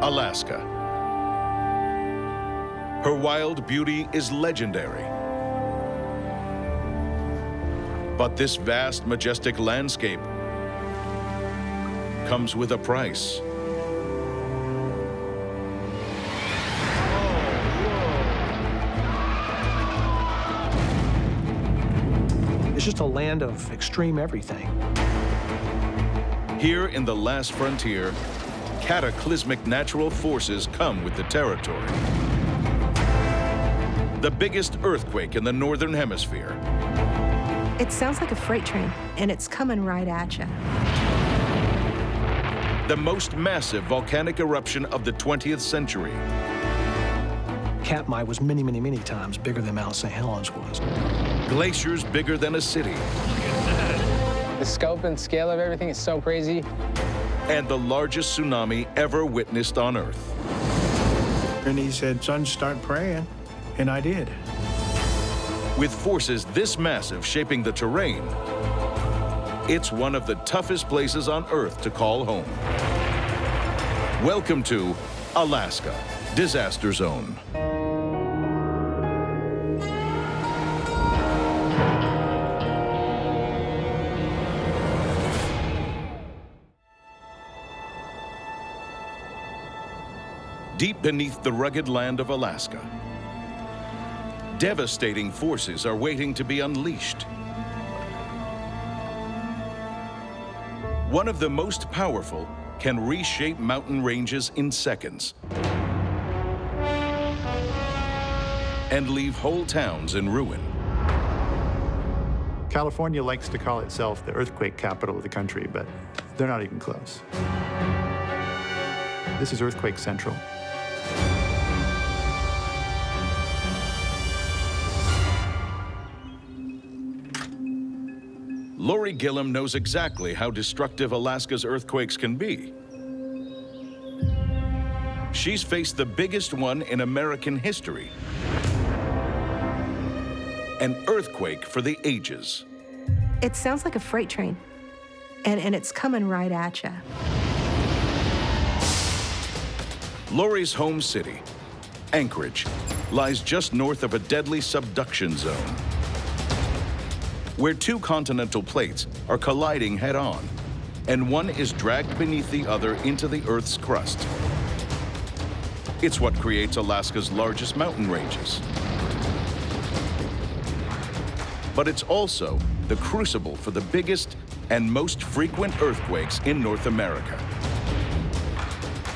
Alaska. Her wild beauty is legendary. But this vast, majestic landscape comes with a price. It's just a land of extreme everything. Here in the last frontier, cataclysmic natural forces come with the territory. The biggest earthquake in the Northern Hemisphere. It sounds like a freight train, and it's coming right at you. The most massive volcanic eruption of the 20th century. Katmai was many, many, many times bigger than Mount St. Helens was. Glaciers bigger than a city. The scope and scale of everything is so crazy. And the largest tsunami ever witnessed on Earth. And he said, son, start praying. And I did. With forces this massive shaping the terrain, it's one of the toughest places on Earth to call home. Welcome to Alaska, Disaster Zone. Deep beneath the rugged land of Alaska, devastating forces are waiting to be unleashed. One of the most powerful can reshape mountain ranges in seconds and leave whole towns in ruin. California likes to call itself the earthquake capital of the country, but they're not even close. This is earthquake central. Lorie Gillum knows exactly how destructive Alaska's earthquakes can be. She's faced the biggest one in American history. An earthquake for the ages. It sounds like a freight train, and it's coming right at you. Lorie's home city, Anchorage, lies just north of a deadly subduction zone, where two continental plates are colliding head-on, and one is dragged beneath the other into the Earth's crust. It's what creates Alaska's largest mountain ranges. But it's also the crucible for the biggest and most frequent earthquakes in North America.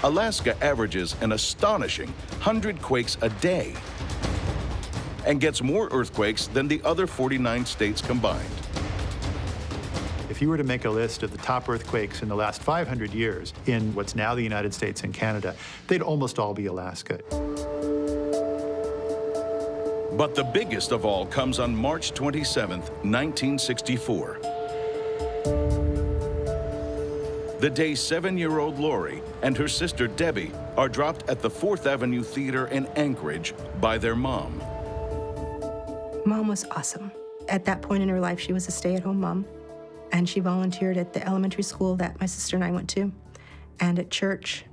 Alaska averages an astonishing 100 quakes a day, and gets more earthquakes than the other 49 states combined. If you were to make a list of the top earthquakes in the last 500 years in what's now the United States and Canada, they'd almost all be Alaska. But the biggest of all comes on March 27, 1964. The day 7-year-old Lorie and her sister Debbie are dropped at the 4th Avenue Theater in Anchorage by their mom. Mom was awesome. At that point in her life, she was a stay-at-home mom, and she volunteered at the elementary school that my sister and I went to, and at church.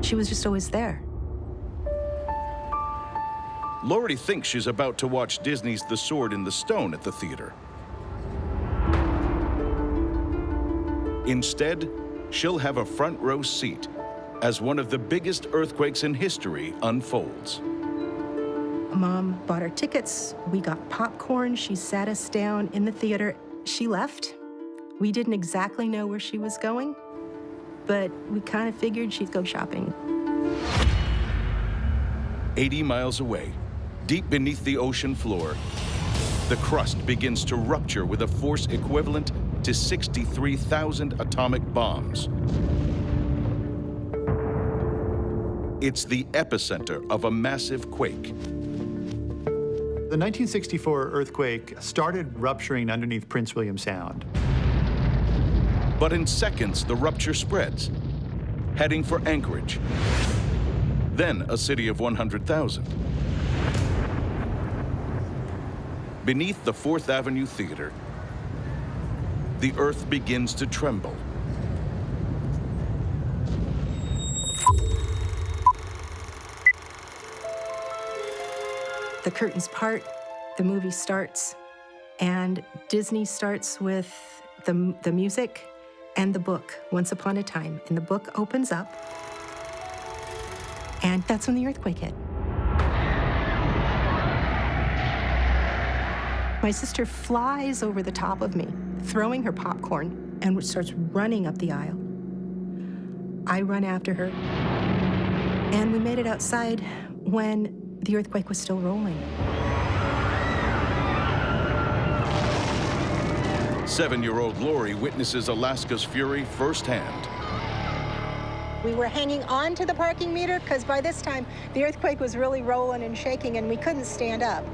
She was just always there. Lorie thinks she's about to watch Disney's The Sword in the Stone at the theater. Instead, she'll have a front row seat as one of the biggest earthquakes in history unfolds. Mom bought our tickets, we got popcorn, she sat us down in the theater. She left. We didn't exactly know where she was going, but we kind of figured she'd go shopping. 80 miles away, deep beneath the ocean floor, the crust begins to rupture with a force equivalent to 63,000 atomic bombs. It's the epicenter of a massive quake. The 1964 earthquake started rupturing underneath Prince William Sound. But in seconds, the rupture spreads, heading for Anchorage, then a city of 100,000. Beneath the 4th Avenue Theater, the earth begins to tremble. The curtains part, the movie starts, and Disney starts with the music and the book, Once Upon a Time. And the book opens up, and that's when the earthquake hit. My sister flies over the top of me, throwing her popcorn, and starts running up the aisle. I run after her, and we made it outside when the earthquake was still rolling. 7-year-old Lorie witnesses Alaska's fury firsthand. We were hanging on to the parking meter because by this time the earthquake was really rolling and shaking and we couldn't stand up.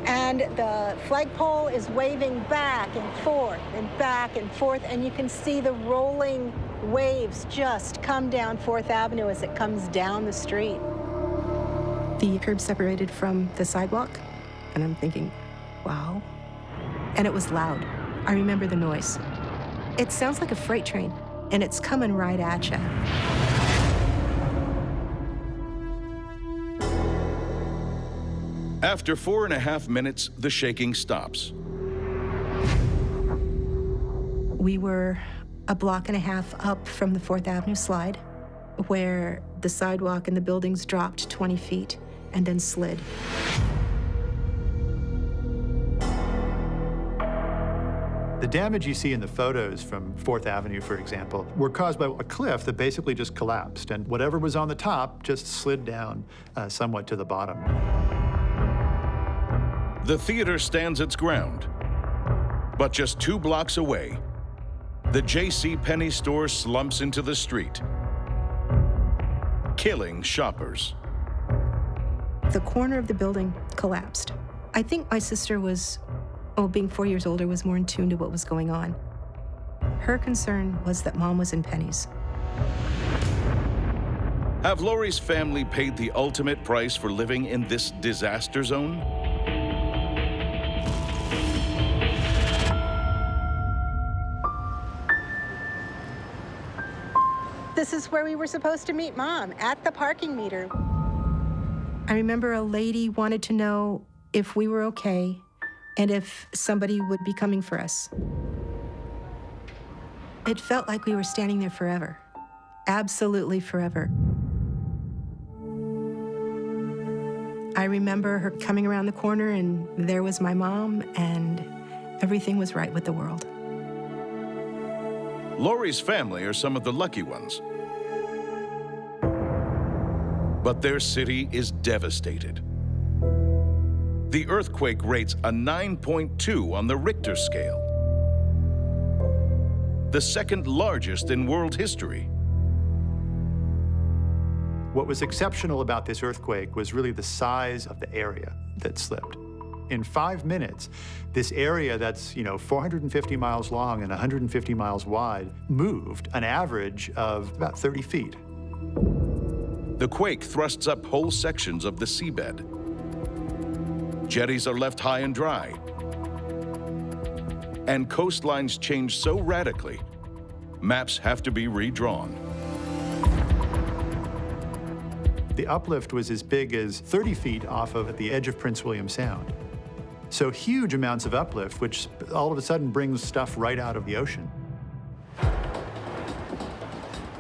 And the flagpole is waving back and forth and back and forth, and you can see the rolling waves just come down 4th Avenue as it comes down the street. The curb separated from the sidewalk, and I'm thinking, wow. And it was loud. I remember the noise. It sounds like a freight train, and it's coming right at you. After 4.5 minutes, the shaking stops. We were a block and a half up from the 4th Avenue slide, where the sidewalk and the buildings dropped 20 feet and then slid. The damage you see in the photos from 4th Avenue, for example, were caused by a cliff that basically just collapsed, and whatever was on the top just slid down somewhat to the bottom. The theater stands its ground, but just 2 blocks away, the J.C. Penney store slumps into the street, killing shoppers. The corner of the building collapsed. I think my sister was, being 4 years older, was more in tune to what was going on. Her concern was that Mom was in Penny's. Have Lorie's family paid the ultimate price for living in this disaster zone? This is where we were supposed to meet Mom, at the parking meter. I remember a lady wanted to know if we were okay and if somebody would be coming for us. It felt like we were standing there forever, absolutely forever. I remember her coming around the corner and there was my mom and everything was right with the world. Lorie's family are some of the lucky ones. But their city is devastated. The earthquake rates a 9.2 on the Richter scale, the second largest in world history. What was exceptional about this earthquake was really the size of the area that slipped. In 5 minutes, this area that's 450 miles long and 150 miles wide moved an average of about 30 feet. The quake thrusts up whole sections of the seabed. Jetties are left high and dry. And coastlines change so radically, maps have to be redrawn. The uplift was as big as 30 feet off of the edge of Prince William Sound. So huge amounts of uplift, which all of a sudden brings stuff right out of the ocean.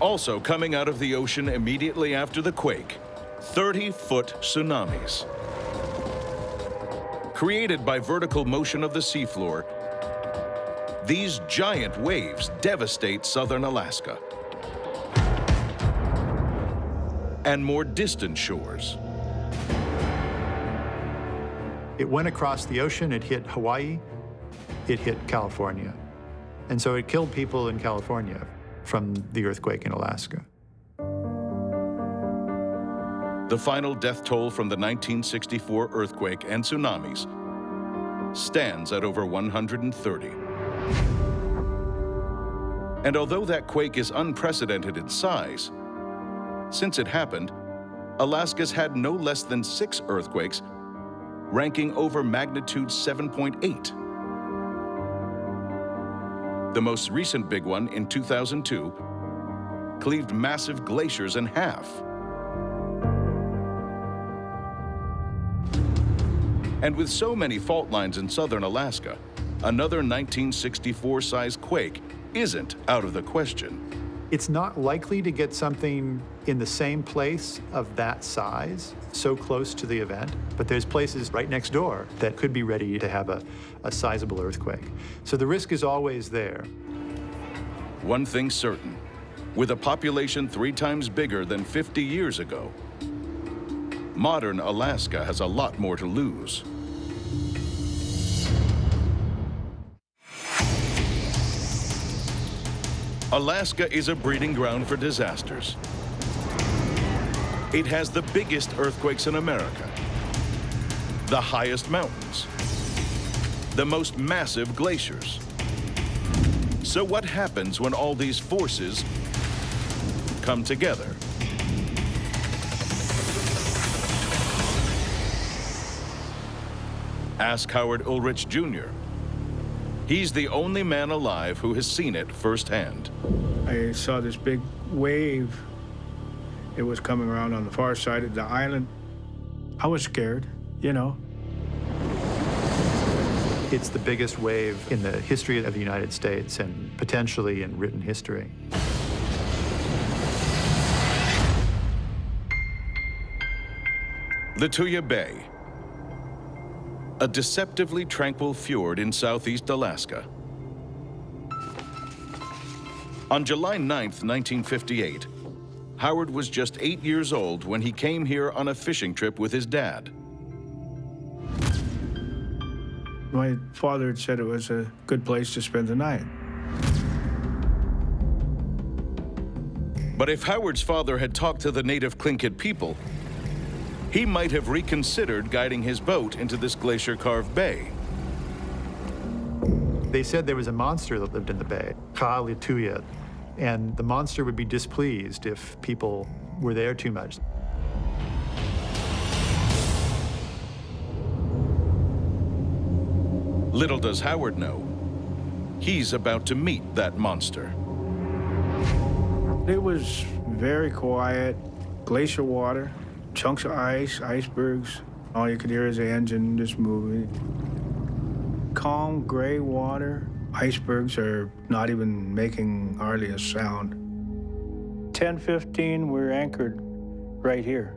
Also coming out of the ocean immediately after the quake, 30-foot tsunamis. Created by vertical motion of the seafloor, these giant waves devastate southern Alaska and more distant shores. It went across the ocean, it hit Hawaii, it hit California. And so it killed people in California from the earthquake in Alaska. The final death toll from the 1964 earthquake and tsunamis stands at over 130. And although that quake is unprecedented in size, since it happened, Alaska's had no less than 6 earthquakes, ranking over magnitude 7.8. The most recent big one in 2002 cleaved massive glaciers in half. And with so many fault lines in southern Alaska, another 1964-size quake isn't out of the question. It's not likely to get something in the same place of that size, so close to the event, but there's places right next door that could be ready to have a sizable earthquake. So the risk is always there. One thing's certain, with a population 3 times bigger than 50 years ago, modern Alaska has a lot more to lose. Alaska is a breeding ground for disasters. It has the biggest earthquakes in America, the highest mountains, the most massive glaciers. So what happens when all these forces come together? Ask Howard Ulrich Jr. He's the only man alive who has seen it firsthand. I saw this big wave. It was coming around on the far side of the island. I was scared, you know. It's the biggest wave in the history of the United States and potentially in written history. Lituya Bay, a deceptively tranquil fjord in southeast Alaska. On July 9th, 1958, Howard was just 8 years old when he came here on a fishing trip with his dad. My father had said it was a good place to spend the night. But if Howard's father had talked to the native Tlingit people, he might have reconsidered guiding his boat into this glacier-carved bay. They said there was a monster that lived in the bay, Lituya, and the monster would be displeased if people were there too much. Little does Howard know, he's about to meet that monster. It was very quiet, glacier water, chunks of ice, icebergs. All you could hear is the engine just moving. Calm, gray water. Icebergs are not even making hardly a sound. 10:15, we're anchored right here.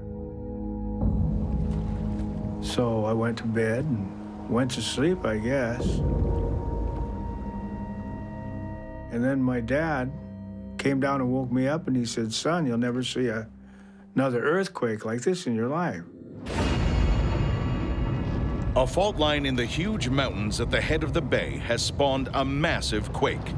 So I went to bed and went to sleep, I guess. And then my dad came down and woke me up and he said, "Son, you'll never see another earthquake like this in your life." A fault line in the huge mountains at the head of the bay has spawned a massive quake.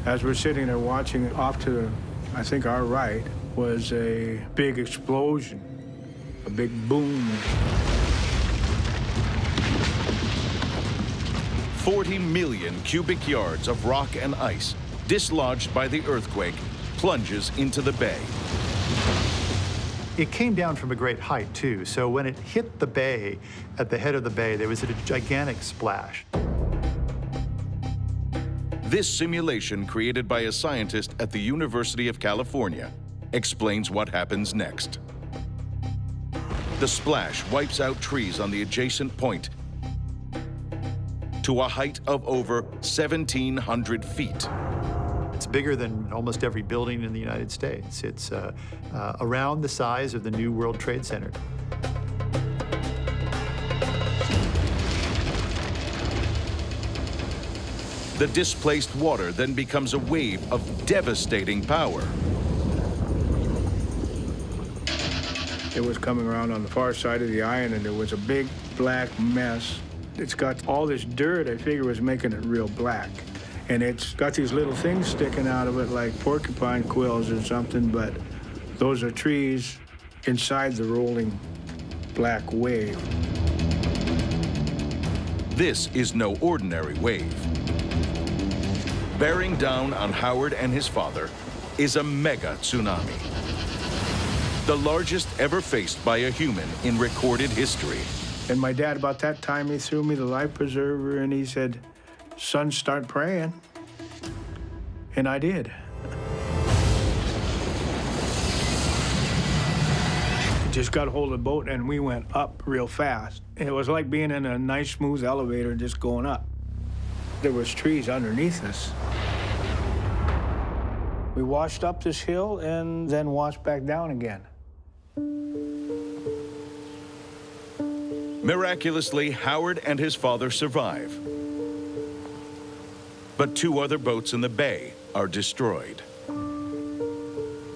As we're sitting there watching, off to, I think, our right, was a big explosion, a big boom. 40 million cubic yards of rock and ice, dislodged by the earthquake, plunges into the bay. It came down from a great height, too, so when it hit the bay, at the head of the bay, there was a gigantic splash. This simulation, created by a scientist at the University of California, explains what happens next. The splash wipes out trees on the adjacent point to a height of over 1,700 feet. It's bigger than almost every building in the United States. It's around the size of the new World Trade Center. The displaced water then becomes a wave of devastating power. It was coming around on the far side of the island, and it was a big black mess. It's got all this dirt, I figure, was making it real black. And it's got these little things sticking out of it like porcupine quills or something, but those are trees inside the rolling black wave. This is no ordinary wave. Bearing down on Howard and his father is a mega tsunami. The largest ever faced by a human in recorded history. And my dad, about that time, he threw me the life preserver and he said, "Son, start praying." And I did. Just got a hold of the boat and we went up real fast. It was like being in a nice smooth elevator just going up. There was trees underneath us. We washed up this hill and then washed back down again. Miraculously, Howard and his father survive. But 2 other boats in the bay are destroyed.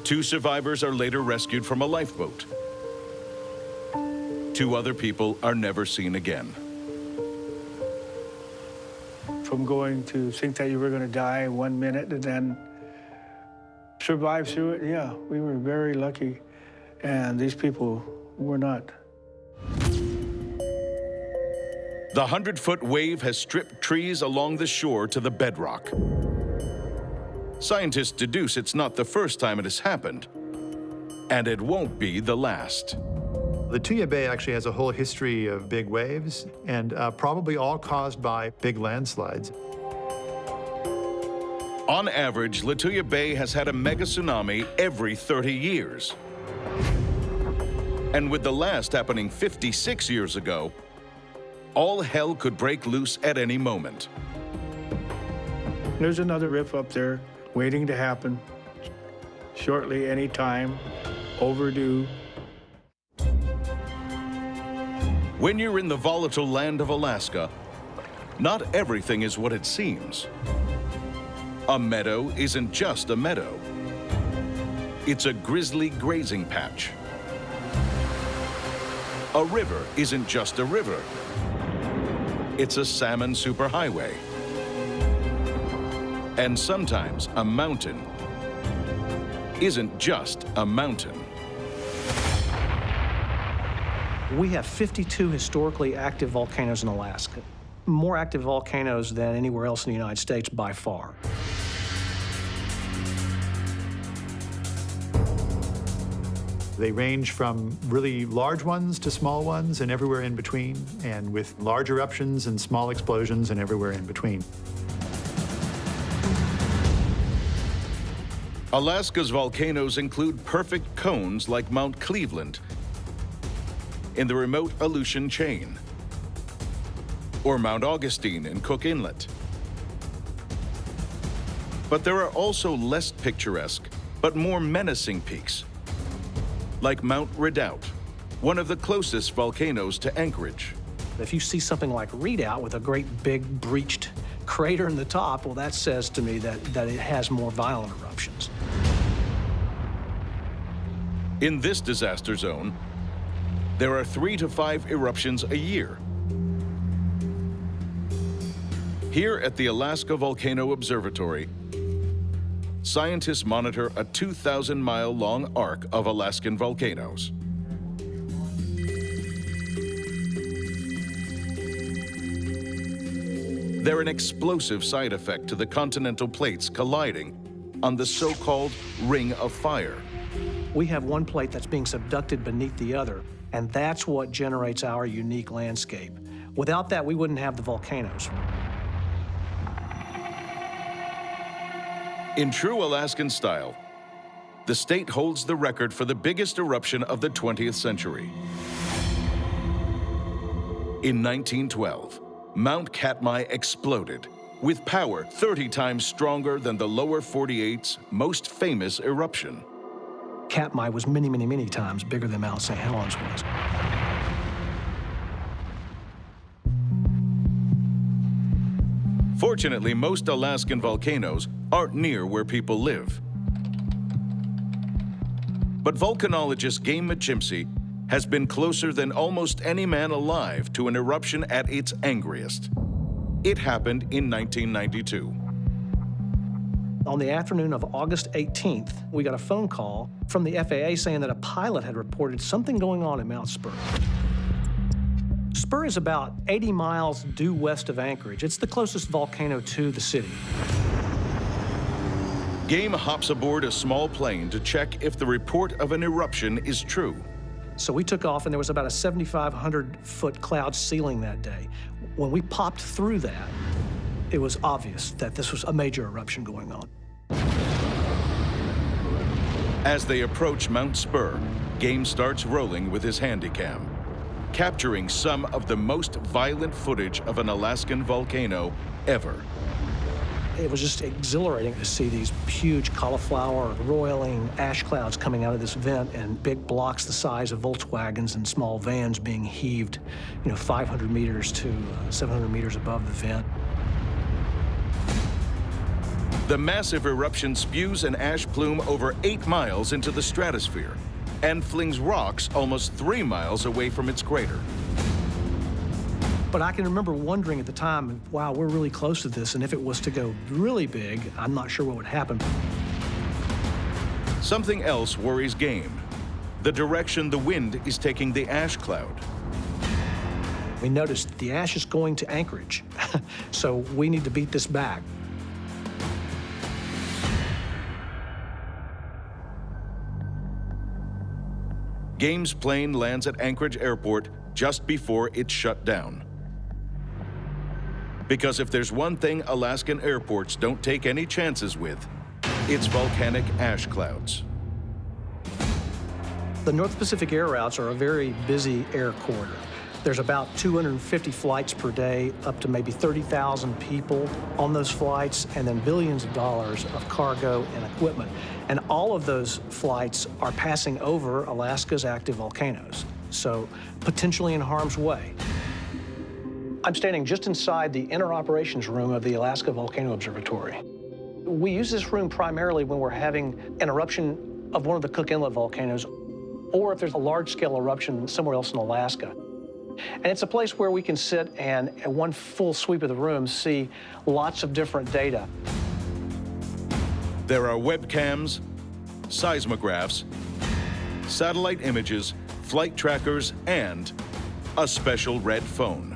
2 survivors are later rescued from a lifeboat. 2 other people are never seen again. From going to think that you were going to die 1 minute and then survive through it, yeah, we were very lucky. And these people were not. The 100-foot wave has stripped trees along the shore to the bedrock. Scientists deduce it's not the first time it has happened, and it won't be the last. Lituya Bay actually has a whole history of big waves, and probably all caused by big landslides. On average, Lituya Bay has had a mega tsunami every 30 years. And with the last happening 56 years ago, all hell could break loose at any moment. There's another rip up there waiting to happen shortly, any time, overdue. When you're in the volatile land of Alaska, not everything is what it seems. A meadow isn't just a meadow. It's a grisly grazing patch. A river isn't just a river. It's a salmon superhighway. And sometimes a mountain isn't just a mountain. We have 52 historically active volcanoes in Alaska. More active volcanoes than anywhere else in the United States by far. They range from really large ones to small ones and everywhere in between, and with large eruptions and small explosions and everywhere in between. Alaska's volcanoes include perfect cones like Mount Cleveland in the remote Aleutian chain, or Mount Augustine in Cook Inlet. But there are also less picturesque, but more menacing peaks, like Mount Redoubt, one of the closest volcanoes to Anchorage. If you see something like Redoubt with a great big breached crater in the top, well, that says to me that it has more violent eruptions. In this disaster zone, there are 3 to 5 eruptions a year. Here at the Alaska Volcano Observatory, scientists monitor a 2,000-mile-long arc of Alaskan volcanoes. They're an explosive side effect to the continental plates colliding on the so-called Ring of Fire. We have one plate that's being subducted beneath the other, and that's what generates our unique landscape. Without that, we wouldn't have the volcanoes. In true Alaskan style, the state holds the record for the biggest eruption of the 20th century. In 1912, Mount Katmai exploded with power 30 times stronger than the lower 48's most famous eruption. Katmai was many, many, many times bigger than Mount St. Helens was. Fortunately, most Alaskan volcanoes aren't near where people live. But volcanologist Game Machimsey has been closer than almost any man alive to an eruption at its angriest. It happened in 1992. On the afternoon of August 18th, we got a phone call from the FAA saying that a pilot had reported something going on at Mount Spur. Spur is about 80 miles due west of Anchorage. It's the closest volcano to the city. Game hops aboard a small plane to check if the report of an eruption is true. So we took off, and there was about a 7,500-foot cloud ceiling that day. When we popped through that, it was obvious that this was a major eruption going on. As they approach Mount Spur, Game starts rolling with his handycam, capturing some of the most violent footage of an Alaskan volcano ever. It was just exhilarating to see these huge cauliflower, roiling ash clouds coming out of this vent and big blocks the size of Volkswagens and small vans being heaved, 500 meters to 700 meters above the vent. The massive eruption spews an ash plume over 8 miles into the stratosphere and flings rocks almost 3 miles away from its crater. But I can remember wondering at the time, wow, we're really close to this, and if it was to go really big, I'm not sure what would happen. Something else worries Game: the direction the wind is taking the ash cloud. We noticed the ash is going to Anchorage, so we need to beat this back. Game's plane lands at Anchorage Airport just before it's shut down. Because if there's one thing Alaskan airports don't take any chances with, it's volcanic ash clouds. The North Pacific air routes are a very busy air corridor. There's about 250 flights per day, up to maybe 30,000 people on those flights, and then billions of dollars of cargo and equipment. And all of those flights are passing over Alaska's active volcanoes, so potentially in harm's way. I'm standing just inside the inner operations room of the Alaska Volcano Observatory. We use this room primarily when we're having an eruption of one of the Cook Inlet volcanoes, or if there's a large-scale eruption somewhere else in Alaska. And it's a place where we can sit and, at one full sweep of the room, see lots of different data. There are webcams, seismographs, satellite images, flight trackers, and a special red phone.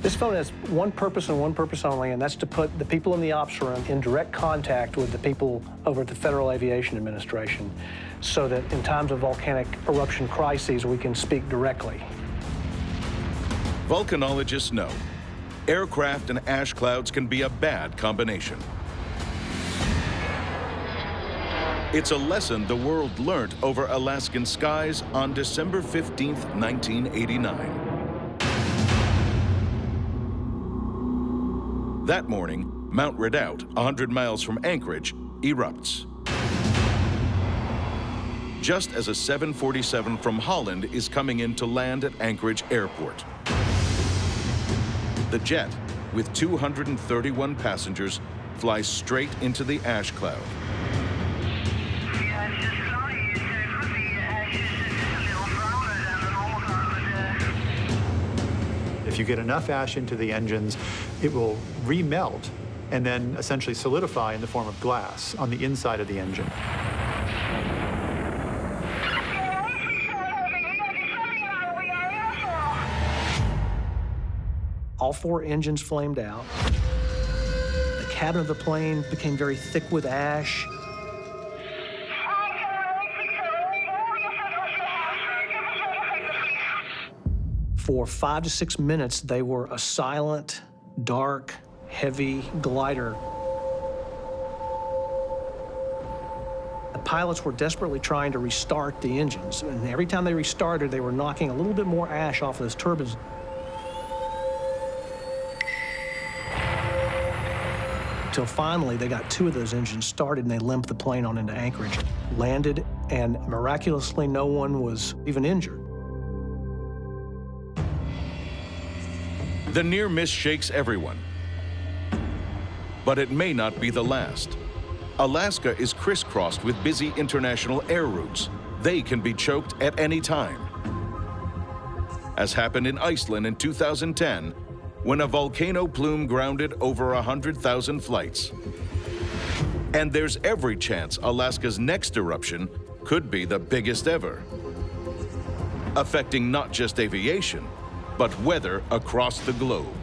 This phone has one purpose and one purpose only, and that's to put the people in the ops room in direct contact with the people over at the Federal Aviation Administration, so that in times of volcanic eruption crises, we can speak directly. Volcanologists know aircraft and ash clouds can be a bad combination. It's a lesson the world learned over Alaskan skies on December 15th, 1989. That morning, Mount Redoubt, 100 miles from Anchorage, erupts. Just as a 747 from Holland is coming in to land at Anchorage Airport. The jet, with 231 passengers, flies straight into the ash cloud. If you get enough ash into the engines, it will remelt and then essentially solidify in the form of glass on the inside of the engine. All 4 engines flamed out. The cabin of the plane became very thick with ash. For 5 to 6 minutes, they were a silent, dark, heavy glider. The pilots were desperately trying to restart the engines, and every time they restarted, they were knocking a little bit more ash off of those turbines. Until finally, they got 2 of those engines started, and they limped the plane on into Anchorage, landed, and miraculously, no one was even injured. The near miss shakes everyone. But it may not be the last. Alaska is crisscrossed with busy international air routes. They can be choked at any time. As happened in Iceland in 2010, when a volcano plume grounded over 100,000 flights. And there's every chance Alaska's next eruption could be the biggest ever, affecting not just aviation, but weather across the globe.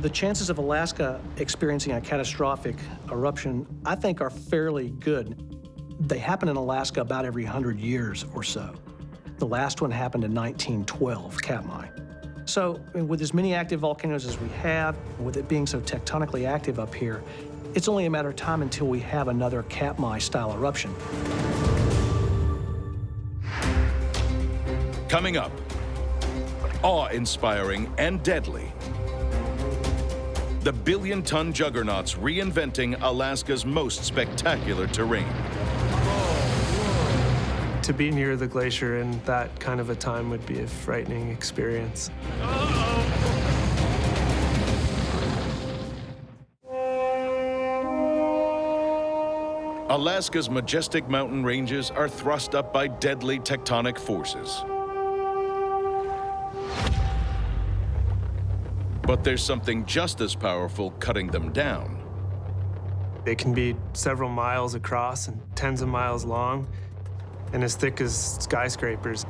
The chances of Alaska experiencing a catastrophic eruption, I think, are fairly good. They happen in Alaska about every 100 years or so. The last one happened in 1912, Katmai. So with as many active volcanoes as we have, with it being so tectonically active up here, It's only a matter of time until we have another Katmai-style eruption. Coming up, awe-inspiring and deadly. The billion-ton juggernauts reinventing Alaska's most spectacular terrain. To be near the glacier in that kind of a time would be a frightening experience. Alaska's majestic mountain ranges are thrust up by deadly tectonic forces. But there's something just as powerful cutting them down. They can be several miles across and tens of miles long, and as thick as skyscrapers.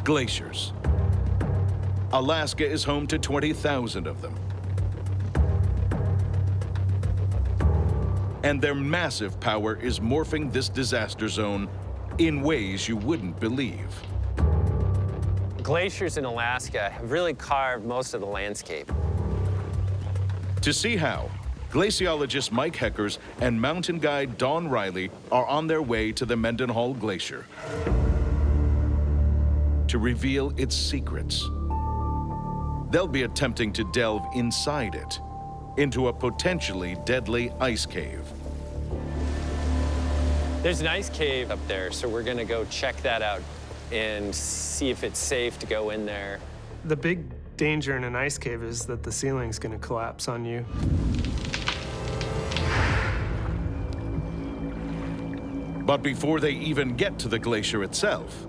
Glaciers. Alaska is home to 20,000 of them. And their massive power is morphing this disaster zone in ways you wouldn't believe. Glaciers in Alaska have really carved most of the landscape. To see how, glaciologist Mike Heckers and mountain guide Don Riley are on their way to the Mendenhall Glacier to reveal its secrets. They'll be attempting to delve inside it, into a potentially deadly ice cave. There's an ice cave up there, so we're gonna go check that out and see if it's safe to go in there. The big danger in an ice cave is that the ceiling's gonna collapse on you. But before they even get to the glacier itself,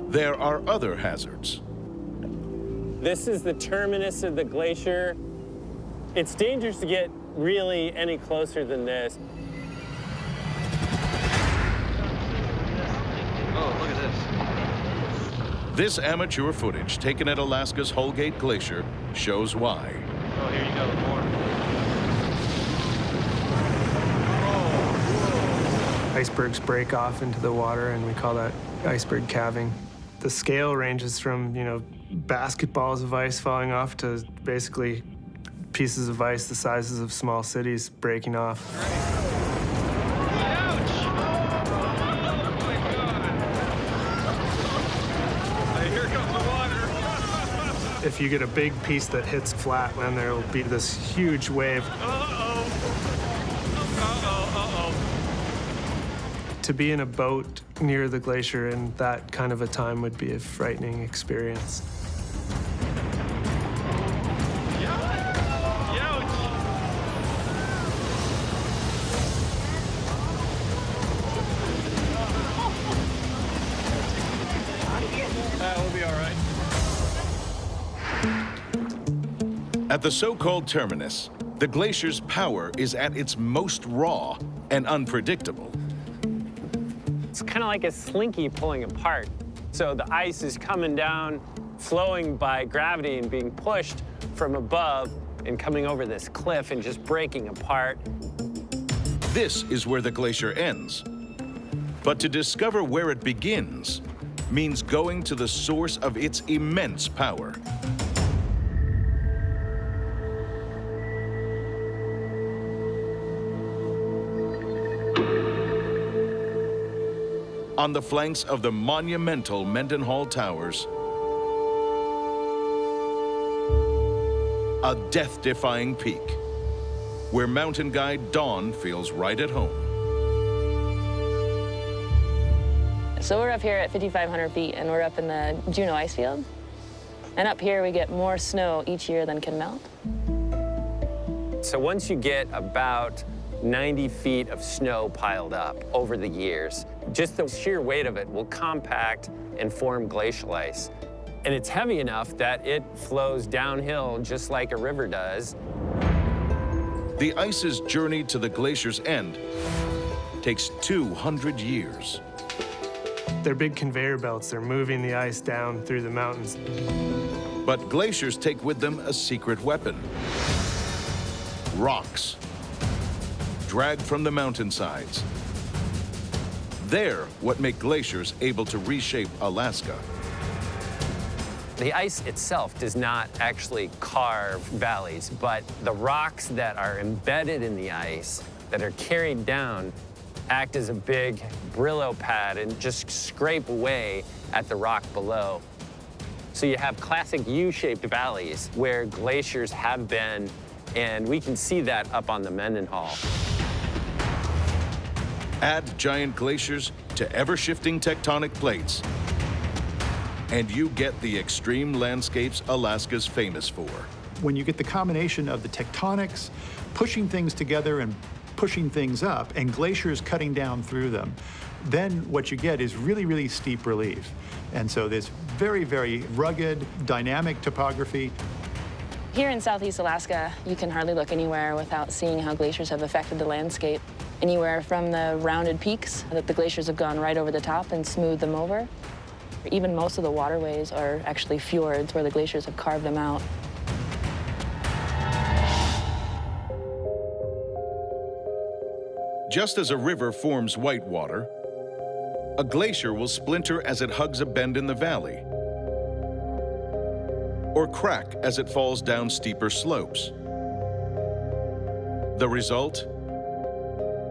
there are other hazards. This is the terminus of the glacier. It's dangerous to get really any closer than this. Oh, look at this. This amateur footage taken at Alaska's Holgate Glacier shows why. Oh, here you go, more. Icebergs break off into the water, and we call that iceberg calving. The scale ranges from, basketballs of ice falling off to basically pieces of ice the sizes of small cities breaking off. If you get a big piece that hits flat, then there will be this huge wave. To be in a boat near the glacier in that kind of a time would be a frightening experience. We'll be all right. At the so-called terminus, the glacier's power is at its most raw and unpredictable. It's kind of like a slinky pulling apart. So the ice is coming down, flowing by gravity and being pushed from above and coming over this cliff and just breaking apart. This is where the glacier ends. But to discover where it begins means going to the source of its immense power. On the flanks of the monumental Mendenhall Towers, a death-defying peak, where mountain guide Dawn feels right at home. So we're up here at 5,500 feet, and we're up in the Juneau ice field. And up here, we get more snow each year than can melt. So once you get about 90 feet of snow piled up over the years, just the sheer weight of it will compact and form glacial ice. And it's heavy enough that it flows downhill just like a river does. The ice's journey to the glacier's end takes 200 years. They're big conveyor belts. They're moving the ice down through the mountains. But glaciers take with them a secret weapon: rocks, dragged from the mountainsides. They're what make glaciers able to reshape Alaska. The ice itself does not actually carve valleys, but the rocks that are embedded in the ice that are carried down act as a big Brillo pad and just scrape away at the rock below. So you have classic U-shaped valleys where glaciers have been, and we can see that up on the Mendenhall. Add giant glaciers to ever-shifting tectonic plates, and you get the extreme landscapes Alaska's famous for. When you get the combination of the tectonics pushing things together and pushing things up, and glaciers cutting down through them, then what you get is really, really steep relief. And so this very, very rugged, dynamic topography. Here in Southeast Alaska, you can hardly look anywhere without seeing how glaciers have affected the landscape. Anywhere from the rounded peaks that the glaciers have gone right over the top and smoothed them over. Even most of the waterways are actually fjords where the glaciers have carved them out. Just as a river forms whitewater, a glacier will splinter as it hugs a bend in the valley, or crack as it falls down steeper slopes. The result?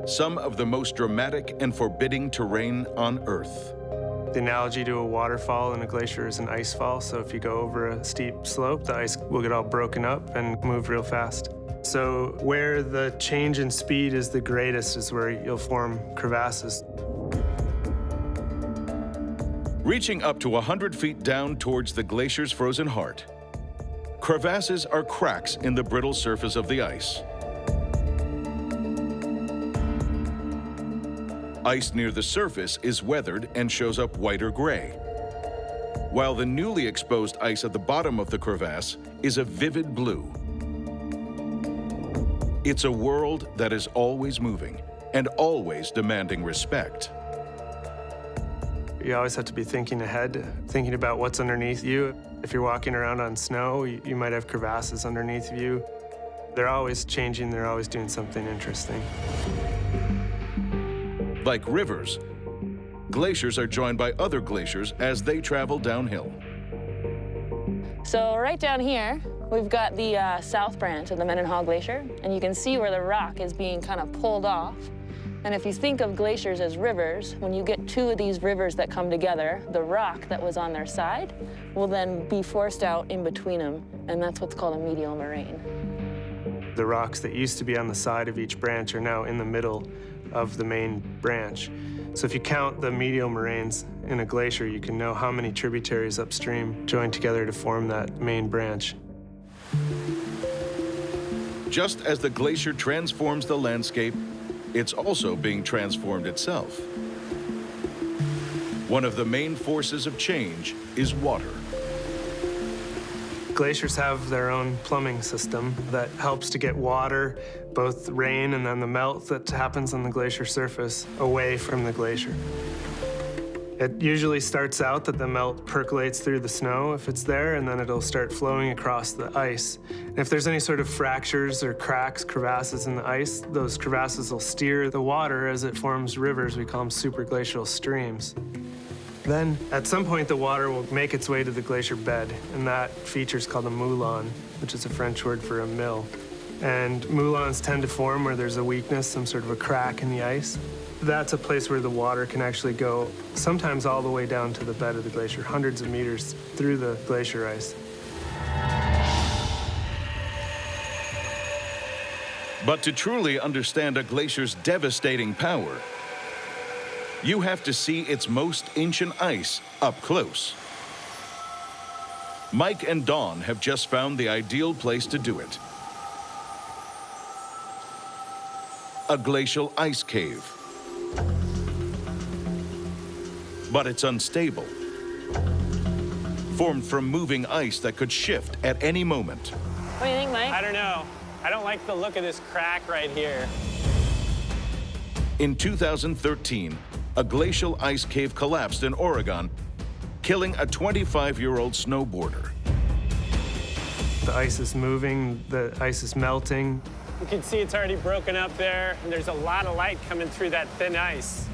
Some of the most dramatic and forbidding terrain on Earth. The analogy to a waterfall in a glacier is an ice fall, so if you go over a steep slope, the ice will get all broken up and move real fast. So where the change in speed is the greatest is where you'll form crevasses. Reaching up to 100 feet down towards the glacier's frozen heart, crevasses are cracks in the brittle surface of the ice. Ice near the surface is weathered and shows up white or gray, while the newly exposed ice at the bottom of the crevasse is a vivid blue. It's a world that is always moving and always demanding respect. You always have to be thinking ahead, thinking about what's underneath you. If you're walking around on snow, you might have crevasses underneath you. They're always changing, they're always doing something interesting. Like rivers, glaciers are joined by other glaciers as they travel downhill. So right down here, we've got the south branch of the Mendenhall Glacier, and you can see where the rock is being kind of pulled off. And if you think of glaciers as rivers, when you get two of these rivers that come together, the rock that was on their side will then be forced out in between them, and that's what's called a medial moraine. The rocks that used to be on the side of each branch are now in the middle of the main branch. So if you count the medial moraines in a glacier, you can know how many tributaries upstream join together to form that main branch. Just as the glacier transforms the landscape, it's also being transformed itself. One of the main forces of change is water. Glaciers have their own plumbing system that helps to get water, both rain and then the melt that happens on the glacier surface, away from the glacier. It usually starts out that the melt percolates through the snow if it's there, and then it'll start flowing across the ice. And if there's any sort of fractures or cracks, crevasses in the ice, those crevasses will steer the water as it forms rivers. We call them superglacial streams. Then, at some point, the water will make its way to the glacier bed, and that feature is called a moulin, which is a French word for a mill. And moulins tend to form where there's a weakness, some sort of a crack in the ice. That's a place where the water can actually go, sometimes all the way down to the bed of the glacier, hundreds of meters through the glacier ice. But to truly understand a glacier's devastating power, you have to see its most ancient ice up close. Mike and Dawn have just found the ideal place to do it. A glacial ice cave. But it's unstable. Formed from moving ice that could shift at any moment. What do you think, Mike? I don't know. I don't like the look of this crack right here. In 2013, a glacial ice cave collapsed in Oregon, killing a 25-year-old snowboarder. The ice is moving, the ice is melting. You can see it's already broken up there, and there's a lot of light coming through that thin ice.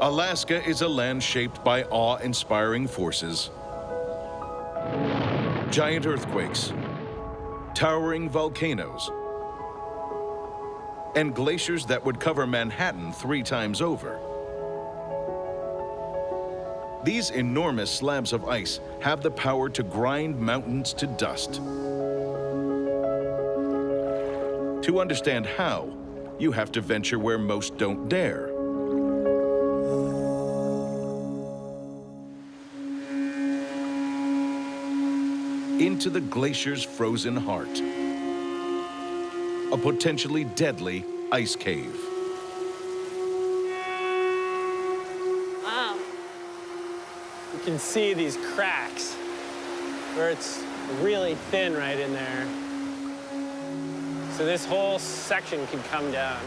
Alaska is a land shaped by awe-inspiring forces. Giant earthquakes, towering volcanoes, and glaciers that would cover Manhattan 3 times over. These enormous slabs of ice have the power to grind mountains to dust. To understand how, you have to venture where most don't dare. Into the glacier's frozen heart. A potentially deadly ice cave. Wow. You can see these cracks where it's really thin right in there. So this whole section could come down.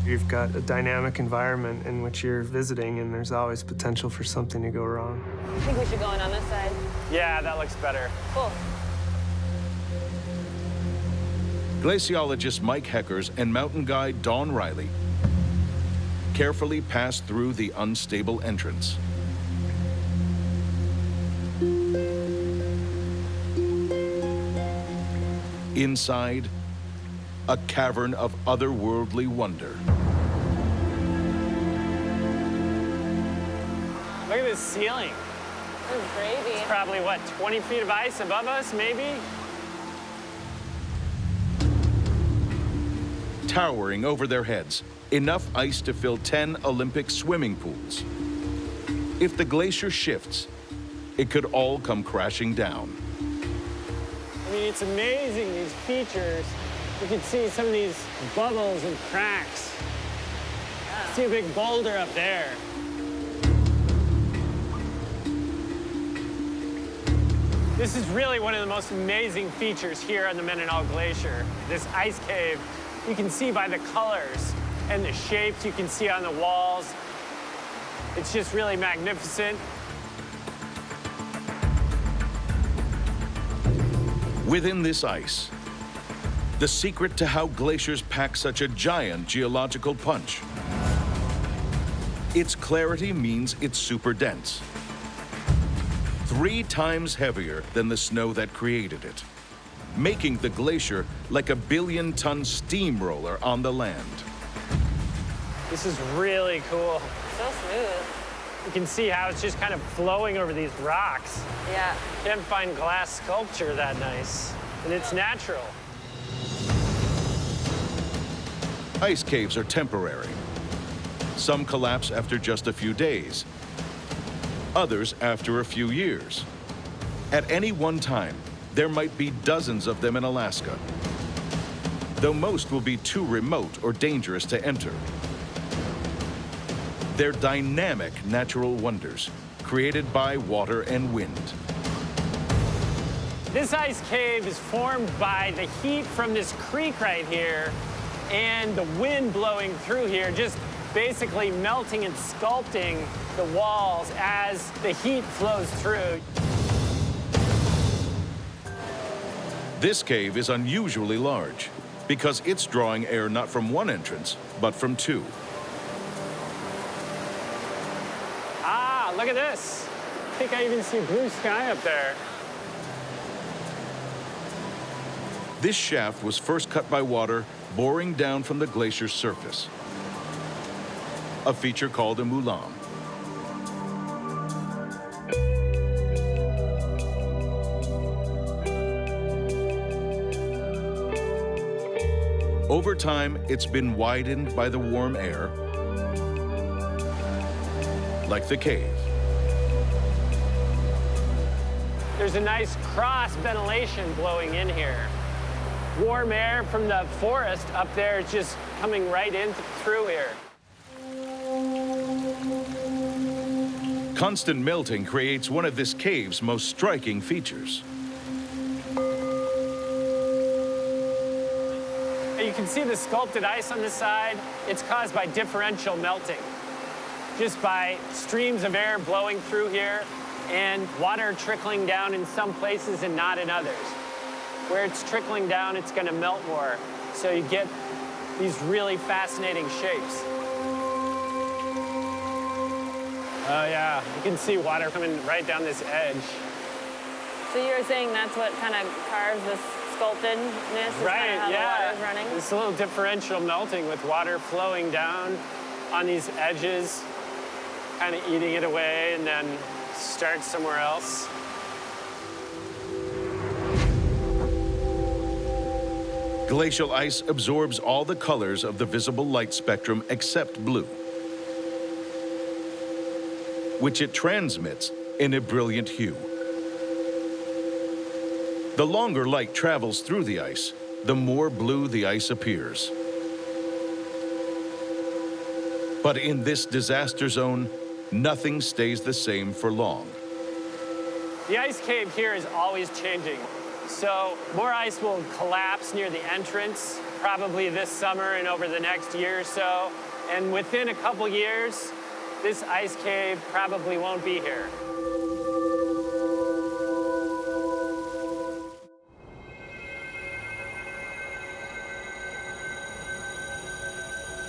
You've got a dynamic environment in which you're visiting, and there's always potential for something to go wrong. I think we should go in on this side. Yeah, that looks better. Cool. Glaciologist Mike Heckers and mountain guide Dawn Riley carefully pass through the unstable entrance. Inside, a cavern of otherworldly wonder. Look at this ceiling. This is gravy. It's probably, what, 20 feet of ice above us, maybe? Towering over their heads, enough ice to fill 10 Olympic swimming pools. If the glacier shifts, it could all come crashing down. I mean, it's amazing, these features. You can see some of these bubbles and cracks. Yeah. See a big boulder up there. This is really one of the most amazing features here on the Mennonite Glacier. This ice cave, you can see by the colors and the shapes you can see on the walls. It's just really magnificent. Within this ice, the secret to how glaciers pack such a giant geological punch. Its clarity means it's super dense. 3 times heavier than the snow that created it, making the glacier like a billion-ton steamroller on the land. This is really cool. So smooth. You can see how it's just kind of flowing over these rocks. Yeah. Can't find glass sculpture that nice, and it's natural. Ice caves are temporary. Some collapse after just a few days, others after a few years. At any one time, there might be dozens of them in Alaska, though most will be too remote or dangerous to enter. They're dynamic natural wonders created by water and wind. This ice cave is formed by the heat from this creek right here and the wind blowing through here, just basically melting and sculpting the walls as the heat flows through. This cave is unusually large because it's drawing air not from one entrance, but from 2. Ah, look at this. I think I even see blue sky up there. This shaft was first cut by water boring down from the glacier's surface, a feature called a moulam. Over time, it's been widened by the warm air, like the cave. There's a nice cross ventilation blowing in here. Warm air from the forest up there is just coming right in through here. Constant melting creates one of this cave's most striking features. You can see the sculpted ice on the side. It's caused by differential melting, just by streams of air blowing through here and water trickling down in some places and not in others. Where it's trickling down, it's going to melt more. So you get these really fascinating shapes. Oh yeah, you can see water coming right down this edge. So you were saying that's what kind of carves this sculptedness? Is Right, kind of how yeah. the water's running? It's a little differential melting with water flowing down on these edges, kind of eating it away and then starts somewhere else. Glacial ice absorbs all the colors of the visible light spectrum except blue, which it transmits in a brilliant hue. The longer light travels through the ice, the more blue the ice appears. But in this disaster zone, nothing stays the same for long. The ice cave here is always changing. So more ice will collapse near the entrance, probably this summer and over the next year or so. And within a couple years, this ice cave probably won't be here.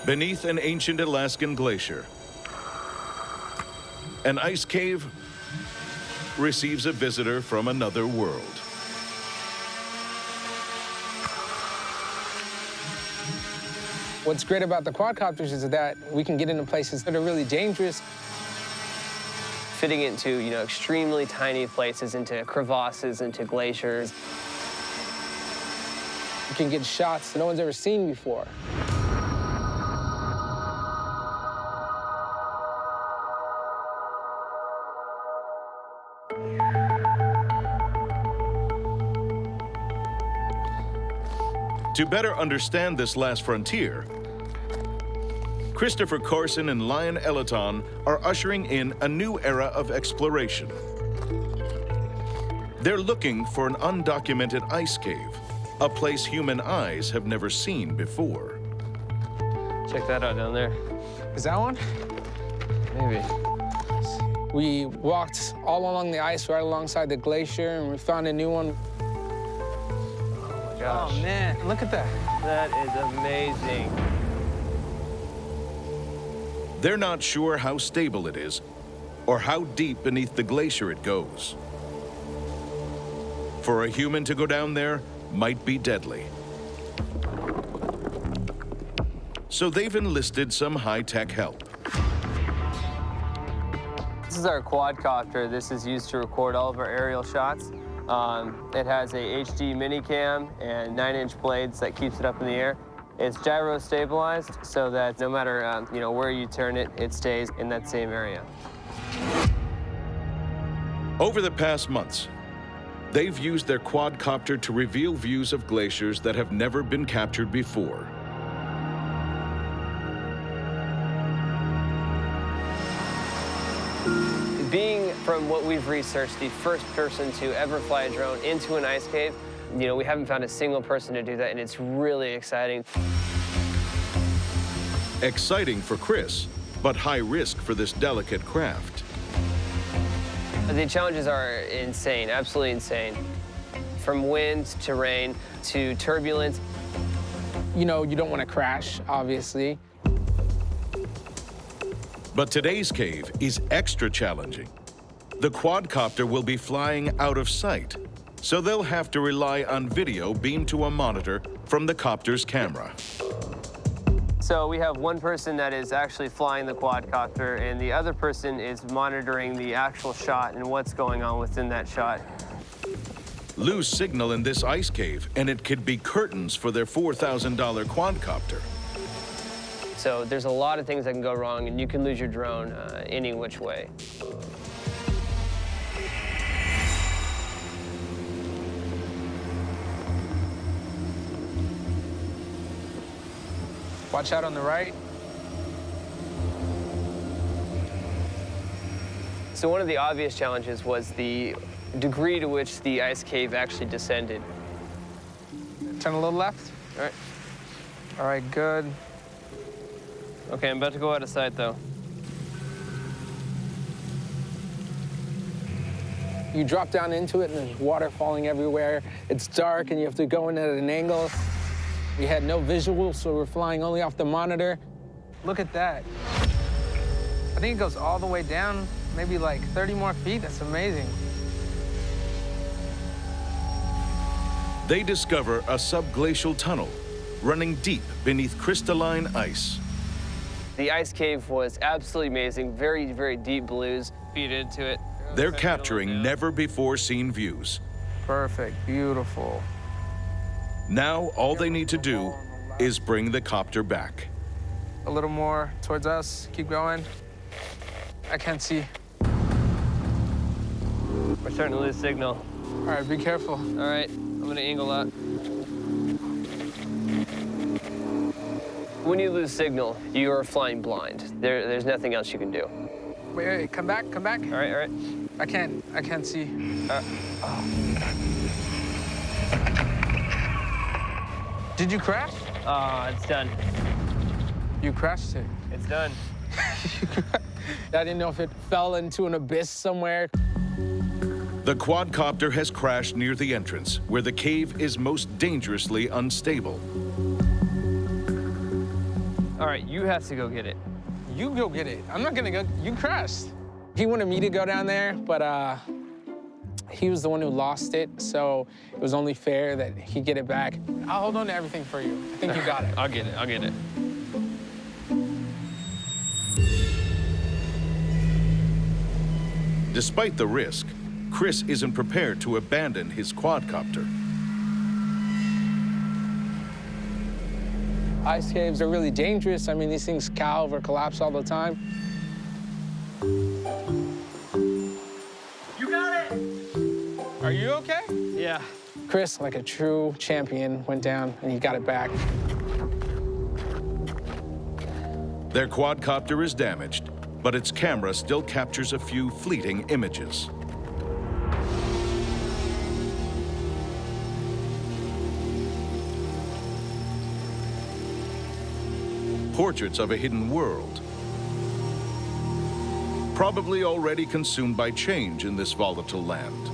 Beneath an ancient Alaskan glacier, an ice cave receives a visitor from another world. What's great about the quadcopters is that we can get into places that are really dangerous. Fitting into, extremely tiny places, into crevasses, into glaciers. You can get shots no one's ever seen before. To better understand this last frontier, Christopher Carson and Lion Elaton are ushering in a new era of exploration. They're looking for an undocumented ice cave, a place human eyes have never seen before. Check that out down there. Is that one? Maybe. We walked all along the ice right alongside the glacier, and we found a new one. Gosh. Oh, man, look at that. That is amazing. They're not sure how stable it is or how deep beneath the glacier it goes. For a human to go down there might be deadly. So they've enlisted some high-tech help. This is our quadcopter. This is used to record all of our aerial shots. It has a HD minicam and 9-inch blades that keeps it up in the air. It's gyro stabilized so that no matter where you turn it, it stays in that same area. Over the past months, they've used their quadcopter to reveal views of glaciers that have never been captured before. Being, from what we've researched, the first person to ever fly a drone into an ice cave, we haven't found a single person to do that, and it's really exciting. Exciting for Chris, but high risk for this delicate craft. The challenges are insane, absolutely insane. From wind to rain to turbulence. You don't want to crash, obviously. But today's cave is extra challenging. The quadcopter will be flying out of sight, so they'll have to rely on video beamed to a monitor from the copter's camera. So we have one person that is actually flying the quadcopter, and the other person is monitoring the actual shot and what's going on within that shot. Lose signal in this ice cave, and it could be curtains for their $4,000 quadcopter. So there's a lot of things that can go wrong, and you can lose your drone any which way. Watch out on the right. So one of the obvious challenges was the degree to which the ice cave actually descended. Turn a little left. All right. All right, good. Okay, I'm about to go out of sight, though. You drop down into it, and there's water falling everywhere. It's dark, and you have to go in at an angle. We had no visuals, so we're flying only off the monitor. Look at that. I think it goes all the way down, maybe like 30 more feet. That's amazing. They discover a subglacial tunnel running deep beneath crystalline ice. The ice cave was absolutely amazing. Very, very deep blues. Feet into it. They're capturing never-before-seen views. Perfect, beautiful. Now, all they need to do is bring the copter back. A little more towards us. Keep going. I can't see. We're starting to lose signal. All right, be careful. All right, I'm gonna angle up. When you lose signal, you are flying blind. There's nothing else you can do. Wait, come back, come back. All right, all right. I can't see. Did you crash? It's done. You crashed it. It's done. I didn't know if it fell into an abyss somewhere. The quadcopter has crashed near the entrance, where the cave is most dangerously unstable. All right, you have to go get it. You go get it. I'm not gonna go. You crashed. He wanted me to go down there, but he was the one who lost it, so it was only fair that he get it back. I'll hold on to everything for you. I think you got it. I'll get it, I'll get it. Despite the risk, Chris isn't prepared to abandon his quadcopter. Ice caves are really dangerous. I mean, these things calve or collapse all the time. You got it. Are you okay? Yeah. Chris, like a true champion, went down and he got it back. Their quadcopter is damaged, but its camera still captures a few fleeting images. Portraits of a hidden world, probably already consumed by change in this volatile land.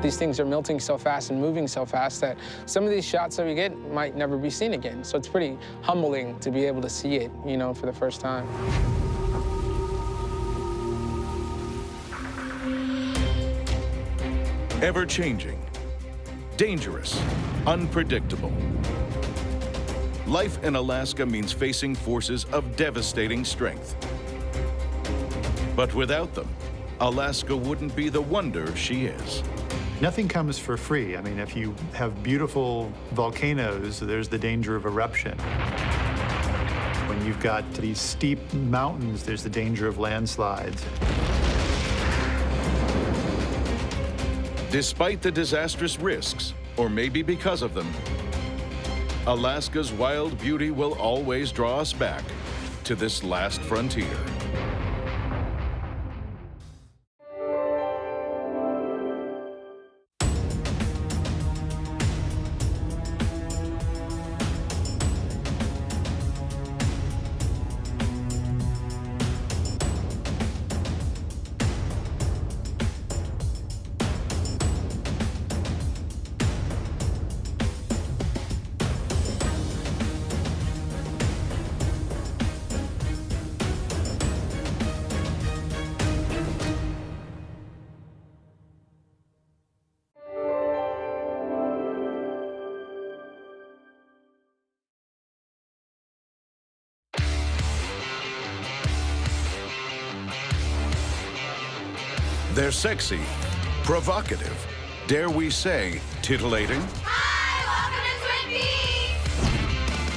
These things are melting so fast and moving so fast that some of these shots that we get might never be seen again. So it's pretty humbling to be able to see it, you know, for the first time. Ever-changing, dangerous, unpredictable. Life in Alaska means facing forces of devastating strength. But without them, Alaska wouldn't be the wonder she is. Nothing comes for free. I mean, if you have beautiful volcanoes, there's the danger of eruption. When you've got these steep mountains, there's the danger of landslides. Despite the disastrous risks, or maybe because of them, Alaska's wild beauty will always draw us back to this last frontier. They're sexy, provocative, dare we say, titillating? Hi, welcome to Twin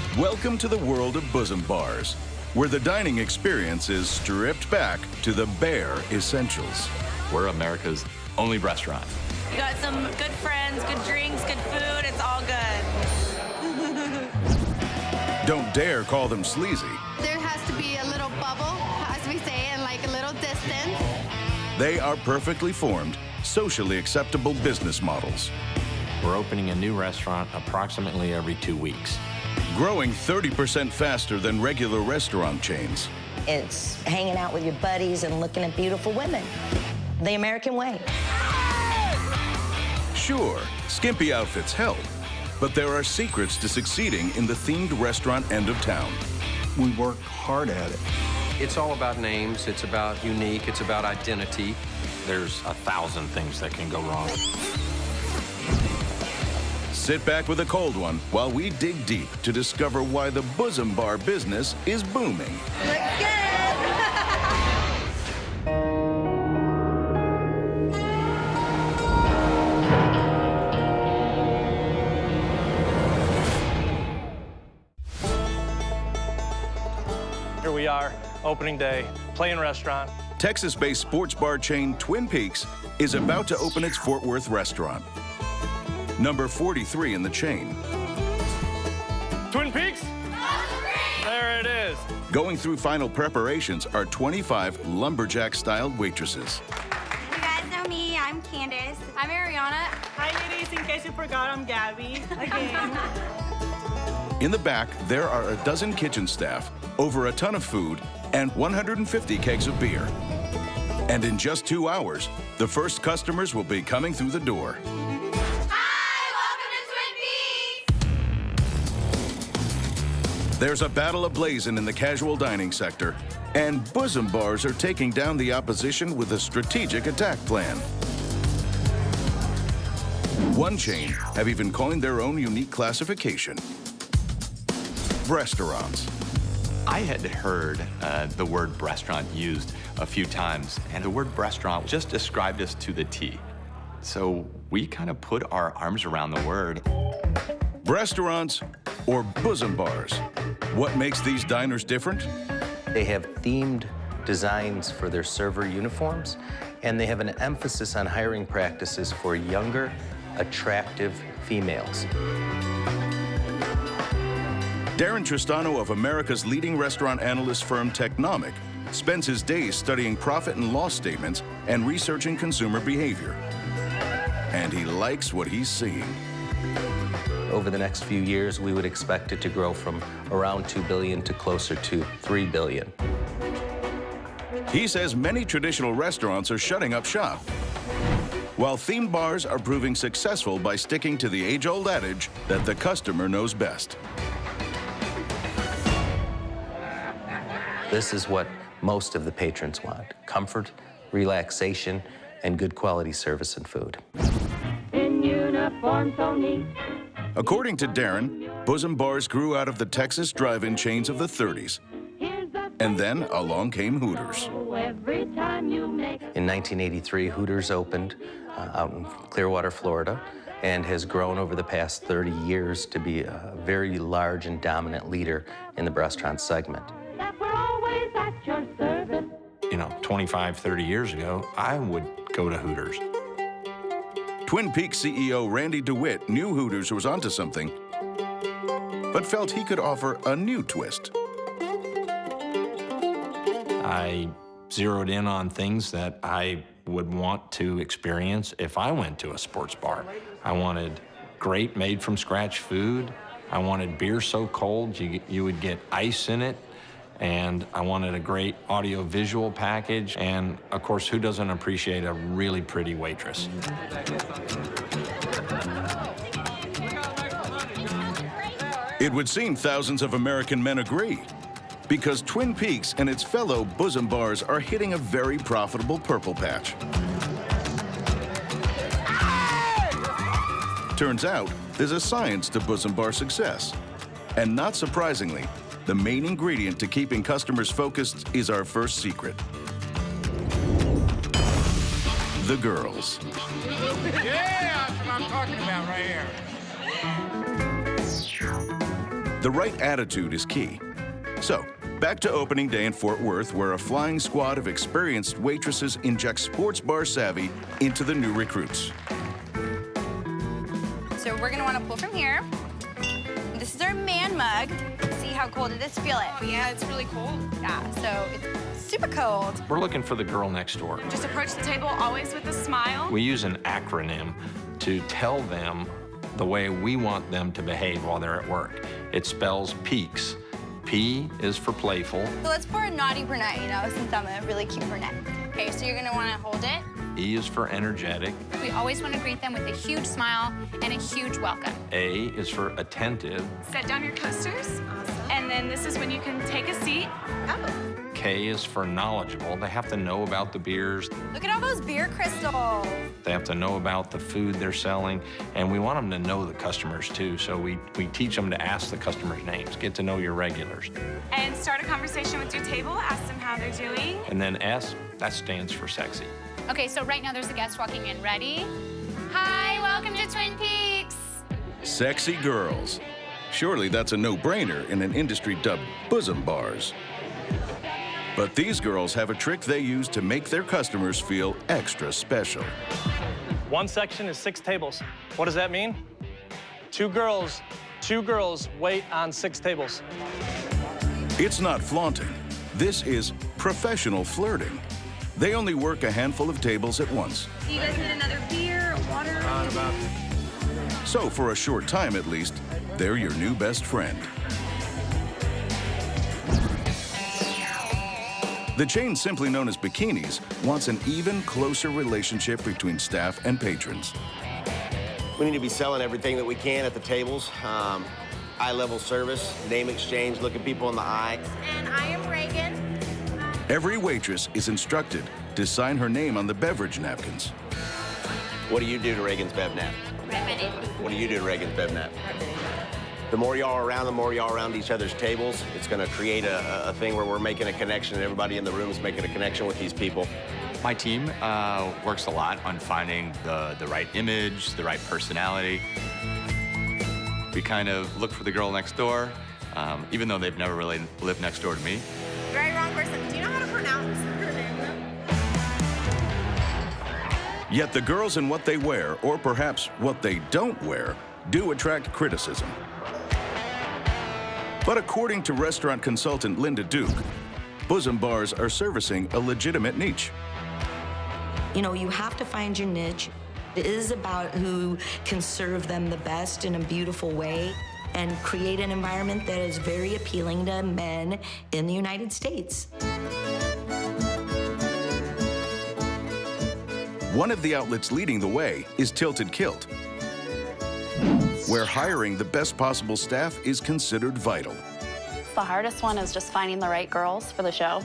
Peaks! Welcome to the world of bosom bars, where the dining experience is stripped back to the bare essentials. We're America's only restaurant. You got some good friends, good drinks, good food, it's all good. Don't dare call them sleazy. There has to be a little bubble, as we say, and like a little distance. They are perfectly formed, socially acceptable business models. We're opening a new restaurant approximately every 2 weeks. Growing 30% faster than regular restaurant chains. It's hanging out with your buddies and looking at beautiful women. The American way. Sure, skimpy outfits help, but there are secrets to succeeding in the themed restaurant end of town. We work hard at it. It's all about names, it's about unique, it's about identity. There's 1,000 things that can go wrong. Sit back with a cold one while we dig deep to discover why the Bosom Bar business is booming. Here we are, opening day, playing restaurant. Texas-based sports bar chain Twin Peaks is about to open its Fort Worth restaurant, number 43 in the chain. Twin Peaks? There it is. Going through final preparations are 25 lumberjack-styled waitresses. You guys know me. I'm Candace. I'm Ariana. Hi, ladies. In case you forgot, I'm Gabby. Again. In the back, there are a dozen kitchen staff, over a ton of food, and 150 kegs of beer. And in just 2 hours, the first customers will be coming through the door. Hi, welcome to Twin Peaks. There's a battle ablazing in the casual dining sector, and Bosom Bars are taking down the opposition with a strategic attack plan. One chain have even coined their own unique classification: restaurants. I had heard the word restaurant used a few times, and the word restaurant just described us to the T. So we kind of put our arms around the word. Restaurants or Bosom Bars? What makes these diners different? They have themed designs for their server uniforms, and they have an emphasis on hiring practices for younger, attractive females. Darren Tristano of America's leading restaurant analyst firm Technomic spends his days studying profit and loss statements and researching consumer behavior. And he likes what he's seeing. Over the next few years, we would expect it to grow from around $2 billion to closer to $3 billion. He says many traditional restaurants are shutting up shop, while themed bars are proving successful by sticking to the age-old adage that the customer knows best. This is what most of the patrons want: comfort, relaxation, and good quality service and food. In uniform, so neat. According to Darren, Bosom Bars grew out of the Texas drive-in chains of the 30s. And then along came Hooters. Every time you make In 1983, Hooters opened out in Clearwater, Florida, and has grown over the past 30 years to be a very large and dominant leader in the restaurant segment. that we're always at your service. You know, 25, 30 years ago, I would go to Hooters. Twin Peaks CEO Randy DeWitt knew Hooters was onto something, but felt he could offer a new twist. I zeroed in on things that I would want to experience if I went to a sports bar. I wanted great made-from-scratch food. I wanted beer so cold you would get ice in it. And I wanted a great audio-visual package. And, of course, who doesn't appreciate a really pretty waitress? It would seem thousands of American men agree, because Twin Peaks and its fellow Bosom Bars are hitting a very profitable purple patch. Turns out, there's a science to Bosom Bar success. And not surprisingly, the main ingredient to keeping customers focused is our first secret: the girls. Yeah, that's what I'm talking about right here. The right attitude is key. So, back to opening day in Fort Worth, where a flying squad of experienced waitresses inject sports bar savvy into the new recruits. So we're gonna wanna pull from here. This is our man mug. See how cold it is? Feel it. Oh, yeah, it's really cold. Yeah, so it's super cold. We're looking for the girl next door. Just approach the table always with a smile. We use an acronym to tell them the way we want them to behave while they're at work. It spells PEAKS, P is for playful. So let's pour a naughty brunette, you know, since I'm a really cute brunette. Okay, so you're gonna wanna hold it. E is for energetic. We always want to greet them with a huge smile and a huge welcome. A is for attentive. Set down your coasters. Awesome. And then this is when you can take a seat. Oh. K is for knowledgeable. They have to know about the beers. Look at all those beer crystals. They have to know about the food they're selling. And we want them to know the customers too. So we teach them to ask the customers' names, get to know your regulars. And start a conversation with your table, ask them how they're doing. And then S, that stands for sexy. Okay, so right now there's a guest walking in. Ready? Hi, welcome to Twin Peaks. Sexy girls. Surely that's a no-brainer in an industry dubbed bosom bars. But these girls have a trick they use to make their customers feel extra special. One section is 6 tables. What does that mean? Two girls wait on 6 tables. It's not flaunting. This is professional flirting. They only work a handful of tables at once. Do you guys need another beer, water? So for a short time at least, they're your new best friend. The chain simply known as Bikinis wants an even closer relationship between staff and patrons. We need to be selling everything that we can at the tables. Eye-level service, name exchange, looking people in the eye. And I am Reagan. Every waitress is instructed to sign her name on the beverage napkins. What do you do to Reagan's Bev Nap? What do you do to Reagan's Bev Nap? The more y'all are around, the more y'all are around each other's tables, it's gonna create a thing where we're making a connection and everybody in the room is making a connection with these people. My team works a lot on finding the right image, the right personality. We kind of look for the girl next door, even though they've never really lived next door to me. Very wrong person. Do you know how to pronounce her name? Yet the girls in what they wear, or perhaps what they don't wear, do attract criticism. But according to restaurant consultant Linda Duke, bosom bars are servicing a legitimate niche. You know, you have to find your niche. It is about who can serve them the best in a beautiful way and create an environment that is very appealing to men in the United States. One of the outlets leading the way is Tilted Kilt, where hiring the best possible staff is considered vital. The hardest one is just finding the right girls for the show.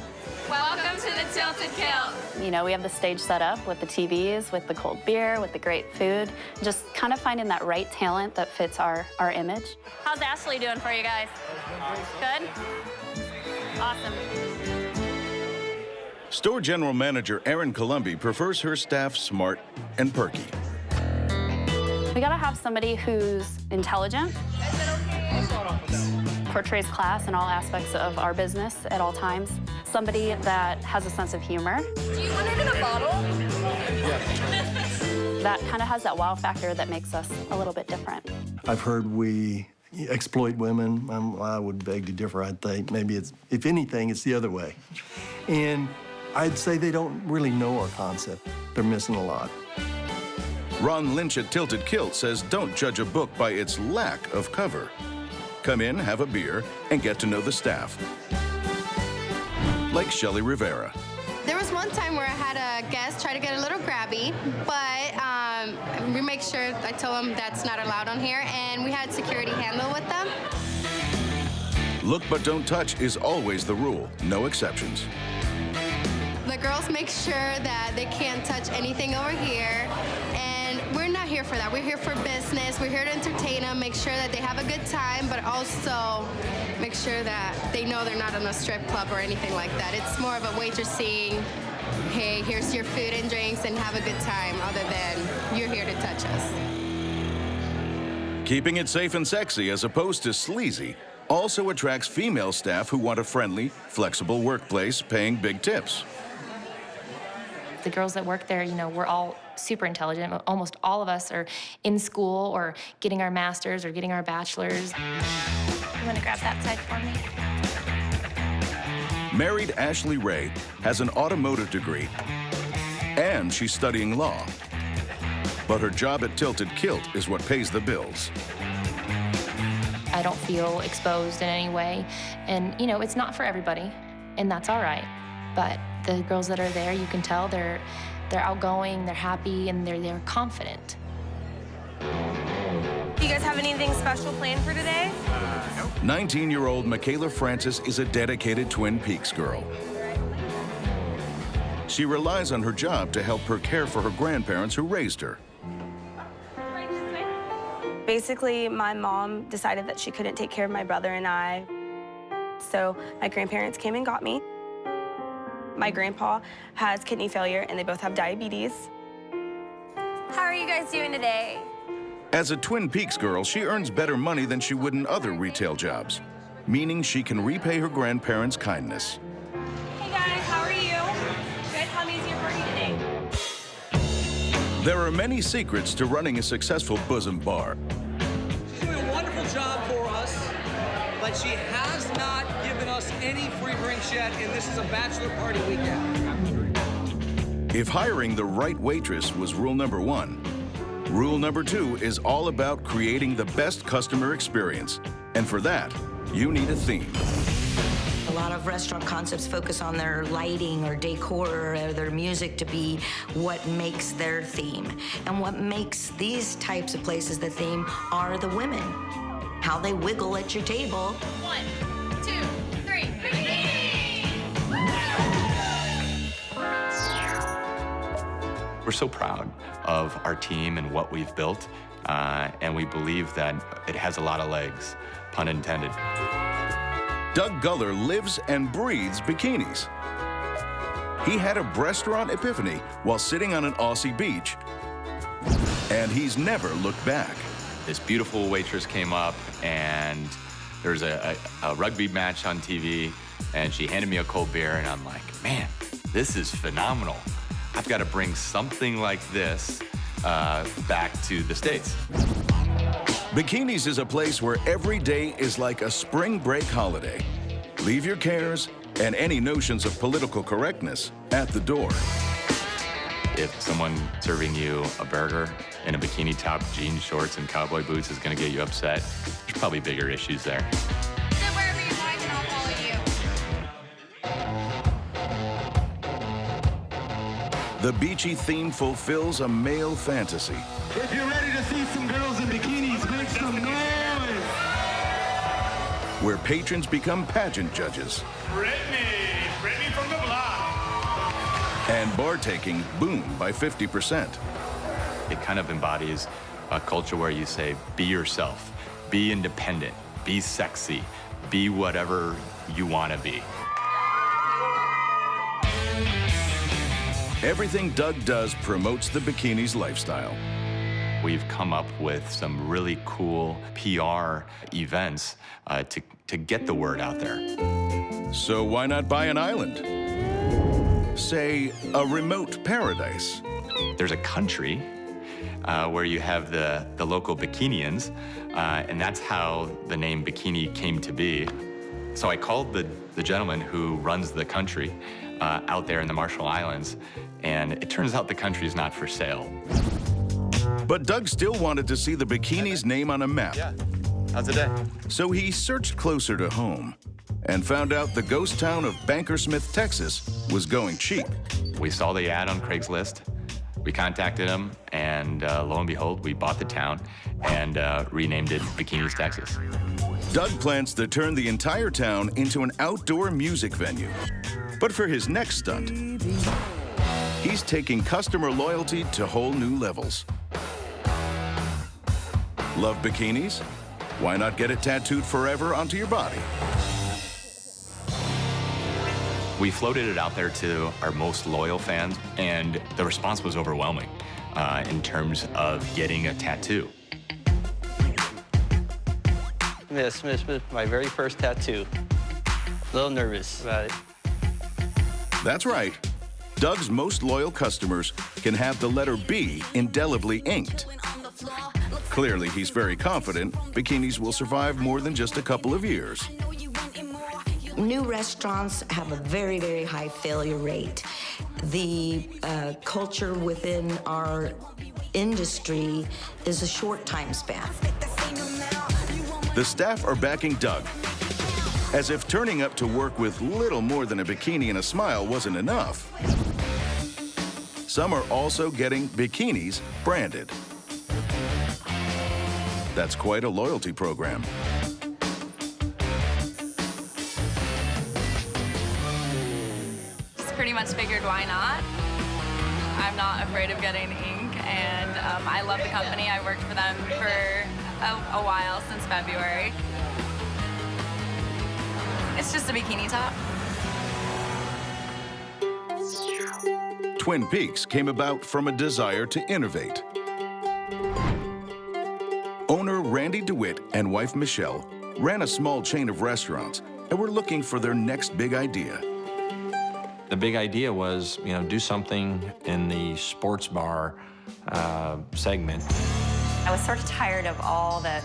Welcome to the Tilted Kilt. You know, we have the stage set up with the TVs, with the cold beer, with the great food. Just kind of finding that right talent that fits our image. How's Ashley doing for you guys? Good? Awesome. Store General Manager Erin Columbi prefers her staff smart and perky. We gotta have somebody who's intelligent, portrays class in all aspects of our business at all times, somebody that has a sense of humor. Do you want it in a bottle? That kind of has that wow factor that makes us a little bit different. I've heard we exploit women. I would beg to differ. I think maybe it's, if anything, it's the other way. And I'd say they don't really know our concept. They're missing a lot. Ron Lynch at Tilted Kilt says don't judge a book by its lack of cover. Come in, have a beer, and get to know the staff. Like Shelley Rivera. There was one time where I had a guest try to get a little grabby, but we make sure, I told them that's not allowed on here, and we had security handle with them. Look but don't touch is always the rule, no exceptions. The girls make sure that they can't touch anything over here, and we're not here for that. We're here for business. We're here to entertain them, make sure that they have a good time, but also make sure that they know they're not in a strip club or anything like that. It's more of a waitressing, hey, here's your food and drinks, and have a good time, other than you're here to touch us. Keeping it safe and sexy as opposed to sleazy also attracts female staff who want a friendly, flexible workplace paying big tips. The girls that work there, you know, we're all super intelligent. Almost all of us are in school or getting our masters or getting our bachelors. You want to grab that side for me? Married Ashley Ray has an automotive degree, and she's studying law. But her job at Tilted Kilt is what pays the bills. I don't feel exposed in any way. And, you know, it's not for everybody, and that's all right. But the girls that are there, you can tell they're outgoing, they're happy, and they're confident. Do you guys have anything special planned for today? 19-year-old Michaela Francis is a dedicated Twin Peaks girl. She relies on her job to help her care for her grandparents who raised her. Basically, my mom decided that she couldn't take care of my brother and I. So my grandparents came and got me. My grandpa has kidney failure, and they both have diabetes. How are you guys doing today? As a Twin Peaks girl, she earns better money than she would in other retail jobs, meaning she can repay her grandparents' kindness. Hey guys, how are you? You guys have me as your party today. There are many secrets to running a successful Bosom bar. She's doing a wonderful job for us, but she has not given us any free drinks yet, and this is a bachelor party weekend. If hiring the right waitress was rule number 1, rule number 2 is all about creating the best customer experience. And for that, you need a theme. A lot of restaurant concepts focus on their lighting or decor or their music to be what makes their theme. And what makes these types of places the theme are the women. How they wiggle at your table. 1, 2, 3, bikini! We're so proud of our team and what we've built, and we believe that it has a lot of legs, pun intended. Doug Guller lives and breathes bikinis. He had a restaurant epiphany while sitting on an Aussie beach, and he's never looked back. This beautiful waitress came up, and there was a rugby match on TV, and she handed me a cold beer, and I'm like, man, this is phenomenal. I've got to bring something like this back to the States. Bikinis is a place where every day is like a spring break holiday. Leave your cares and any notions of political correctness at the door. If someone serving you a burger in a bikini top, jeans, shorts, and cowboy boots is going to get you upset, there's probably bigger issues there. Sit wherever you like and I'll follow you. The beachy theme fulfills a male fantasy. If you're ready to see some girls in bikinis, make some noise! Where patrons become pageant judges. Brittany from the block! And bar taking boomed by 50%. It kind of embodies a culture where you say, be yourself, be independent, be sexy, be whatever you want to be. Everything Doug does promotes the bikinis lifestyle. We've come up with some really cool PR events to get the word out there. So why not buy an island? Say, a remote paradise. There's a country where you have the local Bikinians, and that's how the name Bikini came to be. So I called the gentleman who runs the country out there in the Marshall Islands, and it turns out the country is not for sale. But Doug still wanted to see the Bikini's name on a map. Yeah, how's the day? So he searched closer to home and found out the ghost town of Bankersmith, Texas was going cheap. We saw the ad on Craigslist. We contacted him, and lo and behold, we bought the town and renamed it Bikinis, Texas. Doug plans to turn the entire town into an outdoor music venue. But for his next stunt, he's taking customer loyalty to whole new levels. Love bikinis? Why not get it tattooed forever onto your body? We floated it out there to our most loyal fans, and the response was overwhelming in terms of getting a tattoo. This is my very first tattoo. A little nervous about it. That's right. Doug's most loyal customers can have the letter B indelibly inked. Clearly, he's very confident bikinis will survive more than just a couple of years. New restaurants have a very, very high failure rate. The culture within our industry is a short time span. The staff are backing Doug. As if turning up to work with little more than a bikini and a smile wasn't enough. Some are also getting bikinis branded. That's quite a loyalty program. Just pretty much figured, why not? I'm not afraid of getting ink, and I love the company. I worked for them for a while, since February. It's just a bikini top. Twin Peaks came about from a desire to innovate. Owner Randy DeWitt and wife Michelle ran a small chain of restaurants and were looking for their next big idea. The big idea was, do something in the sports bar segment. I was sort of tired of all the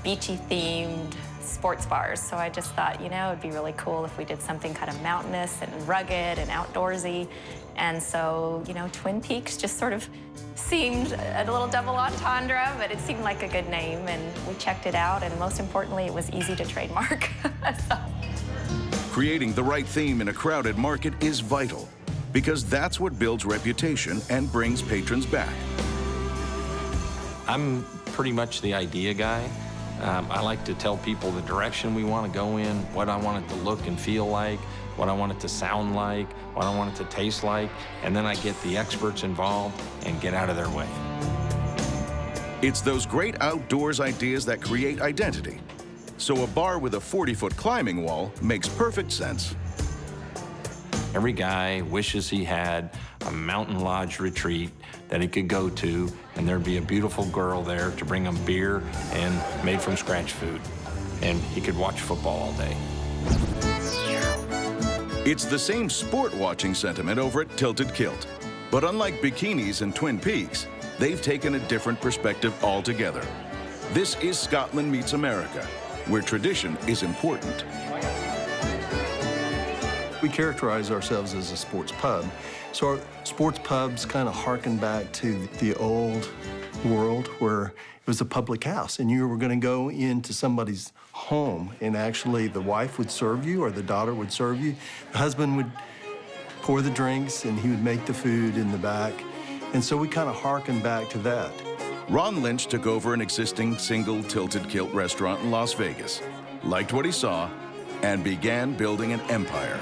beachy-themed sports bars, so I just thought, it would be really cool if we did something kind of mountainous and rugged and outdoorsy. And so, Twin Peaks just sort of seemed a little double entendre, but it seemed like a good name, and we checked it out, and most importantly, it was easy to trademark. So. Creating the right theme in a crowded market is vital, because that's what builds reputation and brings patrons back. I'm pretty much the idea guy. I like to tell people the direction we want to go in, what I want it to look and feel like, what I want it to sound like, what I want it to taste like, and then I get the experts involved and get out of their way. It's those great outdoors ideas that create identity. So a bar with a 40-foot climbing wall makes perfect sense. Every guy wishes he had a mountain lodge retreat that he could go to, and there'd be a beautiful girl there to bring him beer and made-from-scratch food, and he could watch football all day. It's the same sport-watching sentiment over at Tilted Kilt. But unlike bikinis and Twin Peaks, they've taken a different perspective altogether. This is Scotland meets America, where tradition is important. We characterize ourselves as a sports pub. So our sports pubs kind of harken back to the old world where it was a public house, and you were going to go into somebody's home, and actually the wife would serve you or the daughter would serve you. The husband would pour the drinks, and he would make the food in the back. And so we kind of harken back to that. Ron Lynch took over an existing single Tilted Kilt restaurant in Las Vegas, liked what he saw, and began building an empire.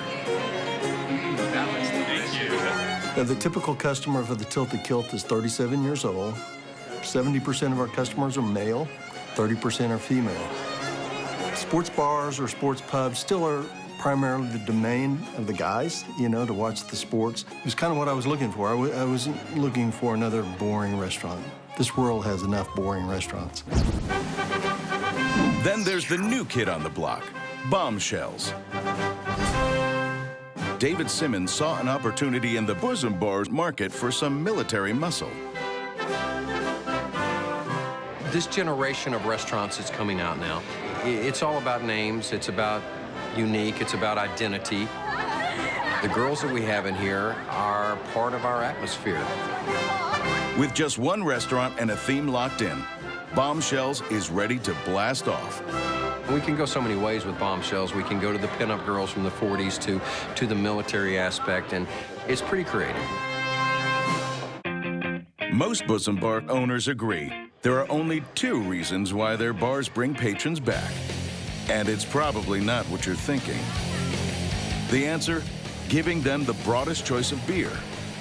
Now, the typical customer for the Tilted Kilt is 37 years old. 70% of our customers are male, 30% are female. Sports bars or sports pubs still are primarily the domain of the guys, to watch the sports. It was kind of what I was looking for. I wasn't looking for another boring restaurant. This world has enough boring restaurants. Then there's the new kid on the block, Bombshells. David Simmons saw an opportunity in the Bosom Bar's market for some military muscle. This generation of restaurants that's coming out now, it's all about names, it's about unique, it's about identity. The girls that we have in here are part of our atmosphere. With just one restaurant and a theme locked in, Bombshells is ready to blast off. We can go so many ways with Bombshells. We can go to the pinup girls from the 40s to the military aspect, and it's pretty creative. Most Bosom Bar owners agree there are only 2 reasons why their bars bring patrons back. And it's probably not what you're thinking. The answer, giving them the broadest choice of beer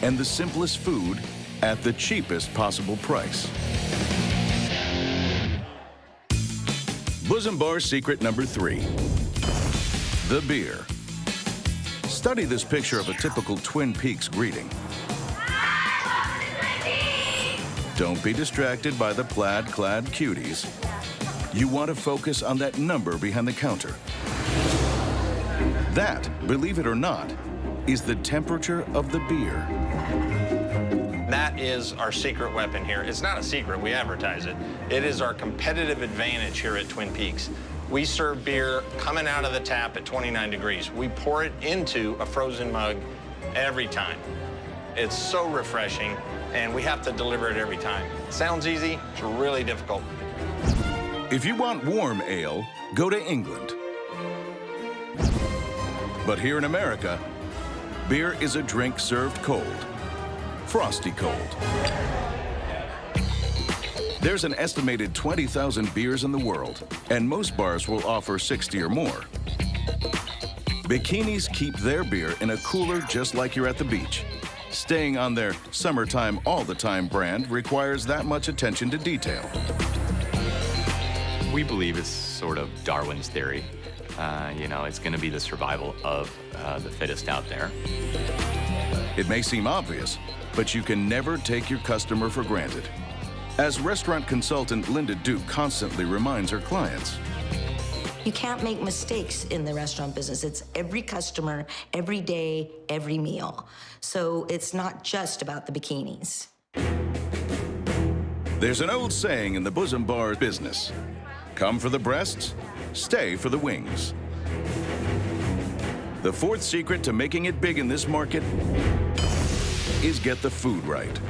and the simplest food at the cheapest possible price. Bosom Bar's secret number 3, the beer. Study this picture of a typical Twin Peaks greeting. Don't be distracted by the plaid-clad cuties. You want to focus on that number behind the counter. That, believe it or not, is the temperature of the beer. That is our secret weapon here. It's not a secret, we advertise it. It is our competitive advantage here at Twin Peaks. We serve beer coming out of the tap at 29 degrees. We pour it into a frozen mug every time. It's so refreshing, and we have to deliver it every time. Sounds easy, it's really difficult. If you want warm ale, go to England. But here in America, beer is a drink served cold, frosty cold. There's an estimated 20,000 beers in the world, and most bars will offer 60 or more. Bikinis keep their beer in a cooler just like you're at the beach. Staying on their summertime all the time brand requires that much attention to detail. We believe it's sort of Darwin's theory. You know, it's going to be the survival of the fittest out there. It may seem obvious, but you can never take your customer for granted. As restaurant consultant Linda Duke constantly reminds her clients. You can't make mistakes in the restaurant business. It's every customer, every day, every meal. So it's not just about the bikinis. There's an old saying in the Bosom bar business. Come for the breasts, stay for the wings. The fourth secret to making it big in this market is get the food right.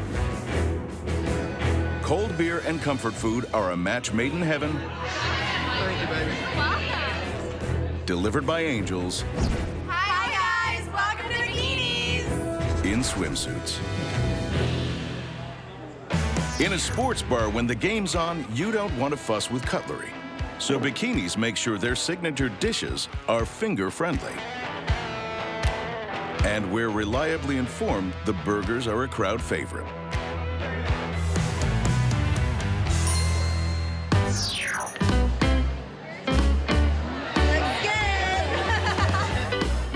Cold beer and comfort food are a match made in heaven. Thank you, baby. Delivered by angels. Hi, guys. Welcome to Bikinis. In swimsuits. In a sports bar, when the game's on, you don't want to fuss with cutlery. So Bikinis make sure their signature dishes are finger-friendly. And we're reliably informed the burgers are a crowd favorite.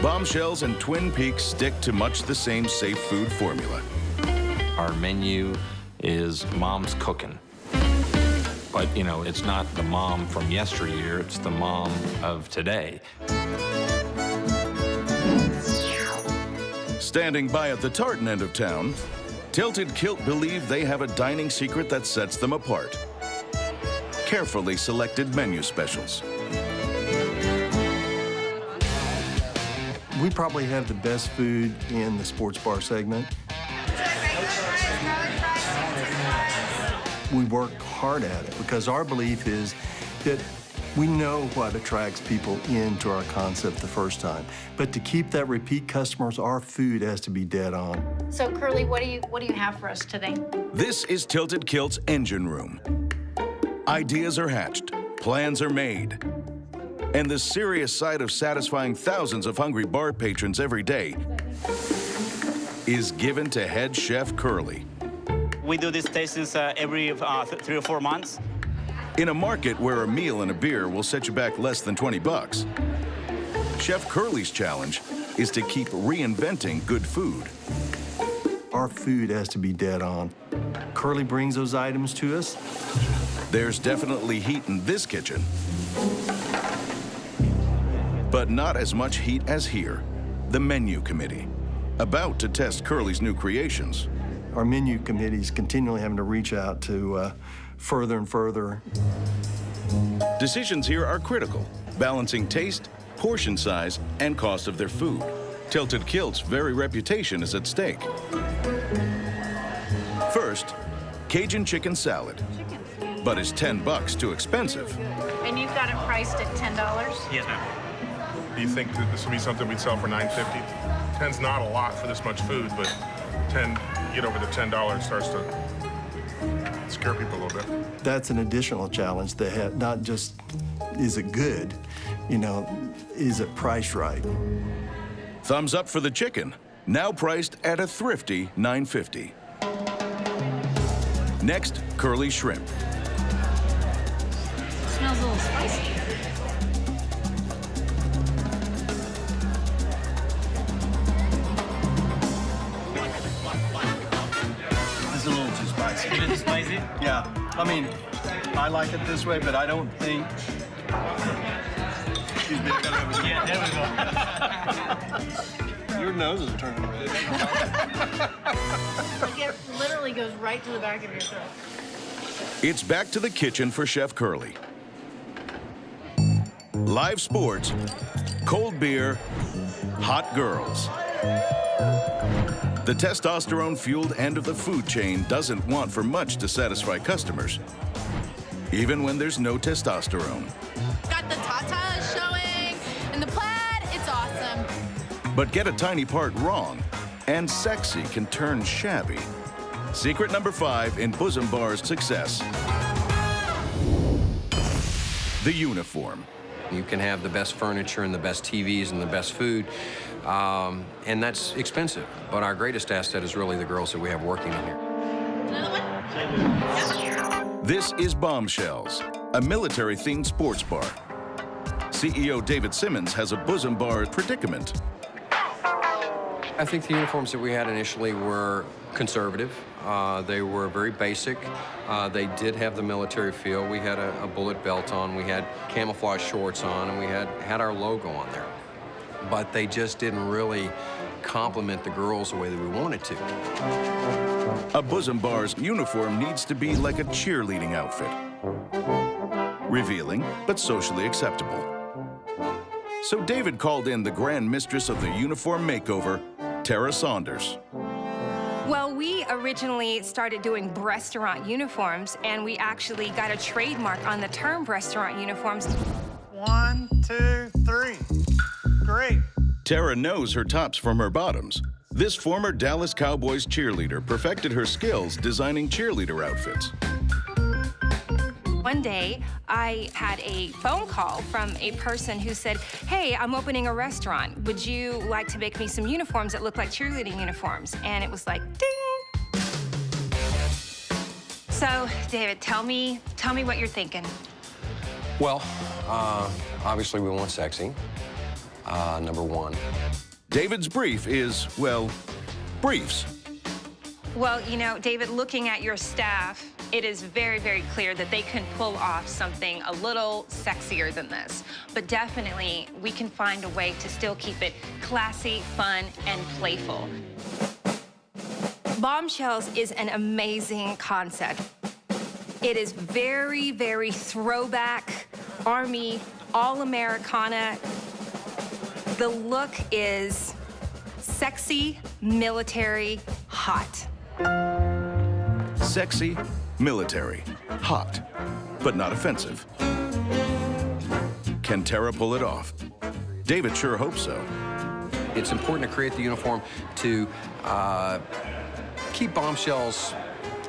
Bombshells and Twin Peaks stick to much the same safe food formula. Our menu is mom's cooking. But, you know, it's not the mom from yesteryear, it's the mom of today. Standing by at the tartan end of town, Tilted Kilt believe they have a dining secret that sets them apart. Carefully selected menu specials. We probably have the best food in the sports bar segment. We work hard at it because our belief is that we know what attracts people into our concept the first time. But to keep that repeat customers, our food has to be dead on. So, Curly, what do you have for us today? This is Tilted Kilt's engine room. Ideas are hatched, plans are made, and the serious side of satisfying thousands of hungry bar patrons every day is given to head chef Curly. We do these tastings every 3 or 4 months. In a market where a meal and a beer will set you back less than 20 bucks, Chef Curly's challenge is to keep reinventing good food. Our food has to be dead on. Curly brings those items to us. There's definitely heat in this kitchen, but not as much heat as here. The menu committee, about to test Curly's new creations. Our menu committee is continually having to reach out to further and further. Decisions here are critical, balancing taste, portion size, and cost of their food. Tilted Kilt's very reputation is at stake. First, Cajun chicken salad. But is 10 bucks too expensive? And you've got it priced at $10? Yes, ma'am. Do you think that this would be something we'd sell for $9.50? 10's not a lot for this much food, but 10, get over the $10 starts to scare people a little bit. That's an additional challenge. They have not just, is it good, you know, is it priced right? Thumbs up for the chicken, now priced at a thrifty $9.50. Next, curly shrimp. Smells a little spicy. It's a little too spicy. A little too spicy? Yeah. I mean, I like it this way, but I don't think... Excuse me, I gotta have a... Yeah, there we go. Your nose is turning red. It literally goes right to the back of your throat. It's back to the kitchen for Chef Curly. Live sports, cold beer, hot girls. The testosterone-fueled end of the food chain doesn't want for much to satisfy customers. even when there's no testosterone. Got the tatas showing and the plaid. It's awesome. But get a tiny part wrong, and sexy can turn shabby. Secret number 5 in Bosom Bar's success: the uniform. You can have the best furniture and the best TVs and the best food, and that's expensive. But our greatest asset is really the girls that we have working in here. This is Bombshells, a military-themed sports bar. CEO David Simmons has a Bosom Bar predicament. I think the uniforms that we had initially were conservative. They were very basic. They did have the military feel. We had a bullet belt on, we had camouflage shorts on, and we had our logo on there. But they just didn't really complement the girls the way that we wanted to. A Bosom Bar's uniform needs to be like a cheerleading outfit. Revealing, but socially acceptable. So David called in the grand mistress of the uniform makeover, Tara Saunders. Well, we originally started doing restaurant uniforms, and we actually got a trademark on the term restaurant uniforms. 1, 2, 3. Great. Tara knows her tops from her bottoms. This former Dallas Cowboys cheerleader perfected her skills designing cheerleader outfits. One day, I had a phone call from a person who said, "Hey, I'm opening a restaurant. Would you like to make me some uniforms that look like cheerleading uniforms?" And it was like, ding. So, David, tell me what you're thinking. Well, obviously we want sexy, number 1. David's brief is, well, briefs. Well, you know, David, looking at your staff, it is very, very clear that they can pull off something a little sexier than this. But definitely, we can find a way to still keep it classy, fun, and playful. Bombshells is an amazing concept. It is very, very throwback, Army, all-Americana. The look is sexy, military, hot. Sexy, military, hot, but not offensive. Can Tara pull it off? David sure hopes so. It's important to create the uniform to keep Bombshells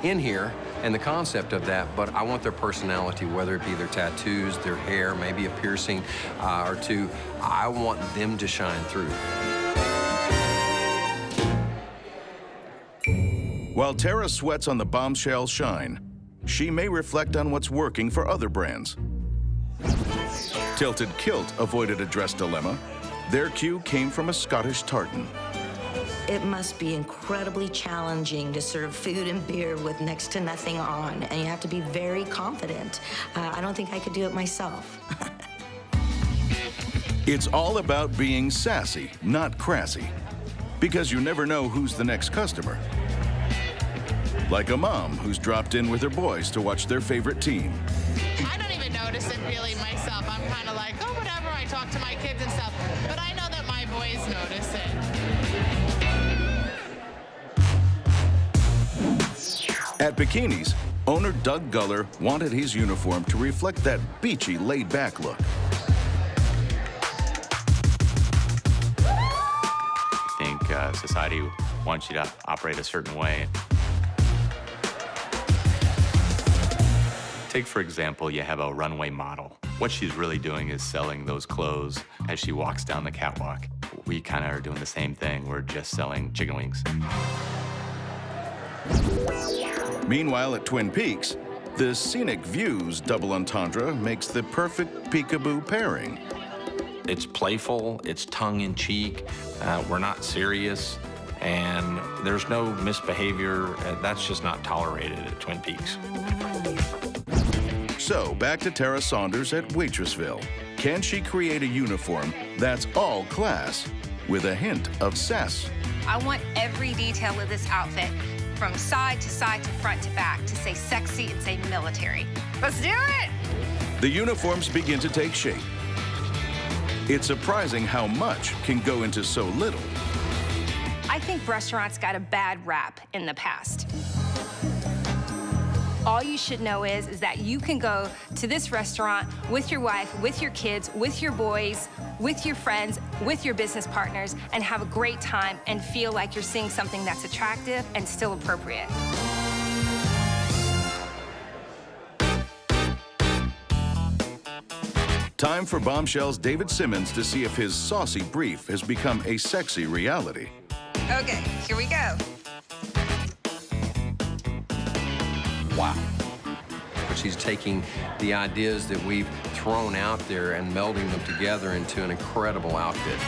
in here and the concept of that, but I want their personality, whether it be their tattoos, their hair, maybe a piercing or two. I want them to shine through. While Tara sweats on the Bombshell shine, she may reflect on what's working for other brands. Tilted Kilt avoided a dress dilemma. Their cue came from a Scottish tartan. It must be incredibly challenging to serve food and beer with next to nothing on, and you have to be very confident. I don't think I could do it myself. It's all about being sassy, not crassy, because you never know who's the next customer. Like a mom who's dropped in with her boys to watch their favorite team. I don't even notice it really myself. I'm kind of like, oh, whatever, I talk to my kids and stuff. But I know that my boys notice it. At Bikini's, owner Doug Guller wanted his uniform to reflect that beachy, laid-back look. I think society wants you to operate a certain way. Take, for example, you have a runway model. What she's really doing is selling those clothes as she walks down the catwalk. We kind of are doing the same thing. We're just selling chicken wings. Meanwhile, at Twin Peaks, the scenic views double entendre makes the perfect peekaboo pairing. It's playful, it's tongue-in-cheek, we're not serious, and there's no misbehavior. That's just not tolerated at Twin Peaks. So, back to Tara Saunders at Waitressville. Can she create a uniform that's all class with a hint of sass? I want every detail of this outfit, from side to side to front to back, to say sexy and say military. Let's do it! The uniforms begin to take shape. It's surprising how much can go into so little. I think restaurants got a bad rap in the past. All you should know is that you can go to this restaurant with your wife, with your kids, with your boys, with your friends, with your business partners, and have a great time and feel like you're seeing something that's attractive and still appropriate. Time for Bombshell's David Simmons to see if his saucy brief has become a sexy reality. Okay, here we go. Wow. She's taking the ideas that we've thrown out there and melding them together into an incredible outfit.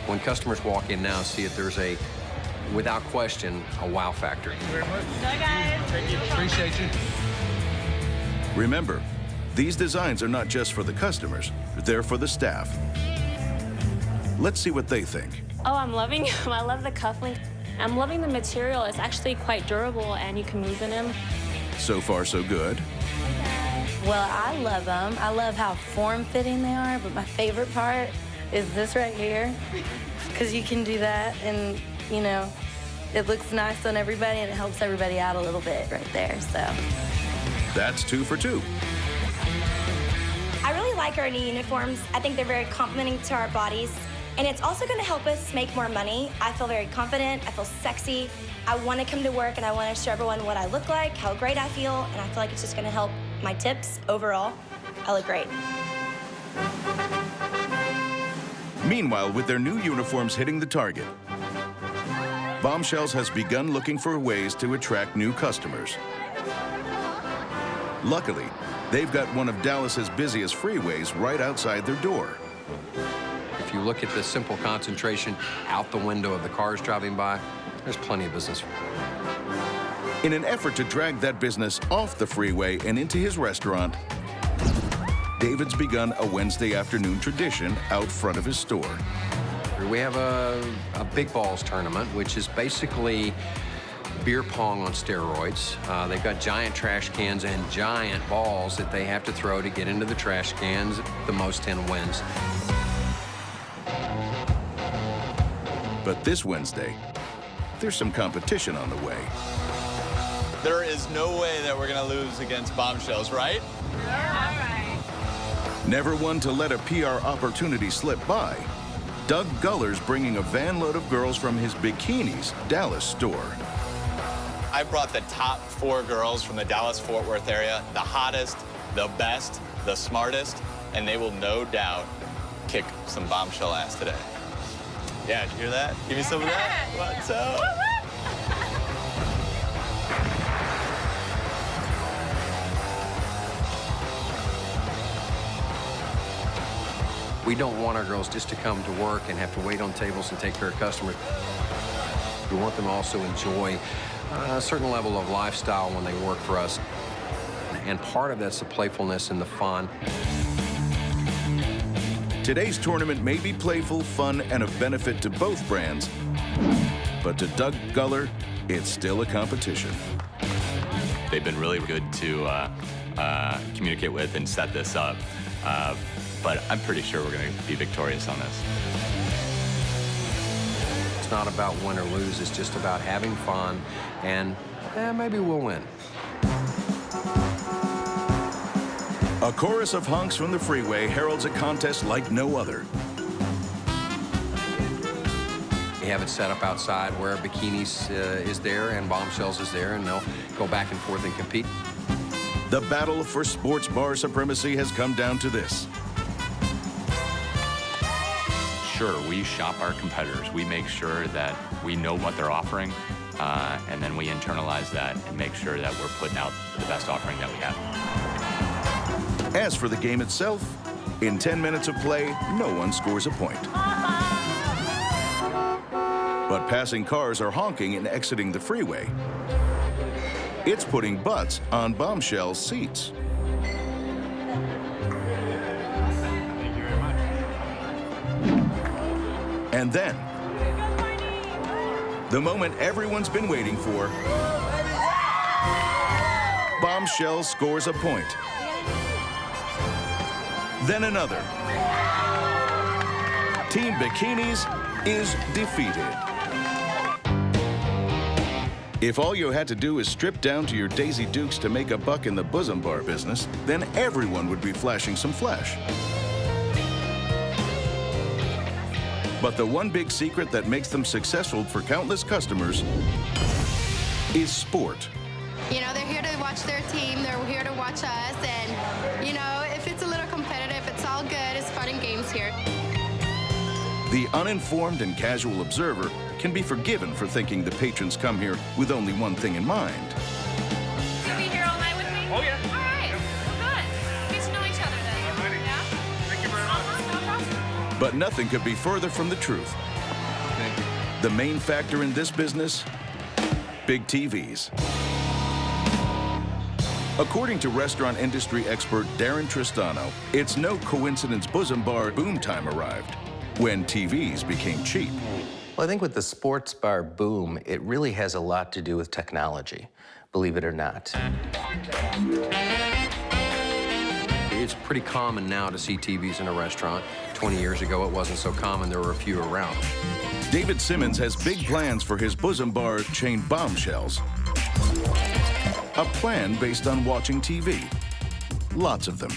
When customers walk in now and see it, there's a, without question, a wow factor. Thank you very much. Bye, guys. Thank you. Appreciate you. Remember, these designs are not just for the customers, they're for the staff. Let's see what they think. Oh, I'm loving them. I love the cufflink. I'm loving the material. It's actually quite durable and you can move in them. So far, so good. Well, I love them. I love how form-fitting they are, but my favorite part is this right here, because you can do that and, you know, it looks nice on everybody and it helps everybody out a little bit right there, so. That's 2 for 2. I really like our new uniforms. I think they're very complimenting to our bodies. And it's also going to help us make more money. I feel very confident. I feel sexy. I want to come to work and I want to show everyone what I look like, how great I feel, and I feel like it's just going to help my tips overall. I look great. Meanwhile, with their new uniforms hitting the target, Bombshells has begun looking for ways to attract new customers. Luckily, they've got one of Dallas's busiest freeways right outside their door. If you look at the simple concentration out the window of the cars driving by, there's plenty of business. In an effort to drag that business off the freeway and into his restaurant, David's begun a Wednesday afternoon tradition out front of his store. We have a big balls tournament, which is basically beer pong on steroids. They've got giant trash cans and giant balls that they have to throw to get into the trash cans. The most 10 wins. But this Wednesday, there's some competition on the way. There is no way that we're going to lose against Bombshells, right? Yeah, all right. Never one to let a PR opportunity slip by, Doug Guller's bringing a van load of girls from his Bikini's Dallas store. I brought the top 4 girls from the Dallas-Fort Worth area, the hottest, the best, the smartest, and they will no doubt kick some Bombshell ass today. Yeah, did you hear that? Give me some of that. What's up? We don't want our girls just to come to work and have to wait on tables and take care of customers. We want them to also enjoy a certain level of lifestyle when they work for us. And part of that's the playfulness and the fun. Today's tournament may be playful, fun, and of benefit to both brands, but to Doug Guller, it's still a competition. They've been really good to communicate with and set this up, but I'm pretty sure we're going to be victorious on this. It's not about win or lose, it's just about having fun, and maybe we'll win. A chorus of honks from the freeway heralds a contest like no other. We have it set up outside where Bikinis is there and Bombshells is there, and they'll go back and forth and compete. The battle for sports bar supremacy has come down to this. Sure, we shop our competitors. We make sure that we know what they're offering, and then we internalize that and make sure that we're putting out the best offering that we have. As for the game itself, in 10 minutes of play, no one scores a point. But passing cars are honking and exiting the freeway. It's putting butts on Bombshell's seats. And then, the moment everyone's been waiting for, Bombshell scores a point. Then another. Team Bikinis is defeated. If all you had to do is strip down to your Daisy Dukes to make a buck in the Bosom bar business, then everyone would be flashing some flesh. But the one big secret that makes them successful for countless customers is sport. You know, they're here to watch their team, they're here to watch us, and, you know, if it's a little competitive, it's all good, it's fun and games here. The uninformed and casual observer can be forgiven for thinking the patrons come here with only one thing in mind. You'll be here all night with me? Oh, yeah. All right. Good. Get to know each other then. All righty. Yeah? Thank you very much. No problem. But nothing could be further from the truth. The main factor in this business, big TVs. According to restaurant industry expert Darren Tristano, it's no coincidence Bosom Bar boom time arrived when TVs became cheap. Well, I think with the sports bar boom, it really has a lot to do with technology, believe it or not. It's pretty common now to see TVs in a restaurant. 20 years ago, it wasn't so common. There were a few around. David Simmons has big plans for his Bosom Bar chain Bombshells. A plan based on watching TV. Lots of them,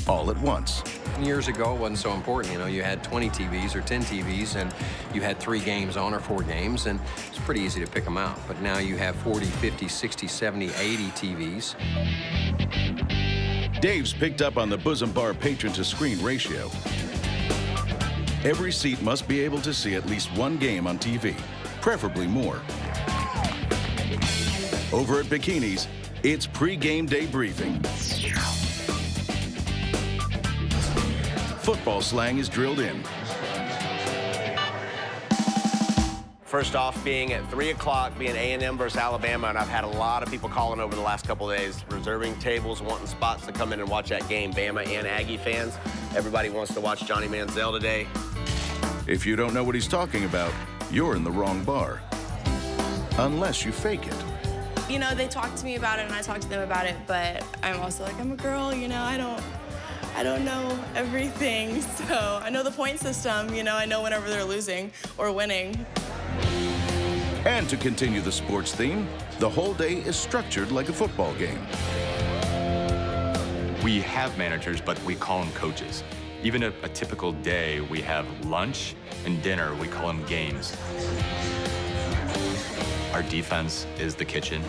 all at once. Years ago, it wasn't so important. You know, you had 20 TVs or 10 TVs, and you had 3 games on or 4 games, and it's pretty easy to pick them out. But now you have 40, 50, 60, 70, 80 TVs. Dave's picked up on the Bosom Bar patron-to-screen ratio. Every seat must be able to see at least one game on TV, preferably more. Over at Bikini's, it's pre-game day briefing. Football slang is drilled in. First off, being at 3 o'clock, being A&M versus Alabama, and I've had a lot of people calling over the last couple of days, reserving tables, wanting spots to come in and watch that game. Bama and Aggie fans, everybody wants to watch Johnny Manziel today. If you don't know what he's talking about, you're in the wrong bar. Unless you fake it. You know, they talk to me about it and I talk to them about it, but I'm also like, I'm a girl, you know, I don't know everything. So I know the point system, you know, I know whenever they're losing or winning. And to continue the sports theme, the whole day is structured like a football game. We have managers, but we call them coaches. Even a typical day, we have lunch and dinner, we call them games. Our defense is the kitchen.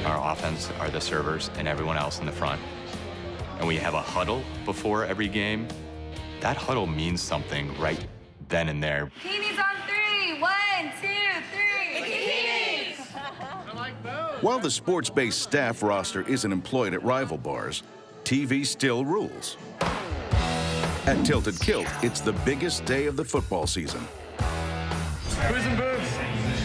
Our offense are the servers and everyone else in the front. And we have a huddle before every game. That huddle means something right then and there. Bikinis on 3. 1, 2, 3. Bikinis! While the sports-based staff roster isn't employed at rival bars, TV still rules. At Tilted Kilt, it's the biggest day of the football season. Booze and boobs.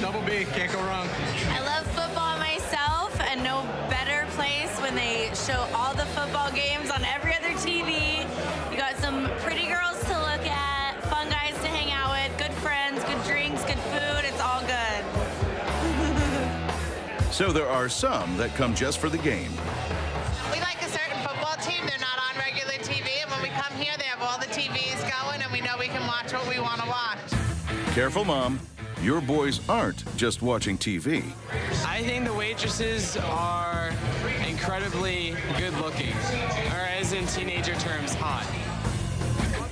Double B, can't go wrong. I love football myself, and no better place when they show all the football games on every other TV. You got some pretty girls to look at, fun guys to hang out with, good friends, good drinks, good food. It's all good. So there are some that come just for the game. We like a certain football team. They're not on regular TV, and when we come here, they have all the TVs going, and we know we can watch what we want to watch. Careful, Mom. Your boys aren't just watching TV. I think the waitresses are incredibly good looking, or as in teenager terms, hot.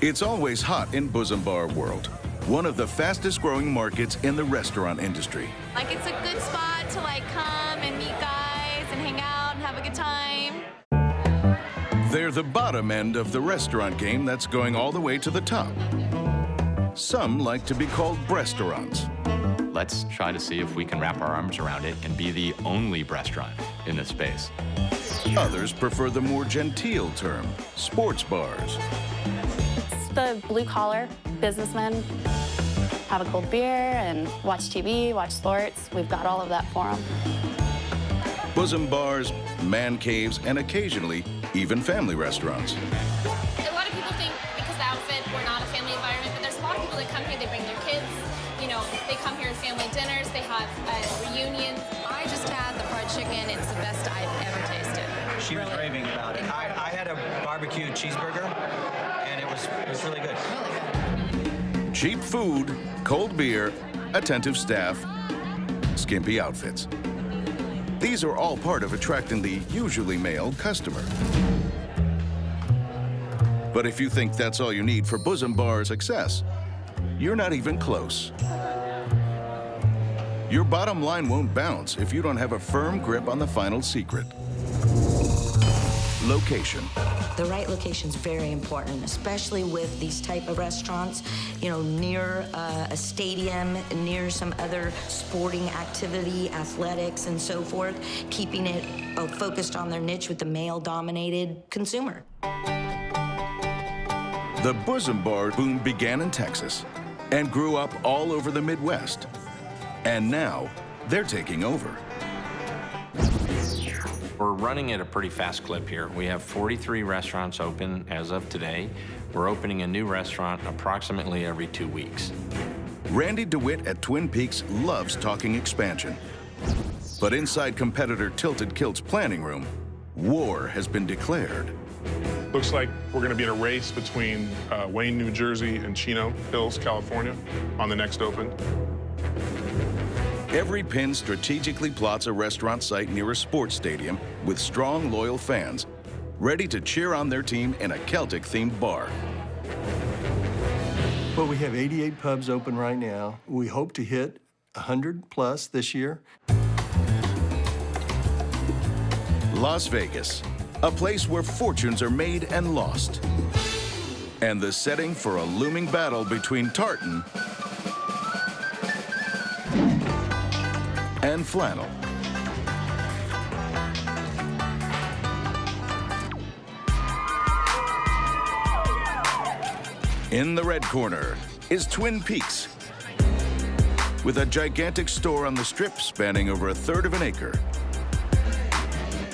It's always hot in Bosom Bar world, one of the fastest growing markets in the restaurant industry. Like, it's a good spot to, like, come and meet guys and hang out and have a good time. They're the bottom end of the restaurant game that's going all the way to the top. Some like to be called breastaurants. Let's try to see if we can wrap our arms around it and be the only restaurant in this space. Others prefer the more genteel term, sports bars. It's the blue-collar businessmen. Have a cold beer and watch TV, watch sports. We've got all of that for them. Bosom bars, man caves, and occasionally even family restaurants. A lot of people think because of the outfit, we're not a family environment, but there's a lot of people that come here, they bring their kids. You know, they come here as family dinners, they have reunions. I just had the fried chicken. It's the best I've ever tasted. She was raving about it. I had a barbecue cheeseburger, and it was really good. Really good. Cheap food, cold beer, attentive staff, skimpy outfits. These are all part of attracting the usually male customer. But if you think that's all you need for Bosom Bar success, you're not even close. Your bottom line won't bounce if you don't have a firm grip on the final secret. Location. The right location is very important, especially with these type of restaurants, you know, near a stadium, near some other sporting activity, athletics, and so forth, keeping it focused on their niche with the male-dominated consumer. The Bosom Bar boom began in Texas and grew up all over the Midwest. And now, they're taking over. We're running at a pretty fast clip here. We have 43 restaurants open as of today. We're opening a new restaurant approximately every 2 weeks. Randy DeWitt at Twin Peaks loves talking expansion. But inside competitor Tilted Kilt's planning room, war has been declared. Looks like we're going to be in a race between Wayne, New Jersey and Chino Hills, California on the next open. Every pin strategically plots a restaurant site near a sports stadium with strong, loyal fans, ready to cheer on their team in a Celtic-themed bar. Well, we have 88 pubs open right now. We hope to hit 100 plus this year. Las Vegas, a place where fortunes are made and lost. And the setting for a looming battle between tartan and flannel. In the red corner is Twin Peaks, with a gigantic store on the Strip spanning over 1/3 of an acre.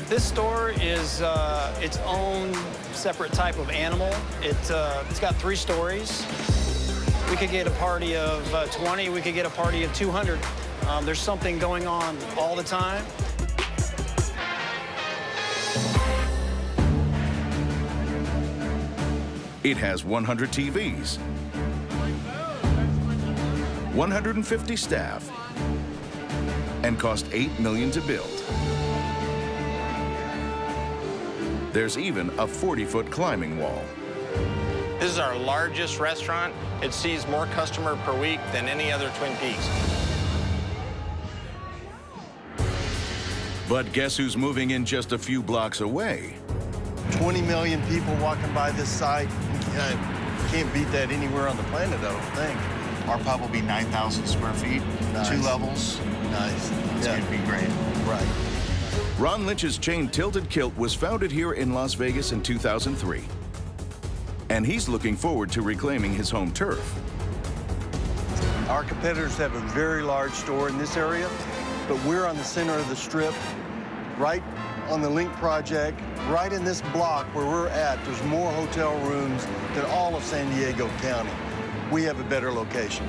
This store is its own separate type of animal. It's got 3 stories. We could get a party of 20, we could get a party of 200. There's something going on all the time. It has 100 TVs, 150 staff, and cost $8 million to build. There's even a 40-foot climbing wall. This is our largest restaurant. It sees more customer per week than any other Twin Peaks. But guess who's moving in just a few blocks away? 20 million people walking by this site. You can't beat that anywhere on the planet, I don't think. Our pub will be 9,000 square feet, Nice. 2 levels. Nice. It's going to be great. Right. Ron Lynch's chain Tilted Kilt was founded here in Las Vegas in 2003. And he's looking forward to reclaiming his home turf. Our competitors have a very large store in this area, but we're on the center of the Strip, right on the Link project, right in this block where we're at. There's more hotel rooms than all of San Diego County. We have a better location.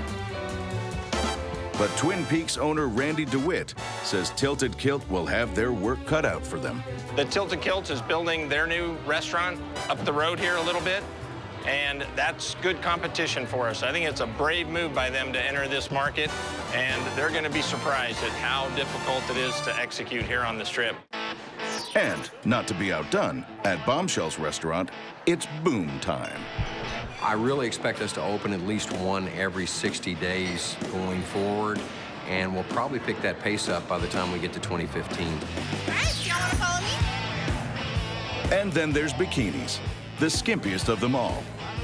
But Twin Peaks owner Randy DeWitt says Tilted Kilt will have their work cut out for them. The Tilted Kilt is building their new restaurant up the road here a little bit, and that's good competition for us. I think it's a brave move by them to enter this market, and they're going to be surprised at how difficult it is to execute here on the Strip. And, not to be outdone, at Bombshell's restaurant, it's boom time. I really expect us to open at least one every 60 days going forward, and we'll probably pick that pace up by the time we get to 2015. All right, y'all want to follow me? And then there's Bikinis, the skimpiest of them all.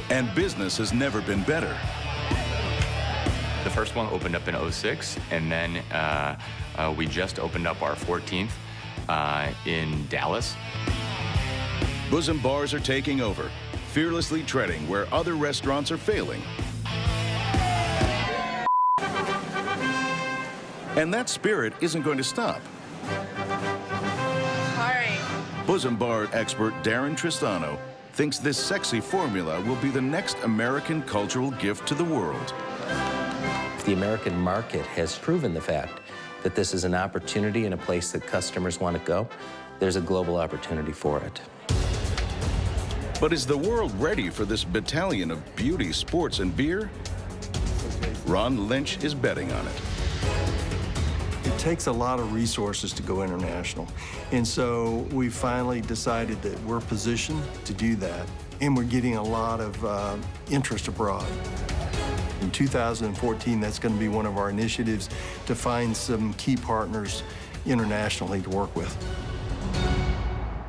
And business has never been better. The first one opened up in '06, and then we just opened up our 14th in Dallas. Bosom bars are taking over, fearlessly treading where other restaurants are failing. And that spirit isn't going to stop. All right. Bosom bar expert Darren Tristano thinks this sexy formula will be the next American cultural gift to the world. The American market has proven the fact that this is an opportunity and a place that customers want to go. There's a global opportunity for it. But is the world ready for this battalion of beauty, sports, and beer? Ron Lynch is betting on it. It takes a lot of resources to go international. And so we finally decided that we're positioned to do that. And we're getting a lot of interest abroad. In 2014, that's going to be one of our initiatives to find some key partners internationally to work with.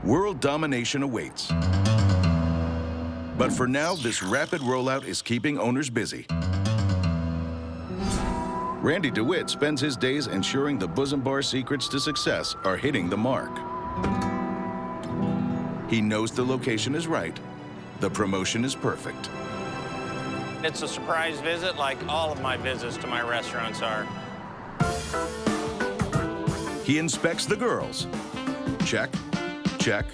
World domination awaits. But for now, this rapid rollout is keeping owners busy. Randy DeWitt spends his days ensuring the Bosom Bar secrets to success are hitting the mark. He knows the location is right. The promotion is perfect. It's a surprise visit like all of my visits to my restaurants are. He inspects the girls. Check, check,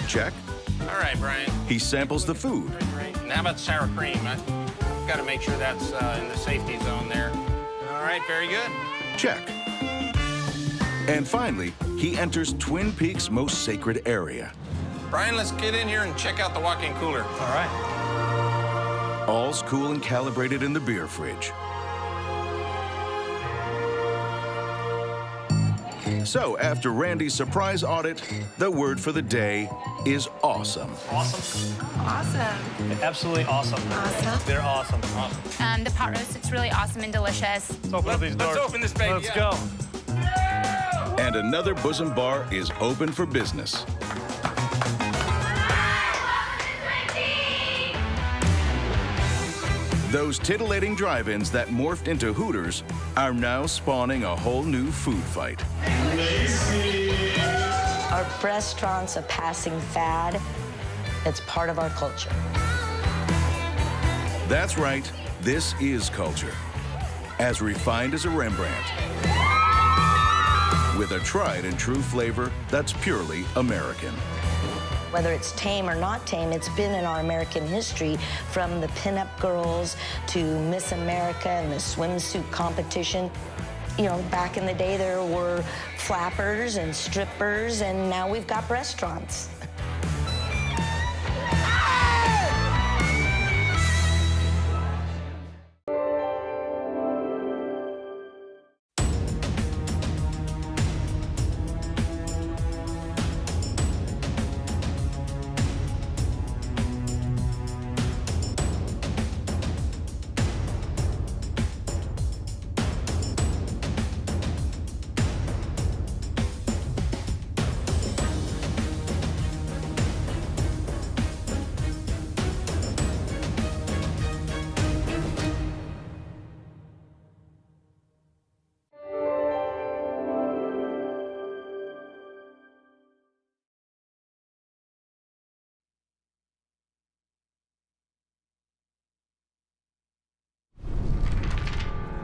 check. All right, Brian. He samples the food. And how about sour cream? I've got to make sure that's in the safety zone there. All right, very good. Check. And finally, he enters Twin Peaks' most sacred area. Brian, let's get in here and check out the walk-in cooler. All right. All's cool and calibrated in the beer fridge. So, after Randy's surprise audit, the word for the day is awesome. Awesome? Awesome. Absolutely awesome. Awesome. They're awesome. Awesome. The pot roast, it's really awesome and delicious. Let's open up these doors. Let's open this baby. Let's go. And another Bosom Bar is open for business. Those titillating drive-ins that morphed into Hooters are now spawning a whole new food fight. Our restaurant's a passing fad. It's part of our culture. That's right, this is culture. As refined as a Rembrandt. With a tried and true flavor that's purely American. Whether it's tame or not tame, it's been in our American history, from the pinup girls to Miss America and the swimsuit competition. You know, back in the day, there were flappers and strippers, and now we've got restaurants.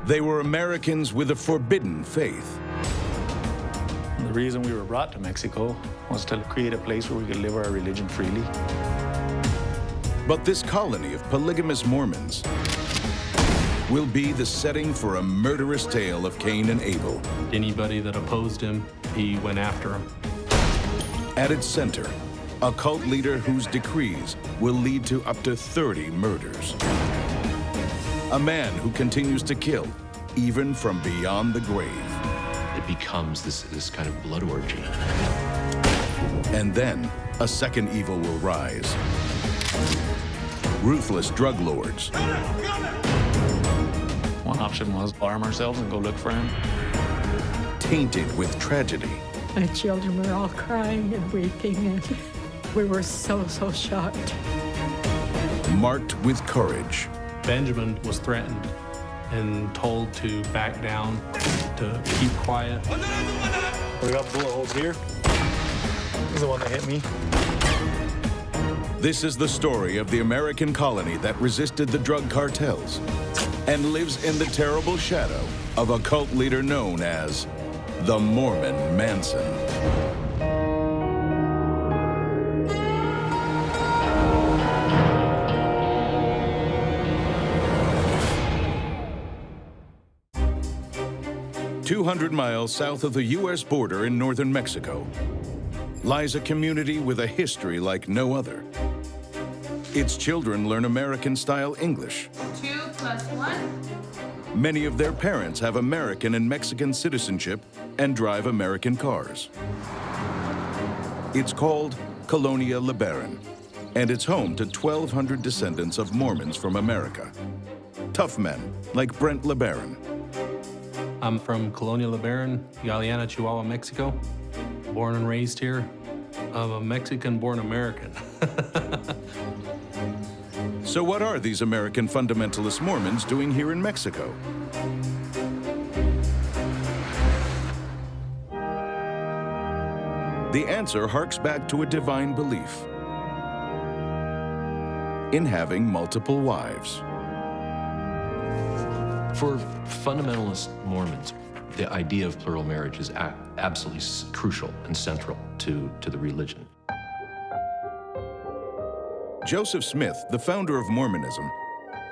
They were Americans with a forbidden faith. The reason we were brought to Mexico was to create a place where we could live our religion freely. But this colony of polygamous Mormons will be the setting for a murderous tale of Cain and Abel. Anybody that opposed him, he went after him. At its center, a cult leader whose decrees will lead to up to 30 murders. A man who continues to kill, even from beyond the grave. It becomes this kind of blood orgy. And then, a second evil will rise. Ruthless drug lords. One option was arm ourselves and go look for him. Tainted with tragedy. My children were all crying and weeping, and we were so shocked. Marked with courage. Benjamin was threatened and told to back down, to keep quiet. We got bullet holes here. This is the one that hit me. This is the story of the American colony that resisted the drug cartels and lives in the terrible shadow of a cult leader known as the Mormon Manson. "200 miles south of the U.S. border in northern Mexico lies a community with a history like no other. Its children learn American-style English. 2 + 1. Many of their parents have American and Mexican citizenship and drive American cars. It's called Colonia LeBaron, and it's home to 1,200 descendants of Mormons from America. Tough men like Brent LeBaron. I'm from Colonia LeBaron, Galeana, Chihuahua, Mexico. Born and raised here. I'm a Mexican-born American. So what are these American fundamentalist Mormons doing here in Mexico? The answer harks back to a divine belief in having multiple wives. For fundamentalist Mormons, the idea of plural marriage is absolutely crucial and central to the religion. Joseph Smith, the founder of Mormonism,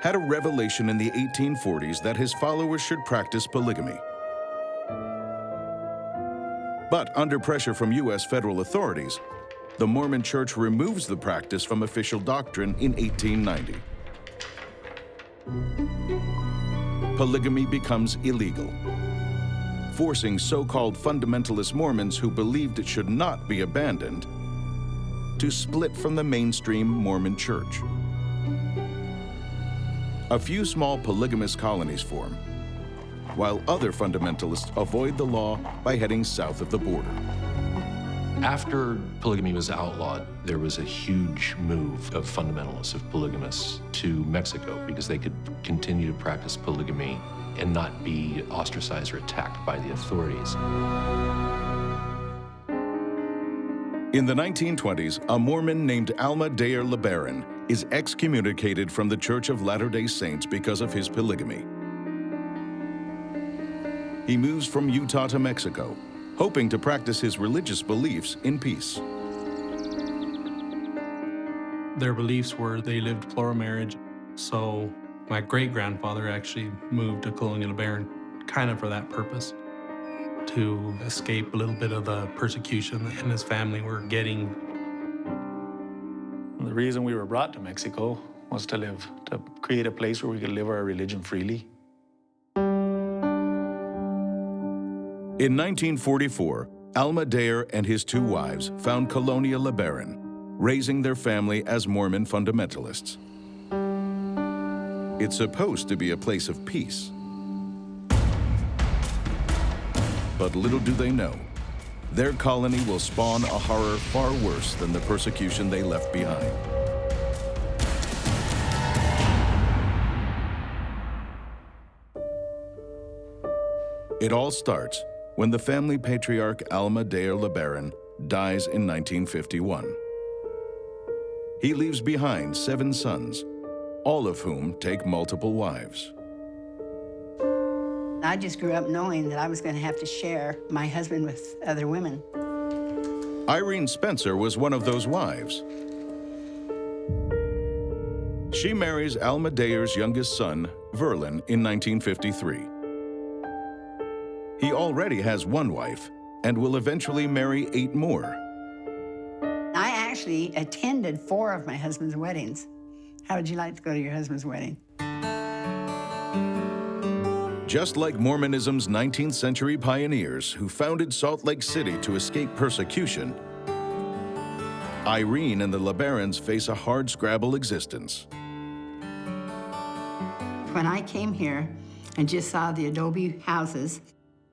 had a revelation in the 1840s that his followers should practice polygamy. But under pressure from U.S. federal authorities, the Mormon Church removes the practice from official doctrine in 1890. Polygamy becomes illegal, forcing so-called fundamentalist Mormons who believed it should not be abandoned to split from the mainstream Mormon Church. A few small polygamous colonies form, while other fundamentalists avoid the law by heading south of the border. After polygamy was outlawed, there was a huge move of fundamentalists, of polygamists, to Mexico because they could continue to practice polygamy and not be ostracized or attacked by the authorities. In the 1920s, a Mormon named Alma Dayer LeBaron is excommunicated from the Church of Latter-day Saints because of his polygamy. He moves from Utah to Mexico, hoping to practice his religious beliefs in peace. Their beliefs were they lived plural marriage, so my great-grandfather actually moved to Colonia LeBaron kind of for that purpose, to escape a little bit of the persecution that he and his family were getting. The reason we were brought to Mexico was to create a place where we could live our religion freely. In 1944, Alma Dayer and his two wives found Colonia LeBaron, raising their family as Mormon fundamentalists. It's supposed to be a place of peace. But little do they know, their colony will spawn a horror far worse than the persecution they left behind. It all starts when the family patriarch Alma Dayer LeBaron dies in 1951. He leaves behind 7 sons, all of whom take multiple wives. I just grew up knowing that I was going to have to share my husband with other women. Irene Spencer was one of those wives. She marries Alma Dayer's youngest son, Verlin, in 1953. He already has 1 wife and will eventually marry 8 more. I actually attended 4 of my husband's weddings. How would you like to go to your husband's wedding? Just like Mormonism's 19th century pioneers who founded Salt Lake City to escape persecution, Irene and the LeBarons face a hardscrabble existence. When I came here and just saw the adobe houses,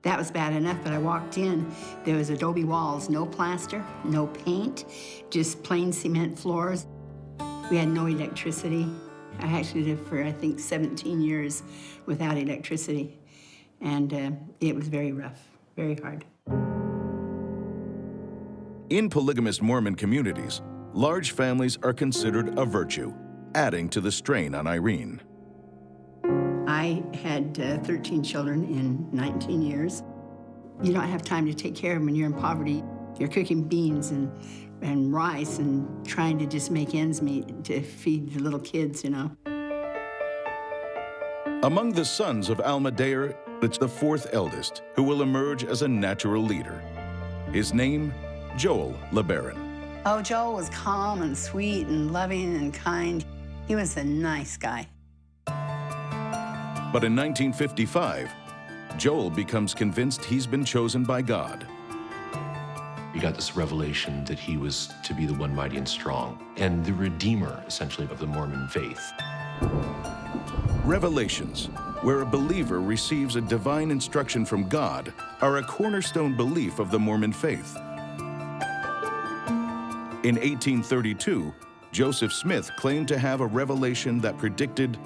that was bad enough, but I walked in, there was adobe walls, no plaster, no paint, just plain cement floors. We had no electricity. I actually lived for, I think, 17 years without electricity, and it was very rough, very hard. In polygamous Mormon communities, large families are considered a virtue, adding to the strain on Irene. I had 13 children in 19 years. You don't have time to take care of them when you're in poverty. You're cooking beans and rice and trying to just make ends meet to feed the little kids, you know. Among the sons of Alma Dayer, it's the 4th eldest who will emerge as a natural leader. His name, Joel LeBaron. Oh, Joel was calm and sweet and loving and kind. He was a nice guy. But in 1955, Joel becomes convinced he's been chosen by God. He got this revelation that he was to be the one mighty and strong, and the redeemer, essentially, of the Mormon faith. Revelations, where a believer receives a divine instruction from God, are a cornerstone belief of the Mormon faith. In 1832, Joseph Smith claimed to have a revelation that predicted,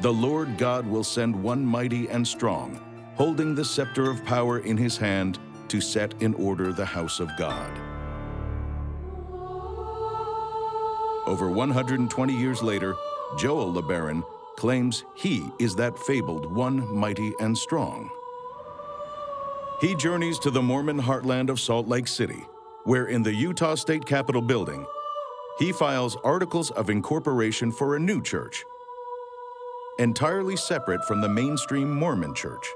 "The Lord God will send one mighty and strong, holding the scepter of power in his hand to set in order the house of God." Over 120 years later, Joel LeBaron claims he is that fabled one mighty and strong. He journeys to the Mormon heartland of Salt Lake City, where in the Utah State Capitol building, he files articles of incorporation for a new church, entirely separate from the mainstream Mormon church.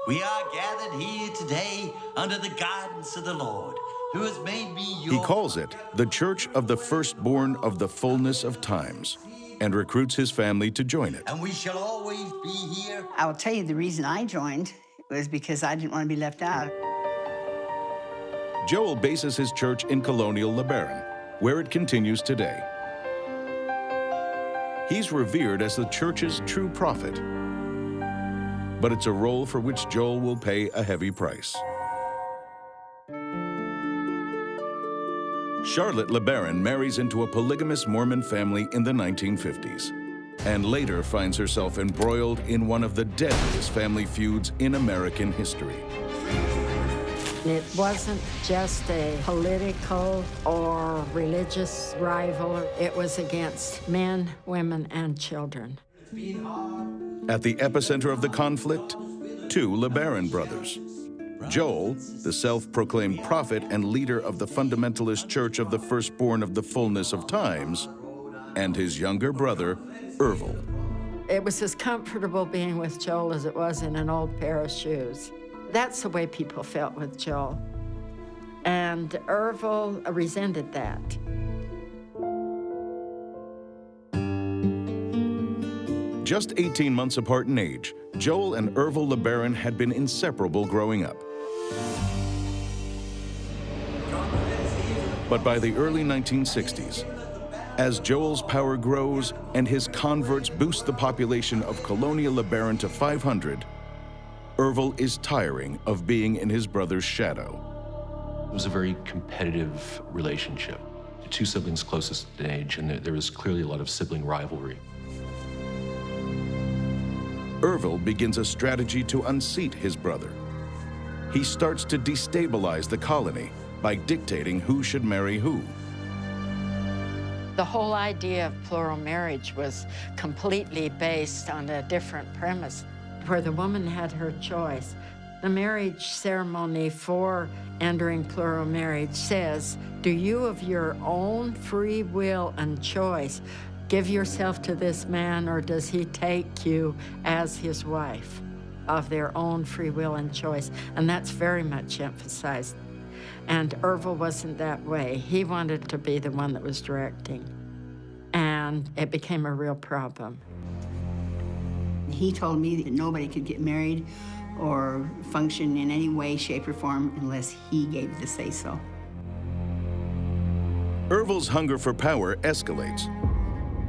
We are gathered here today under the guidance of the Lord, who has made me your... He calls it the Church of the Firstborn of the Fullness of Times, and recruits his family to join it. And we shall always be here. I will tell you the reason I joined was because I didn't want to be left out. Joel bases his church in colonial LeBaron, where it continues today. He's revered as the church's true prophet, but it's a role for which Joel will pay a heavy price. Charlotte LeBaron marries into a polygamous Mormon family in the 1950s, and later finds herself embroiled in one of the deadliest family feuds in American history. It wasn't just a political or religious rival. It was against men, women, and children. At the epicenter of the conflict, two LeBaron brothers. Joel, the self-proclaimed prophet and leader of the fundamentalist Church of the Firstborn of the Fullness of Times, and his younger brother, Ervil. It was as comfortable being with Joel as it was in an old pair of shoes. That's the way people felt with Joel. And Ervil resented that. Just 18 months apart in age, Joel and Ervil LeBaron had been inseparable growing up. But by the early 1960s, as Joel's power grows and his converts boost the population of colonial LeBaron to 500, Ervil is tiring of being in his brother's shadow. It was a very competitive relationship. The two siblings closest in age, and there was clearly a lot of sibling rivalry. Ervil begins a strategy to unseat his brother. He starts to destabilize the colony by dictating who should marry who. The whole idea of plural marriage was completely based on a different premise, where the woman had her choice. The marriage ceremony for entering plural marriage says, do you of your own free will and choice give yourself to this man, or does he take you as his wife? Of their own free will and choice. And that's very much emphasized. And Ervil wasn't that way. He wanted to be the one that was directing. And it became a real problem. He told me that nobody could get married or function in any way, shape, or form unless he gave the say-so. Ervil's hunger for power escalates.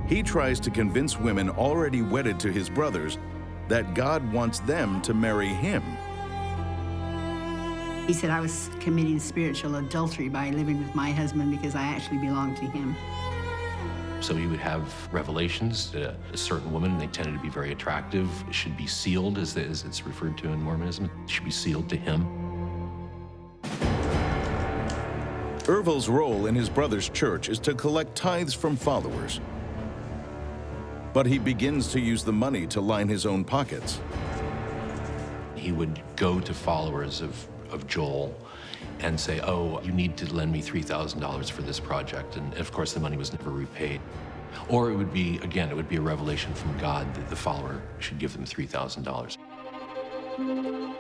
He tries to convince women already wedded to his brothers that God wants them to marry him. He said I was committing spiritual adultery by living with my husband because I actually belonged to him. So he would have revelations that a certain woman, they tended to be very attractive, should be sealed, as it's referred to in Mormonism, should be sealed to him. Ervil's role in his brother's church is to collect tithes from followers. But he begins to use the money to line his own pockets. He would go to followers of Joel and say, oh, you need to lend me $3,000 for this project. And of course, the money was never repaid. Or it would be, again, it would be a revelation from God that the follower should give them $3,000.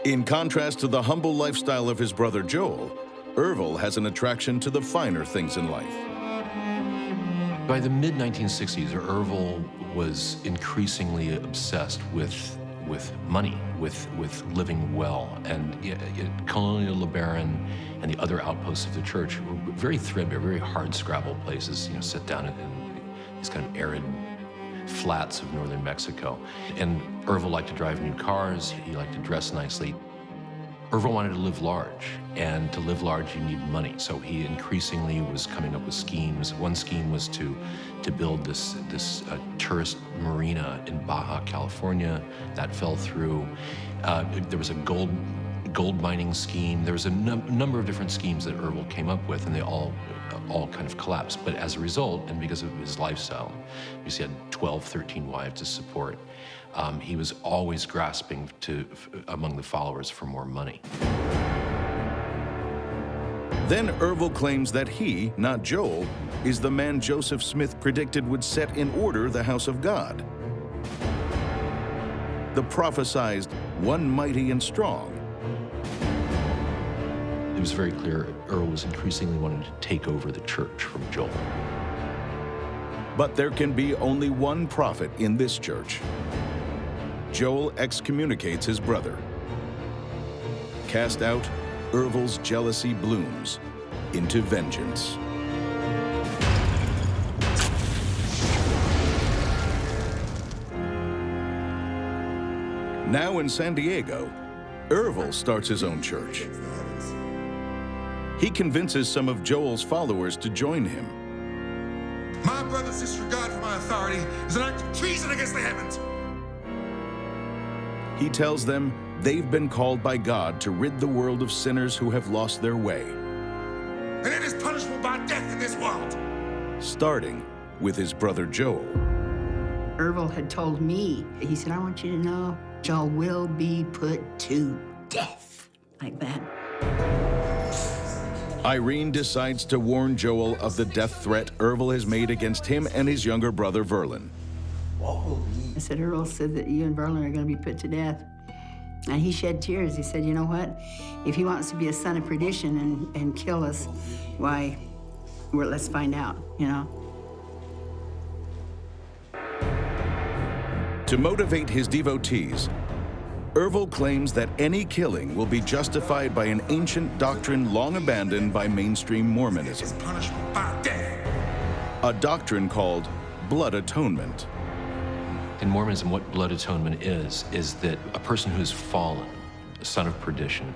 In contrast to the humble lifestyle of his brother Joel, Ervil has an attraction to the finer things in life. By the mid-1960s, Ervil was increasingly obsessed with money, with living well. And Colonial LeBaron and the other outposts of the church were very threadbare, very hard-scrabble places, set down in these kind of arid flats of northern Mexico. And Ervil liked to drive new cars, he liked to dress nicely. Ervil wanted to live large, and to live large, you need money. So he increasingly was coming up with schemes. One scheme was to build this tourist marina in Baja California. That fell through. There was a gold mining scheme. There was a number of different schemes that Ervil came up with, and they all kind of collapsed. But as a result, and because of his lifestyle, because he had 12, 13 wives to support, he was always grasping among the followers for more money. Then Ervil claims that he, not Joel, is the man Joseph Smith predicted would set in order the house of God. The prophesized one mighty and strong. It was very clear Ervil was increasingly wanting to take over the church from Joel. But there can be only one prophet in this church. Joel excommunicates his brother. Cast out, Ervil's jealousy blooms into vengeance. Now in San Diego, Ervil starts his own church. He convinces some of Joel's followers to join him. My brother's disregard for my authority is an act of treason against the heavens. He tells them they've been called by God to rid the world of sinners who have lost their way. And it is punishable by death in this world. Starting with his brother Joel. Ervil had told me, he said, I want you to know Joel will be put to death. Like that. Irene decides to warn Joel of the death threat Ervil has made against him and his younger brother Verlin. I said, Ervil said that you and Verlin are going to be put to death. And he shed tears. He said, you know what? If he wants to be a son of perdition and kill us, why, let's find out, To motivate his devotees, Ervil claims that any killing will be justified by an ancient doctrine long abandoned by mainstream Mormonism. Punishable by death. A doctrine called blood atonement. In Mormonism, what blood atonement is that a person who has fallen, a son of perdition,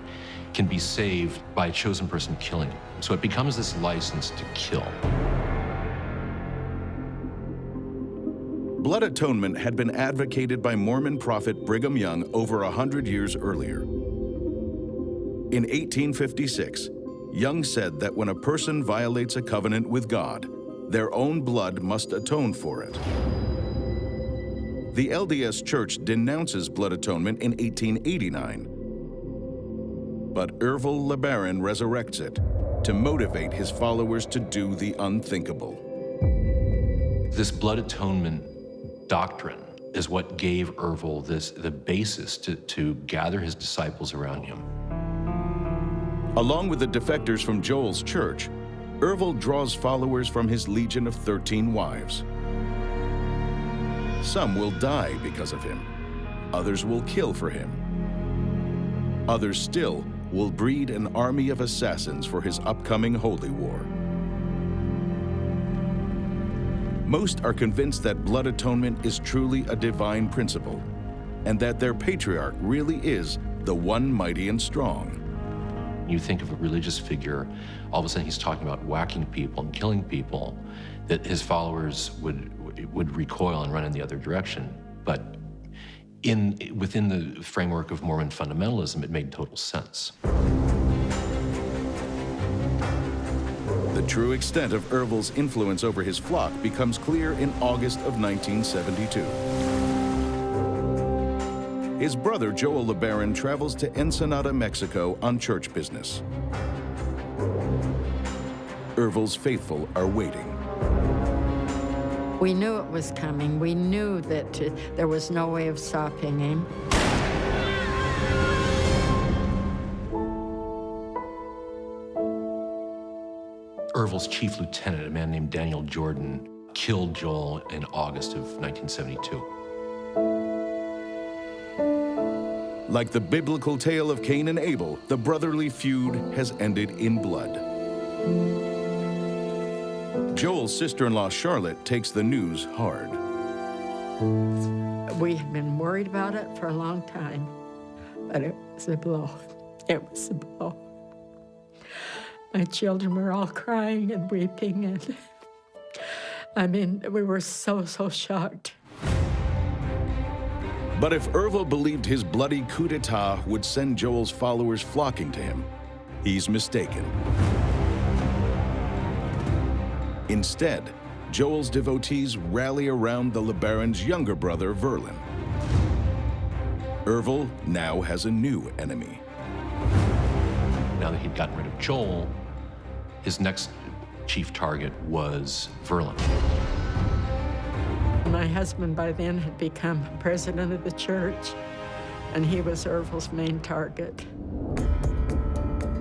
can be saved by a chosen person killing him. So it becomes this license to kill. Blood atonement had been advocated by Mormon prophet Brigham Young over 100 years earlier. In 1856, Young said that when a person violates a covenant with God, their own blood must atone for it. The LDS Church denounces blood atonement in 1889. But Ervil LeBaron resurrects it to motivate his followers to do the unthinkable. This blood atonement doctrine is what gave Ervil the basis to gather his disciples around him. Along with the defectors from Joel's church, Ervil draws followers from his legion of 13 wives. Some will die because of him. Others will kill for him. Others still will breed an army of assassins for his upcoming holy war. Most are convinced that blood atonement is truly a divine principle, and that their patriarch really is the one mighty and strong. You think of a religious figure, all of a sudden he's talking about whacking people and killing people, that his followers would recoil and run in the other direction. But within the framework of Mormon fundamentalism, it made total sense. The true extent of Ervil's influence over his flock becomes clear in August of 1972. His brother, Joel LeBaron, travels to Ensenada, Mexico on church business. Ervil's faithful are waiting. We knew it was coming. We knew that there was no way of stopping him. Ervil's chief lieutenant, a man named Daniel Jordan, killed Joel in August of 1972. Like the biblical tale of Cain and Abel, the brotherly feud has ended in blood. Joel's sister-in-law, Charlotte, takes the news hard. We had been worried about it for a long time, but it was a blow. It was a blow. My children were all crying and weeping, and I mean, we were so shocked. But if Ervil believed his bloody coup d'etat would send Joel's followers flocking to him, he's mistaken. Instead, Joel's devotees rally around the LeBaron's younger brother, Verlin. Ervil now has a new enemy. Now that he'd gotten rid of Joel, his next chief target was Verlin. My husband by then had become president of the church, and he was Ervil's main target.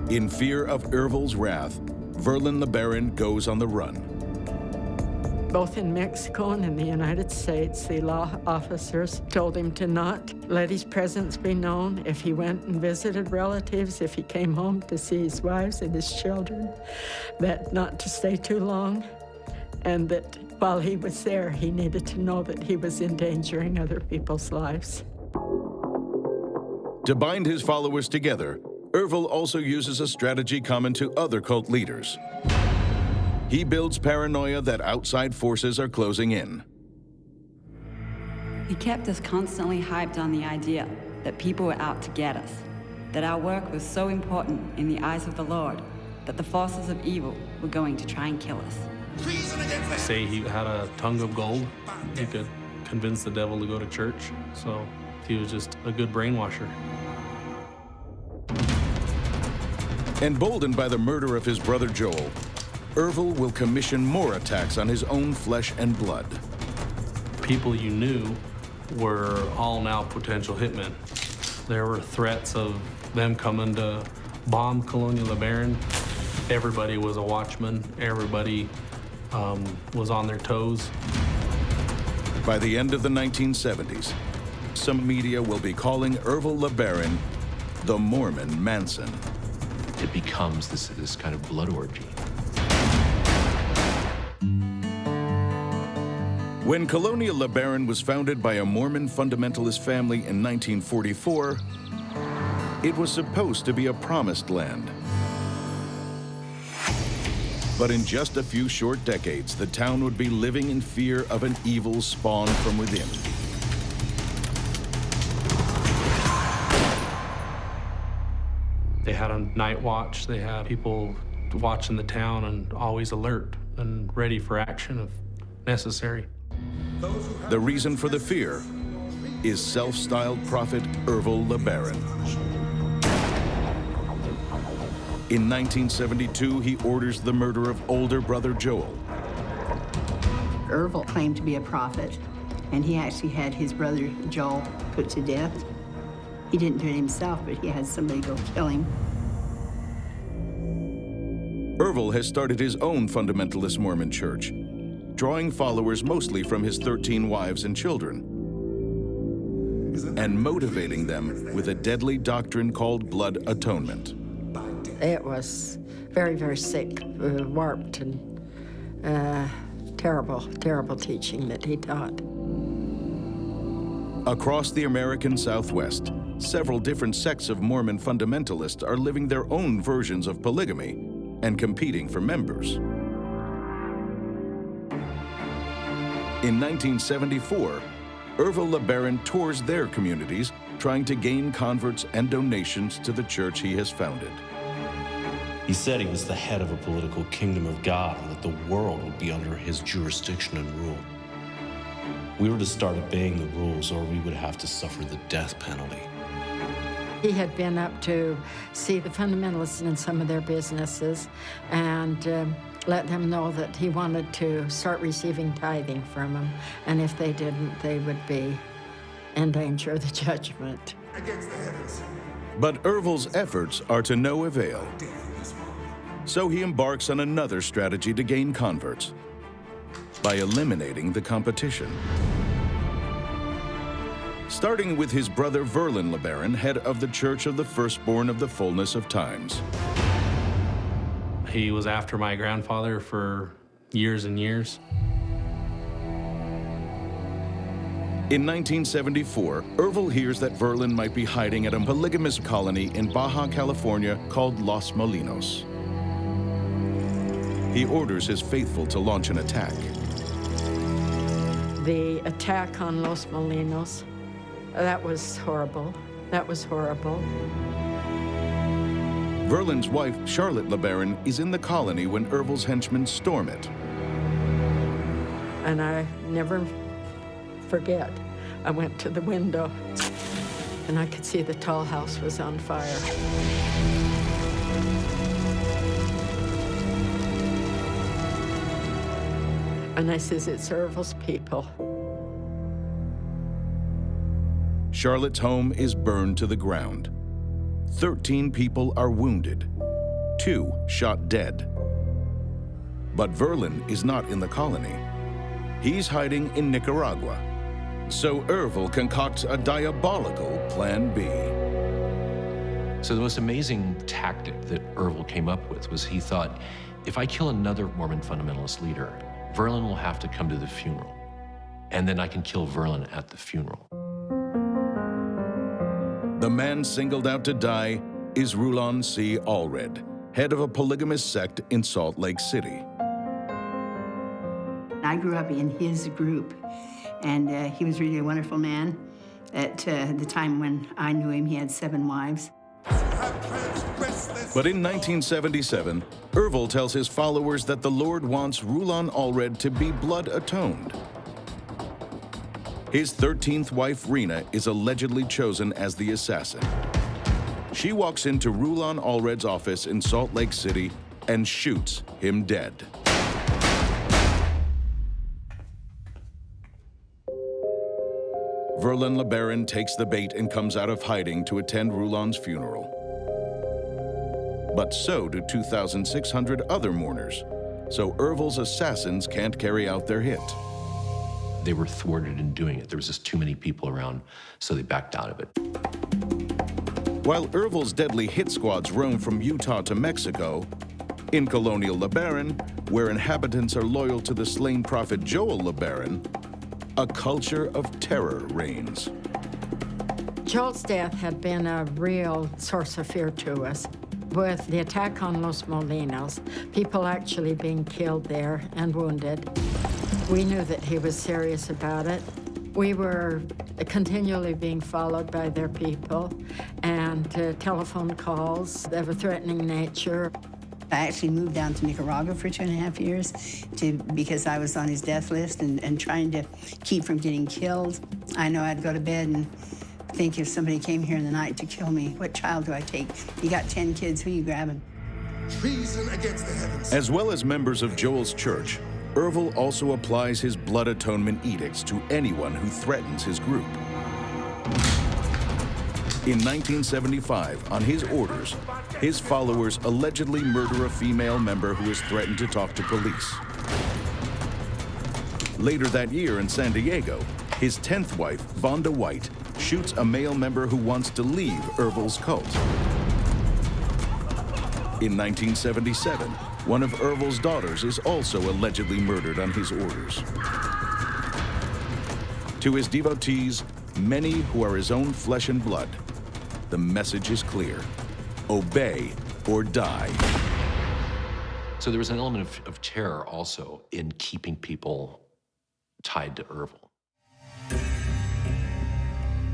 In fear of Ervil's wrath, Verlin LeBaron goes on the run. Both in Mexico and in the United States, the law officers told him to not let his presence be known if he went and visited relatives, if he came home to see his wives and his children, that not to stay too long, and that while he was there, he needed to know that he was endangering other people's lives. To bind his followers together, Ervil also uses a strategy common to other cult leaders. He builds paranoia that outside forces are closing in. He kept us constantly hyped on the idea that people were out to get us, that our work was so important in the eyes of the Lord that the forces of evil were going to try and kill us. Say he had a tongue of gold, he could convince the devil to go to church, so he was just a good brainwasher. Emboldened by the murder of his brother Joel, Ervil will commission more attacks on his own flesh and blood. People you knew were all now potential hitmen. There were threats of them coming to bomb Colonial LeBaron. Everybody was a watchman. Everybody was on their toes. By the end of the 1970s, some media will be calling Ervil LeBaron the Mormon Manson. It becomes this kind of blood orgy. When Colonial LeBaron was founded by a Mormon fundamentalist family in 1944, it was supposed to be a promised land. But in just a few short decades, the town would be living in fear of an evil spawn from within. They had a night watch. They had people watching the town and always alert and ready for action if necessary. The reason for the fear is self-styled prophet Ervil LeBaron. In 1972, he orders the murder of older brother Joel. Ervil claimed to be a prophet, and he actually had his brother Joel put to death. He didn't do it himself, but he had somebody go kill him. Ervil has started his own fundamentalist Mormon church, drawing followers mostly from his 13 wives and children, and motivating them with a deadly doctrine called blood atonement. It was very sick, warped, and terrible teaching that he taught. Across the American Southwest, several different sects of Mormon fundamentalists are living their own versions of polygamy and competing for members. In 1974, Ervil LeBaron tours their communities, trying to gain converts and donations to the church he has founded. He said he was the head of a political kingdom of God and that the world would be under his jurisdiction and rule. We were to start obeying the rules or we would have to suffer the death penalty. He had been up to see the fundamentalists in some of their businesses and let them know that he wanted to start receiving tithing from them, and if they didn't, they would be in danger of the judgment. But Ervil's efforts are to no avail. So he embarks on another strategy to gain converts. by eliminating the competition. Starting with his brother Verlin LeBaron, head of the Church of the Firstborn of the Fullness of Times. He was after my grandfather for years and years. In 1974, Ervil hears that Verlin might be hiding at a polygamous colony in Baja California called Los Molinos. He orders his faithful to launch an attack. The attack on Los Molinos, that was horrible. That was horrible. Verlin's wife, Charlotte LeBaron, is in the colony when Ervil's henchmen storm it. And I never forget, I went to the window and I could see the tall house was on fire. And I says, it's Ervil's people. Charlotte's home is burned to the ground. 13 people are wounded, 2 shot dead. But Verlin is not in the colony. He's hiding in Nicaragua. So Ervil concocts a diabolical Plan B. So the most amazing tactic that Ervil came up with was he thought, if I kill another Mormon fundamentalist leader, Verlin will have to come to the funeral. And then I can kill Verlin at the funeral. The man singled out to die is Rulon C. Allred, head of a polygamous sect in Salt Lake City. I grew up in his group, and he was really a wonderful man. At the time when I knew him, he had 7 wives. But in 1977, Ervil tells his followers that the Lord wants Rulon Allred to be blood atoned. His 13th wife, Rena, is allegedly chosen as the assassin. She walks into Rulon Allred's office in Salt Lake City and shoots him dead. Verlin LeBaron takes the bait and comes out of hiding to attend Rulon's funeral. But so do 2,600 other mourners, so Ervil's assassins can't carry out their hit. They were thwarted in doing it. There was just too many people around, so they backed out of it. While Ervil's deadly hit squads roam from Utah to Mexico, in colonial LeBaron, where inhabitants are loyal to the slain prophet Joel LeBaron, a culture of terror reigns. Joel's death had been a real source of fear to us. With the attack on Los Molinos, people actually being killed there and wounded, we knew that he was serious about it. We were continually being followed by their people, and telephone calls of a threatening nature. I actually moved down to Nicaragua for 2.5 years because I was on his death list and trying to keep from getting killed. I know I'd go to bed and think if somebody came here in the night to kill me, what child do I take? You got 10 kids, who you grabbing? Treason against the heavens. As well as members of Joel's church, Ervil also applies his blood atonement edicts to anyone who threatens his group. In 1975, on his orders, his followers allegedly murder a female member who has threatened to talk to police. Later that year in San Diego, his 10th wife, Vonda White, shoots a male member who wants to leave Ervil's cult. In 1977, one of Ervil's daughters is also allegedly murdered on his orders. To his devotees, many who are his own flesh and blood, the message is clear: obey or die. So there was an element of terror also in keeping people tied to Ervil.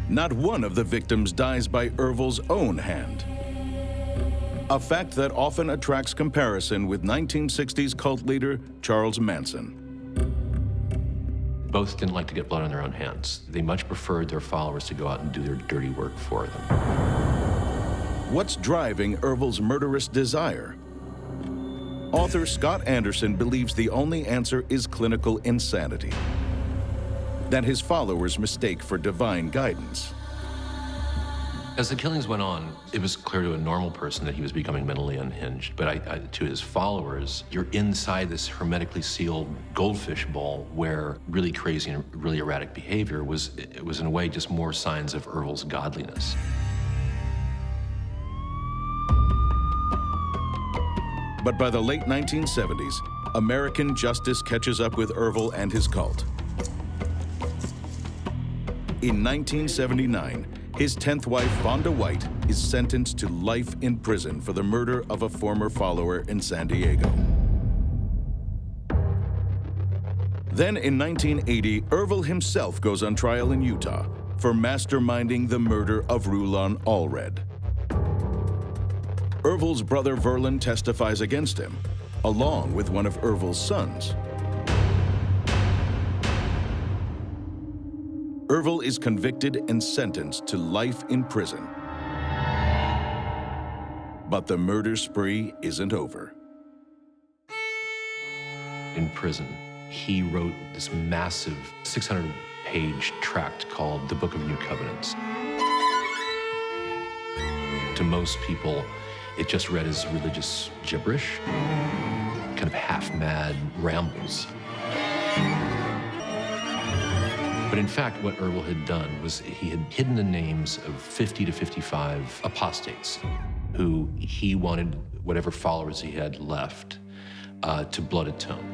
Not one of the victims dies by Ervil's own hand. A fact that often attracts comparison with 1960s cult leader Charles Manson. Both didn't like to get blood on their own hands. They much preferred their followers to go out and do their dirty work for them. What's driving Ervil's murderous desire? Author Scott Anderson believes the only answer is clinical insanity that his followers mistake for divine guidance. As the killings went on, it was clear to a normal person that he was becoming mentally unhinged. But to his followers, you're inside this hermetically sealed goldfish bowl where really crazy and really erratic behavior was in a way just more signs of Ervil's godliness. But by the late 1970s, American justice catches up with Ervil and his cult. In 1979, his 10th wife, Vonda White, is sentenced to life in prison for the murder of a former follower in San Diego. Then in 1980, Ervil himself goes on trial in Utah for masterminding the murder of Rulon Allred. Ervil's brother Verlin testifies against him, along with one of Ervil's sons. Ervil is convicted and sentenced to life in prison. But the murder spree isn't over. In prison, he wrote this massive 600-page tract called The Book of New Covenants. To most people, it just read as religious gibberish, kind of half-mad rambles. But in fact, what Ervil had done was he had hidden the names of 50 to 55 apostates who he wanted whatever followers he had left to blood atone.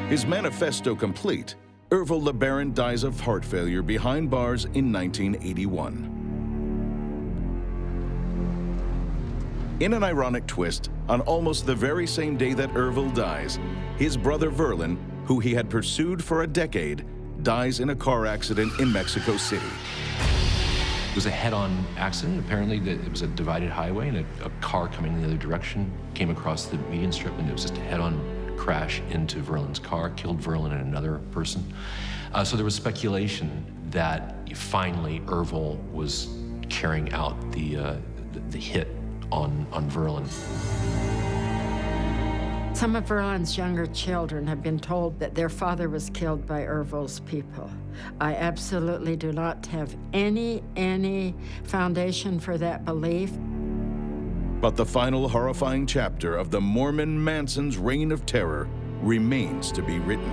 His manifesto complete, Ervil LeBaron dies of heart failure behind bars in 1981. In an ironic twist, on almost the very same day that Ervil dies, his brother Verlin, who he had pursued for a decade, dies in a car accident in Mexico City. It was a head-on accident. Apparently, it was a divided highway, and a car coming in the other direction came across the median strip, and it was just a head-on crash into Verlin's car, killed Verlin and another person. So there was speculation that finally Ervil was carrying out the hit on Verlin. Some of Verlin's younger children have been told that their father was killed by Ervil's people. I absolutely do not have any foundation for that belief. But the final horrifying chapter of the Mormon Manson's reign of terror remains to be written.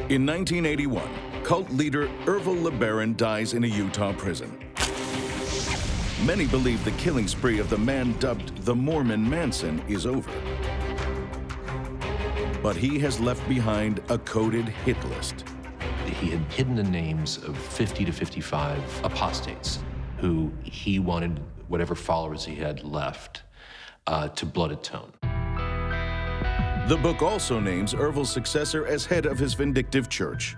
In 1981, cult leader Ervil LeBaron dies in a Utah prison. Many believe the killing spree of the man dubbed the Mormon Manson is over. But he has left behind a coded hit list. He had hidden the names of 50 to 55 apostates who he wanted whatever followers he had left to blood atone. The book also names Ervil's successor as head of his vindictive church.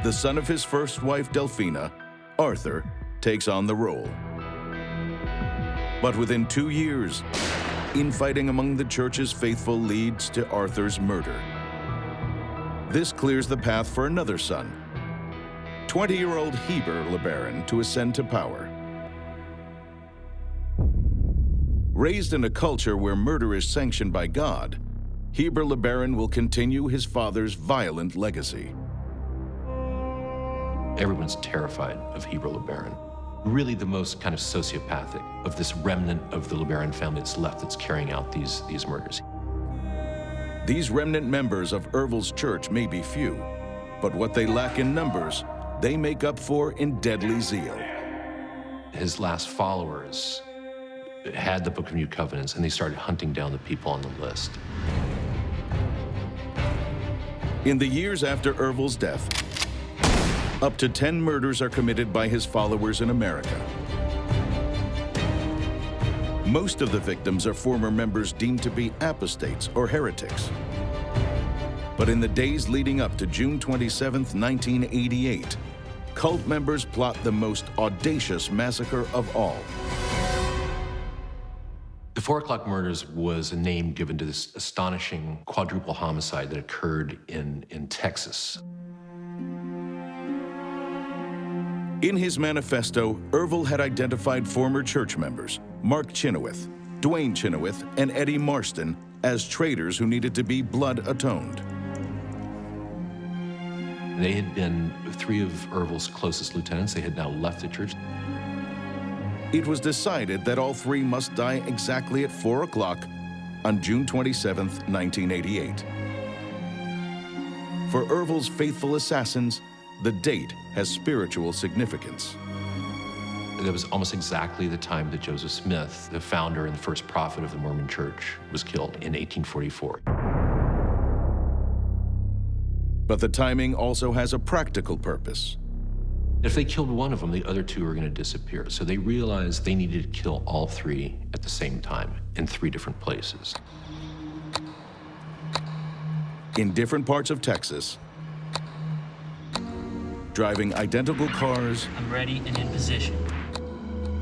The son of his first wife, Delphina, Arthur, takes on the role. But within 2 years, infighting among the church's faithful leads to Arthur's murder. This clears the path for another son, 20-year-old Heber LeBaron, to ascend to power. Raised in a culture where murder is sanctioned by God, Heber LeBaron will continue his father's violent legacy. Everyone's terrified of Heber LeBaron. Really the most kind of sociopathic of this remnant of the LeBaron family that's left that's carrying out these murders. These remnant members of Ervil's church may be few, but what they lack in numbers, they make up for in deadly zeal. His last followers had the Book of New Covenants, and they started hunting down the people on the list. In the years after Ervil's death, up to 10 murders are committed by his followers in America. Most of the victims are former members deemed to be apostates or heretics. But in the days leading up to June 27, 1988, cult members plot the most audacious massacre of all. The 4 o'clock murders was a name given to this astonishing quadruple homicide that occurred in Texas. In his manifesto, Ervil had identified former church members, Mark Chenoweth, Dwayne Chenoweth, and Eddie Marston, as traitors who needed to be blood atoned. They had been 3 of Ervil's closest lieutenants. They had now left the church. It was decided that all 3 must die exactly at 4 o'clock on June 27, 1988. For Ervil's faithful assassins, the date has spiritual significance. That was almost exactly the time that Joseph Smith, the founder and the first prophet of the Mormon Church, was killed in 1844. But the timing also has a practical purpose. If they killed one of them, the other 2 were going to disappear. So they realized they needed to kill all 3 at the same time in 3 different places. In different parts of Texas, driving identical cars, I'm ready and in position.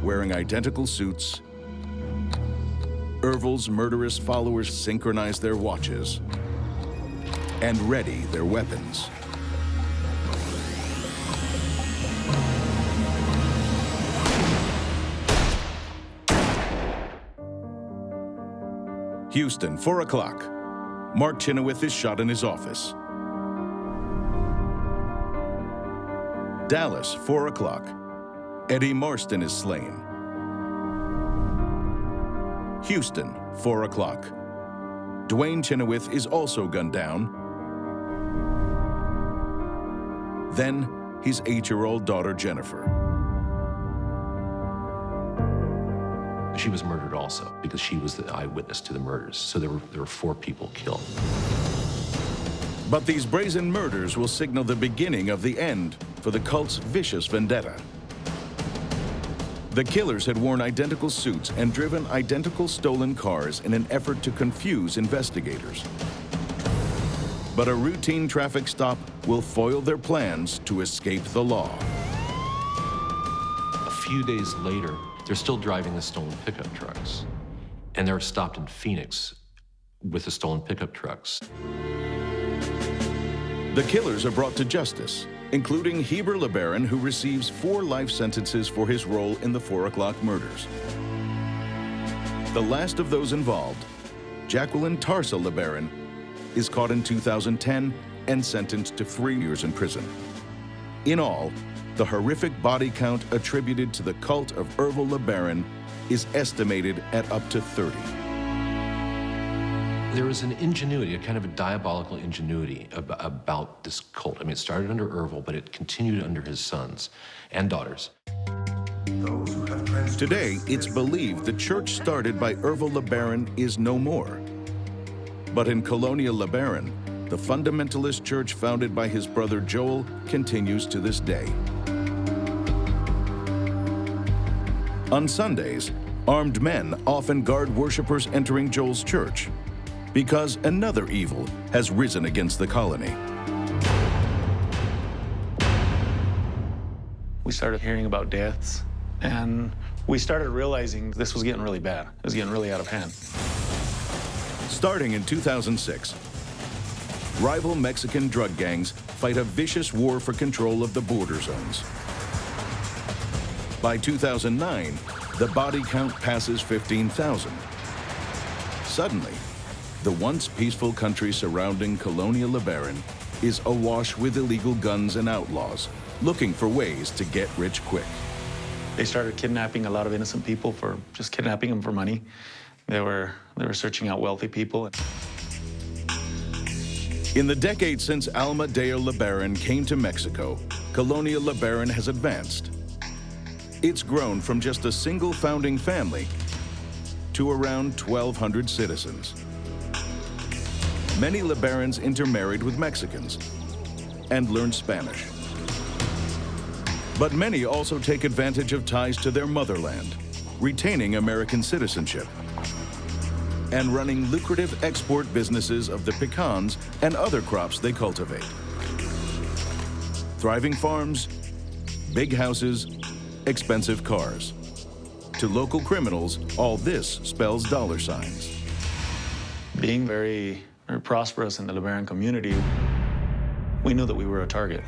Wearing identical suits, Ervil's murderous followers synchronize their watches and ready their weapons. Houston, 4 o'clock. Mark Chenoweth is shot in his office. Dallas, 4 o'clock. Eddie Marston is slain. Houston, 4 o'clock. Dwayne Chenoweth is also gunned down. Then, his 8-year-old daughter, Jennifer. She was murdered also because she was the eyewitness to the murders. So there were 4 people killed. But these brazen murders will signal the beginning of the end for the cult's vicious vendetta. The killers had worn identical suits and driven identical stolen cars in an effort to confuse investigators. But a routine traffic stop will foil their plans to escape the law. A few days later, they're still driving the stolen pickup trucks. And they're stopped in Phoenix with the stolen pickup trucks. The killers are brought to justice, including Heber LeBaron, who receives 4 life sentences for his role in the 4 o'clock murders. The last of those involved, Jacqueline Tarsa LeBaron, is caught in 2010 and sentenced to 3 years in prison. In all, the horrific body count attributed to the cult of Ervil LeBaron is estimated at up to 30. There was an ingenuity, a kind of a diabolical ingenuity about this cult. I mean, it started under Ervil, but it continued under his sons and daughters. Today, it's believed the church started by Ervil LeBaron is no more. But in Colonial LeBaron, the fundamentalist church founded by his brother Joel continues to this day. On Sundays, armed men often guard worshipers entering Joel's church because another evil has risen against the colony. We started hearing about deaths, and we started realizing this was getting really bad. It was getting really out of hand. Starting in 2006, rival Mexican drug gangs fight a vicious war for control of the border zones. By 2009, the body count passes 15,000. Suddenly, the once peaceful country surrounding Colonial LeBaron is awash with illegal guns and outlaws, looking for ways to get rich quick. They started kidnapping a lot of innocent people for just kidnapping them for money. They were searching out wealthy people. In the decade since Alma Deo LeBaron came to Mexico, Colonial LeBaron has advanced. It's grown from just a single founding family to around 1,200 citizens. Many LeBarons intermarried with Mexicans and learned Spanish. But many also take advantage of ties to their motherland, retaining American citizenship, and running lucrative export businesses of the pecans and other crops they cultivate. Thriving farms, big houses, expensive cars. To local criminals, all this spells dollar signs. Being very prosperous in the LeBaron community, we knew that we were a target.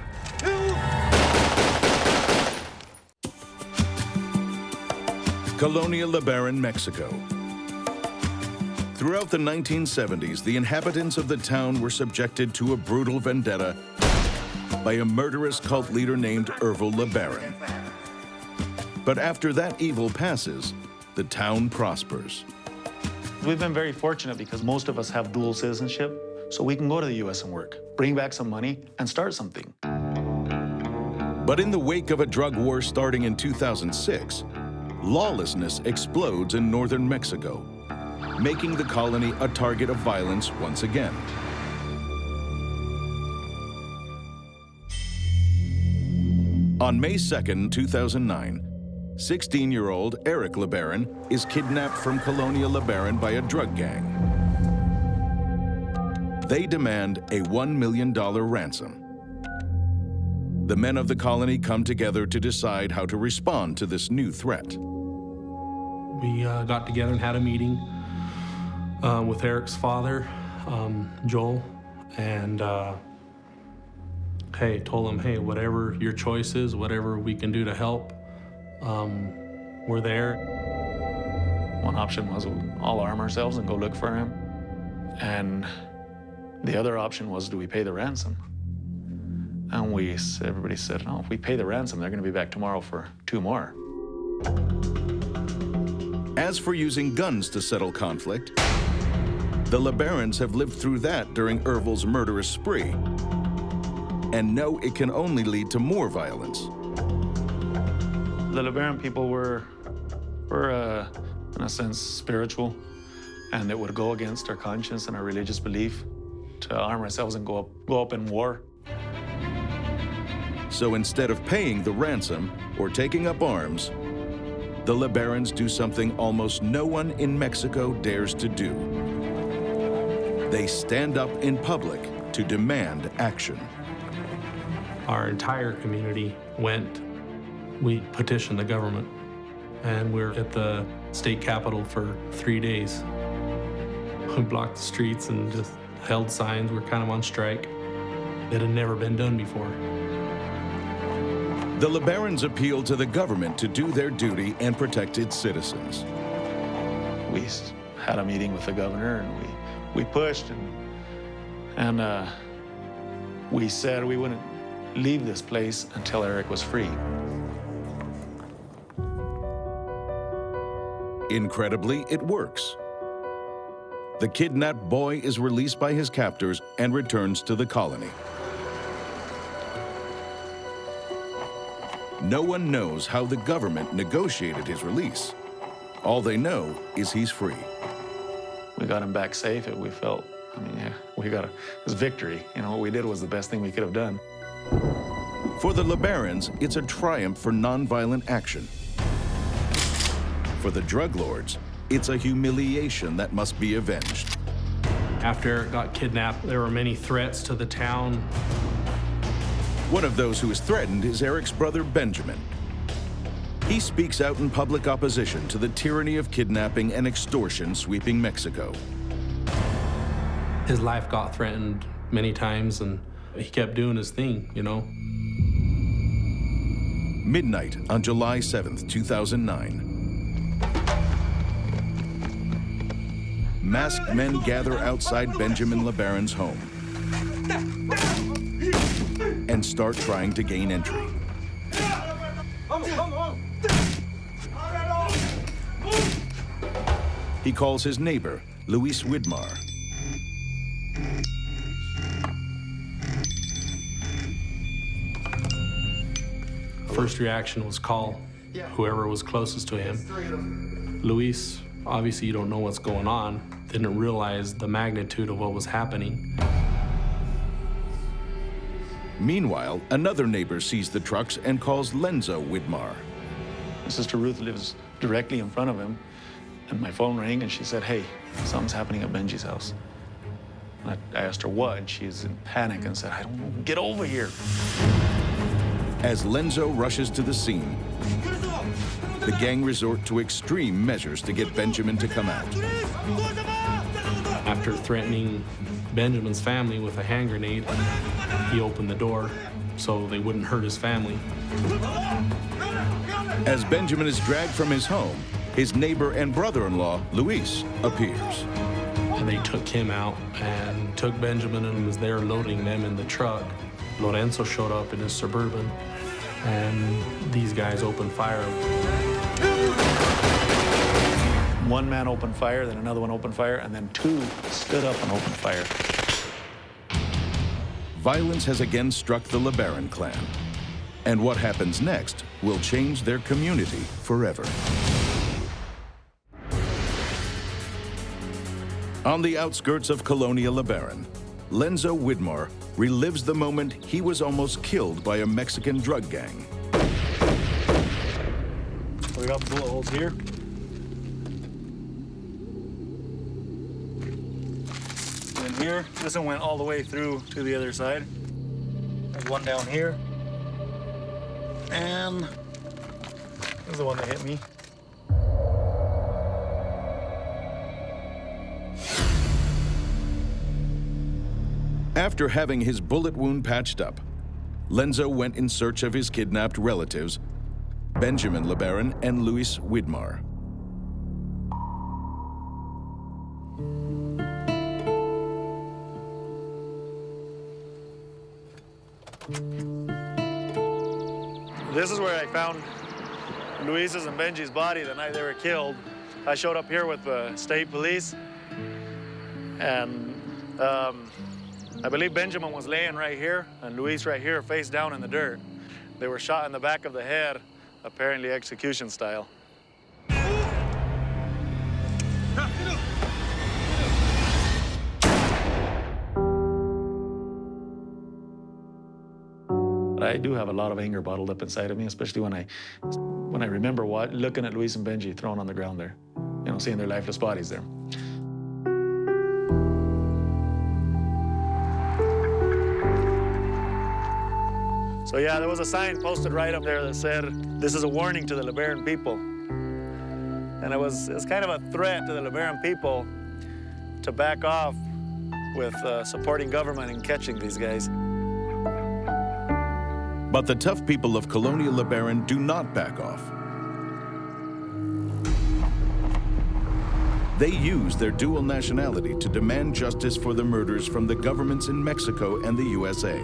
Colonial LeBaron, Mexico. Throughout the 1970s, the inhabitants of the town were subjected to a brutal vendetta by a murderous cult leader named Ervil LeBaron. But after that evil passes, the town prospers. We've been very fortunate because most of us have dual citizenship, so we can go to the U.S. and work, bring back some money, and start something. But in the wake of a drug war starting in 2006, lawlessness explodes in northern Mexico, making the colony a target of violence once again. On May 2nd, 2009, 16-year-old Eric LeBaron is kidnapped from Colonia LeBaron by a drug gang. They demand a $1 million ransom. The men of the colony come together to decide how to respond to this new threat. We got together and had a meeting with Eric's father, Joel, and told him, hey, whatever your choice is, whatever we can do to help, we're there. One option was we'll all arm ourselves and go look for him. And the other option was, do we pay the ransom? And everybody said, no, if we pay the ransom, they're going to be back tomorrow for 2 more. As for using guns to settle conflict, the LeBarons have lived through that during Ervil's murderous spree, and know it can only lead to more violence. The LeBaron people were in a sense, spiritual, and it would go against our conscience and our religious belief to arm ourselves and go up in war. So instead of paying the ransom or taking up arms, the LeBarons do something almost no one in Mexico dares to do. They stand up in public to demand action. Our entire community went. We petitioned the government, and we were at the state capitol for 3 days. We blocked the streets and just held signs. We're kind of on strike. It had never been done before. The LeBarons appealed to the government to do their duty and protect its citizens. We had a meeting with the governor, and we pushed, and we said we wouldn't leave this place until Eric was free. Incredibly, it works. The kidnapped boy is released by his captors and returns to the colony. No one knows how the government negotiated his release. All they know is he's free. We got him back safe, and we felt, it was victory. You know, what we did was the best thing we could have done. For the LeBarons, it's a triumph for nonviolent action. For the drug lords, it's a humiliation that must be avenged. After Eric got kidnapped, there were many threats to the town. One of those who is threatened is Eric's brother, Benjamin. He speaks out in public opposition to the tyranny of kidnapping and extortion sweeping Mexico. His life got threatened many times, and he kept doing his thing, you know. Midnight on July 7th, 2009. Masked men gather outside Benjamin LeBaron's home and start trying to gain entry. He calls his neighbor, Luis Widmar. First reaction was call whoever was closest to him. Luis, obviously you don't know what's going on, didn't realize the magnitude of what was happening. Meanwhile, another neighbor sees the trucks and calls Lenzo Widmar. Sister Ruth lives directly in front of him, and my phone rang, and she said, hey, something's happening at Benji's house. And I asked her what, and she's in panic and said, I don't know, get over here. As Lenzo rushes to the scene, the gang resort to extreme measures to get Benjamin to come out. After threatening Benjamin's family with a hand grenade, he opened the door so they wouldn't hurt his family. As Benjamin is dragged from his home, his neighbor and brother-in-law, Luis, appears. And they took him out and took Benjamin and was there loading them in the truck. Lorenzo showed up in his Suburban, and these guys opened fire. One man opened fire, then another one opened fire, and then two stood up and opened fire. Violence has again struck the LeBaron clan. And what happens next will change their community forever. On the outskirts of Colonia LeBaron, Lenzo Widmar relives the moment he was almost killed by a Mexican drug gang. We got bullet holes here. And here, this one went all the way through to the other side. There's one down here. And this is the one that hit me. After having his bullet wound patched up, Lenzo went in search of his kidnapped relatives, Benjamin LeBaron and Luis Widmar. This is where I found Luis's and Benji's body the night they were killed. I showed up here with the state police, and I believe Benjamin was laying right here, and Luis right here, face down in the dirt. They were shot in the back of the head, apparently execution style. I do have a lot of anger bottled up inside of me, especially when I remember looking at Luis and Benji thrown on the ground there, you know, seeing their lifeless bodies there. So yeah, there was a sign posted right up there that said, "This is a warning to the LeBaron people." And it was kind of a threat to the LeBaron people to back off with supporting government and catching these guys. But the tough people of Colonia LeBaron do not back off. They use their dual nationality to demand justice for the murders from the governments in Mexico and the USA.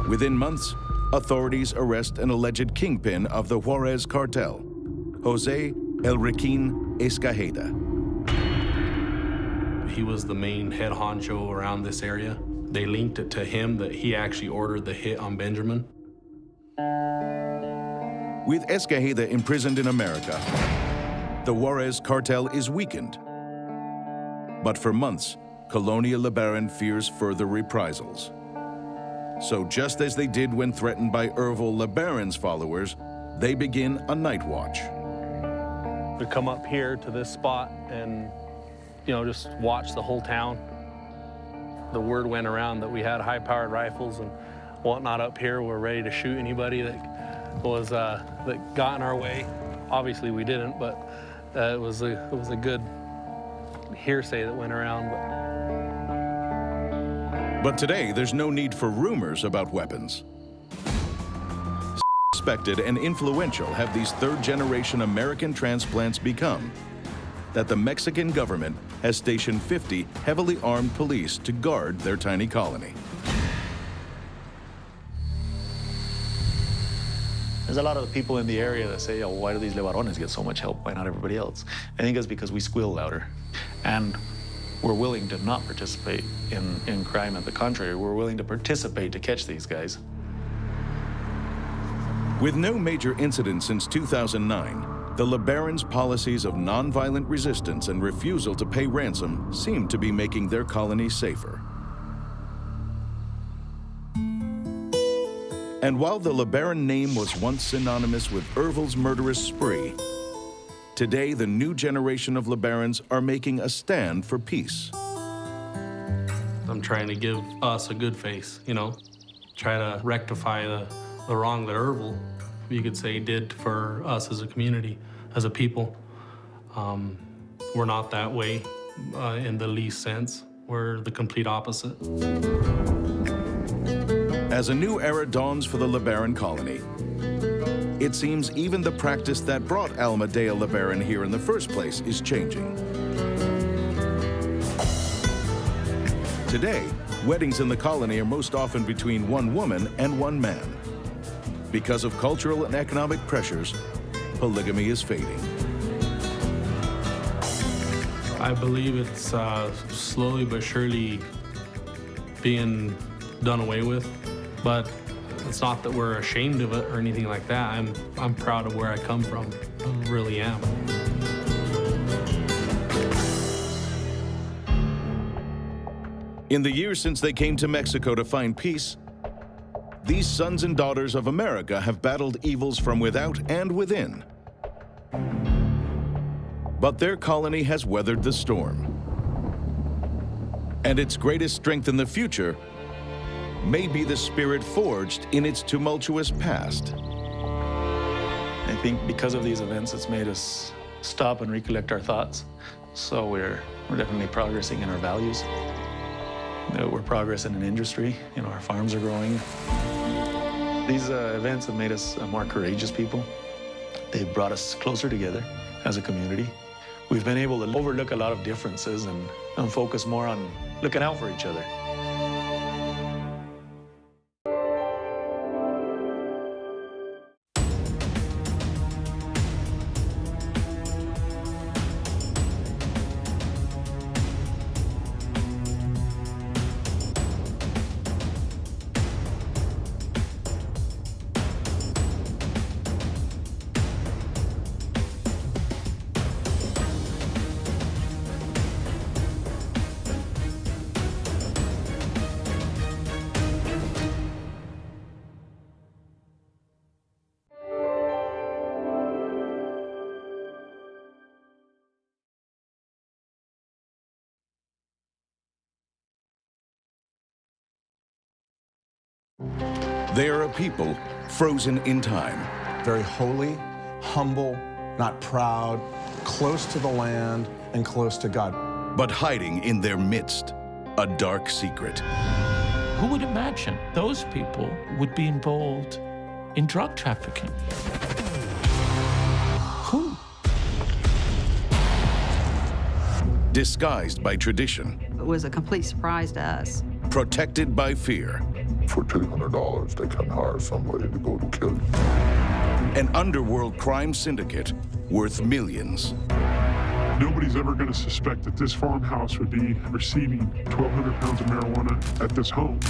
Within months, authorities arrest an alleged kingpin of the Juarez cartel, Jose Enrique Escajeda. He was the main head honcho around this area. They linked it to him that he actually ordered the hit on Benjamin. With Escajeda imprisoned in America, the Juarez cartel is weakened. But for months, Colonia LeBaron fears further reprisals. So just as they did when threatened by Ervil LeBaron's followers, they begin a night watch. We come up here to this spot and, you know, just watch the whole town. The word went around that we had high-powered rifles and whatnot up here. We're ready to shoot anybody that was that got in our way. Obviously, we didn't, but it was a good hearsay that went around. But today, there's no need for rumors about weapons. Respected and influential have these third-generation American transplants become, that the Mexican government has stationed 50 heavily armed police to guard their tiny colony. There's a lot of the people in the area that say, "Oh, why do these LeBarones get so much help? Why not everybody else?" I think it's because we squeal louder. And we're willing to not participate in crime. At the contrary, we're willing to participate to catch these guys. With no major incidents since 2009, the LeBaron's policies of nonviolent resistance and refusal to pay ransom seem to be making their colony safer. And while the LeBaron name was once synonymous with Ervil's murderous spree, today the new generation of LeBarons are making a stand for peace. I'm trying to give us a good face, you know, try to rectify the wrong that Ervil, you could say, did for us as a community, as a people. We're not that way in the least sense. We're the complete opposite. As a new era dawns for the LeBaron colony, it seems even the practice that brought Almadea LeBaron here in the first place is changing. Today, weddings in the colony are most often between one woman and one man. Because of cultural and economic pressures, polygamy is fading. I believe it's slowly but surely being done away with, but it's not that we're ashamed of it or anything like that. I'm proud of where I come from. I really am. In the years since they came to Mexico to find peace, these sons and daughters of America have battled evils from without and within. But their colony has weathered the storm. And its greatest strength in the future may be the spirit forged in its tumultuous past. I think because of these events, it's made us stop and recollect our thoughts. So we're definitely progressing in our values. We're progressing in industry. You know, our farms are growing. These events have made us more courageous people. They've brought us closer together as a community. We've been able to overlook a lot of differences and focus more on looking out for each other. They are a people frozen in time. Very holy, humble, not proud, close to the land and close to God. But hiding in their midst a dark secret. Who would imagine those people would be involved in drug trafficking? Who? Disguised by tradition. It was a complete surprise to us. Protected by fear. For $200, they can hire somebody to go to kill you. An underworld crime syndicate worth millions. Nobody's ever going to suspect that this farmhouse would be receiving 1,200 pounds of marijuana at this home.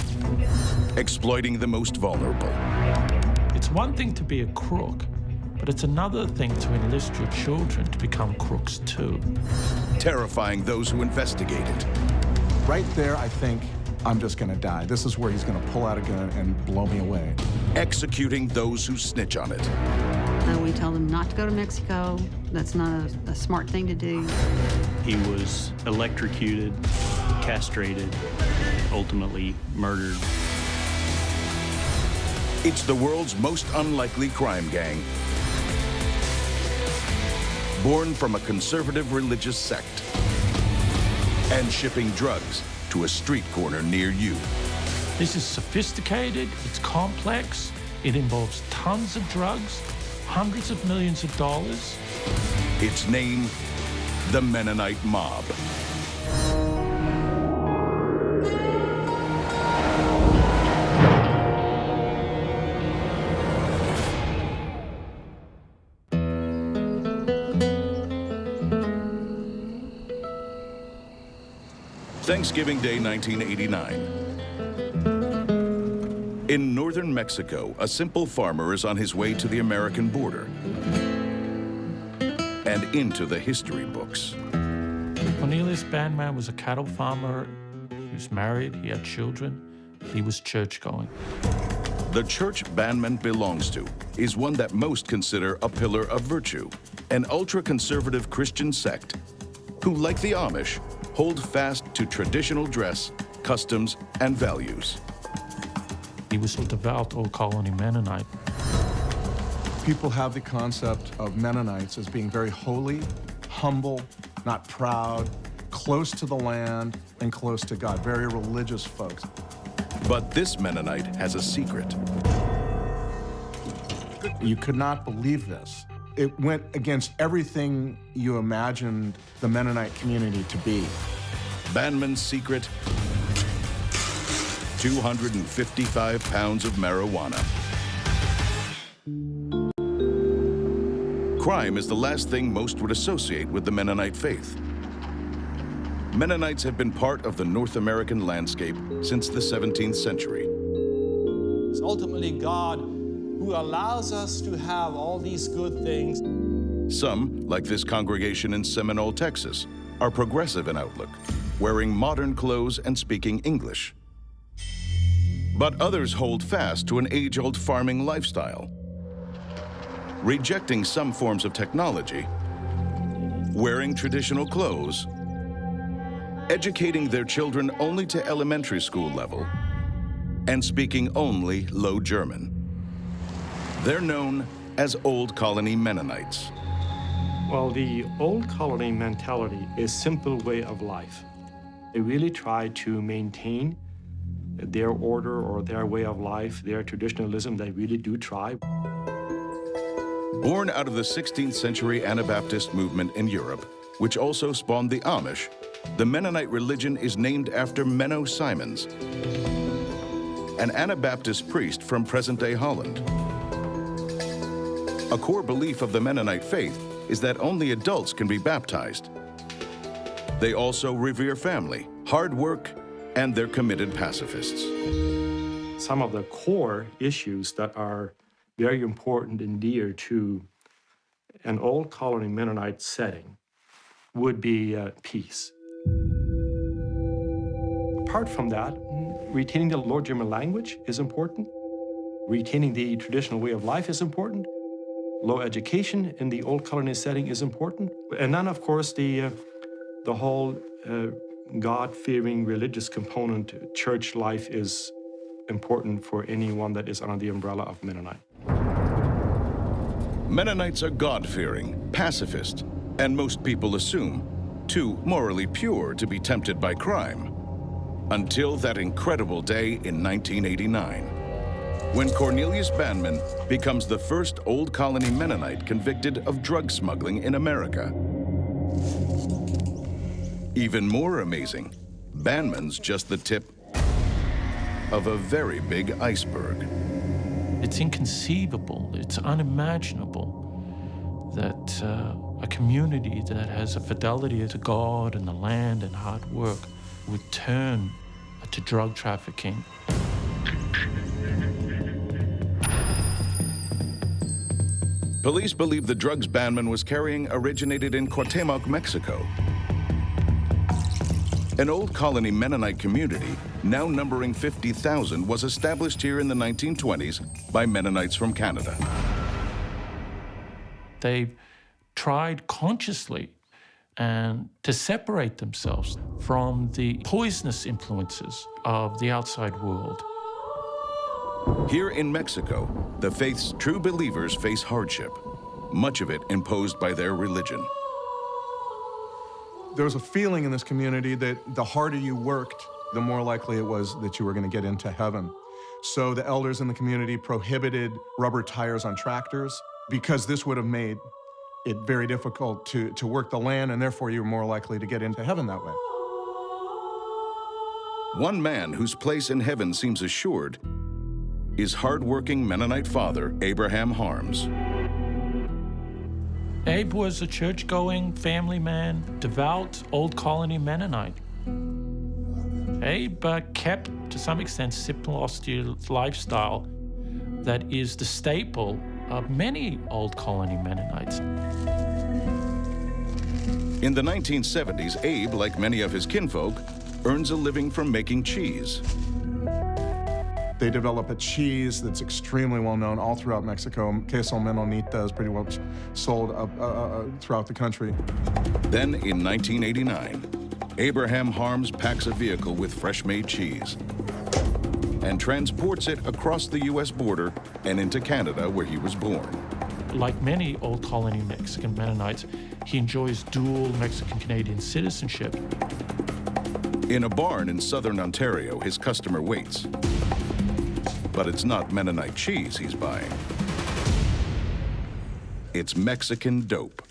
Exploiting the most vulnerable. It's one thing to be a crook, but it's another thing to enlist your children to become crooks too. Terrifying those who investigate it. Right there, I think, I'm just gonna die. This is where he's gonna pull out a gun and blow me away. Executing those who snitch on it. We tell them not to go to Mexico. That's not a smart thing to do. He was electrocuted, castrated, ultimately murdered. It's the world's most unlikely crime gang. Born from a conservative religious sect. And shipping drugs to a street corner near you. This is sophisticated, it's complex, it involves tons of drugs, hundreds of millions of dollars. Its name, the Mennonite Mob. Thanksgiving Day 1989. In northern Mexico, a simple farmer is on his way to the American border and into the history books. Cornelius Bandman was a cattle farmer. He was married, he had children, he was church-going. The church Bandman belongs to is one that most consider a pillar of virtue, an ultra-conservative Christian sect who, like the Amish, hold fast to traditional dress, customs, and values. He was a devout Old Colony Mennonite. People have the concept of Mennonites as being very holy, humble, not proud, close to the land, and close to God. Very religious folks. But this Mennonite has a secret. You could not believe this. It went against everything you imagined the Mennonite community to be. Bandman's secret, 255 pounds of marijuana. Crime is the last thing most would associate with the Mennonite faith. Mennonites have been part of the North American landscape since the 17th century. It's ultimately God who allows us to have all these good things. Some, like this congregation in Seminole, Texas, are progressive in outlook, wearing modern clothes and speaking English. But others hold fast to an age-old farming lifestyle, rejecting some forms of technology, wearing traditional clothes, educating their children only to elementary school level, and speaking only Low German. They're known as Old Colony Mennonites. Well, the Old Colony mentality is simple way of life. They really try to maintain their order or their way of life, their traditionalism. They really do try. Born out of the 16th century Anabaptist movement in Europe, which also spawned the Amish, the Mennonite religion is named after Menno Simons, an Anabaptist priest from present-day Holland. A core belief of the Mennonite faith is that only adults can be baptized. They also revere family, hard work, and they're committed pacifists. Some of the core issues that are very important and dear to an Old Colony Mennonite setting would be peace. Apart from that, retaining the Low German language is important. Retaining the traditional way of life is important. Low education in the Old Colony setting is important. And then, of course, the whole God-fearing religious component, church life, is important for anyone that is under the umbrella of Mennonite. Mennonites are God-fearing, pacifist, and most people assume too morally pure to be tempted by crime. Until that incredible day in 1989, when Cornelius Banman becomes the first Old Colony Mennonite convicted of drug smuggling in America. Even more amazing, Banman's just the tip of a very big iceberg. It's inconceivable, it's unimaginable that a community that has a fidelity to God and the land and hard work would turn to drug trafficking. Police believe the drugs Banman was carrying originated in Cuauhtemoc, Mexico. An Old Colony Mennonite community, now numbering 50,000, was established here in the 1920s by Mennonites from Canada. They tried consciously and to separate themselves from the poisonous influences of the outside world. Here in Mexico, the faith's true believers face hardship, much of it imposed by their religion. There was a feeling in this community that the harder you worked, the more likely it was that you were going to get into heaven. So the elders in the community prohibited rubber tires on tractors because this would have made it very difficult to work the land, and therefore you were more likely to get into heaven that way. One man whose place in heaven seems assured is hard-working Mennonite father Abraham Harms. Abe was a church-going family man, devout Old Colony Mennonite. Abe kept, to some extent, simple, austere lifestyle that is the staple of many Old Colony Mennonites. In the 1970s, Abe, like many of his kinfolk, earns a living from making cheese. They develop a cheese that's extremely well known all throughout Mexico. Queso Mennonita is pretty much sold throughout the country. Then in 1989, Abraham Harms packs a vehicle with fresh-made cheese and transports it across the U.S. border and into Canada, where he was born. Like many Old Colony Mexican Mennonites, he enjoys dual Mexican-Canadian citizenship. In a barn in southern Ontario, his customer waits. But it's not Mennonite cheese he's buying. It's Mexican dope.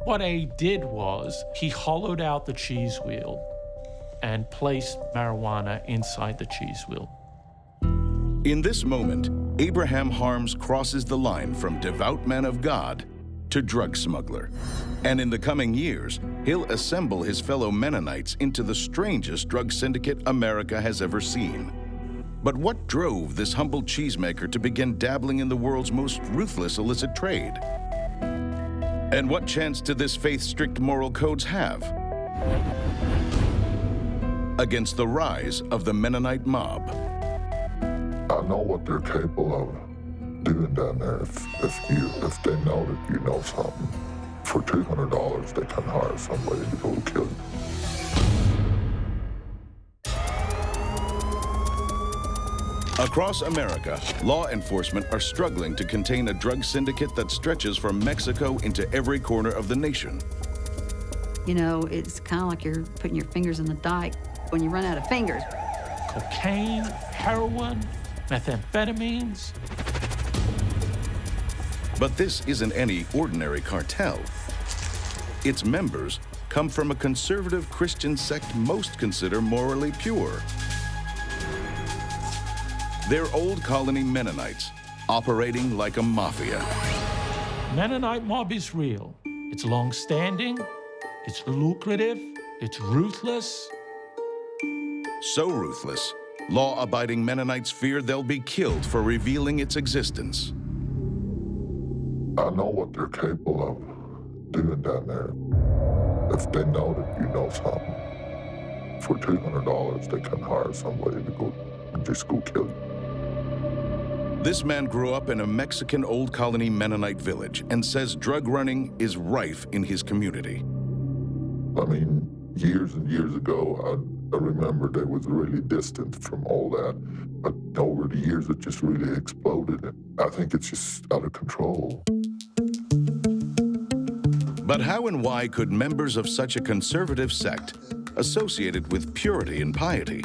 What Abe did was he hollowed out the cheese wheel and placed marijuana inside the cheese wheel. In this moment, Abraham Harms crosses the line from devout man of God to drug smuggler. And in the coming years, he'll assemble his fellow Mennonites into the strangest drug syndicate America has ever seen. But what drove this humble cheesemaker to begin dabbling in the world's most ruthless illicit trade? And what chance did this faith's strict moral codes have against the rise of the Mennonite mob? I know what they're capable of doing down there. If they know that you know something, for $200 they can hire somebody to go kill you. Across America, law enforcement are struggling to contain a drug syndicate that stretches from Mexico into every corner of the nation. You know, it's kind of like you're putting your fingers in the dike when you run out of fingers. Cocaine, heroin, methamphetamines. But this isn't any ordinary cartel. Its members come from a conservative Christian sect most consider morally pure. They're Old Colony Mennonites, operating like a mafia. Mennonite mob is real. It's long-standing, it's lucrative, it's ruthless. So ruthless, law-abiding Mennonites fear they'll be killed for revealing its existence. I know what they're capable of doing down there. If they know that you know something, for $200 they can hire somebody to go kill you. This man grew up in a Mexican Old Colony Mennonite village and says drug running is rife in his community. I mean, years and years ago, I remember they was really distant from all that, but over the years it just really exploded. And I think it's just out of control. But how and why could members of such a conservative sect, associated with purity and piety,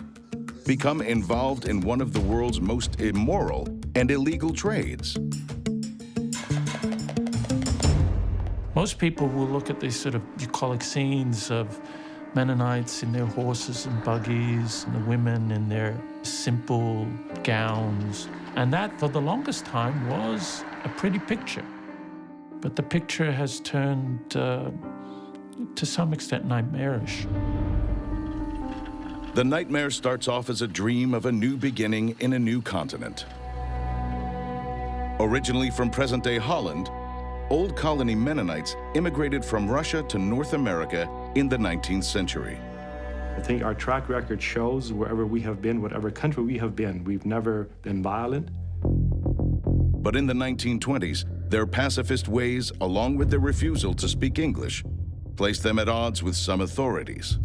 become involved in one of the world's most immoral and illegal trades? Most people will look at these sort of bucolic scenes of Mennonites in their horses and buggies, and the women in their simple gowns. And that, for the longest time, was a pretty picture. But the picture has turned, to some extent, nightmarish. The nightmare starts off as a dream of a new beginning in a new continent. Originally from present-day Holland, Old Colony Mennonites immigrated from Russia to North America in the 19th century. I think our track record shows wherever we have been, whatever country we have been, we've never been violent. But in the 1920s, their pacifist ways, along with their refusal to speak English, placed them at odds with some authorities.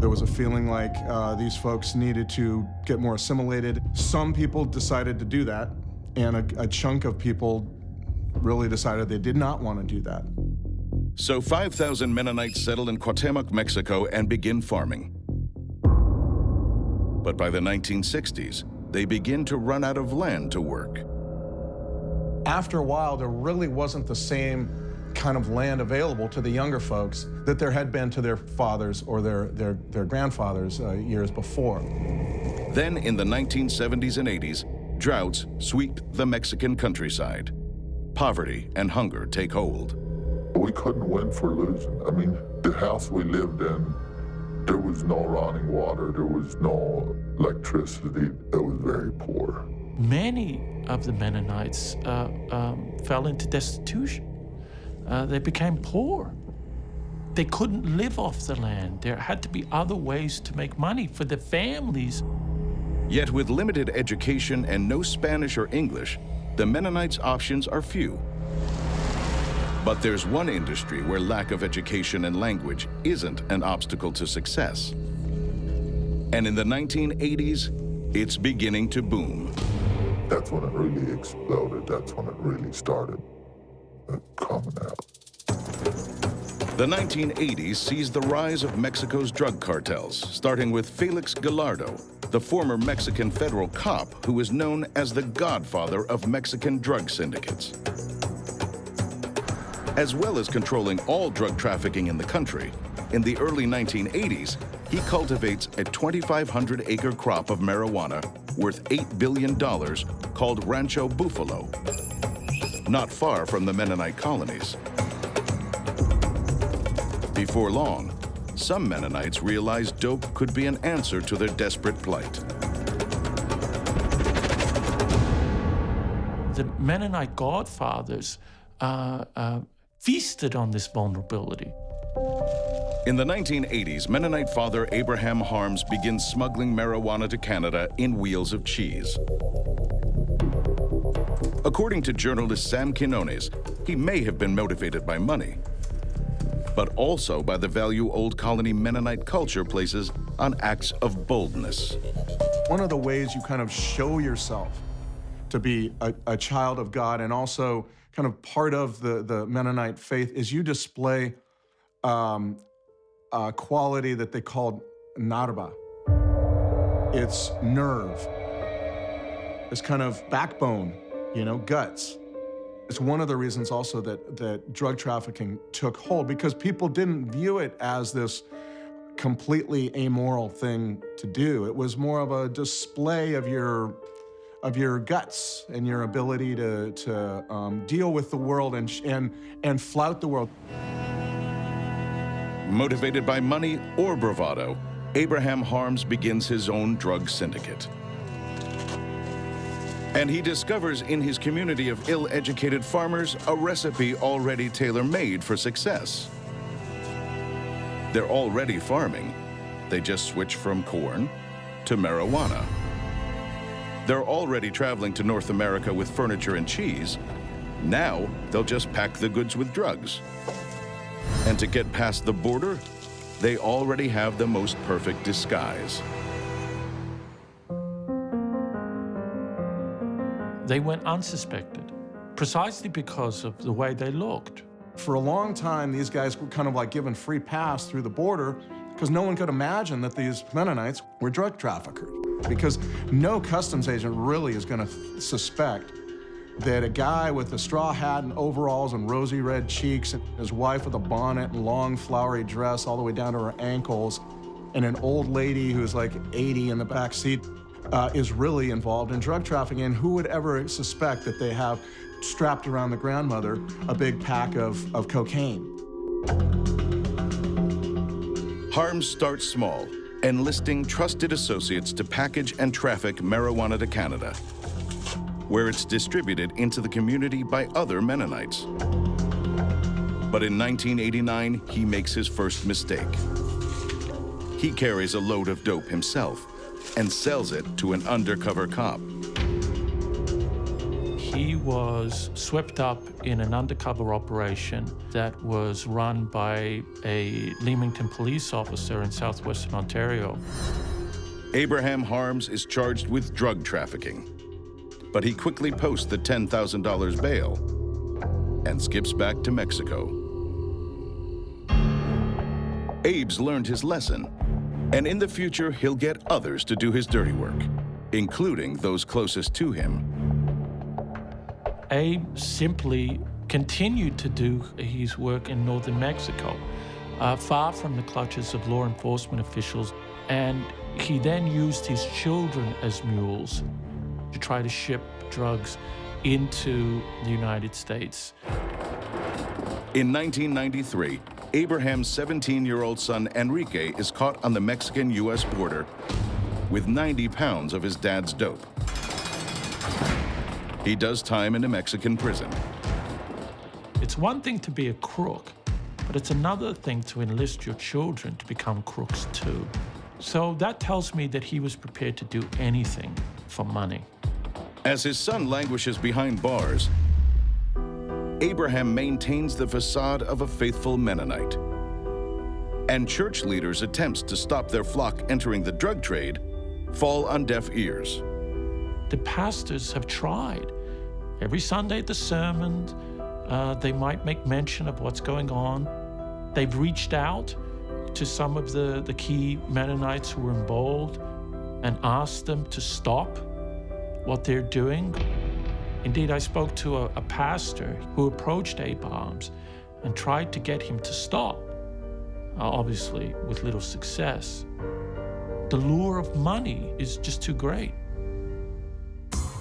There was a feeling like these folks needed to get more assimilated. Some people decided to do that, and a chunk of people really decided they did not want to do that. So 5,000 Mennonites settle in Cuauhtemoc, Mexico, and begin farming. But by the 1960s, they begin to run out of land to work. After a while, there really wasn't the same kind of land available to the younger folks that there had been to their fathers or their grandfathers years before. Then in the 1970s and 80s, droughts sweep the Mexican countryside. Poverty and hunger take hold. We couldn't win for losing. I mean, the house we lived in, there was no running water, there was no electricity. It was very poor. Many of the Mennonites fell into destitution. They became poor. They couldn't live off the land. There had to be other ways to make money for their families. Yet with limited education and no Spanish or English, the Mennonites' options are few. But there's one industry where lack of education and language isn't an obstacle to success. And in the 1980s, it's beginning to boom. That's when it really exploded. That's when it really started coming out. The 1980s sees the rise of Mexico's drug cartels, starting with Felix Gallardo, the former Mexican federal cop who is known as the godfather of Mexican drug syndicates. As well as controlling all drug trafficking in the country, in the early 1980s, he cultivates a 2,500-acre crop of marijuana worth $8 billion called Rancho Buffalo, not far from the Mennonite colonies. Before long, some Mennonites realized dope could be an answer to their desperate plight. The Mennonite godfathers feasted on this vulnerability. In the 1980s, Mennonite father Abraham Harms begins smuggling marijuana to Canada in wheels of cheese. According to journalist Sam Quinones, he may have been motivated by money, but also by the value Old Colony Mennonite culture places on acts of boldness. One of the ways you kind of show yourself to be a child of God and also kind of part of the Mennonite faith is you display a quality that they called narba. It's nerve. It's kind of backbone, you know, guts. It's one of the reasons also that drug trafficking took hold, because people didn't view it as this completely amoral thing to do. It was more of a display of your guts and your ability to deal with the world and flout the world. Motivated by money or bravado, Abraham Harms begins his own drug syndicate. And he discovers in his community of ill-educated farmers a recipe already tailor-made for success. They're already farming. They just switch from corn to marijuana. They're already traveling to North America with furniture and cheese. Now, they'll just pack the goods with drugs. And to get past the border, they already have the most perfect disguise. They went unsuspected, precisely because of the way they looked. For a long time, these guys were kind of like given free pass through the border because no one could imagine that these Mennonites were drug traffickers. Because no customs agent really is going to suspect that a guy with a straw hat and overalls and rosy red cheeks and his wife with a bonnet and long flowery dress all the way down to her ankles and an old lady who's like 80 in the back seat is really involved in drug trafficking. And who would ever suspect that they have strapped around the grandmother a big pack of cocaine? Harms starts small, enlisting trusted associates to package and traffic marijuana to Canada, where it's distributed into the community by other Mennonites. But in 1989, he makes his first mistake. He carries a load of dope himself and sells it to an undercover cop. He was swept up in an undercover operation that was run by a Leamington police officer in southwestern Ontario. Abraham Harms is charged with drug trafficking, but he quickly posts the $10,000 bail and skips back to Mexico. Abe's learned his lesson, and in the future, he'll get others to do his dirty work, including those closest to him. Abe simply continued to do his work in northern Mexico, far from the clutches of law enforcement officials, and he then used his children as mules to try to ship drugs into the United States. In 1993, Abraham's 17-year-old son Enrique is caught on the Mexican-U.S. border with 90 pounds of his dad's dope. He does time in a Mexican prison. It's one thing to be a crook, but it's another thing to enlist your children to become crooks too. So that tells me that he was prepared to do anything for money. As his son languishes behind bars, Abraham maintains the facade of a faithful Mennonite. And church leaders' attempts to stop their flock entering the drug trade fall on deaf ears. The pastors have tried. Every Sunday at the sermon, they might make mention of what's going on. They've reached out to some of the key Mennonites who were involved and asked them to stop what they're doing. Indeed, I spoke to a pastor who approached Abe Harms and tried to get him to stop. obviously with little success. The lure of money is just too great.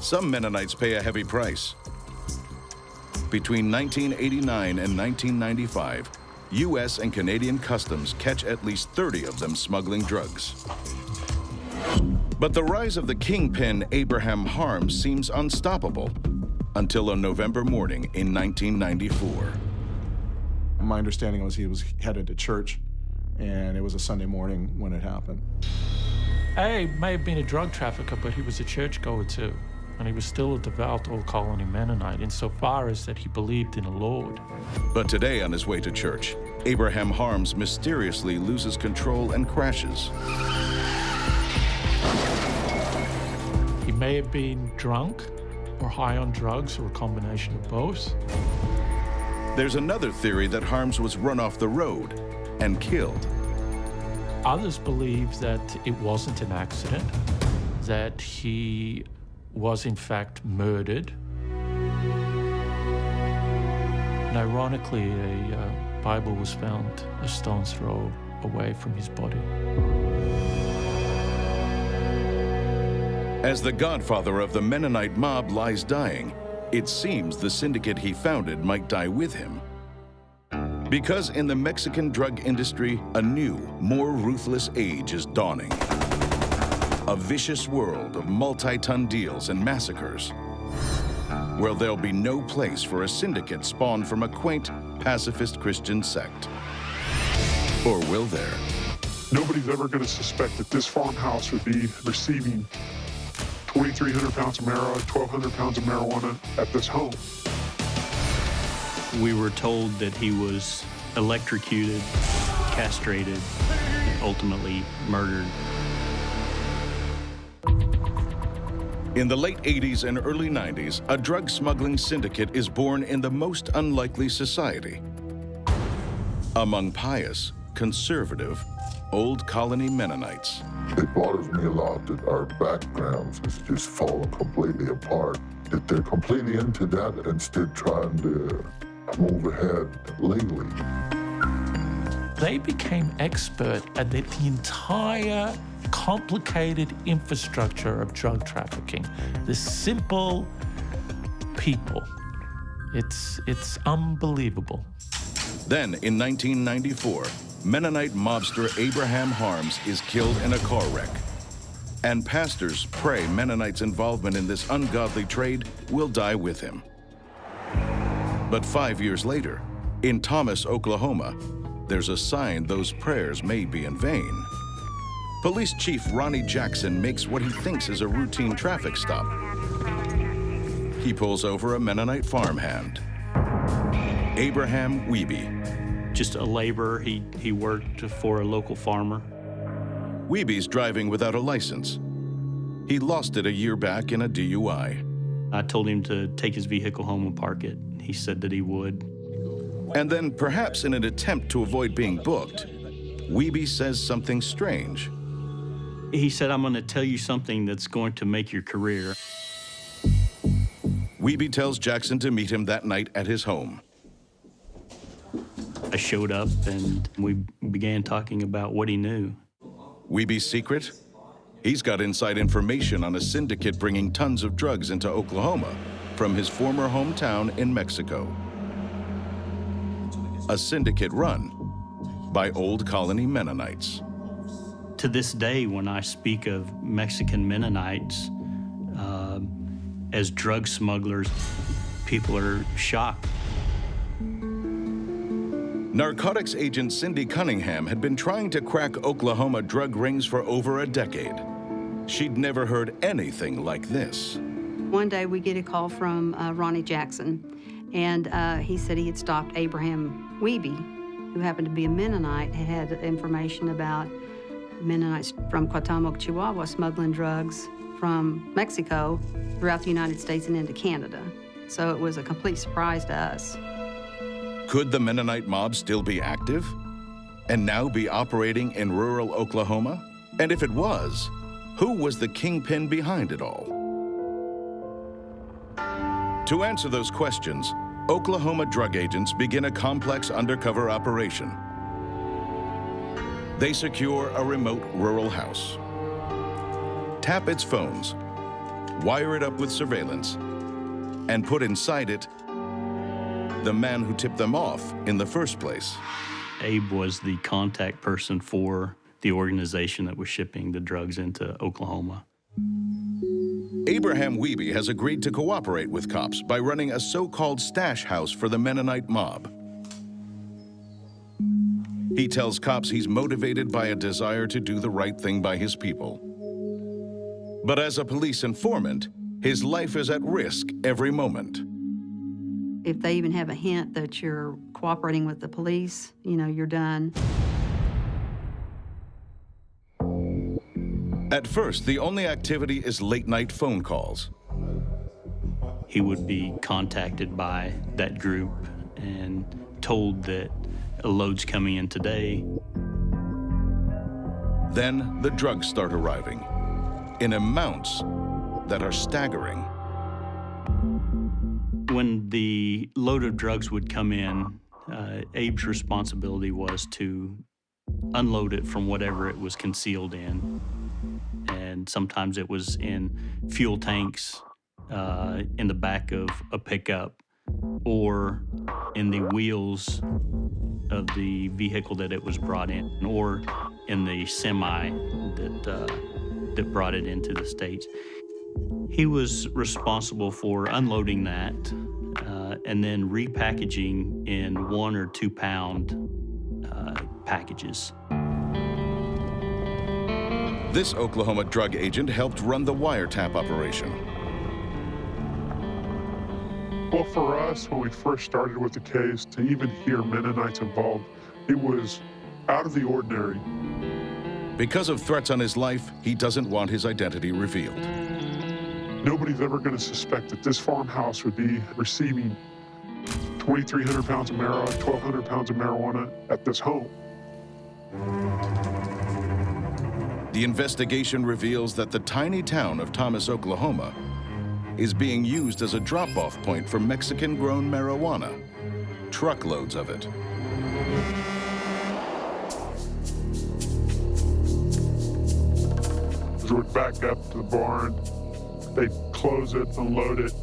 Some Mennonites pay a heavy price. Between 1989 and 1995, U.S. and Canadian customs catch at least 30 of them smuggling drugs. But the rise of the Kingpin, Abraham Harms, seems unstoppable until a November morning in 1994. My understanding was he was headed to church, and it was a Sunday morning when it happened. He may have been a drug trafficker, but he was a churchgoer too. And he was still a devout Old Colony Mennonite insofar as that he believed in the Lord. But today, on his way to church, Abraham Harms mysteriously loses control and crashes. He may have been drunk or high on drugs or a combination of both. There's another theory that Harms was run off the road and killed. Others believe that it wasn't an accident, that he was in fact murdered. And ironically, a Bible was found a stone's throw away from his body. As the godfather of the Mennonite mob lies dying, it seems the syndicate he founded might die with him. Because in the Mexican drug industry, a new, more ruthless age is dawning. A vicious world of multi-ton deals and massacres, where there'll be no place for a syndicate spawned from a quaint, pacifist Christian sect. Or will there? Nobody's ever going to suspect that this farmhouse would be receiving 2,300 pounds of marijuana, 1,200 pounds of marijuana at this home. We were told that he was electrocuted, castrated, and ultimately murdered. In the late 80s and early 90s, a drug smuggling syndicate is born in the most unlikely society. Among pious, conservative, Old Colony Mennonites. It bothers me a lot that our backgrounds is just falling completely apart, that they're completely into that instead trying to move ahead legally. They became expert at the entire complicated infrastructure of drug trafficking. The simple people. It's unbelievable. Then, in 1994, Mennonite mobster Abraham Harms is killed in a car wreck. And pastors pray Mennonites' involvement in this ungodly trade will die with him. But 5 years later, in Thomas, Oklahoma, there's a sign those prayers may be in vain. Police Chief Ronnie Jackson makes what he thinks is a routine traffic stop. He pulls over a Mennonite farmhand, Abraham Wiebe. Just a laborer. He worked for a local farmer. Wiebe's driving without a license. He lost it a year back in a DUI. I told him to take his vehicle home and park it. He said that he would. And then, perhaps in an attempt to avoid being booked, Wiebe says something strange. He said, "I'm going to tell you something that's going to make your career." Wiebe tells Jackson to meet him that night at his home. I showed up and we began talking about what he knew. Wiebe's secret? He's got inside information on a syndicate bringing tons of drugs into Oklahoma from his former hometown in Mexico. A syndicate run by Old Colony Mennonites. To this day, when I speak of Mexican Mennonites as drug smugglers, people are shocked. Narcotics agent Cindy Cunningham had been trying to crack Oklahoma drug rings for over a decade. She'd never heard anything like this. One day we get a call from Ronnie Jackson, and he said he had stopped Abraham Wiebe, who happened to be a Mennonite, had information about Mennonites from Cuauhtémoc, Chihuahua, smuggling drugs from Mexico throughout the United States and into Canada. So it was a complete surprise to us. Could the Mennonite mob still be active and now be operating in rural Oklahoma? And if it was, who was the kingpin behind it all? To answer those questions, Oklahoma drug agents begin a complex undercover operation. They secure a remote rural house, tap its phones, wire it up with surveillance, and put inside it the man who tipped them off in the first place. Abe was the contact person for the organization that was shipping the drugs into Oklahoma. Abraham Wiebe has agreed to cooperate with cops by running a so-called stash house for the Mennonite mob. He tells cops he's motivated by a desire to do the right thing by his people. But as a police informant, his life is at risk every moment. If they even have a hint that you're cooperating with the police, you know, you're done. At first, the only activity is late-night phone calls. He would be contacted by that group and told that a load's coming in today. Then the drugs start arriving in amounts that are staggering. When the load of drugs would come in, Abe's responsibility was to unload it from whatever it was concealed in. And sometimes it was in fuel tanks in the back of a pickup or in the wheels of the vehicle that it was brought in, or in the semi that brought it into the States. He was responsible for unloading that and then repackaging in 1 or 2 pound packages. This Oklahoma drug agent helped run the wiretap operation. Well, for us, when we first started with the case, to even hear Mennonites involved, it was out of the ordinary. Because of threats on his life, he doesn't want his identity revealed. Nobody's ever going to suspect that this farmhouse would be receiving 2,300 pounds of marijuana, 1,200 pounds of marijuana at this home. The investigation reveals that the tiny town of Thomas, Oklahoma, is being used as a drop-off point for Mexican-grown marijuana, truckloads of it. So we'd back up to the barn, they'd close it, unload it,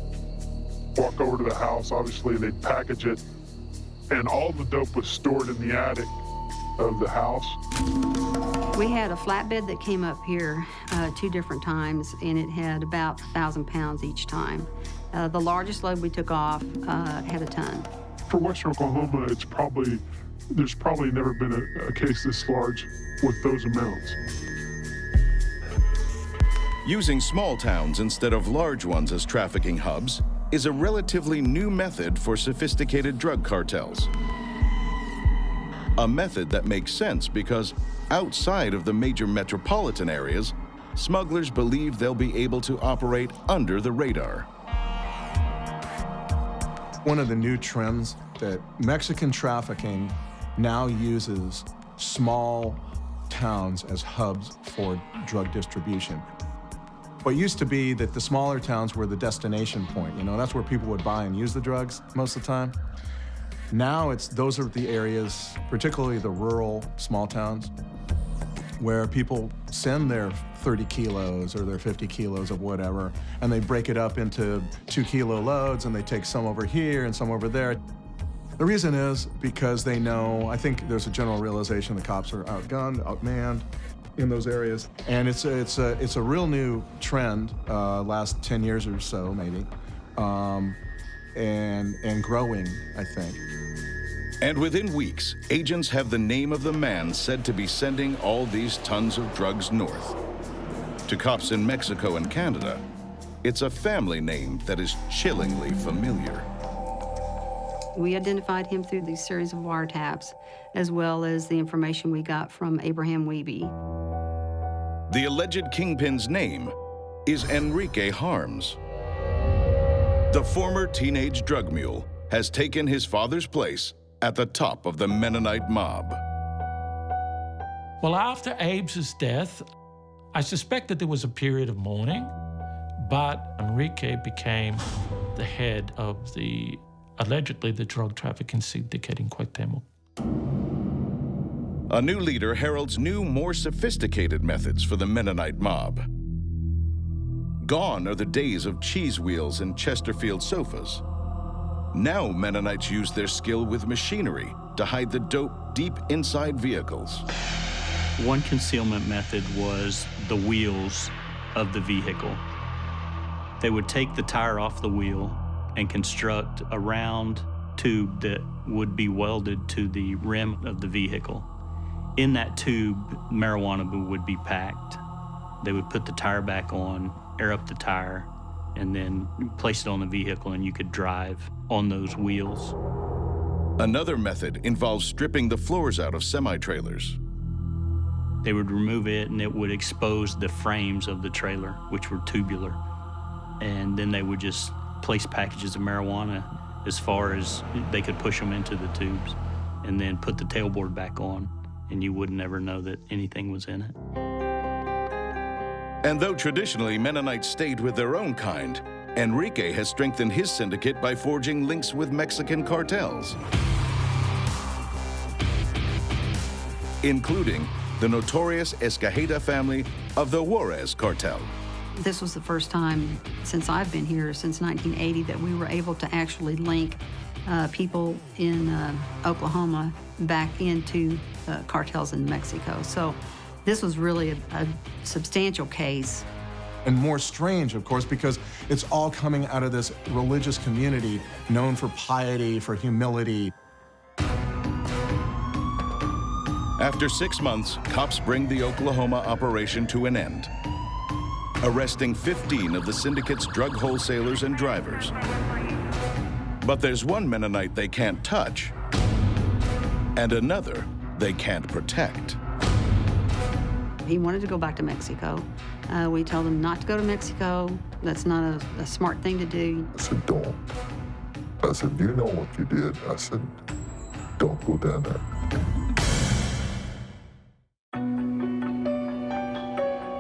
walk over to the house, obviously they'd package it, and all the dope was stored in the attic of the house. We had a flatbed that came up here 2 different times, and it had about 1,000 pounds each time. The largest load we took off had a ton. For Western Oklahoma, there's probably never been a case this large with those amounts. Using small towns instead of large ones as trafficking hubs is a relatively new method for sophisticated drug cartels. A method that makes sense because outside of the major metropolitan areas, smugglers believe they'll be able to operate under the radar. One of the new trends that Mexican trafficking now uses small towns as hubs for drug distribution. What used to be that the smaller towns were the destination point, you know, that's where people would buy and use the drugs most of the time. Now those are the areas, particularly the rural small towns, where people send their 30 kilos or their 50 kilos of whatever, and they break it up into 2-kilo loads, and they take some over here and some over there. The reason is because they know, I think there's a general realization the cops are outgunned, outmanned in those areas. And it's a real new trend, last 10 years or so, maybe, and growing, I think. And within weeks, agents have the name of the man said to be sending all these tons of drugs north. To cops in Mexico and Canada, it's a family name that is chillingly familiar. We identified him through these series of wiretaps, as well as the information we got from Abraham Wiebe. The alleged kingpin's name is Enrique Harms. The former teenage drug mule has taken his father's place at the top of the Mennonite mob. Well, after Abe's death, I suspect that there was a period of mourning, but Enrique became the head of allegedly the drug trafficking syndicate in Cuauhtémoc. A new leader heralds new, more sophisticated methods for the Mennonite mob. Gone are the days of cheese wheels and Chesterfield sofas. Now Mennonites use their skill with machinery to hide the dope deep inside vehicles. One concealment method was the wheels of the vehicle. They would take the tire off the wheel and construct a round tube that would be welded to the rim of the vehicle. In that tube, marijuana would be packed. They would put the tire back on, air up the tire, and then place it on the vehicle, and you could drive on those wheels. Another method involves stripping the floors out of semi-trailers. They would remove it, and it would expose the frames of the trailer, which were tubular. And then they would just place packages of marijuana as far as they could push them into the tubes, and then put the tailboard back on, and you would never know that anything was in it. And though traditionally Mennonites stayed with their own kind, Enrique has strengthened his syndicate by forging links with Mexican cartels, including the notorious Escajeda family of the Juarez cartel. This was the first time since I've been here, since 1980, that we were able to actually link people in Oklahoma back into cartels in Mexico. So this was really a substantial case. And more strange, of course, because it's all coming out of this religious community known for piety, for humility. After 6 months, cops bring the Oklahoma operation to an end, arresting 15 of the Syndicate's drug wholesalers and drivers. But there's one Mennonite they can't touch, and another they can't protect. He wanted to go back to Mexico. We told him not to go to Mexico. That's not a smart thing to do. I said, don't. I said, you know what you did? I said, don't go down there.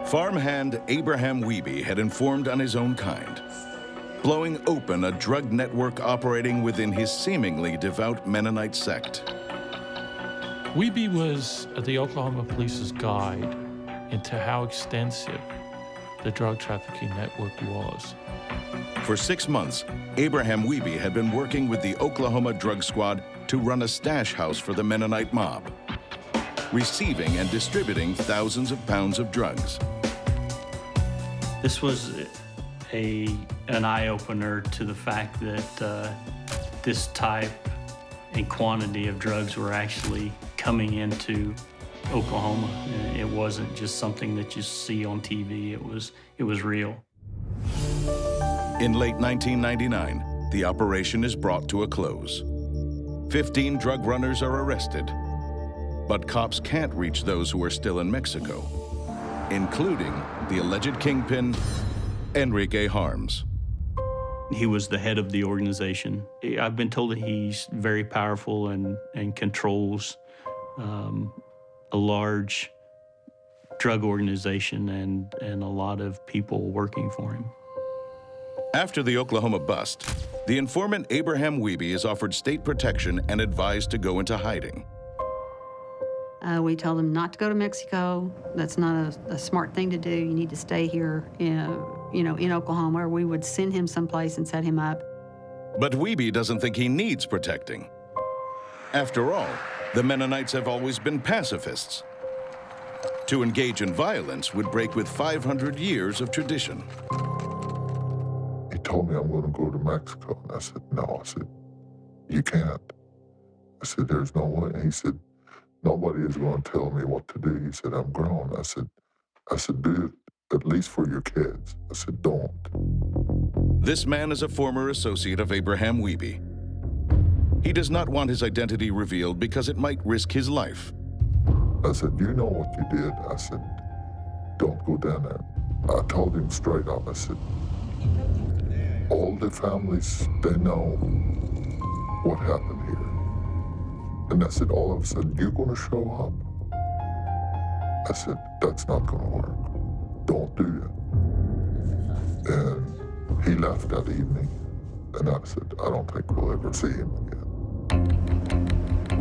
Farmhand Abraham Wiebe had informed on his own kind, blowing open a drug network operating within his seemingly devout Mennonite sect. Wiebe was the Oklahoma Police's guide into how extensive the drug trafficking network was. For 6 months, Abraham Wiebe had been working with the Oklahoma Drug Squad to run a stash house for the Mennonite mob, receiving and distributing thousands of pounds of drugs. This was an eye-opener to the fact that this type and quantity of drugs were actually coming into Oklahoma. It wasn't just something that you see on TV. It was real. In late 1999, the operation is brought to a close. 15 drug runners are arrested, but cops can't reach those who are still in Mexico, including the alleged Kingpin, Enrique Harms. He was the head of the organization. I've been told that he's very powerful and controls a large drug organization and a lot of people working for him. After the Oklahoma bust, the informant Abraham Wiebe is offered state protection and advised to go into hiding. We told him not to go to Mexico. That's not a smart thing to do. You need to stay here, in Oklahoma, or we would send him someplace and set him up. But Wiebe doesn't think he needs protecting. After all, the Mennonites have always been pacifists. To engage in violence would break with 500 years of tradition. He told me I'm going to go to Mexico. And I said, no. I said, you can't. I said, there's no way. And he said, nobody is going to tell me what to do. He said, I'm grown. I said, do it at least for your kids. I said, don't. This man is a former associate of Abraham Wiebe. He does not want his identity revealed because it might risk his life. I said, you know what you did? I said, don't go down there. I told him straight up, I said, all the families, they know what happened here. And I said, all of a sudden, you're going to show up? I said, that's not going to work. Don't do it. And he left that evening. And I said, I don't think we'll ever see him again.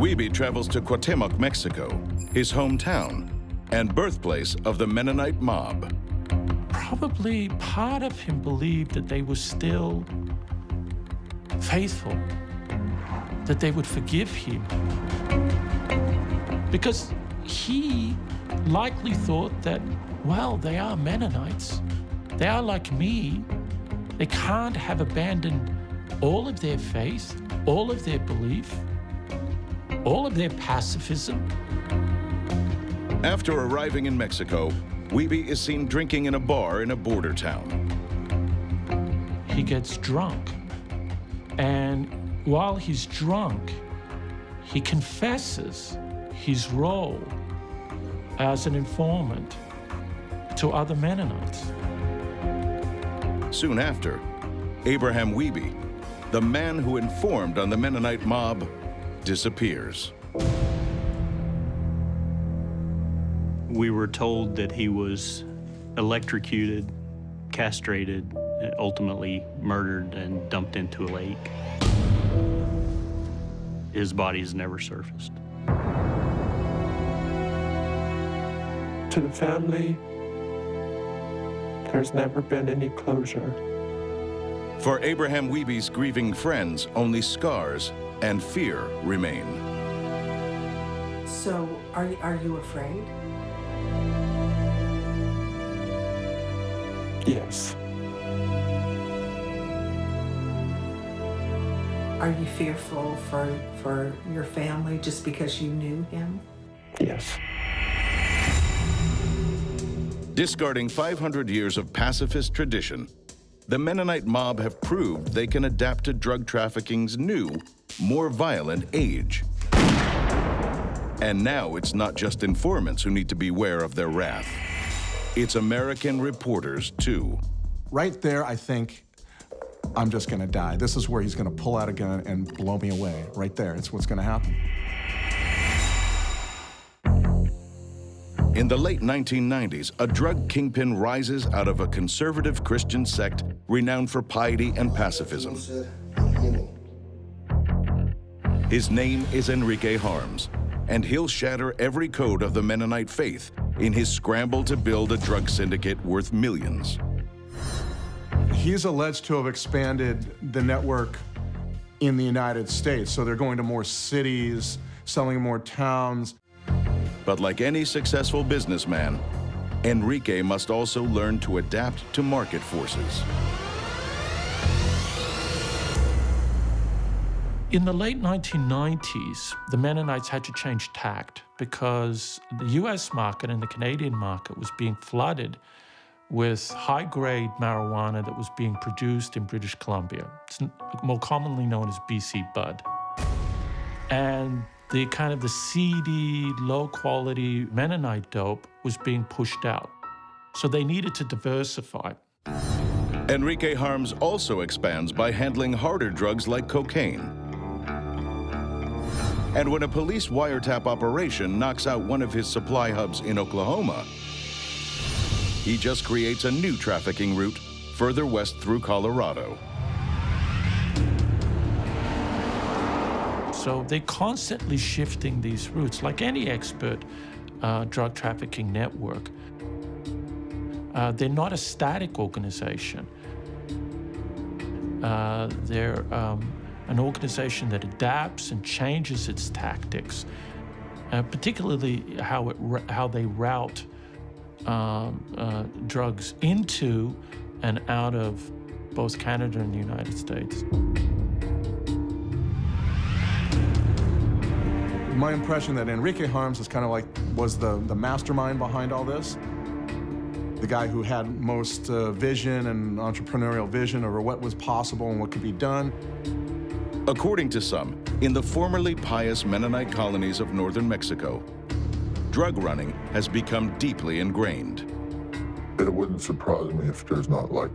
Wiebe travels to Cuauhtemoc, Mexico, his hometown and birthplace of the Mennonite mob. Probably part of him believed that they were still faithful, that they would forgive him. Because he likely thought that, well, they are Mennonites. They are like me. They can't have abandoned all of their faith, all of their belief, all of their pacifism. After arriving in Mexico, Wiebe is seen drinking in a bar in a border town. He gets drunk, and while he's drunk, he confesses his role as an informant to other Mennonites. Soon after, Abraham Wiebe, the man who informed on the Mennonite mob, disappears. We were told that he was electrocuted, castrated, ultimately murdered and dumped into a lake. His body has never surfaced. To the family, there's never been any closure. For Abraham Wiebe's grieving friends, only scars and fear remain. So, are you afraid? Yes. Are you fearful for your family just because you knew him? Yes. Discarding 500 years of pacifist tradition, the Mennonite mob have proved they can adapt to drug trafficking's new, more violent age. And now it's not just informants who need to beware of their wrath. It's American reporters, too. Right there, I think, I'm just gonna die. This is where he's gonna pull out a gun and blow me away. Right there, it's what's gonna happen. In the late 1990s, a drug kingpin rises out of a conservative Christian sect renowned for piety and pacifism. His name is Enrique Harms, and he'll shatter every code of the Mennonite faith in his scramble to build a drug syndicate worth millions. He's alleged to have expanded the network in the United States, so they're going to more cities, selling in more towns. But like any successful businessman, Enrique must also learn to adapt to market forces. In the late 1990s, the Mennonites had to change tact because the US market and the Canadian market was being flooded with high-grade marijuana that was being produced in British Columbia. It's more commonly known as BC Bud. And the kind of the seedy, low-quality Mennonite dope was being pushed out. So they needed to diversify. Enrique Harms also expands by handling harder drugs like cocaine. And when a police wiretap operation knocks out one of his supply hubs in Oklahoma, he just creates a new trafficking route further west through Colorado. So they're constantly shifting these routes, like any expert drug trafficking network. They're not a static organization. They're an organization that adapts and changes its tactics, particularly how they route drugs into and out of both Canada and the United States. My impression that Enrique Harms is kind of like, was the mastermind behind all this. The guy who had most vision and entrepreneurial vision over what was possible and what could be done. According to some, in the formerly pious Mennonite colonies of northern Mexico, drug running has become deeply ingrained. It wouldn't surprise me if there's not like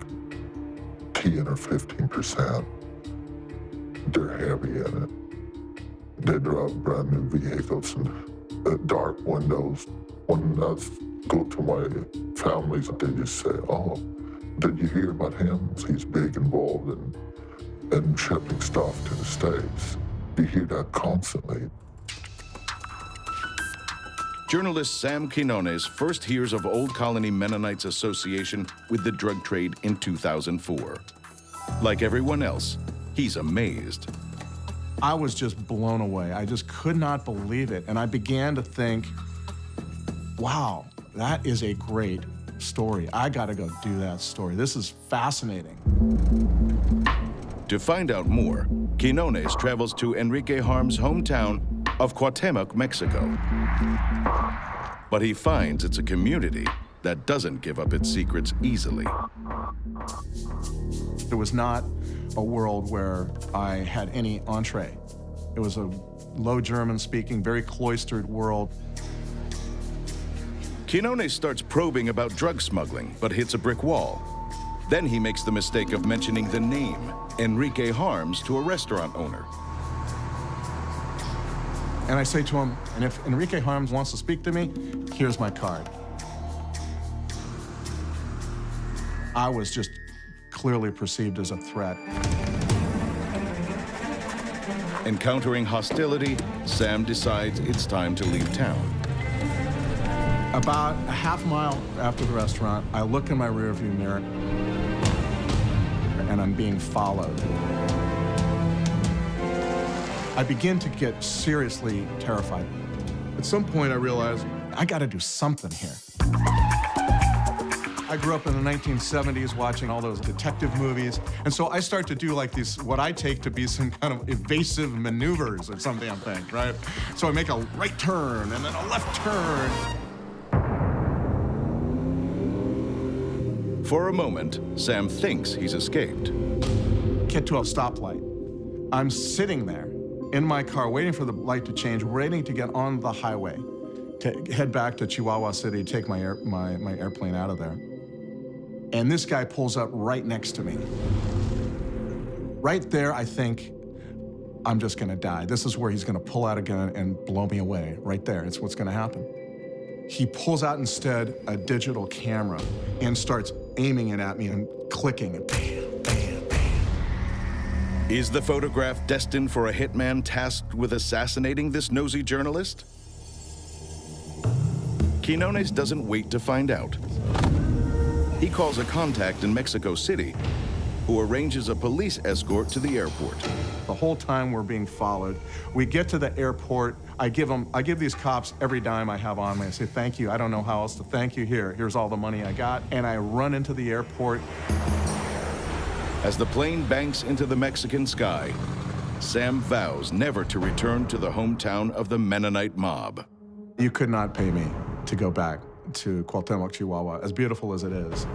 10 or 15%. They're heavy in it. They drive brand new vehicles and dark windows. When I go to my families, they just say, "Oh, did you hear about him? He's big involved in shipping stuff to the States." You hear that constantly. journalist Sam Quinones first hears of Old Colony Mennonites' association with the drug trade in 2004. Like everyone else, he's amazed. I was just blown away. I just could not believe it. And I began to think, wow, that is a great story. I gotta go do that story. This is fascinating. To find out more, Quinones travels to Enrique Harm's hometown of Cuauhtemoc, Mexico. But he finds it's a community that doesn't give up its secrets easily. It was not a world where I had any entree. It was a low German-speaking, very cloistered world. Quinones starts probing about drug smuggling, but hits a brick wall. Then he makes the mistake of mentioning the name, Enrique Harms, to a restaurant owner. And I say to him, and if Enrique Harms wants to speak to me, here's my card. I was just clearly perceived as a threat. Encountering hostility, Sam decides it's time to leave town. About a half mile after the restaurant, I look in my rearview mirror, and I'm being followed. I begin to get seriously terrified. At some point, I realized, I gotta do something here. I grew up in the 1970s watching all those detective movies, and so I start to do like these, what I take to be some kind of evasive maneuvers or some damn thing, right? So I make a right turn and then a left turn. For a moment, Sam thinks he's escaped. Get to a stoplight. I'm sitting there in my car waiting for the light to change, waiting to get on the highway to head back to Chihuahua City, take my airplane out of there. And this guy pulls up right next to me. Right there, I think, I'm just gonna die. This is where he's gonna pull out a gun and blow me away. Right there, it's what's gonna happen. He pulls out instead a digital camera and starts aiming it at me and clicking and bam, bam, bam. Is the photograph destined for a hitman tasked with assassinating this nosy journalist? Quinones doesn't wait to find out. He calls a contact in Mexico City, who arranges a police escort to the airport. The whole time we're being followed. We get to the airport. I give these cops every dime I have on me. I say, thank you. I don't know how else to thank you. Here's all the money I got. And I run into the airport. As the plane banks into the Mexican sky, Sam vows never to return to the hometown of the Mennonite mob. You could not pay me to go back to Cuauhtemoc, Chihuahua, as beautiful as it is,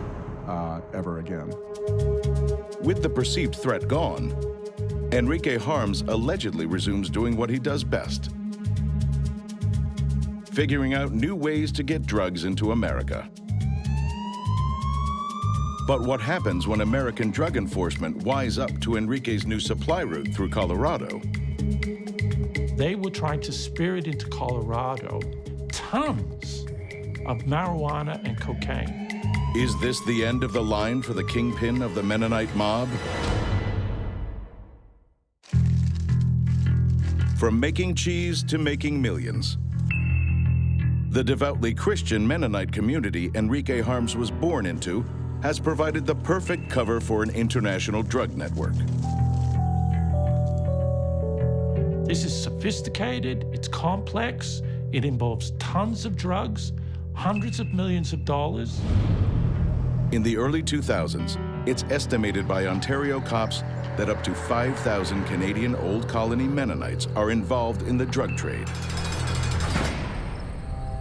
ever again. With the perceived threat gone, Enrique Harms allegedly resumes doing what he does best: figuring out new ways to get drugs into America. But what happens when American drug enforcement wise up to Enrique's new supply route through Colorado? They were trying to spirit into Colorado tons of marijuana and cocaine. Is this the end of the line for the kingpin of the Mennonite mob? From making cheese to making millions, the devoutly Christian Mennonite community Enrique Harms was born into has provided the perfect cover for an international drug network. This is sophisticated, it's complex, it involves tons of drugs, hundreds of millions of dollars. In the early 2000s, it's estimated by Ontario cops that up to 5,000 Canadian Old Colony Mennonites are involved in the drug trade.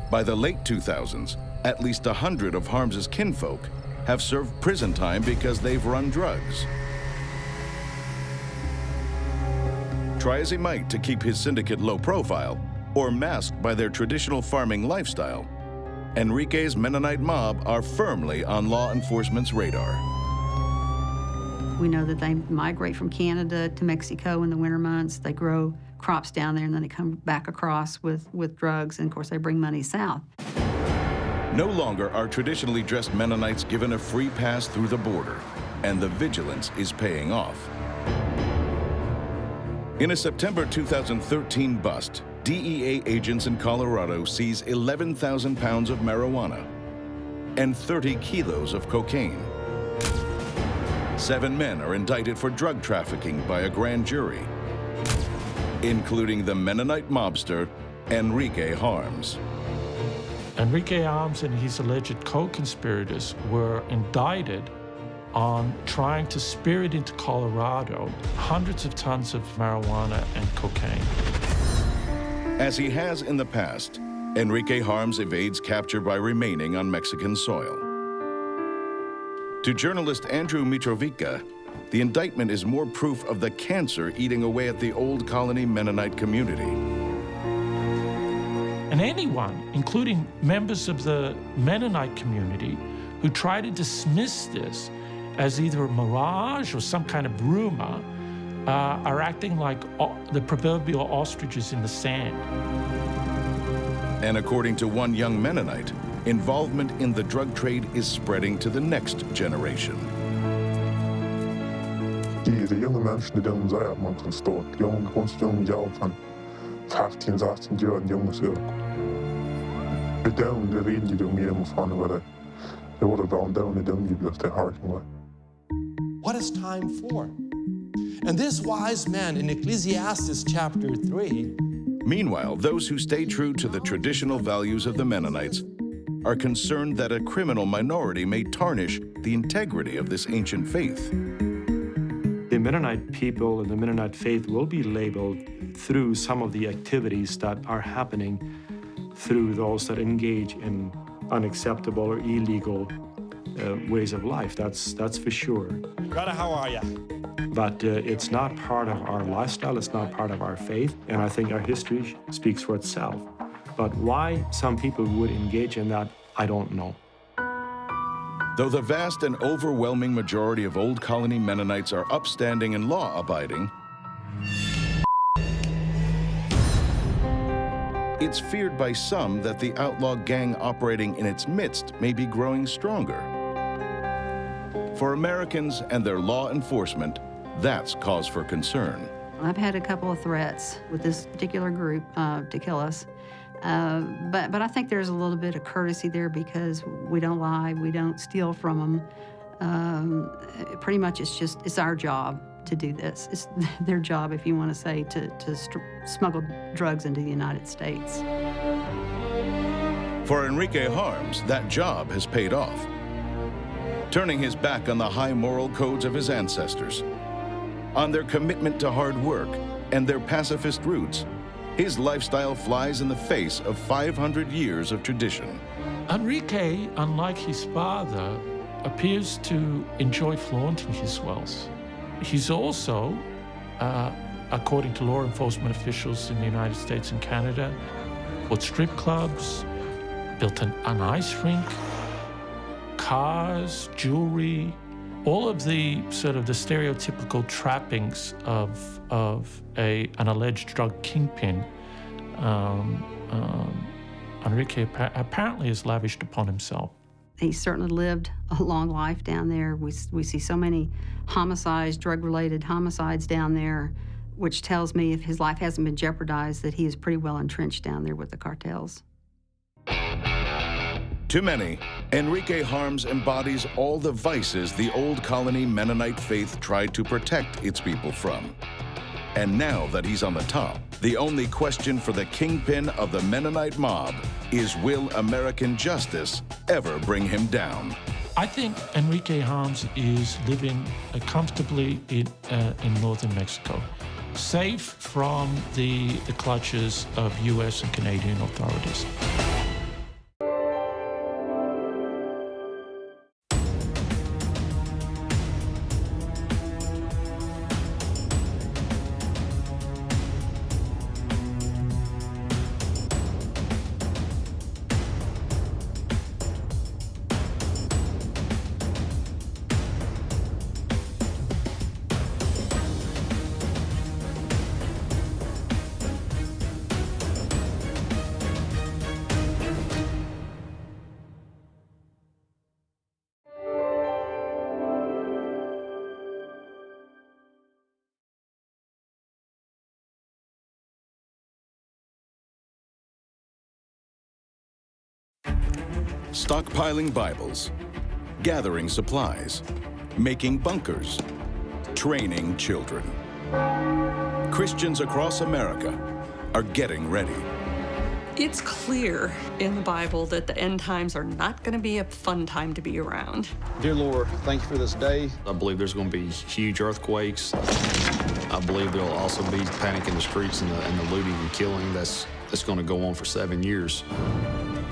By the late 2000s, at least 100 of Harms's kinfolk have served prison time because they've run drugs. Try as he might to keep his syndicate low profile or masked by their traditional farming lifestyle, Enrique's Mennonite mob are firmly on law enforcement's radar. We know that they migrate from Canada to Mexico in the winter months. They grow crops down there, and then they come back across with drugs, and of course they bring money south. No longer are traditionally dressed Mennonites given a free pass through the border, and the vigilance is paying off. In a September 2013 bust, DEA agents in Colorado seize 11,000 pounds of marijuana and 30 kilos of cocaine. 7 men are indicted for drug trafficking by a grand jury, including the Mennonite mobster Enrique Harms. Enrique Harms and his alleged co-conspirators were indicted on trying to spirit into Colorado hundreds of tons of marijuana and cocaine. As he has in the past, Enrique Harms evades capture by remaining on Mexican soil. To journalist Andrew Mitrovica, the indictment is more proof of the cancer eating away at the Old Colony Mennonite community. And anyone, including members of the Mennonite community, who try to dismiss this as either a mirage or some kind of rumor, are acting like the proverbial ostriches in the sand. And according to one young Mennonite, involvement in the drug trade is spreading to the next generation. De unge mennesker, de säger att man kan stå ett ung jobb från 15-18 år, de unge söker. Det är det rinner de mer mot fan vad det. Det var det down i dem just det har som. What is time for? And this wise man in Ecclesiastes chapter 3. Meanwhile, those who stay true to the traditional values of the Mennonites are concerned that a criminal minority may tarnish the integrity of this ancient faith. The Mennonite people and the Mennonite faith will be labeled through some of the activities that are happening through those that engage in unacceptable or illegal ways of life. That's for sure. Brother, how are you? But it's not part of our lifestyle, it's not part of our faith, and I think our history speaks for itself. But why some people would engage in that, I don't know. Though the vast and overwhelming majority of Old Colony Mennonites are upstanding and law-abiding, it's feared by some that the outlaw gang operating in its midst may be growing stronger. For Americans and their law enforcement, that's cause for concern. I've had a couple of threats with this particular group to kill us. But I think there's a little bit of courtesy there because we don't lie, we don't steal from them. Pretty much it's our job to do this. It's their job, if you want to say, to smuggle drugs into the United States. For Enrique Harms, that job has paid off. Turning his back on the high moral codes of his ancestors, on their commitment to hard work and their pacifist roots, his lifestyle flies in the face of 500 years of tradition. Enrique, unlike his father, appears to enjoy flaunting his wealth. He's also, according to law enforcement officials in the United States and Canada, bought strip clubs, built an ice rink, cars, jewelry, all of the sort of the stereotypical trappings of an alleged drug kingpin. Enrique apparently is lavished upon himself. He certainly lived a long life down there. We see so many homicides, drug-related homicides down there, which tells me if his life hasn't been jeopardized, that he is pretty well entrenched down there with the cartels. To many, Enrique Harms embodies all the vices the Old Colony Mennonite faith tried to protect its people from. And now that he's on the top, the only question for the kingpin of the Mennonite mob is, will American justice ever bring him down? I think Enrique Harms is living comfortably in northern Mexico, safe from the clutches of U.S. and Canadian authorities. stockpiling Bibles, gathering supplies, making bunkers, training children. Christians across America are getting ready. It's clear in the Bible that the end times are not going to be a fun time to be around. Dear Lord, thank you for this day. I believe there's going to be huge earthquakes. I believe there'll also be panic in the streets and the looting and killing that's going to go on for 7 years.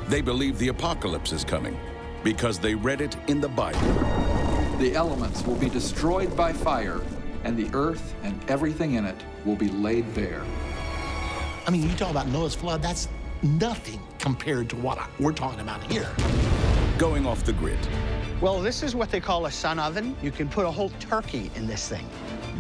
They believe the apocalypse is coming because they read it in the Bible. The elements will be destroyed by fire, and the earth and everything in it will be laid bare. I mean, you talk about Noah's flood, that's nothing compared to what we're talking about here. Going off the grid. Well, this is what they call a sun oven. You can put a whole turkey in this thing.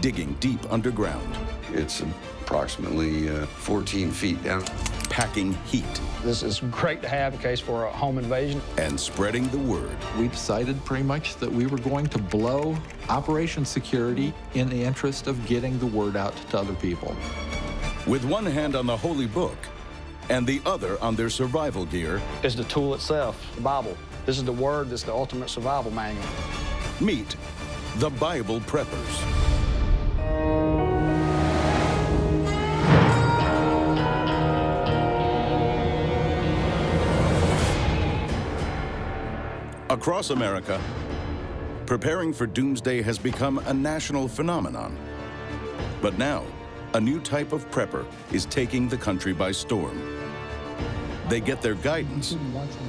Digging deep underground. It's approximately 14 feet down. Packing heat. This is great to have in case for a home invasion. And spreading the word. We decided pretty much that we were going to blow Operation Security in the interest of getting the word out to other people. With one hand on the holy book and the other on their survival gear. Is the tool itself, the Bible. This is the word, this is the ultimate survival manual. Meet the Bible Preppers. Across America, preparing for doomsday has become a national phenomenon. But now, a new type of prepper is taking the country by storm. They get their guidance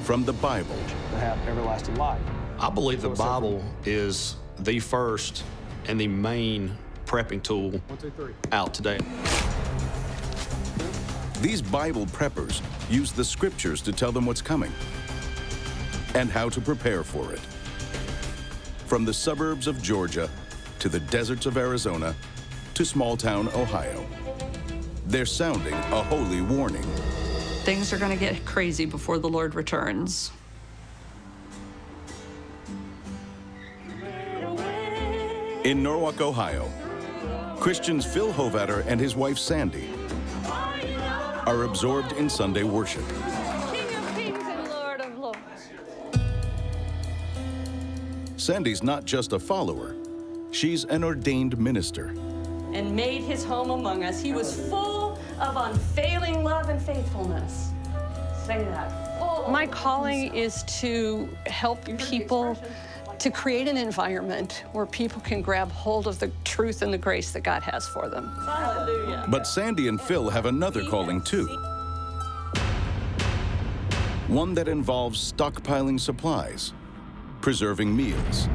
from the Bible. To have everlasting life. I believe the Bible is the first and the main prepping tool out today. These Bible preppers use the scriptures to tell them what's coming and how to prepare for it. From the suburbs of Georgia to the deserts of Arizona to small-town Ohio, they're sounding a holy warning. Things are going to get crazy before the Lord returns. In Norwalk, Ohio, Christians Phil Hovatter and his wife Sandy are absorbed in Sunday worship. King of kings and Lord of lords. Sandy's not just a follower, she's an ordained minister. And made his home among us. He was full of unfailing love and faithfulness. Say that. My calling is to help people to create an environment where people can grab hold of the truth and the grace that God has for them. Hallelujah. But Sandy and Phil have another calling too. One that involves stockpiling supplies, preserving meals,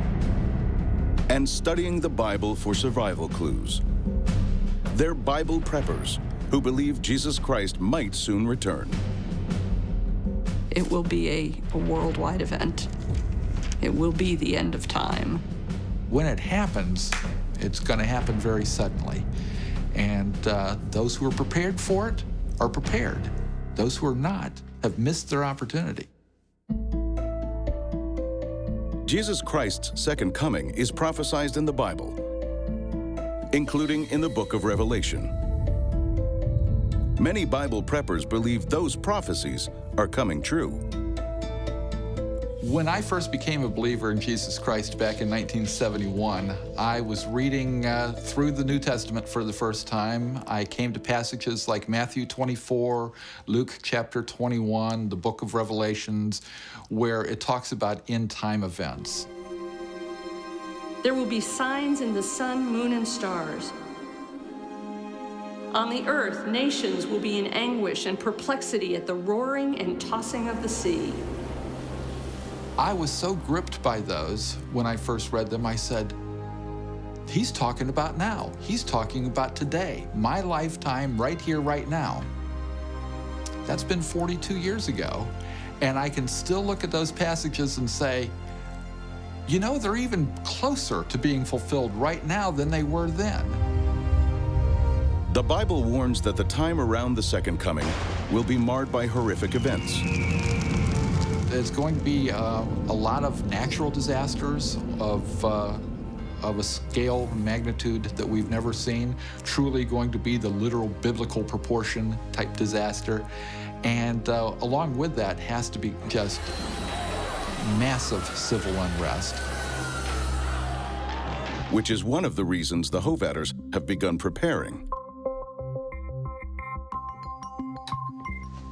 and studying the Bible for survival clues. They're Bible preppers who believe Jesus Christ might soon return. It will be a worldwide event. It will be the end of time. When it happens, it's going to happen very suddenly. And those who are prepared for it are prepared. Those who are not have missed their opportunity. Jesus Christ's second coming is prophesied in the Bible, including in the book of Revelation. Many Bible preppers believe those prophecies are coming true. When I first became a believer in Jesus Christ back in 1971, I was reading through the New Testament for the first time. I came to passages like Matthew 24, Luke chapter 21, the book of Revelations, where it talks about end-time events. There will be signs in the sun, moon, and stars. On the earth, nations will be in anguish and perplexity at the roaring and tossing of the sea. I was so gripped by those when I first read them, I said, he's talking about now. He's talking about today, my lifetime right here, right now. That's been 42 years ago, and I can still look at those passages and say, you know, they're even closer to being fulfilled right now than they were then. The Bible warns that the time around the second coming will be marred by horrific events. There's going to be a lot of natural disasters of a scale and magnitude that we've never seen, truly going to be the literal biblical proportion type disaster. And along with that has to be just massive civil unrest. Which is one of the reasons the Hovatters have begun preparing.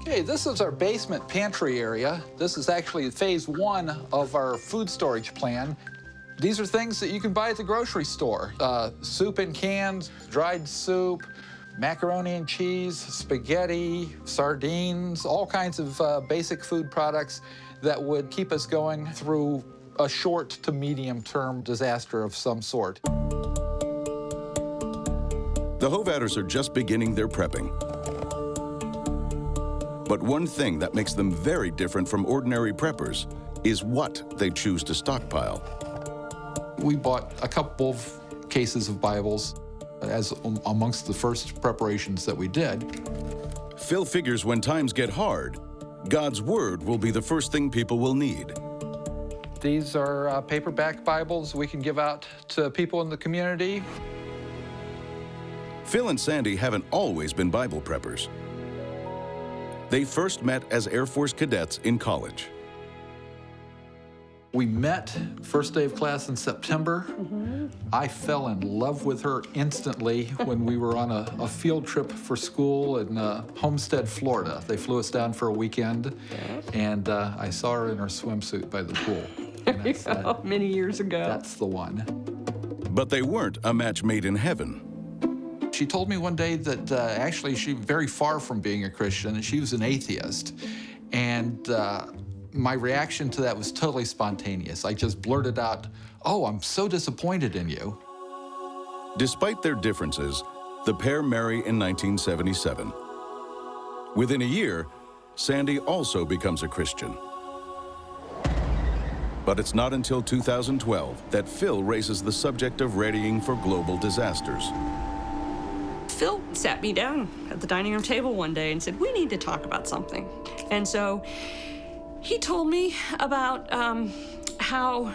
Okay, this is our basement pantry area. This is actually phase 1 of our food storage plan. These are things that you can buy at the grocery store. Soup in cans, dried soup, macaroni and cheese, spaghetti, sardines, all kinds of basic food products that would keep us going through a short to medium-term disaster of some sort. The Hovatters are just beginning their prepping. But one thing that makes them very different from ordinary preppers is what they choose to stockpile. We bought a couple of cases of Bibles as amongst the first preparations that we did. Phil figures when times get hard, God's Word will be the first thing people will need. These are paperback Bibles we can give out to people in the community. Phil and Sandy haven't always been Bible preppers. They first met as Air Force cadets in college. We met first day of class in September. I fell in love with her instantly when we were on a field trip for school in Homestead, Florida. They flew us down for a weekend, and I saw her in her swimsuit by the pool. Many years ago. That's the one. But they weren't a match made in heaven. She told me one day that actually she's very far from being a Christian, and she was an atheist. And my reaction to that was totally spontaneous. I just blurted out, "Oh, I'm so disappointed in you." Despite their differences, the pair marry in 1977. Within a year, Sandy also becomes a Christian. But it's not until 2012 that Phil raises the subject of readying for global disasters. Phil sat me down at the dining room table one day and said, "We need to talk about something." And so he told me about how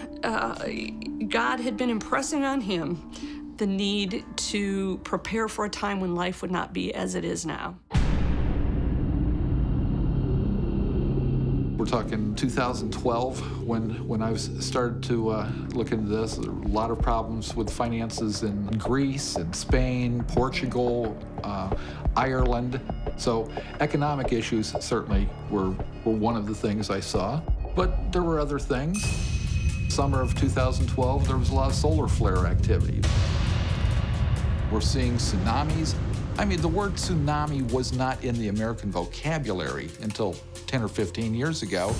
God had been impressing on him the need to prepare for a time when life would not be as it is now. We're talking 2012 when I started to look into this. There were a lot of problems with finances in Greece and Spain, Portugal, Ireland. So economic issues certainly were one of the things I saw. But there were other things. Summer of 2012, there was a lot of solar flare activity. We're seeing tsunamis. I mean, the word tsunami was not in the American vocabulary until 10 or 15 years ago.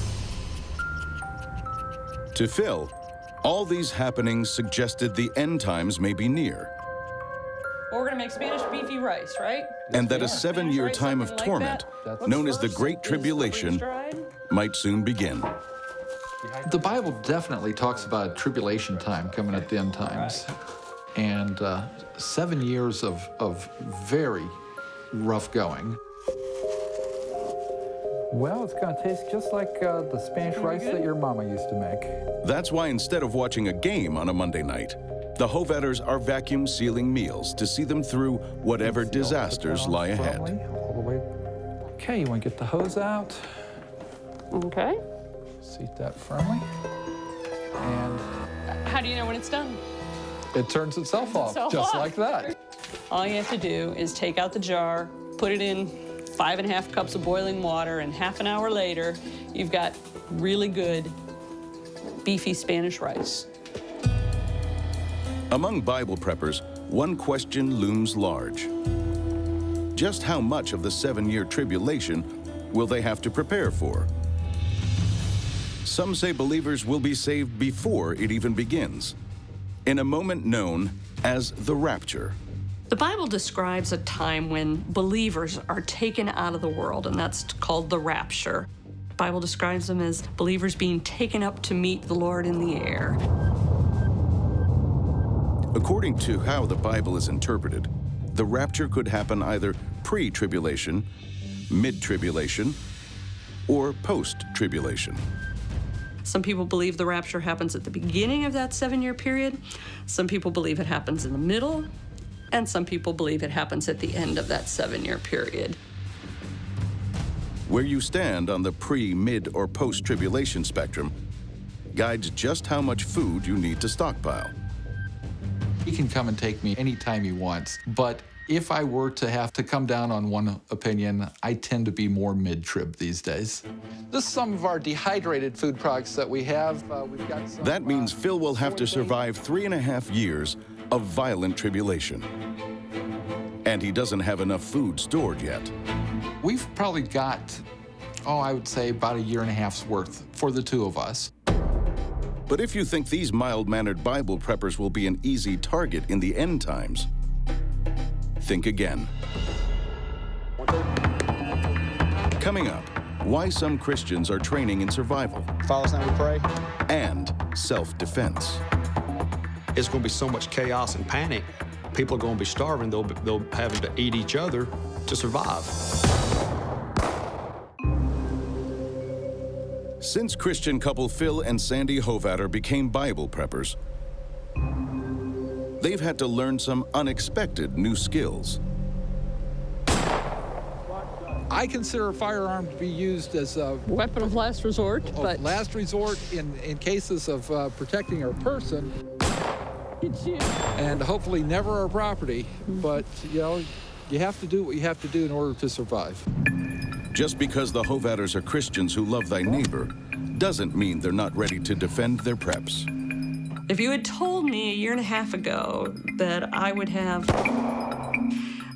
To Phil, all these happenings suggested the end times may be near, Well, we're gonna make Spanish beefy rice, right? and that a 7-year time of torment, known as the Great Tribulation, might soon begin. The Bible definitely talks about a tribulation time coming at the end times. And 7 years of very rough going. Well, it's going to taste just like the Spanish rice that your mama used to make. That's why instead of watching a game on a Monday night, the Hovatters are vacuum sealing meals to see them through whatever disasters lie ahead. All the way. Okay, you want to get the hose out. Okay. Seat that firmly. And How do you know when it's done? It turns itself off, just like that. All you have to do is take out the jar, put it in 5½ cups of boiling water, and half an hour later, you've got really good beefy Spanish rice. Among Bible preppers, one question looms large. Just how much of the 7-year tribulation will they have to prepare for? Some say believers will be saved before it even begins, in a moment known as the rapture. The Bible describes a time when believers are taken out of the world, and that's called the rapture. The Bible describes them as believers being taken up to meet the Lord in the air. According to how the Bible is interpreted, the rapture could happen either pre-tribulation, mid-tribulation, or post-tribulation. Some people believe the rapture happens at the beginning of that 7-year period. Some people believe it happens in the middle. And some people believe it happens at the end of that 7-year period. Where you stand on the pre-, mid, or post-tribulation spectrum guides just how much food you need to stockpile. He can come and take me anytime he wants, but if I were to have to come down on one opinion, I tend to be more mid-trib these days. This is some of our dehydrated food products that we have. We've got some, that means Phil will have to survive 3.5 years of violent tribulation. And he doesn't have enough food stored yet. We've probably got, I would say about 1.5 years worth for the two of us. But if you think these mild-mannered Bible preppers will be an easy target in the end times, think again. Coming up, why some Christians are training in survival. Father's name we pray. And self-defense. It's going to be so much chaos and panic. People are going to be starving. They'll having to eat each other to survive. Since Christian couple Phil and Sandy Hovatter became Bible preppers, they've had to learn some unexpected new skills. I consider a firearm to be used as a weapon of last resort, but last resort in cases of protecting our person and hopefully never our property. But you have to do what you have to do in order to survive. Just because the Hovatters are Christians who love thy neighbor doesn't mean they're not ready to defend their preps. if you had told me 1.5 years ago that I would have,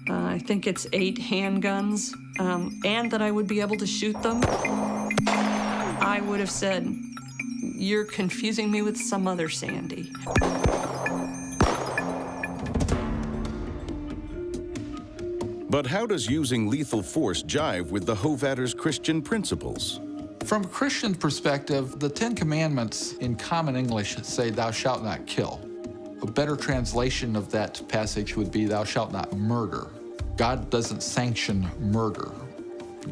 I think it's 8 handguns, and that I would be able to shoot them, I would have said, you're confusing me with some other Sandy. But how does using lethal force jive with the Hovatters' Christian principles? From a Christian perspective, the 10 Commandments in common English say, thou shalt not kill. A better translation of that passage would be, thou shalt not murder. God doesn't sanction murder.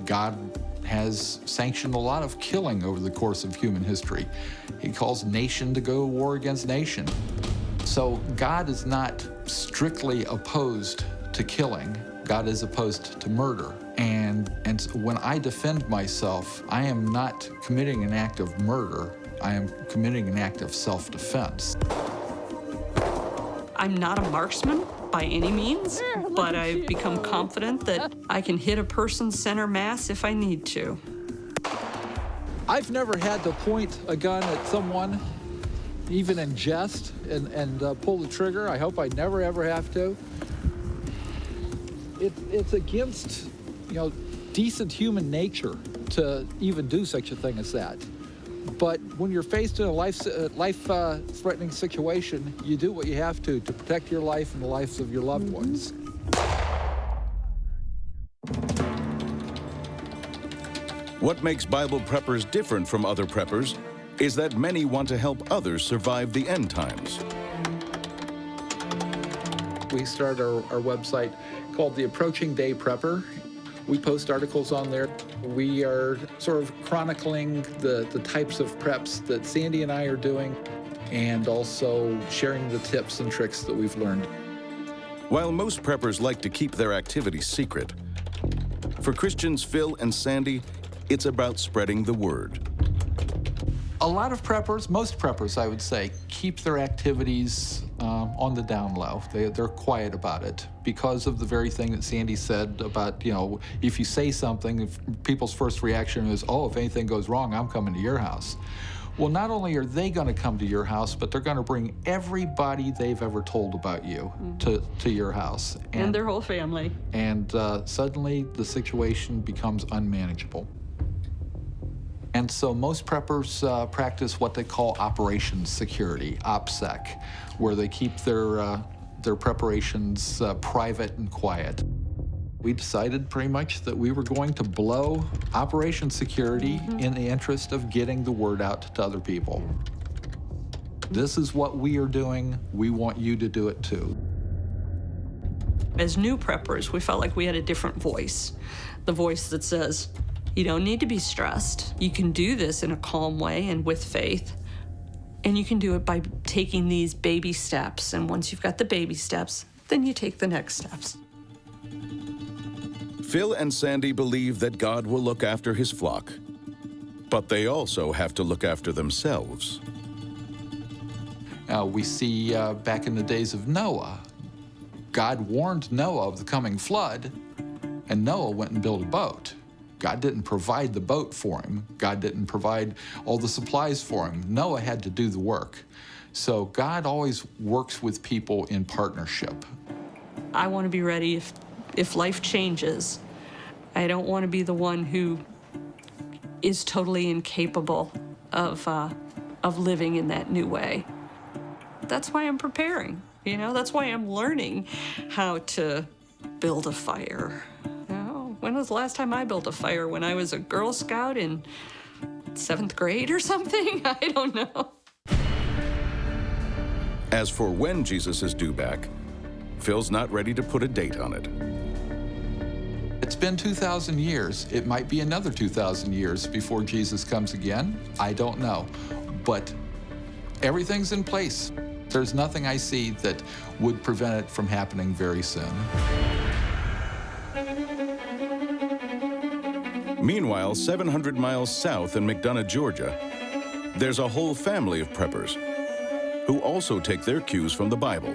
God has sanctioned a lot of killing over the course of human history. He calls nation to go to war against nation. So God is not strictly opposed to killing. God is opposed to murder. And when I defend myself, I am not committing an act of murder. I am committing an act of self-defense. I'm not a marksman by any means, but I've become confident that I can hit a person's center mass if I need to. I've never had to point a gun at someone, even in jest, and pull the trigger. I hope I never, ever have to. It's against, decent human nature to even do such a thing as that. But when you're faced in a life-threatening situation, you do what you have to protect your life and the lives of your loved ones. What makes Bible preppers different from other preppers is that many want to help others survive the end times. We started our website called The Approaching Day Prepper. We post articles on there. We are sort of chronicling the types of preps that Sandy and I are doing, and also sharing the tips and tricks that we've learned. While most preppers like to keep their activities secret, for Christians Phil and Sandy, it's about spreading the word. A lot of preppers, most preppers, I would say, keep their activities on the down low. They're quiet about it because of the very thing that Sandy said about, if you say something, if people's first reaction is, oh, if anything goes wrong, I'm coming to your house. Well, not only are they going to come to your house, but they're going to bring everybody they've ever told about you to your house. And their whole family. And suddenly the situation becomes unmanageable. And so most preppers practice what they call operations security, OPSEC, where they keep their preparations private and quiet. We decided pretty much that we were going to blow operations security in the interest of getting the word out to other people. This is what we are doing. We want you to do it too. As new preppers, we felt like we had a different voice. The voice that says, you don't need to be stressed. You can do this in a calm way and with faith. And you can do it by taking these baby steps. And once you've got the baby steps, then you take the next steps. Phil and Sandy believe that God will look after his flock, but they also have to look after themselves. We see back in the days of Noah, God warned Noah of the coming flood, and Noah went and built a boat. God didn't provide the boat for him. God didn't provide all the supplies for him. Noah had to do the work. So God always works with people in partnership. I want to be ready if life changes. I don't want to be the one who is totally incapable of living in that new way. That's why I'm preparing, you know? That's why I'm learning how to build a fire. You know, when was the last time I built a fire? When I was a Girl Scout in 7th grade or something? I don't know. As for when Jesus is due back, Phil's not ready to put a date on it. It's been 2,000 years. It might be another 2,000 years before Jesus comes again. I don't know. But everything's in place. There's nothing I see that would prevent it from happening very soon. Meanwhile, 700 miles south in McDonough, Georgia, there's a whole family of preppers who also take their cues from the Bible.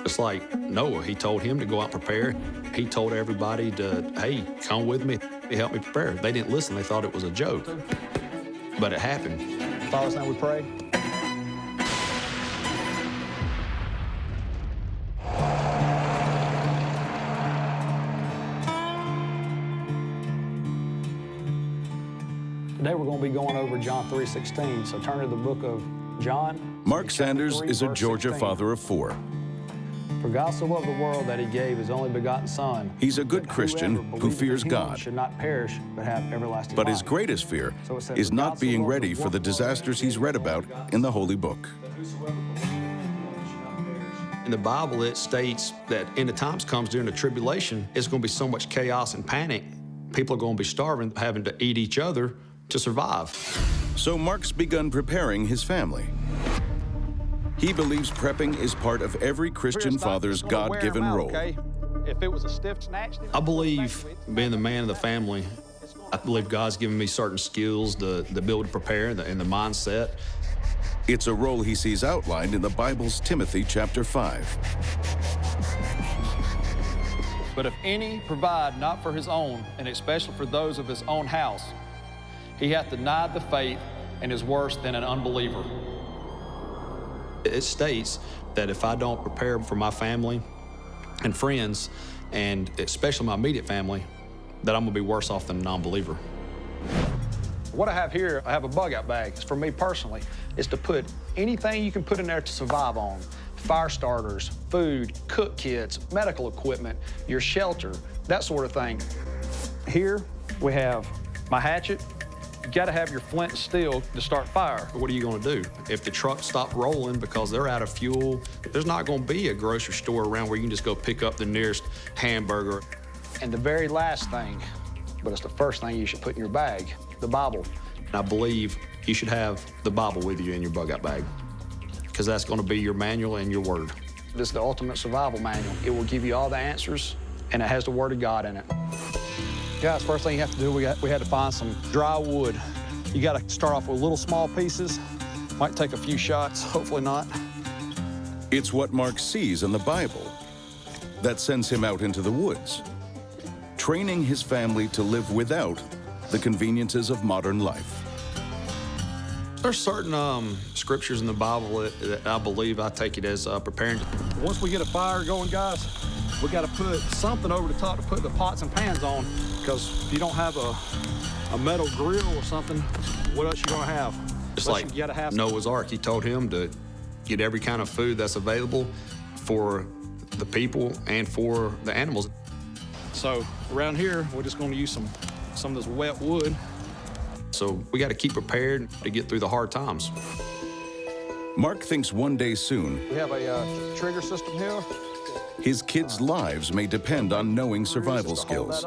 It's like Noah, he told him to go out and prepare. He told everybody to, hey, come with me, help me prepare. They didn't listen, they thought it was a joke. But it happened. Father's name we pray. Today we're going to be going over John 3:16, so turn to the book of John. Mark Sanders is a Georgia 16. father of 4. For God so loved the world that he gave his only begotten Son. He's a good Christian who fears God. Should not perish, but have everlasting But life. his greatest fear So it says, is "For not God so being loved ready the for the world disasters he's read about in the Holy Book. In the Bible, it states that in the times comes during the tribulation, it's going to be so much chaos and panic. People are going to be starving, having to eat each other to survive. So Mark's begun preparing his family. He believes prepping is part of every Christian father's God-given role. If it was a stiff snatch, I believe, being the man of the family, I believe God's given me certain skills to be able to prepare and the mindset. It's a role he sees outlined in the Bible's Timothy chapter 5. But if any provide not for his own, and especially for those of his own house, he hath denied the faith and is worse than an unbeliever. It states that if I don't prepare for my family and friends, and especially my immediate family, that I'm gonna be worse off than a non-believer. What I have here, I have a bug-out bag. It's for me personally. It's to put anything you can put in there to survive on. Fire starters, food, cook kits, medical equipment, your shelter, that sort of thing. Here we have my hatchet. You gotta have your flint and steel to start fire. What are you gonna do? If the trucks stop rolling because they're out of fuel, there's not gonna be a grocery store around where you can just go pick up the nearest hamburger. And the very last thing, but it's the first thing you should put in your bag, the Bible. And I believe you should have the Bible with you in your bug-out bag, because that's gonna be your manual and your word. This is the ultimate survival manual. It will give you all the answers, and it has the Word of God in it. Guys, first thing you have to do, we had to find some dry wood. You got to start off with little small pieces. Might take a few shots, hopefully not. It's what Mark sees in the Bible that sends him out into the woods, training his family to live without the conveniences of modern life. There's certain scriptures in the Bible that I believe I take it as preparing. Once we get a fire going, guys, we got to put something over the top to put the pots and pans on, because if you don't have a metal grill or something, what else you gonna have? It's like Noah's Ark. He told him to get every kind of food that's available for the people and for the animals. So around here, we're just gonna use some of this wet wood. So we got to keep prepared to get through the hard times. Mark thinks one day soon, We have a trigger system here. his kids' lives may depend on knowing survival skills,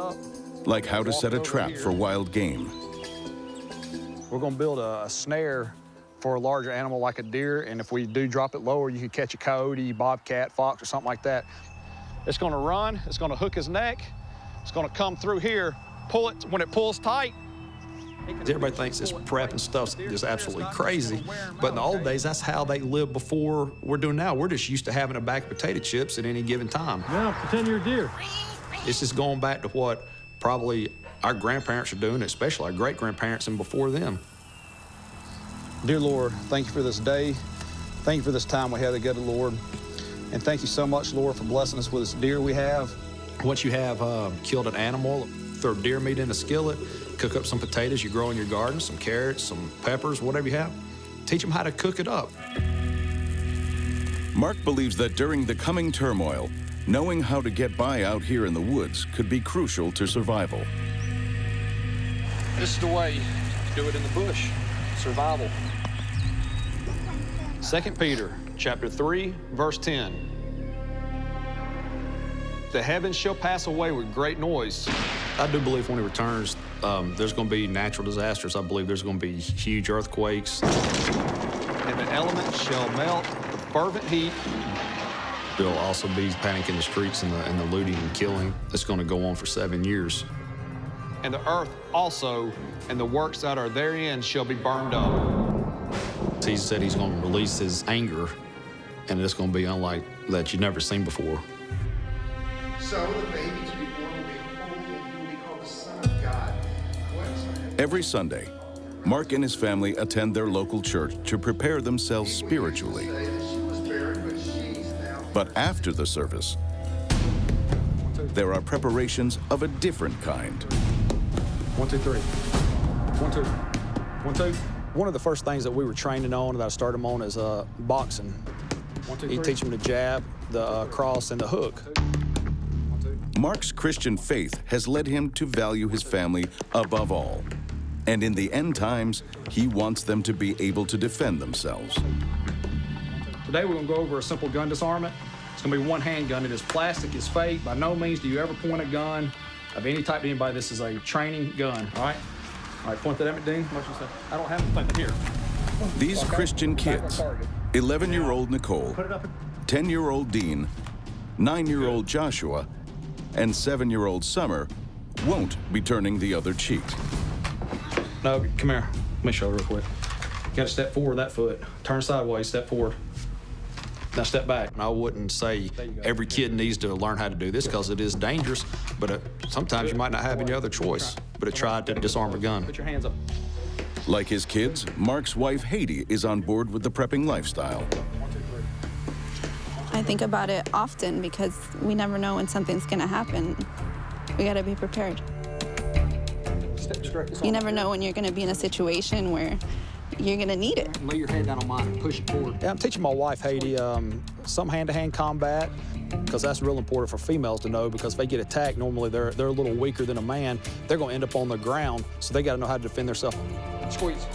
like how to set a trap for wild game. We're gonna build a snare for a larger animal like a deer, and if we do drop it lower, you could catch a coyote, bobcat, fox, or something like that. It's gonna run, it's gonna hook his neck, it's gonna come through here, pull it. When it pulls tight, Everybody thinks this prep and stuff's just absolutely crazy, but in the old days, that's how they lived before we're doing now. We're just used to having a bag of potato chips at any given time. Now, pretend you're a deer. It's just going back to what probably our grandparents are doing, especially our great-grandparents and before them. Dear Lord, thank you for this day. Thank you for this time we had together, Lord. And thank you so much, Lord, for blessing us with this deer we have. Once you have killed an animal, throw deer meat in a skillet, cook up some potatoes you grow in your garden, some carrots, some peppers, whatever you have. Teach them how to cook it up. Mark believes that during the coming turmoil, knowing how to get by out here in the woods could be crucial to survival. This is the way you do it in the bush, survival. 2 Peter chapter 3, verse 10. The heavens shall pass away with great noise. I do believe when he returns, there's going to be natural disasters. I believe there's going to be huge earthquakes. And the elements shall melt with fervent heat. There'll also be panic in the streets and the looting and killing that's going to go on for 7 years. And the earth also, and the works that are therein shall be burned up. He said he's going to release his anger, and it's going to be unlike that you've never seen before. So the baby to be born will be holy, and he will be called the Son of God. Every Sunday, Mark and his family attend their local church to prepare themselves spiritually. But after the service, there are preparations of a different kind. 1, 2, 3. 1, 2. 1, 2. One of the first things that we were training on, that I started them on, is boxing. 1, 2, 3. You teach them the jab, the cross, and the hook. Mark's Christian faith has led him to value his family above all. And in the end times, he wants them to be able to defend themselves. Today we're going to go over a simple gun disarmament. It's going to be one handgun. It is plastic, it's fake. By no means do you ever point a gun of any type to anybody. This is a training gun, all right? All right, point that at me, Dean. I don't have anything here. These Christian kids, 11-year-old Nicole, 10-year-old Dean, 9-year-old Joshua, and 7-year-old Summer won't be turning the other cheek. No, come here. Let me show you real quick. You gotta step forward that foot. Turn sideways, step forward. Now step back. I wouldn't say every kid needs to learn how to do this because it is dangerous, but sometimes you might not have any other choice but to try to disarm a gun. Put your hands up. Like his kids, Mark's wife Haiti is on board with the prepping lifestyle. I think about it often because we never know when something's gonna happen. We gotta be prepared. You never know when you're gonna be in a situation where you're gonna need it. Lay your hand down on mine and push it forward. Yeah, I'm teaching my wife, Haiti, some hand-to-hand combat, because that's real important for females to know, because if they get attacked, normally they're a little weaker than a man. They're gonna end up on the ground, so they gotta know how to defend themselves. Squeeze.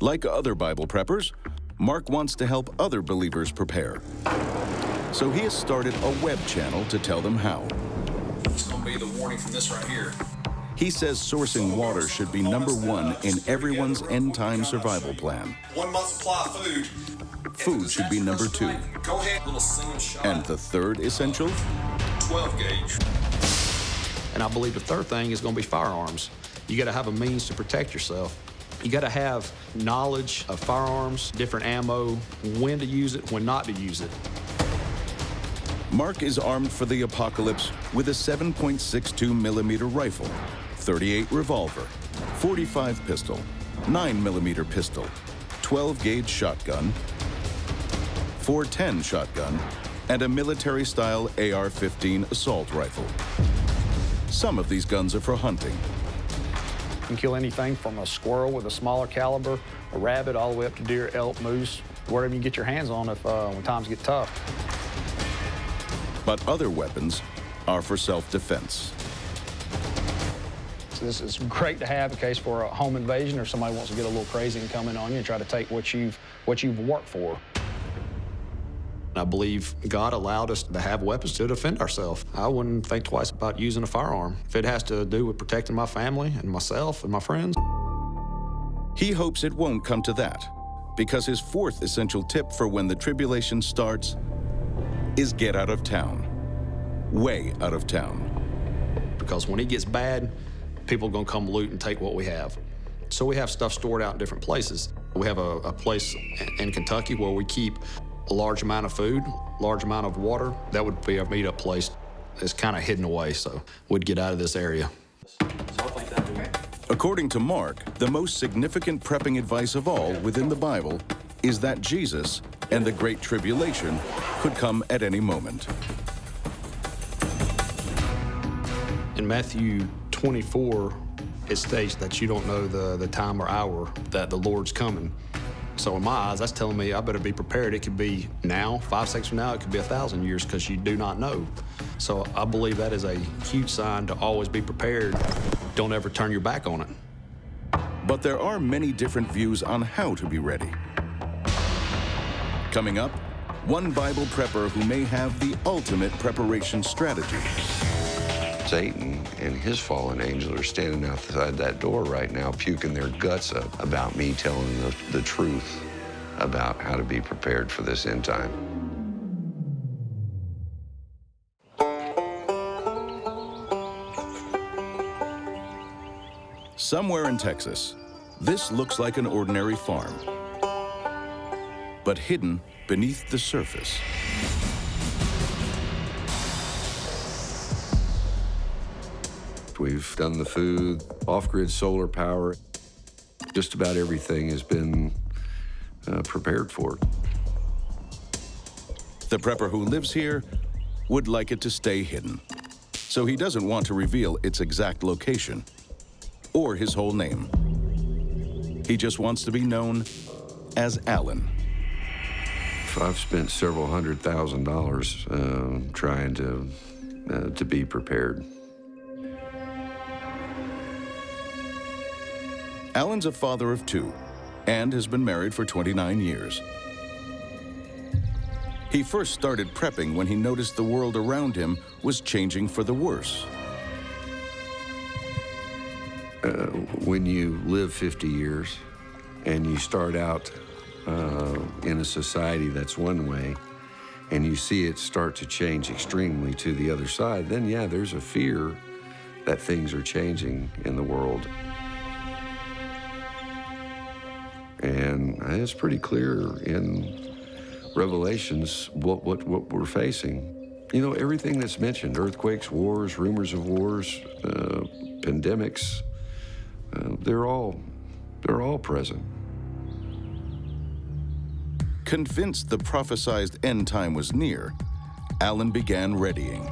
Like other Bible preppers, Mark wants to help other believers prepare. So he has started a web channel to tell them how. It's gonna be the warning from this right here. He says sourcing water should be #1 in everyone's end-time survival plan. 1 month supply of food. Food should be #2. Go ahead, little single shot. And the third essential? 12 gauge. And I believe the third thing is gonna be firearms. You gotta have a means to protect yourself. You gotta have knowledge of firearms, different ammo, when to use it, when not to use it. Mark is armed for the apocalypse with a 7.62mm rifle, 38 revolver, 45 pistol, 9mm pistol, 12-gauge shotgun, 410 shotgun, and a military-style AR-15 assault rifle. Some of these guns are for hunting. You can kill anything from a squirrel with a smaller caliber, a rabbit, all the way up to deer, elk, moose, whatever you can get your hands on if when times get tough. But other weapons are for self-defense. So this is great to have in case for a home invasion or somebody wants to get a little crazy and come in on you and try to take what you've worked for. I believe God allowed us to have weapons to defend ourselves. I wouldn't think twice about using a firearm if it has to do with protecting my family and myself and my friends. He hopes it won't come to that, because his fourth essential tip for when the tribulation starts is get out of town. Way out of town. because when it gets bad, people are gonna come loot and take what we have. So we have stuff stored out in different places. We have a place in Kentucky where we keep a large amount of food, large amount of water. That would be our meetup place. It's kind of hidden away, so we'd get out of this area. According to Mark, the most significant prepping advice of all within the Bible is that Jesus and the Great Tribulation could come at any moment. In Matthew 24, it states that you don't know the time or hour that the Lord's coming. So in my eyes, that's telling me I better be prepared. It could be now, 5 seconds from now, it could be 1,000 years, because you do not know. So I believe that is a huge sign to always be prepared. Don't ever turn your back on it. But there are many different views on how to be ready. Coming up, one Bible prepper who may have the ultimate preparation strategy. Satan and his fallen angels are standing outside that door right now, puking their guts up about me telling the truth about how to be prepared for this end time. Somewhere in Texas, this looks like an ordinary farm, but hidden beneath the surface. We've done the food, off-grid solar power. Just about everything has been prepared for. The prepper who lives here would like it to stay hidden, so he doesn't want to reveal its exact location or his whole name. He just wants to be known as Alan. I've spent several $100,000 trying to be prepared. Alan's a father of 2 and has been married for 29 years. He first started prepping when he noticed the world around him was changing for the worse. When you live 50 years and you start out in a society that's one way, and you see it start to change extremely to the other side, then yeah, there's a fear that things are changing in the world. And it's pretty clear in Revelations what we're facing. You know, everything that's mentioned, earthquakes, wars, rumors of wars, pandemics, they're all present. Convinced the prophesied end time was near, Alan began readying.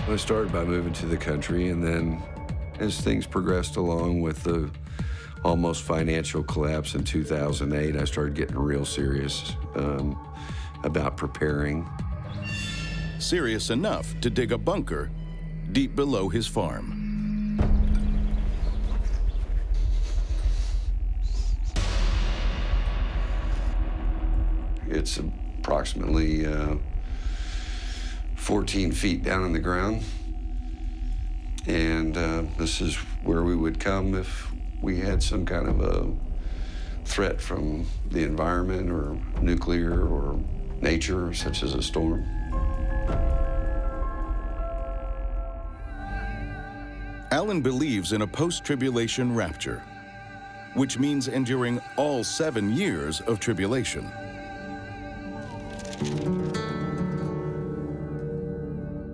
I started by moving to the country, and then as things progressed along with the almost financial collapse in 2008, I started getting real serious about preparing. Serious enough to dig a bunker deep below his farm. It's approximately 14 feet down in the ground. And this is where we would come if we had some kind of a threat from the environment or nuclear or nature, such as a storm. Alan believes in a post-tribulation rapture, which means enduring all 7 years of tribulation.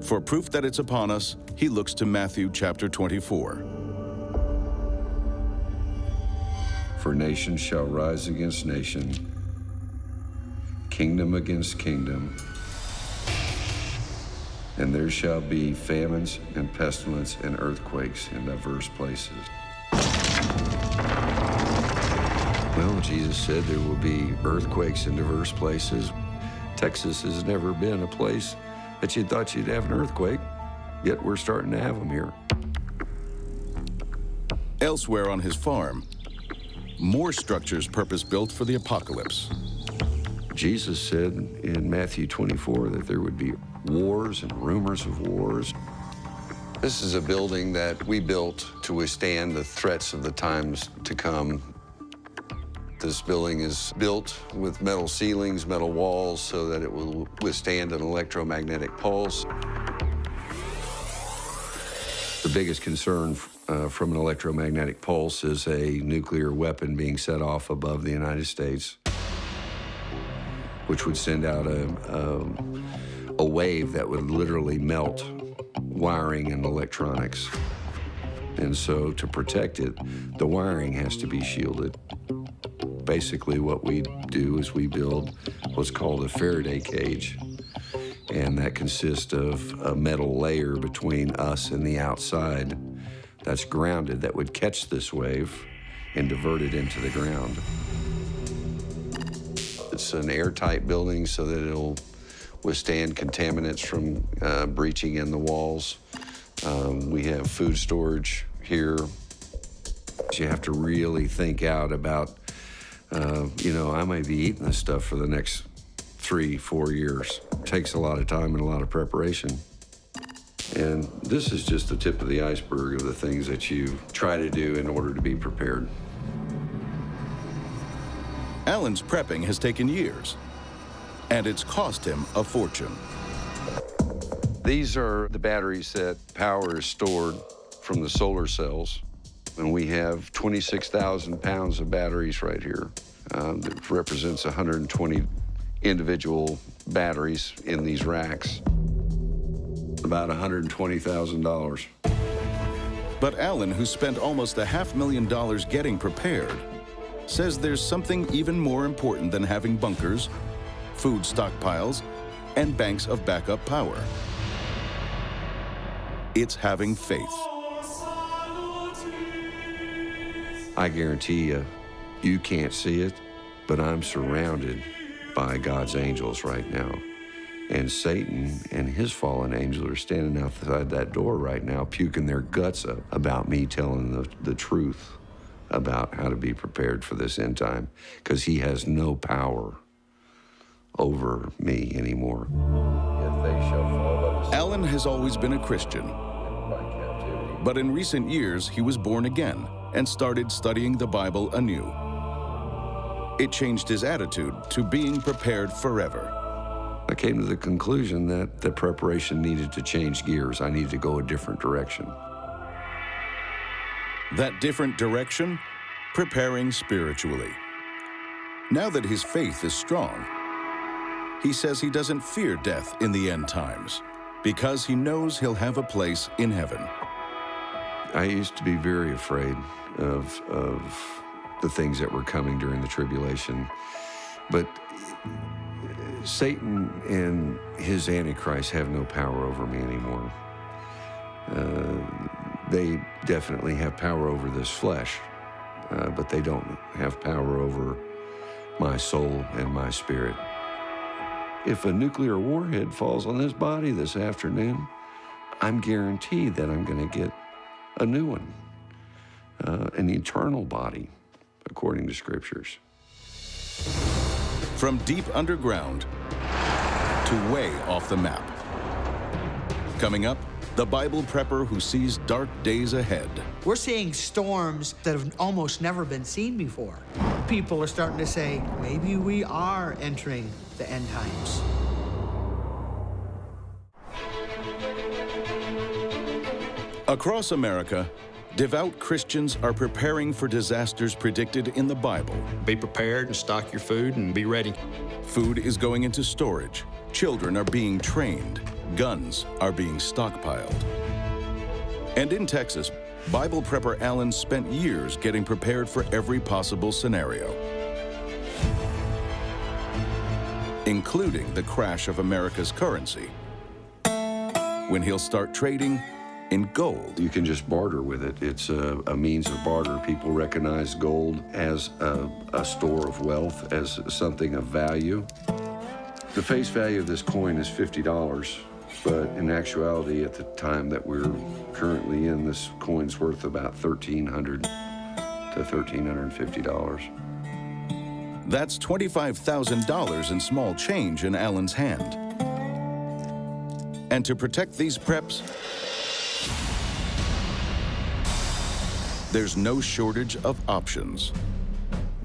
For proof that it's upon us, he looks to Matthew chapter 24. For nation shall rise against nation, kingdom against kingdom, and there shall be famines and pestilence and earthquakes in diverse places. Well, Jesus said there will be earthquakes in diverse places. Texas has never been a place that you thought you'd have an earthquake, yet we're starting to have them here. Elsewhere on his farm, more structures purpose-built for the apocalypse. Jesus said in Matthew 24 that there would be wars and rumors of wars. This is a building that we built to withstand the threats of the times to come. This building is built with metal ceilings, metal walls, so that it will withstand an electromagnetic pulse. biggest concern from an electromagnetic pulse is a nuclear weapon being set off above the United States, which would send out a wave that would literally melt wiring and electronics. And so to protect it, the wiring has to be shielded. Basically what we do is we build what's called a Faraday cage, and that consists of a metal layer between us and the outside that's grounded that would catch this wave and divert it into the ground. It's an airtight building so that it'll withstand contaminants from breaching in the walls. We have food storage here. You have to really think out about, you know, I may be eating this stuff for the next 3-4 years. It takes a lot of time and a lot of preparation. And this is just the tip of the iceberg of the things that you try to do in order to be prepared. Alan's prepping has taken years, and it's cost him a fortune. These are the batteries that power is stored from the solar cells. And we have 26,000 pounds of batteries right here. That represents 120 individual batteries in these racks. About $120,000. But Alan, who spent almost $500,000 getting prepared, says there's something even more important than having bunkers, food stockpiles, and banks of backup power. It's having faith. I guarantee you can't see it, but I'm surrounded by God's angels right now. And Satan and his fallen angels are standing outside that door right now, puking their guts up about me telling the truth about how to be prepared for this end time, because he has no power over me anymore. Alan has always been a Christian, but in recent years, he was born again and started studying the Bible anew. It changed his attitude to being prepared forever. I came to the conclusion that the preparation needed to change gears. I needed to go a different direction. That different direction? Preparing spiritually. Now that his faith is strong, he says he doesn't fear death in the end times because he knows he'll have a place in heaven. I used to be very afraid of the things that were coming during the tribulation, but Satan and his Antichrist have no power over me anymore. They definitely have power over this flesh, but they don't have power over my soul and my spirit. If a nuclear warhead falls on this body this afternoon, I'm guaranteed that I'm going to get a new one, an eternal body, according to scriptures. From deep underground to way off the map. Coming up, the Bible prepper who sees dark days ahead. We're seeing storms that have almost never been seen before. People are starting to say, maybe we are entering the end times. Across America, devout Christians are preparing for disasters predicted in the Bible. Be prepared and stock your food and be ready. Food is going into storage. Children are being trained. Guns are being stockpiled. And in Texas, Bible prepper Alan spent years getting prepared for every possible scenario, including the crash of America's currency, when he'll start trading in gold. You can just barter with it. It's a means of barter. People recognize gold as a store of wealth, as something of value. The face value of this coin is $50, but in actuality, at the time that we're currently in, this coin's worth about $1,300 to $1,350. That's $25,000 in small change in Alan's hand. And to protect these preps, there's no shortage of options.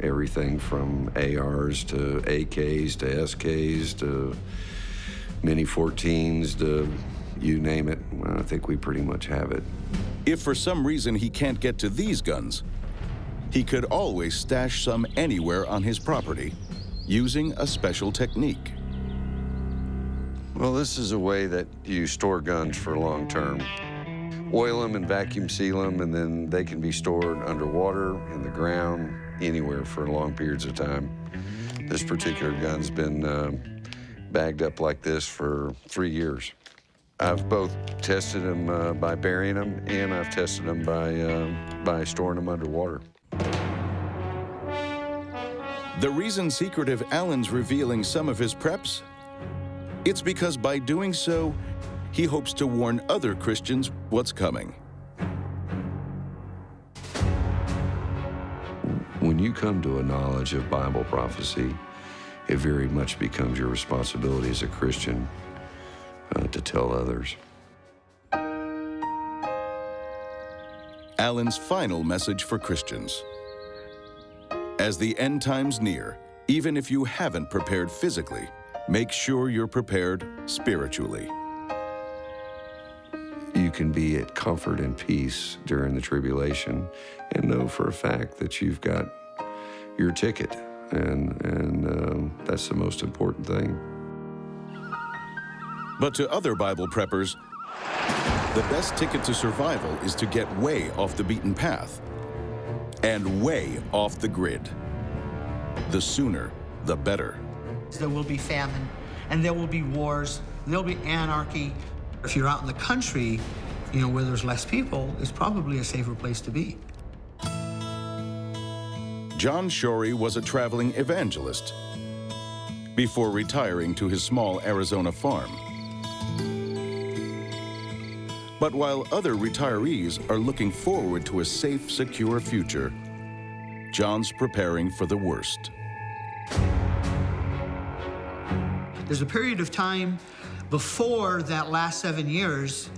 Everything from ARs to AKs to SKs to Mini 14s to you name it. Well, I think we pretty much have it. If for some reason he can't get to these guns, he could always stash some anywhere on his property using a special technique. Well, this is a way that you store guns for long term. Oil them and vacuum seal them, and then they can be stored underwater, in the ground, anywhere for long periods of time. This particular gun's been bagged up like this for 3 years. I've both tested them by burying them, and I've tested them by storing them underwater. The reason secretive Alan's revealing some of his preps? It's because by doing so, he hopes to warn other Christians what's coming. When you come to a knowledge of Bible prophecy, it very much becomes your responsibility as a Christian to tell others. Alan's final message for Christians. As the end times near, even if you haven't prepared physically, make sure you're prepared spiritually. You can be at comfort and peace during the tribulation and know for a fact that you've got your ticket, and that's the most important thing. But to other Bible preppers, the best ticket to survival is to get way off the beaten path and way off the grid. The sooner, the better. There will be famine, and there will be wars, and there'll be anarchy. If you're out in the country, you know, where there's less people, it's probably a safer place to be. John Shorey was a traveling evangelist before retiring to his small Arizona farm. But while other retirees are looking forward to a safe, secure future, John's preparing for the worst. There's a period of time before that last 7 years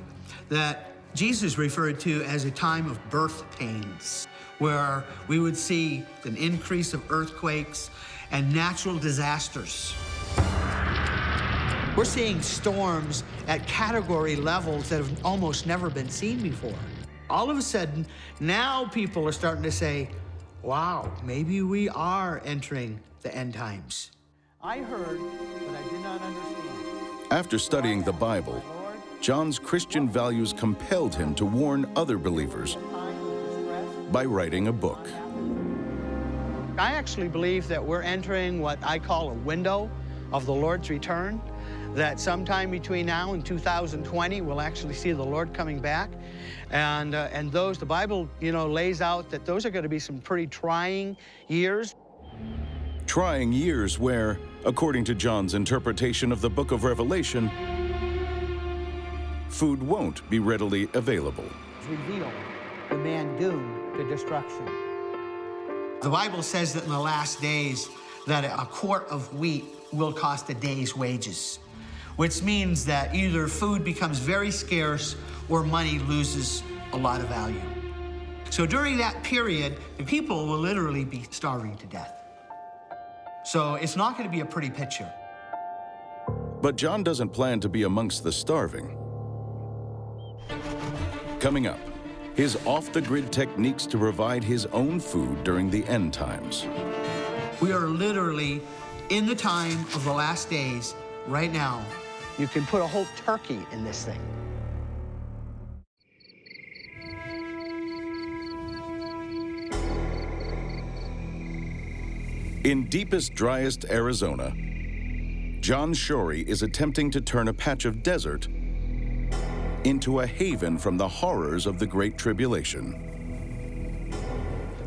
that Jesus referred to as a time of birth pains, where we would see an increase of earthquakes and natural disasters. We're seeing storms at category levels that have almost never been seen before. All of a sudden, now people are starting to say, wow, maybe we are entering the end times. I heard, but I did not understand. After studying the Bible, John's Christian values compelled him to warn other believers by writing a book. I actually believe that we're entering what I call a window of the Lord's return, that sometime between now and 2020, we'll actually see the Lord coming back. And those, the Bible, you know, lays out that those are going to be some pretty trying years. Trying years where, according to John's interpretation of the book of Revelation, food won't be readily available. Reveal the man doomed to destruction. The Bible says that in the last days that a quart of wheat will cost a day's wages, which means that either food becomes very scarce or money loses a lot of value. So during that period, the people will literally be starving to death. So it's not going to be a pretty picture. But John doesn't plan to be amongst the starving. Coming up, his off-the-grid techniques to provide his own food during the end times. We are literally in the time of the last days right now. You can put a whole turkey in this thing. In deepest, driest Arizona, John Shorey is attempting to turn a patch of desert into a haven from the horrors of the Great Tribulation.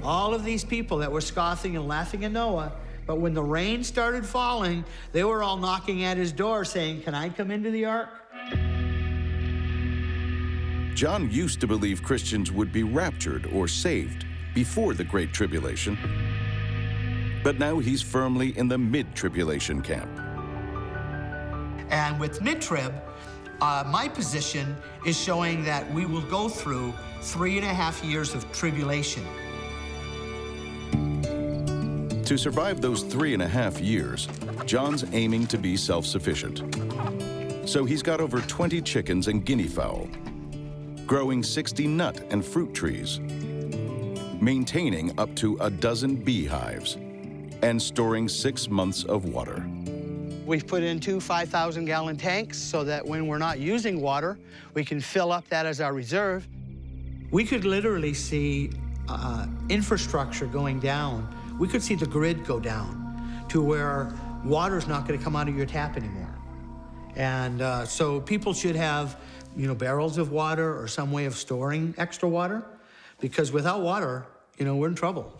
All of these people that were scoffing and laughing at Noah, but when the rain started falling, they were all knocking at his door saying, "Can I come into the ark?" John used to believe Christians would be raptured or saved before the Great Tribulation, but now he's firmly in the mid-tribulation camp. And with mid-trib, my position is showing that we will go through 3.5 years of tribulation. To survive those 3.5 years, John's aiming to be self-sufficient. So he's got over 20 chickens and guinea fowl. growing 60 nut and fruit trees, maintaining up to a dozen beehives, and storing 6 months of water. We've put in 2 5,000-gallon tanks so that when we're not using water, we can fill up that as our reserve. We could literally see infrastructure going down. We could see the grid go down to where water's not going to come out of your tap anymore. And so people should have, barrels of water or some way of storing extra water, because without water, we're in trouble.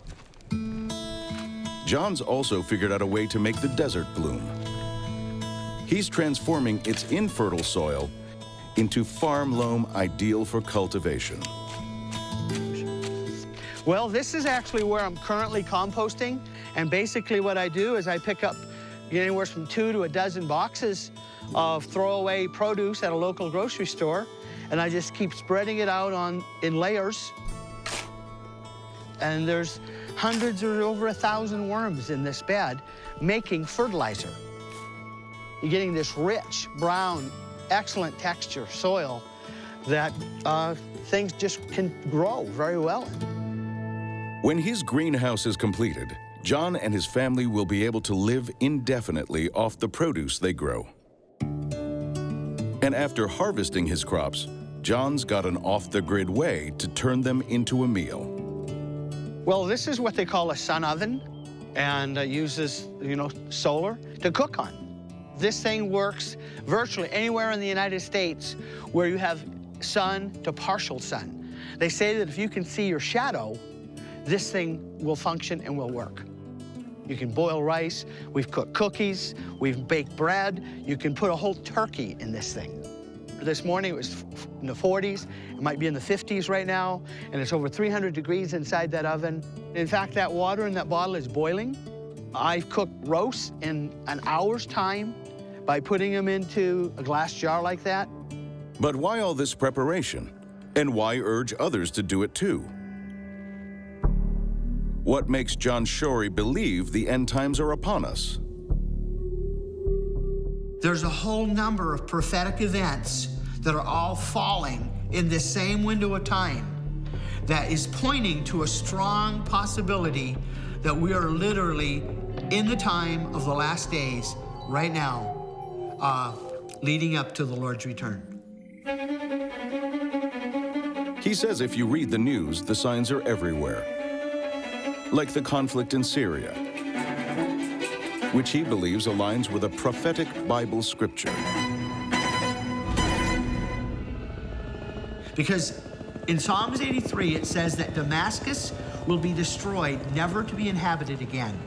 John's also figured out a way to make the desert bloom. He's transforming its infertile soil into farm loam ideal for cultivation. Well, this is actually where I'm currently composting. And basically what I do is I pick up anywhere from 2 to a dozen boxes of throwaway produce at a local grocery store, and I just keep spreading it out in layers. And there's hundreds or over 1,000 worms in this bed making fertilizer. You're getting this rich, brown, excellent texture soil that things just can grow very well in. When his greenhouse is completed, John and his family will be able to live indefinitely off the produce they grow. And after harvesting his crops, John's got an off-the-grid way to turn them into a meal. Well, this is what they call a sun oven, and uses, solar to cook on. This thing works virtually anywhere in the United States where you have sun to partial sun. They say that if you can see your shadow, this thing will function and will work. You can boil rice, we've cooked cookies, we've baked bread, you can put a whole turkey in this thing. This morning it was in the 40s, it might be in the 50s right now, and it's over 300 degrees inside that oven. In fact, that water in that bottle is boiling. I've cooked roasts in an hour's time by putting them into a glass jar like that. But why all this preparation? And why urge others to do it too? What makes John Shory believe the end times are upon us? There's a whole number of prophetic events that are all falling in this same window of time that is pointing to a strong possibility that we are literally in the time of the last days right now, leading up to the Lord's return. He says if you read the news, the signs are everywhere. Like the conflict in Syria, which he believes aligns with a prophetic Bible scripture. Because in Psalms 83, it says that Damascus will be destroyed, never to be inhabited again.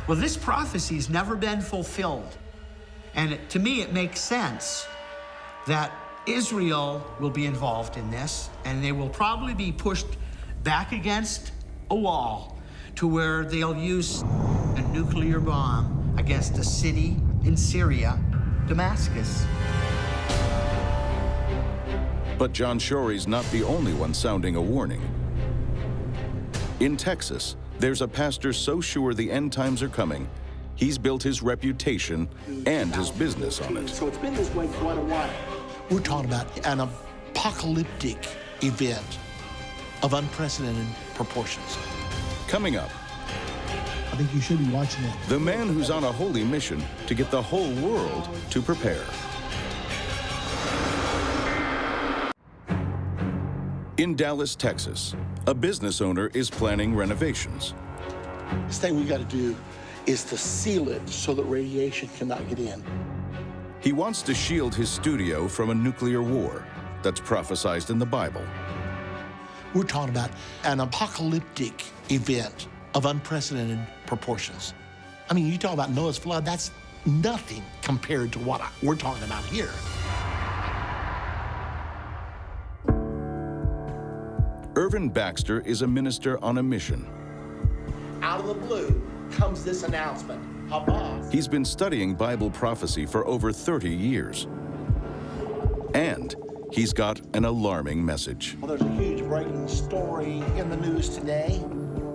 Well, this prophecy's never been fulfilled. And to me, it makes sense that Israel will be involved in this, and they will probably be pushed back against a wall to where they'll use a nuclear bomb against a city in Syria, Damascus. But John Shory's not the only one sounding a warning. In Texas, there's a pastor so sure the end times are coming, he's built his reputation and his business on it. So it's been this way for quite a while. We're talking about an apocalyptic event of unprecedented proportions. Coming up, I think you should be watching it. the man who's on a holy mission to get the whole world to prepare. In Dallas, Texas, a business owner is planning renovations. This thing we got to do is to seal it so that radiation cannot get in. He wants to shield his studio from a nuclear war that's prophesied in the Bible. We're talking about an apocalyptic event of unprecedented proportions. I mean, you talk about Noah's flood, that's nothing compared to what we're talking about here. Irvin Baxter is a minister on a mission. Out of the blue comes this announcement. Hamas. He's been studying Bible prophecy for over 30 years. And he's got an alarming message. Well, there's a huge breaking story in the news today.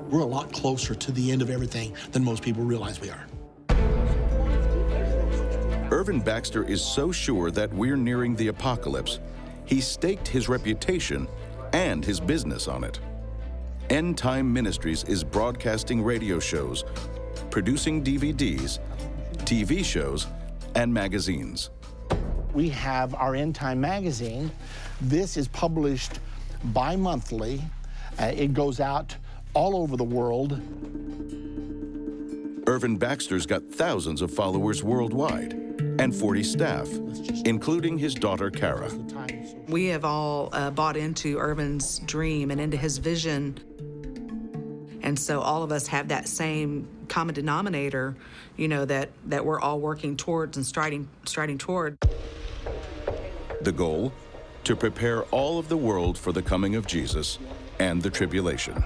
We're a lot closer to the end of everything than most people realize we are. Irvin Baxter is so sure that we're nearing the apocalypse, he staked his reputation and his business on it. End Time Ministries is broadcasting radio shows, producing DVDs, TV shows, and magazines. We have our End Time magazine. This is published bi-monthly. It goes out all over the world. Irvin Baxter's got thousands of followers worldwide and 40 staff, including his daughter, Kara. We have all bought into Irvin's dream and into his vision. And so all of us have that same common denominator, you know, that we're all working towards and striding toward. The goal? To prepare all of the world for the coming of Jesus and the tribulation.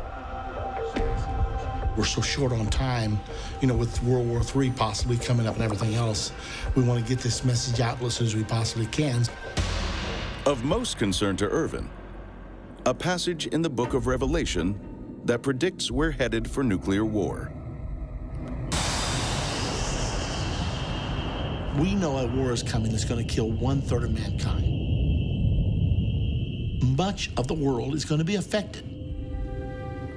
We're so short on time, you know, with World War III possibly coming up and everything else. We want to get this message out as soon as we possibly can. Of most concern to Irvin, a passage in the book of Revelation that predicts we're headed for nuclear war. We know a war is coming that's going to kill 1/3 of mankind. Much of the world is going to be affected.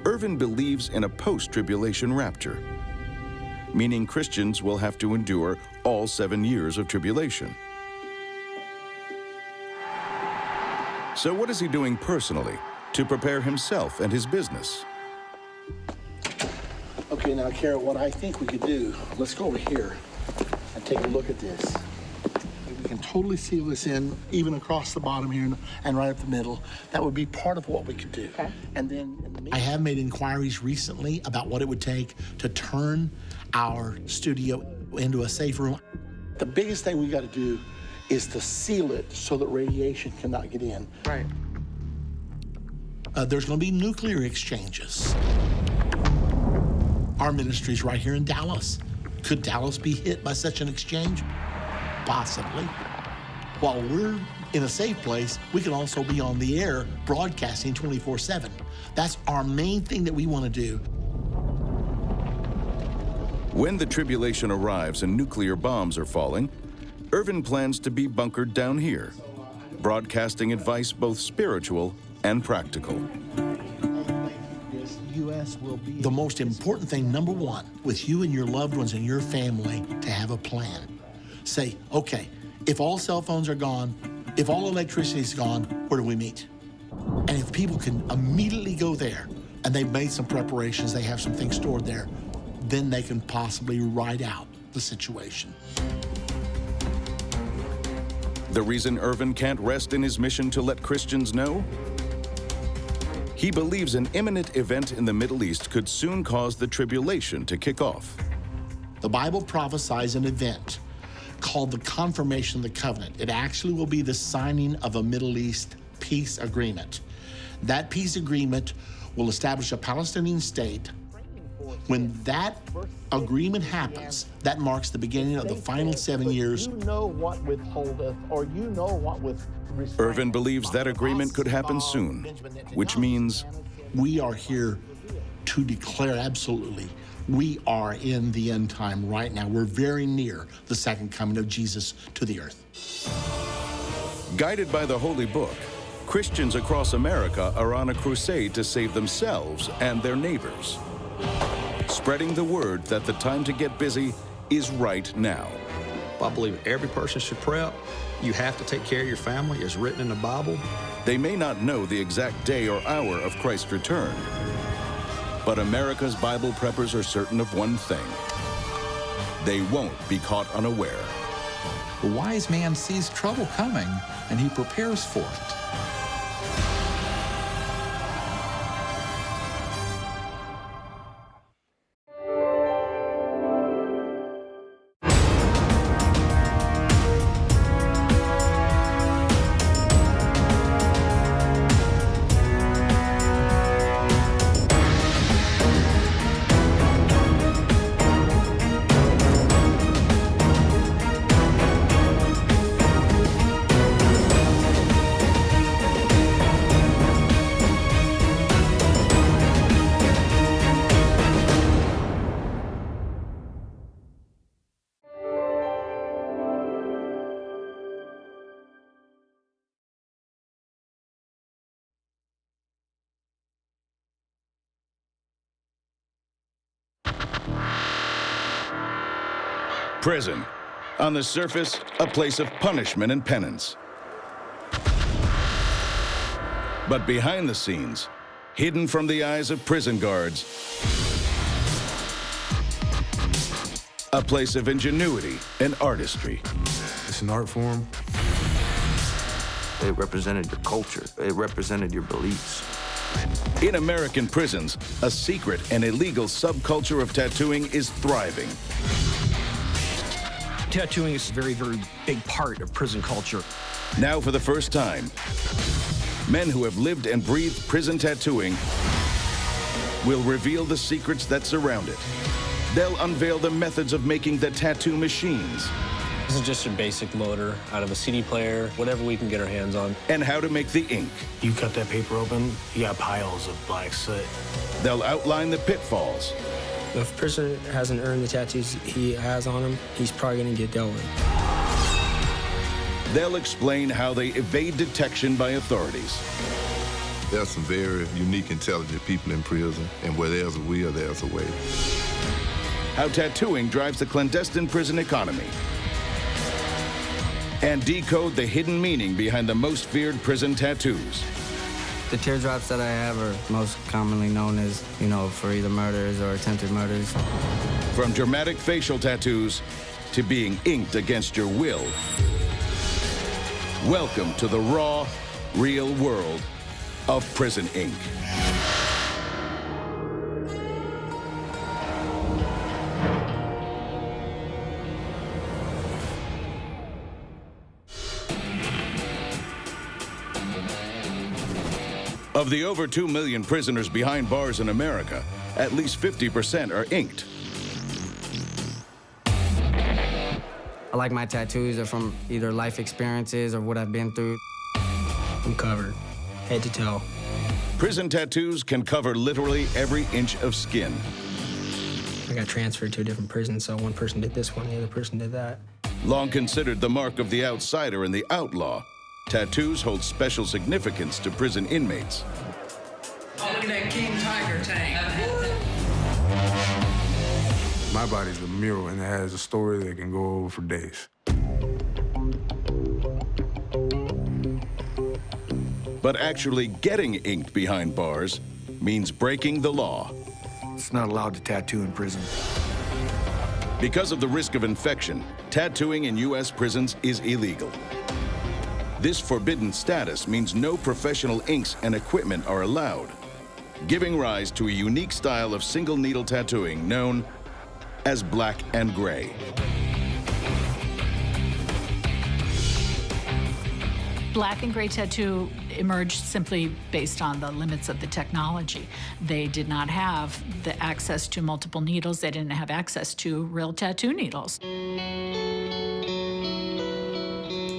Irvin believes in a post-tribulation rapture, meaning Christians will have to endure all 7 years of tribulation. So what is he doing personally to prepare himself and his business? Okay, now, Kara, what I think we could do, let's go over here and take a look at this. We can totally seal this in, even across the bottom here and right up the middle. That would be part of what we could do. Okay. And then I have made inquiries recently about what it would take to turn our studio into a safe room. The biggest thing we got to do is to seal it so that radiation cannot get in. Right. There's going to be nuclear exchanges. Our ministry's right here in Dallas. Could Dallas be hit by such an exchange? Possibly. While we're in a safe place, we can also be on the air broadcasting 24/7. That's our main thing that we want to do. When the tribulation arrives and nuclear bombs are falling, Irvin plans to be bunkered down here, broadcasting advice both spiritual and practical. The most important thing, number one, with you and your loved ones and your family, to have a plan. Say, okay, if all cell phones are gone, if all electricity is gone, where do we meet? And if people can immediately go there, and they've made some preparations, they have some things stored there, then they can possibly ride out the situation. The reason Irvin can't rest in his mission to let Christians know? He believes an imminent event in the Middle East could soon cause the tribulation to kick off. The Bible prophesies an event called the confirmation of the covenant. It actually will be the signing of a Middle East peace agreement. That peace agreement will establish a Palestinian state. When that agreement happens, that marks the beginning of the final 7 years. You know what withholdeth, or you know what with Irvin believes that agreement could happen soon, which means we are here to declare absolutely we are in the end time right now. We're very near the second coming of Jesus to the earth. Guided by the Holy Book, Christians across America are on a crusade to save themselves and their neighbors, spreading the word that the time to get busy is right now. I believe every person should prep. You have to take care of your family, as written in the Bible. They may not know the exact day or hour of Christ's return, but America's Bible preppers are certain of one thing: they won't be caught unaware. The wise man sees trouble coming, and he prepares for it. Prison. On the surface, a place of punishment and penance. But behind the scenes, hidden from the eyes of prison guards, a place of ingenuity and artistry. It's an art form. It represented your culture. It represented your beliefs. In American prisons, a secret and illegal subculture of tattooing is thriving. Tattooing is a very, very big part of prison culture. Now, for the first time, men who have lived and breathed prison tattooing will reveal the secrets that surround it. They'll unveil the methods of making the tattoo machines. This is just a basic motor out of a CD player, whatever we can get our hands on. And how to make the ink. You cut that paper open, you got piles of black soot. They'll outline the pitfalls. If a person hasn't earned the tattoos he has on him, he's probably gonna get dealt with. They'll explain how they evade detection by authorities. There are some very unique, intelligent people in prison, and where there's a will, there's a way. How tattooing drives the clandestine prison economy. And decode the hidden meaning behind the most feared prison tattoos. The teardrops that I have are most commonly known as, for either murders or attempted murders. From dramatic facial tattoos to being inked against your will. Welcome to the raw, real world of prison ink. Of the over 2 million prisoners behind bars in America, at least 50% are inked. I like my tattoos are from either life experiences or what I've been through. I'm covered, head to toe. Prison tattoos can cover literally every inch of skin. I got transferred to a different prison, so one person did this one, the other person did that. Long considered the mark of the outsider and the outlaw, tattoos hold special significance to prison inmates. Oh, look at that King Tiger tank. My body's a mural, and it has a story that can go over for days. But actually getting inked behind bars means breaking the law. It's not allowed to tattoo in prison. Because of the risk of infection, tattooing in U.S. prisons is illegal. This forbidden status means no professional inks and equipment are allowed, giving rise to a unique style of single needle tattooing known as black and gray. Black and gray tattoo emerged simply based on the limits of the technology. They did not have the access to multiple needles. They didn't have access to real tattoo needles.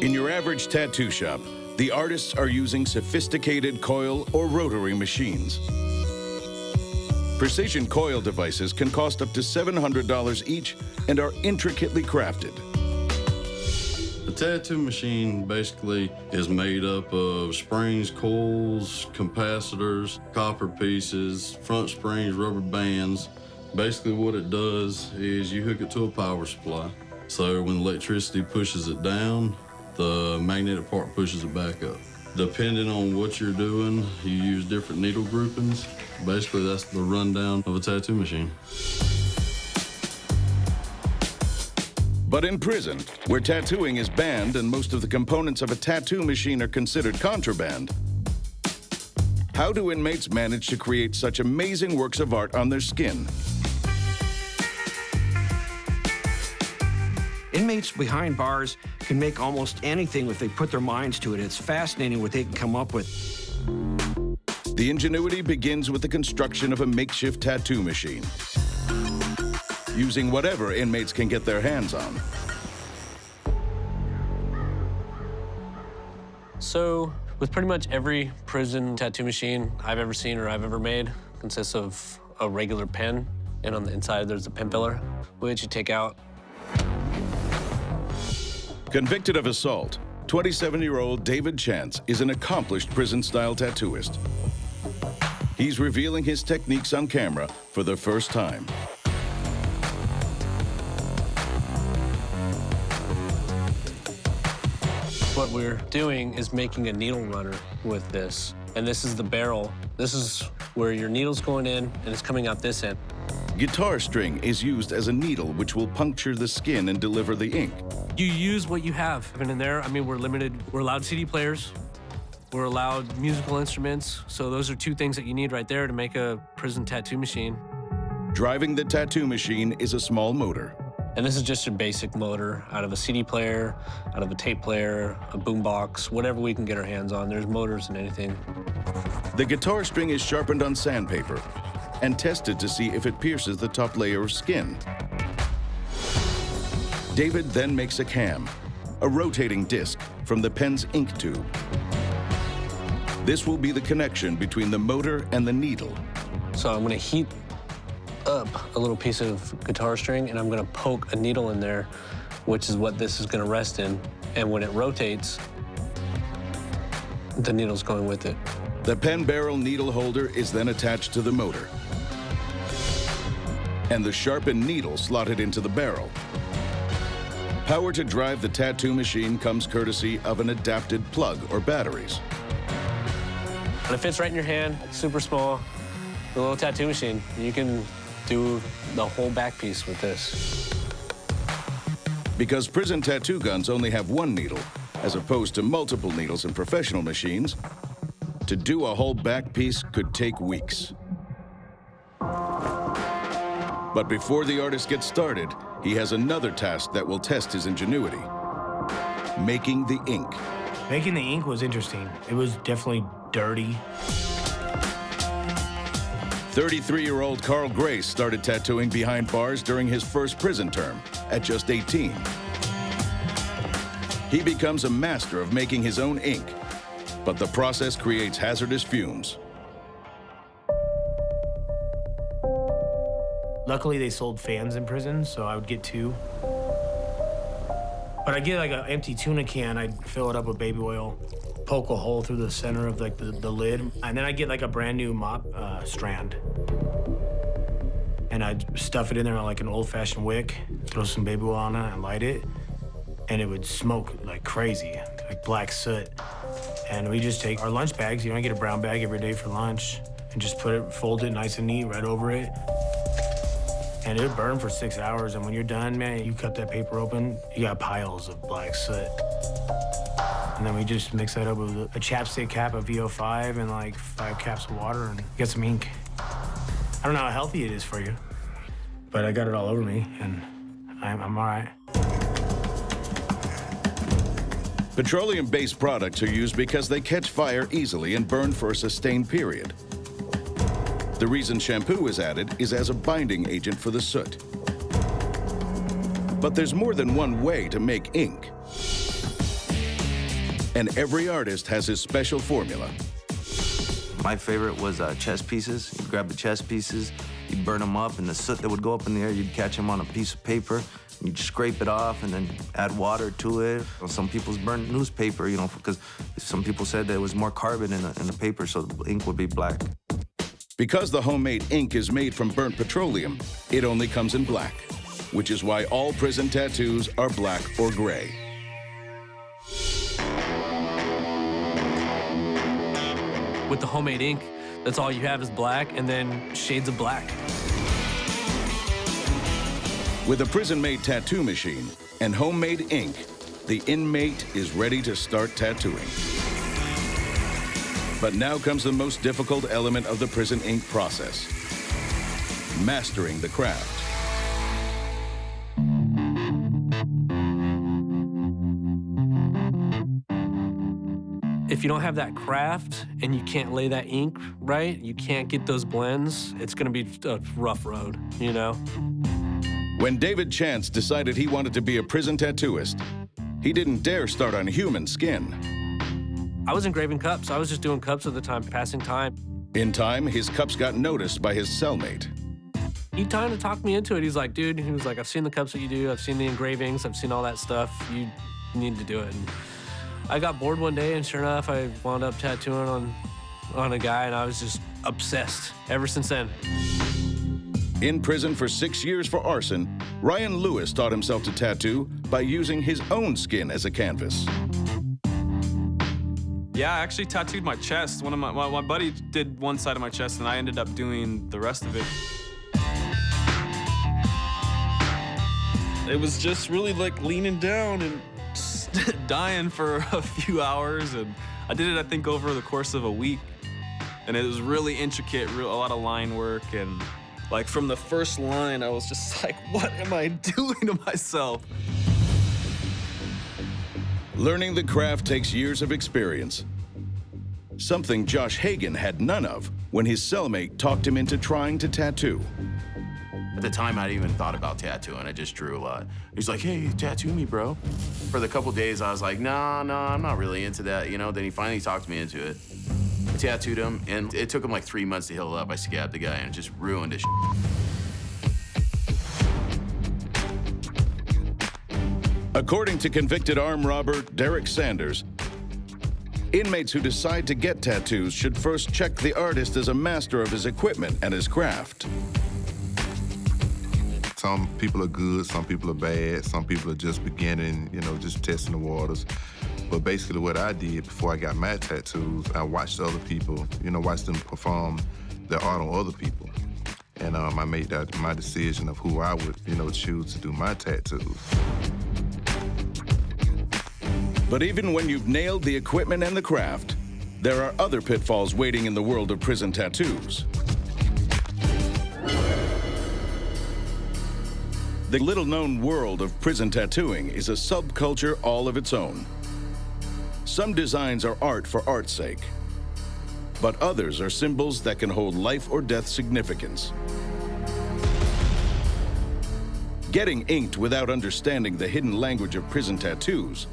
In your average tattoo shop, the artists are using sophisticated coil or rotary machines. Precision coil devices can cost up to $700 each and are intricately crafted. The tattoo machine basically is made up of springs, coils, capacitors, copper pieces, front springs, rubber bands. Basically what it does is you hook it to a power supply. So when electricity pushes it down, the magnetic part pushes it back up. Depending on what you're doing, you use different needle groupings. Basically, that's the rundown of a tattoo machine. But in prison, where tattooing is banned and most of the components of a tattoo machine are considered contraband, how do inmates manage to create such amazing works of art on their skin? Inmates behind bars can make almost anything if they put their minds to it. It's fascinating what they can come up with. The ingenuity begins with the construction of a makeshift tattoo machine, using whatever inmates can get their hands on. So, with pretty much every prison tattoo machine I've ever seen or I've ever made, consists of a regular pen, and on the inside there's a pen filler, which you take out. Convicted of assault, 27-year-old David Chance is an accomplished prison-style tattooist. He's revealing his techniques on camera for the first time. What we're doing is making a needle runner with this. And this is the barrel. This is where your needle's going in and it's coming out this end. Guitar string is used as a needle which will puncture the skin and deliver the ink. You use what you have. And in there, I mean, we're limited. We're allowed CD players. We're allowed musical instruments. So those are two things that you need right there to make a prison tattoo machine. Driving the tattoo machine is a small motor. And this is just your basic motor out of a CD player, out of a tape player, a boombox, whatever we can get our hands on. There's motors and anything. The guitar string is sharpened on sandpaper and tested to see if it pierces the top layer of skin. David then makes a cam, a rotating disc from the pen's ink tube. This will be the connection between the motor and the needle. So I'm gonna heat up a little piece of guitar string and I'm gonna poke a needle in there, which is what this is gonna rest in. And when it rotates, the needle's going with it. The pen barrel needle holder is then attached to the motor, and the sharpened needle slotted into the barrel. Power to drive the tattoo machine comes courtesy of an adapted plug or batteries. And it fits right in your hand, super small, a little tattoo machine. You can do the whole back piece with this. Because prison tattoo guns only have one needle, as opposed to multiple needles in professional machines, to do a whole back piece could take weeks. But before the artist gets started, he has another task that will test his ingenuity: making the ink. Making the ink was interesting. It was definitely dirty. 33-year-old Carl Grace started tattooing behind bars during his first prison term at just 18. He becomes a master of making his own ink, but the process creates hazardous fumes. Luckily, they sold fans in prison, so I would get 2. But I'd get like an empty tuna can, I'd fill it up with baby oil, poke a hole through the center of like the lid, and then I'd get like a brand new mop strand. And I'd stuff it in there on like an old-fashioned wick, throw some baby oil on it and light it, and it would smoke like crazy, like black soot. And we just take our lunch bags, I get a brown bag every day for lunch, and just fold it nice and neat right over it. And it would burn for 6 hours, and when you're done, man, you cut that paper open, you got piles of black soot. And then we just mix that up with a chapstick cap of VO5 and like 5 caps of water and get some ink. I don't know how healthy it is for you, but I got it all over me, and I'm all right. Petroleum-based products are used because they catch fire easily and burn for a sustained period. The reason shampoo is added is as a binding agent for the soot. But there's more than one way to make ink. And every artist has his special formula. My favorite was chess pieces. You'd grab the chess pieces, you'd burn them up, and the soot that would go up in the air, you'd catch them on a piece of paper, you'd scrape it off and then add water to it. Some people's burnt newspaper, because some people said there was more carbon in the paper, so the ink would be black. Because the homemade ink is made from burnt petroleum, it only comes in black, which is why all prison tattoos are black or gray. With the homemade ink, that's all you have is black and then shades of black. With a prison-made tattoo machine and homemade ink, the inmate is ready to start tattooing. But now comes the most difficult element of the prison ink process: mastering the craft. If you don't have that craft and you can't lay that ink right, you can't get those blends, it's gonna be a rough road, When David Chance decided he wanted to be a prison tattooist, he didn't dare start on human skin. I was engraving cups. I was just doing cups at the time, passing time. In time, his cups got noticed by his cellmate. He kind of talked me into it. He's like, dude, I've seen the cups that you do. I've seen the engravings. I've seen all that stuff. You need to do it. And I got bored one day, and sure enough, I wound up tattooing on a guy, and I was just obsessed ever since then. In prison for 6 years for arson, Ryan Lewis taught himself to tattoo by using his own skin as a canvas. Yeah, I actually tattooed my chest. One of my buddy did one side of my chest, and I ended up doing the rest of it. It was just really like leaning down and dying for a few hours, and I did it, I think, over the course of a week. And it was really intricate, a lot of line work, and like from the first line, I was just like, what am I doing to myself? Learning the craft takes years of experience. Something Josh Hagan had none of when his cellmate talked him into trying to tattoo. At the time, I didn't even thought about tattooing. I just drew a lot. He's like, hey, tattoo me, bro. For the couple days, I was like, no, I'm not really into that, you know? Then he finally talked me into it. I tattooed him, and it took him like 3 months to heal up. I scabbed the guy, and it just ruined his shit. According to convicted armed robber Derek Sanders, inmates who decide to get tattoos should first check the artist as a master of his equipment and his craft. Some people are good, some people are bad, some people are just beginning, you know, just testing the waters. But basically what I did before I got my tattoos, I watched other people, you know, watched them perform their art on other people. And I made that my decision of who I would, you know, choose to do my tattoos. But even when you've nailed the equipment and the craft, there are other pitfalls waiting in the world of prison tattoos. The little-known world of prison tattooing is a subculture all of its own. Some designs are art for art's sake, but others are symbols that can hold life or death significance. Getting inked without understanding the hidden language of prison tattoos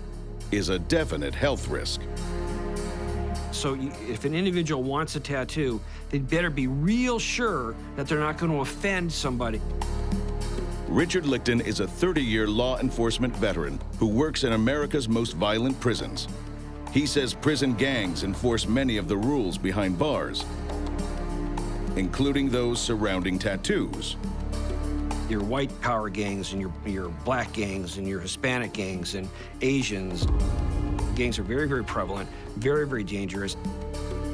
is a definite health risk. So if an individual wants a tattoo, they'd better be real sure that they're not going to offend somebody. Richard Lichten is a 30-year law enforcement veteran who works in America's most violent prisons. He says prison gangs enforce many of the rules behind bars, including those surrounding tattoos. Your white power gangs and your black gangs and your Hispanic gangs and Asians. Gangs are very, very prevalent, very, very dangerous.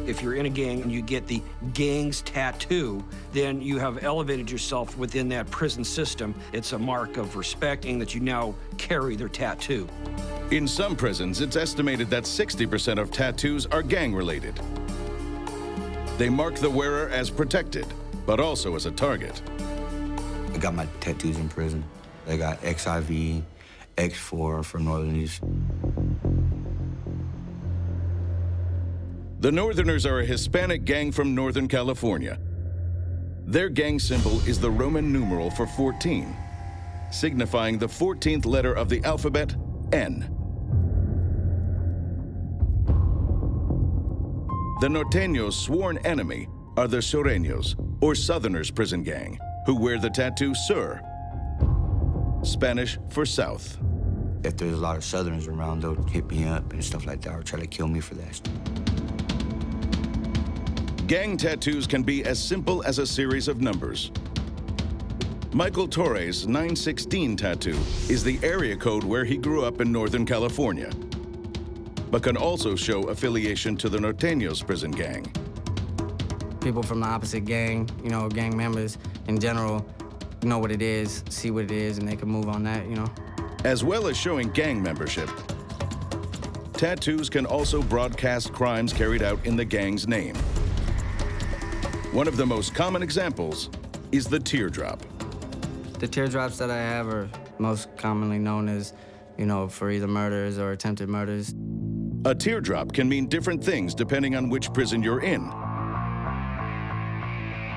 If you're in a gang and you get the gang's tattoo, then you have elevated yourself within that prison system. It's a mark of respecting that you now carry their tattoo. In some prisons, it's estimated that 60% of tattoos are gang-related. They mark the wearer as protected, but also as a target. I got my tattoos in prison. I got XIV, X4 for Northerners. The Northerners are a Hispanic gang from Northern California. Their gang symbol is the Roman numeral for 14, signifying the 14th letter of the alphabet, N. The Norteños' sworn enemy are the Sureños, or Southerners prison gang, who wear the tattoo Sur, Spanish for South. If there's a lot of Southerners around, they'll hit me up and stuff like that, or try to kill me for that. Gang tattoos can be as simple as a series of numbers. Michael Torres' 916 tattoo is the area code where he grew up in Northern California, but can also show affiliation to the Norteños prison gang. People from the opposite gang, you know, gang members in general, know what it is, see what it is, and they can move on that, you know. As well as showing gang membership, tattoos can also broadcast crimes carried out in the gang's name. One of the most common examples is the teardrop. The teardrops that I have are most commonly known as, you know, for either murders or attempted murders. A teardrop can mean different things depending on which prison you're in.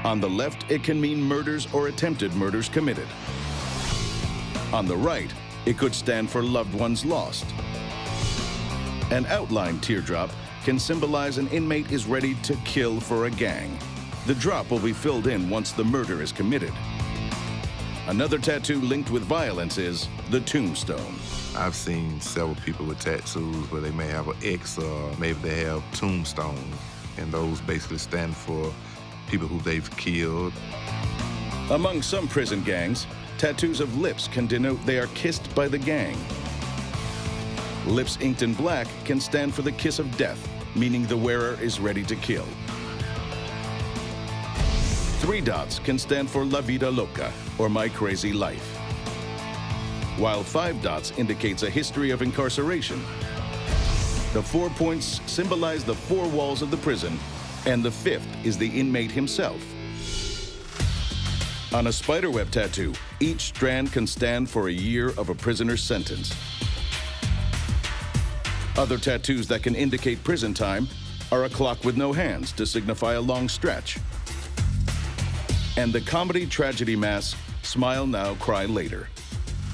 On the left, it can mean murders or attempted murders committed. On the right, it could stand for loved ones lost. An outlined teardrop can symbolize an inmate is ready to kill for a gang. The drop will be filled in once the murder is committed. Another tattoo linked with violence is the tombstone. I've seen several people with tattoos where they may have an X or maybe they have tombstone, and those basically stand for people who they've killed. Among some prison gangs, tattoos of lips can denote they are kissed by the gang. Lips inked in black can stand for the kiss of death, meaning the wearer is ready to kill. 3 dots can stand for La Vida Loca, or my crazy life. While 5 dots indicates a history of incarceration. The 4 points symbolize the 4 walls of the prison, and the 5th is the inmate himself. On a spiderweb tattoo, each strand can stand for a year of a prisoner's sentence. Other tattoos that can indicate prison time are a clock with no hands to signify a long stretch, and the comedy tragedy mask, Smile Now, Cry Later.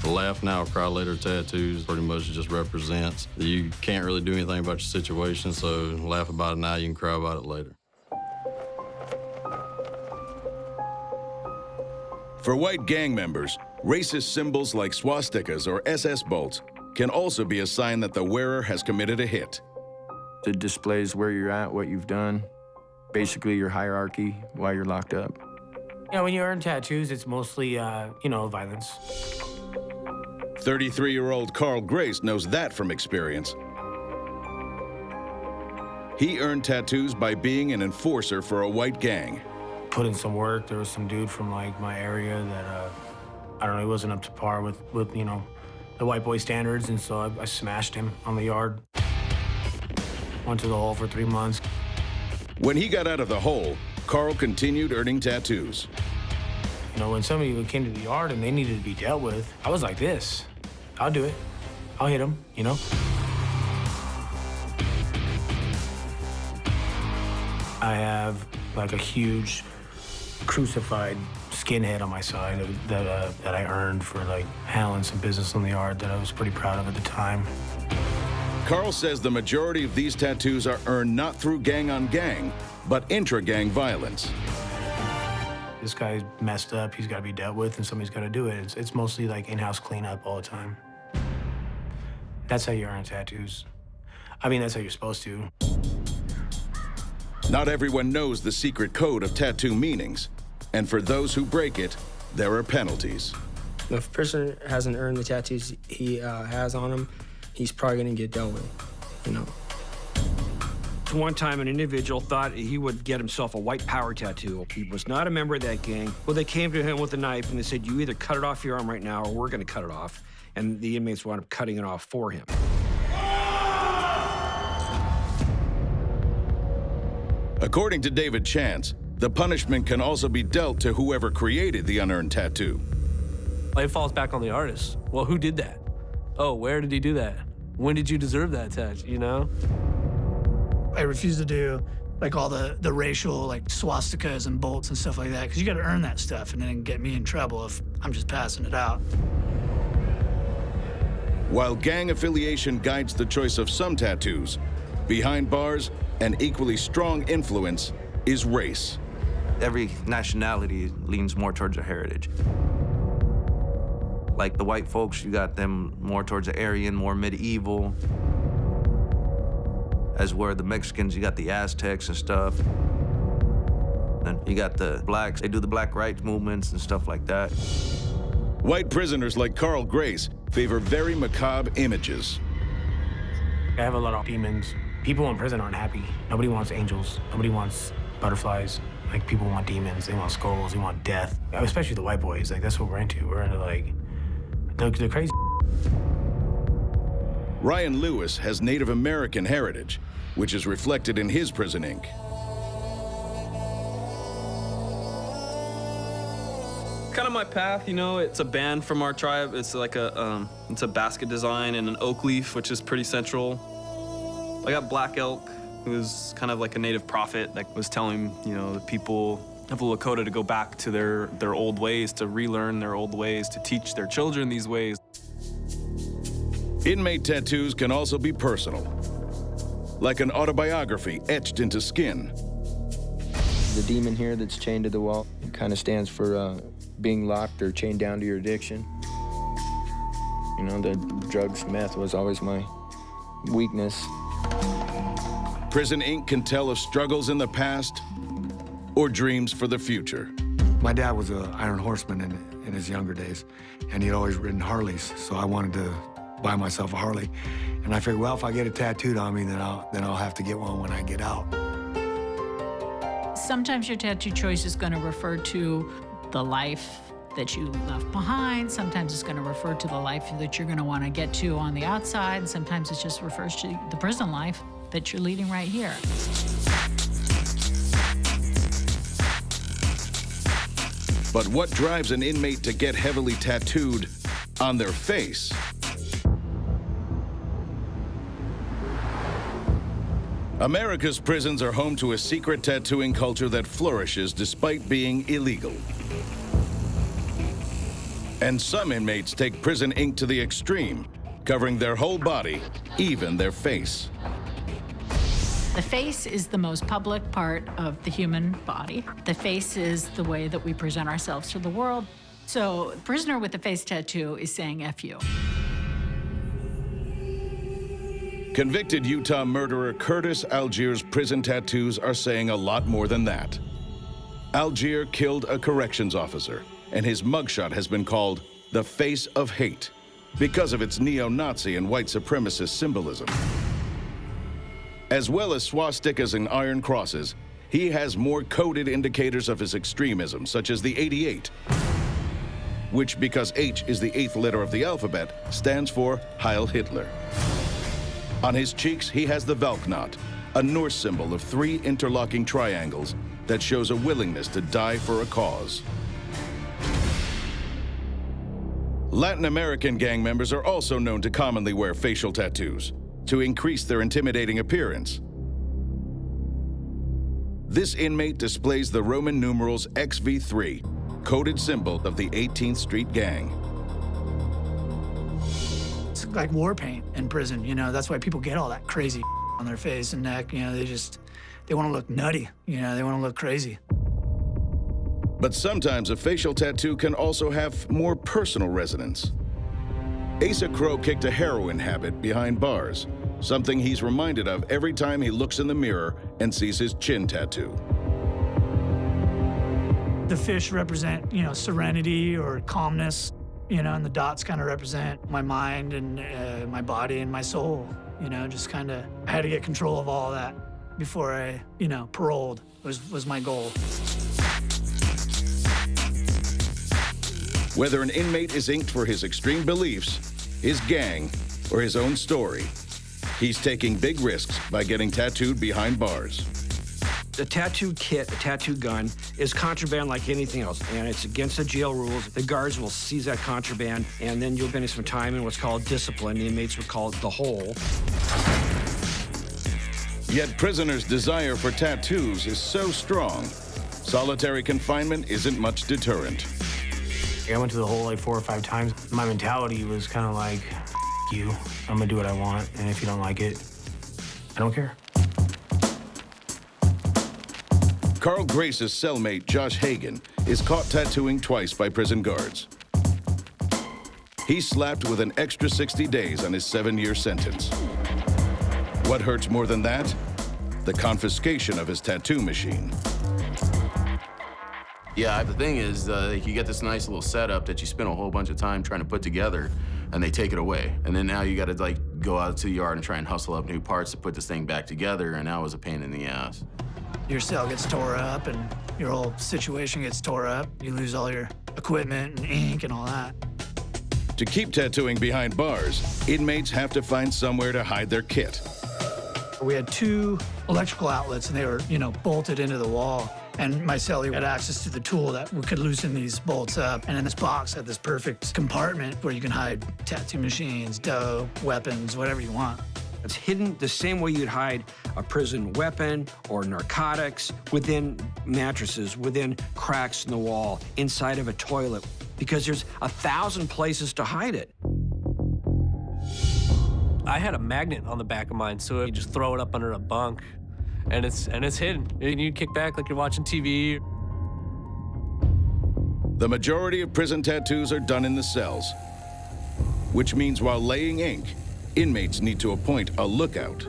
The Laugh Now, Cry Later tattoos pretty much just represents that you can't really do anything about your situation, so laugh about it now, you can cry about it later. For white gang members, racist symbols like swastikas or SS bolts can also be a sign that the wearer has committed a hit. It displays where you're at, what you've done, basically your hierarchy while you're locked up. Yeah, when you earn tattoos, it's mostly, violence. 33-year-old Carl Grace knows that from experience. He earned tattoos by being an enforcer for a white gang. Put in some work. There was some dude from my area that I don't know, he wasn't up to par with the white boy standards, and so I smashed him on the yard. Went to the hole for 3 months. When he got out of the hole, Carl continued earning tattoos. When somebody came to the yard and they needed to be dealt with, I was like this. I'll do it. I'll hit him, I have like a huge crucified skinhead on my side that I earned for handling some business in the yard that I was pretty proud of at the time. Carl says the majority of these tattoos are earned not through gang-on-gang, but intra-gang violence. This guy messed up, he's got to be dealt with, and somebody's got to do it. It's mostly in-house cleanup all the time. That's how you earn tattoos. I mean, that's how you're supposed to. Not everyone knows the secret code of tattoo meanings, and for those who break it, there are penalties. If a person hasn't earned the tattoos he has on him, he's probably going to get dealt with, One time, an individual thought he would get himself a white power tattoo. He was not a member of that gang. Well, they came to him with a knife, and they said, you either cut it off your arm right now, or we're going to cut it off. And the inmates wound up cutting it off for him. According to David Chance, the punishment can also be dealt to whoever created the unearned tattoo. It falls back on the artist. Well, who did that? Oh, where did he do that? When did you deserve that tattoo, I refuse to do all the racial swastikas and bolts and stuff like that, because you got to earn that stuff and then get me in trouble if I'm just passing it out. While gang affiliation guides the choice of some tattoos, behind bars, an equally strong influence is race. Every nationality leans more towards their heritage. Like the white folks, you got them more towards the Aryan, more medieval. As where the Mexicans, you got the Aztecs and stuff. And you got the blacks, they do the black rights movements and stuff like that. White prisoners like Carl Grace favor very macabre images. I have a lot of demons. People in prison aren't happy. Nobody wants angels. Nobody wants butterflies. People want demons. They want skulls. They want death. Especially the white boys. That's what we're into. We're into the crazy. Ryan Lewis has Native American heritage, which is reflected in his prison ink. Kind of my path, it's a band from our tribe. It's it's a basket design and an oak leaf, which is pretty central. I got Black Elk, who's kind of like a native prophet that was telling, the people of the Lakota to go back to their old ways, to relearn their old ways, to teach their children these ways. Inmate tattoos can also be personal, like an autobiography etched into skin. The demon here that's chained to the wall, it kind of stands for being locked or chained down to your addiction. The drugs, meth was always my weakness. Prison ink can tell of struggles in the past or dreams for the future. My dad was an Iron Horseman in his younger days, and he'd always ridden Harleys, so I wanted to buy myself a Harley. And I figured, well, if I get it tattooed on me, then I'll have to get one when I get out. Sometimes your tattoo choice is going to refer to the life that you left behind. Sometimes it's going to refer to the life that you're going to want to get to on the outside. Sometimes it just refers to the prison life that you're leading right here. But what drives an inmate to get heavily tattooed on their face? America's prisons are home to a secret tattooing culture that flourishes despite being illegal. And some inmates take prison ink to the extreme, covering their whole body, even their face. The face is the most public part of the human body. The face is the way that we present ourselves to the world. So a prisoner with a face tattoo is saying F you. Convicted Utah murderer Curtis Algier's prison tattoos are saying a lot more than that. Algier killed a corrections officer, and his mugshot has been called the face of hate because of its neo-Nazi and white supremacist symbolism. As well as swastikas and iron crosses, he has more coded indicators of his extremism, such as the 88, which, because H is the 8th letter of the alphabet, stands for Heil Hitler. On his cheeks, he has the Valknot, a Norse symbol of 3 interlocking triangles that shows a willingness to die for a cause. Latin American gang members are also known to commonly wear facial tattoos to increase their intimidating appearance. This inmate displays the Roman numerals XV3, coded symbol of the 18th Street Gang. It's like war paint in prison, you know, that's why people get all that crazy on their face and neck, you know, they want to look nutty, you know, they want to look crazy. But sometimes a facial tattoo can also have more personal resonance. Asa Crow kicked a heroin habit behind bars, something he's reminded of every time he looks in the mirror and sees his chin tattoo. The fish represent, you know, serenity or calmness, you know, and the dots kind of represent my mind and my body and my soul, you know, just kind of, I had to get control of all that before I, you know, paroled was my goal. Whether an inmate is inked for his extreme beliefs, his gang, or his own story, he's taking big risks by getting tattooed behind bars. The tattoo kit, the tattoo gun, is contraband like anything else, and it's against the jail rules. The guards will seize that contraband, and then you'll spend some time in what's called discipline. The inmates would call it the hole. Yet prisoners' desire for tattoos is so strong, solitary confinement isn't much deterrent. I went to the hole like 4 or 5 times. My mentality was kind of like, F you, I'm gonna do what I want, and if you don't like it, I don't care. Carl Grace's cellmate, Josh Hagan, is caught tattooing twice by prison guards. He's slapped with an extra 60 days on his 7-year sentence. What hurts more than that? The confiscation of his tattoo machine. Yeah, the thing is, you get this nice little setup that you spend a whole bunch of time trying to put together, and they take it away. And then now you got to like go out to the yard and try and hustle up new parts to put this thing back together, and that was a pain in the ass. Your cell gets tore up and your whole situation gets tore up. You lose all your equipment and ink and all that. To keep tattooing behind bars, inmates have to find somewhere to hide their kit. We had 2 electrical outlets and they were, you know, bolted into the wall. And my cellie had access to the tool that we could loosen these bolts up. And in this box had this perfect compartment where you can hide tattoo machines, dope, weapons, whatever you want. It's hidden the same way you'd hide a prison weapon or narcotics, within mattresses, within cracks in the wall, inside of a toilet, because there's 1,000 places to hide it. I had a magnet on the back of mine, so you just throw it up under a bunk, and it's hidden. And you kick back like you're watching TV. The majority of prison tattoos are done in the cells, which means while laying ink, inmates need to appoint a lookout.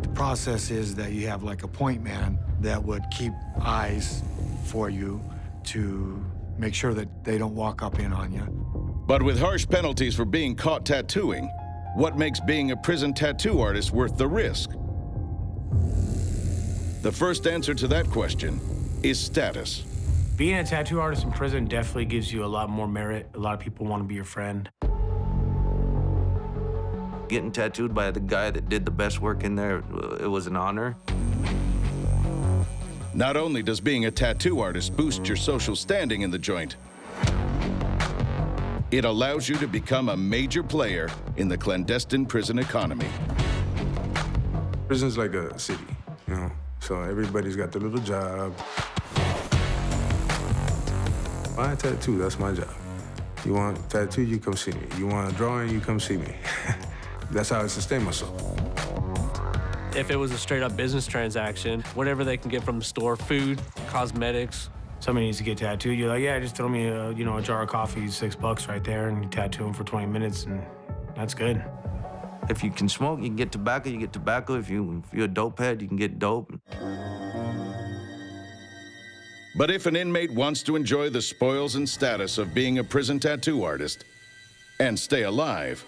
The process is that you have like a point man that would keep eyes for you to make sure that they don't walk up in on you. But with harsh penalties for being caught tattooing, what makes being a prison tattoo artist worth the risk? The first answer to that question is status. Being a tattoo artist in prison definitely gives you a lot more merit. A lot of people want to be your friend. Getting tattooed by the guy that did the best work in there, it was an honor. Not only does being a tattoo artist boost your social standing in the joint, it allows you to become a major player in the clandestine prison economy. Prison's like a city, you know? So everybody's got their little job. My tattoo, that's my job. You want a tattoo, you come see me. You want a drawing, you come see me. That's how I sustain myself. If it was a straight up business transaction, whatever they can get from the store, food, cosmetics. Somebody needs to get tattooed. You're like, yeah, just throw me a jar of coffee, $6 right there, and you tattoo them for 20 minutes, and that's good. If you can smoke, you can get tobacco, you get tobacco. If you're a dope head, you can get dope. But if an inmate wants to enjoy the spoils and status of being a prison tattoo artist and stay alive,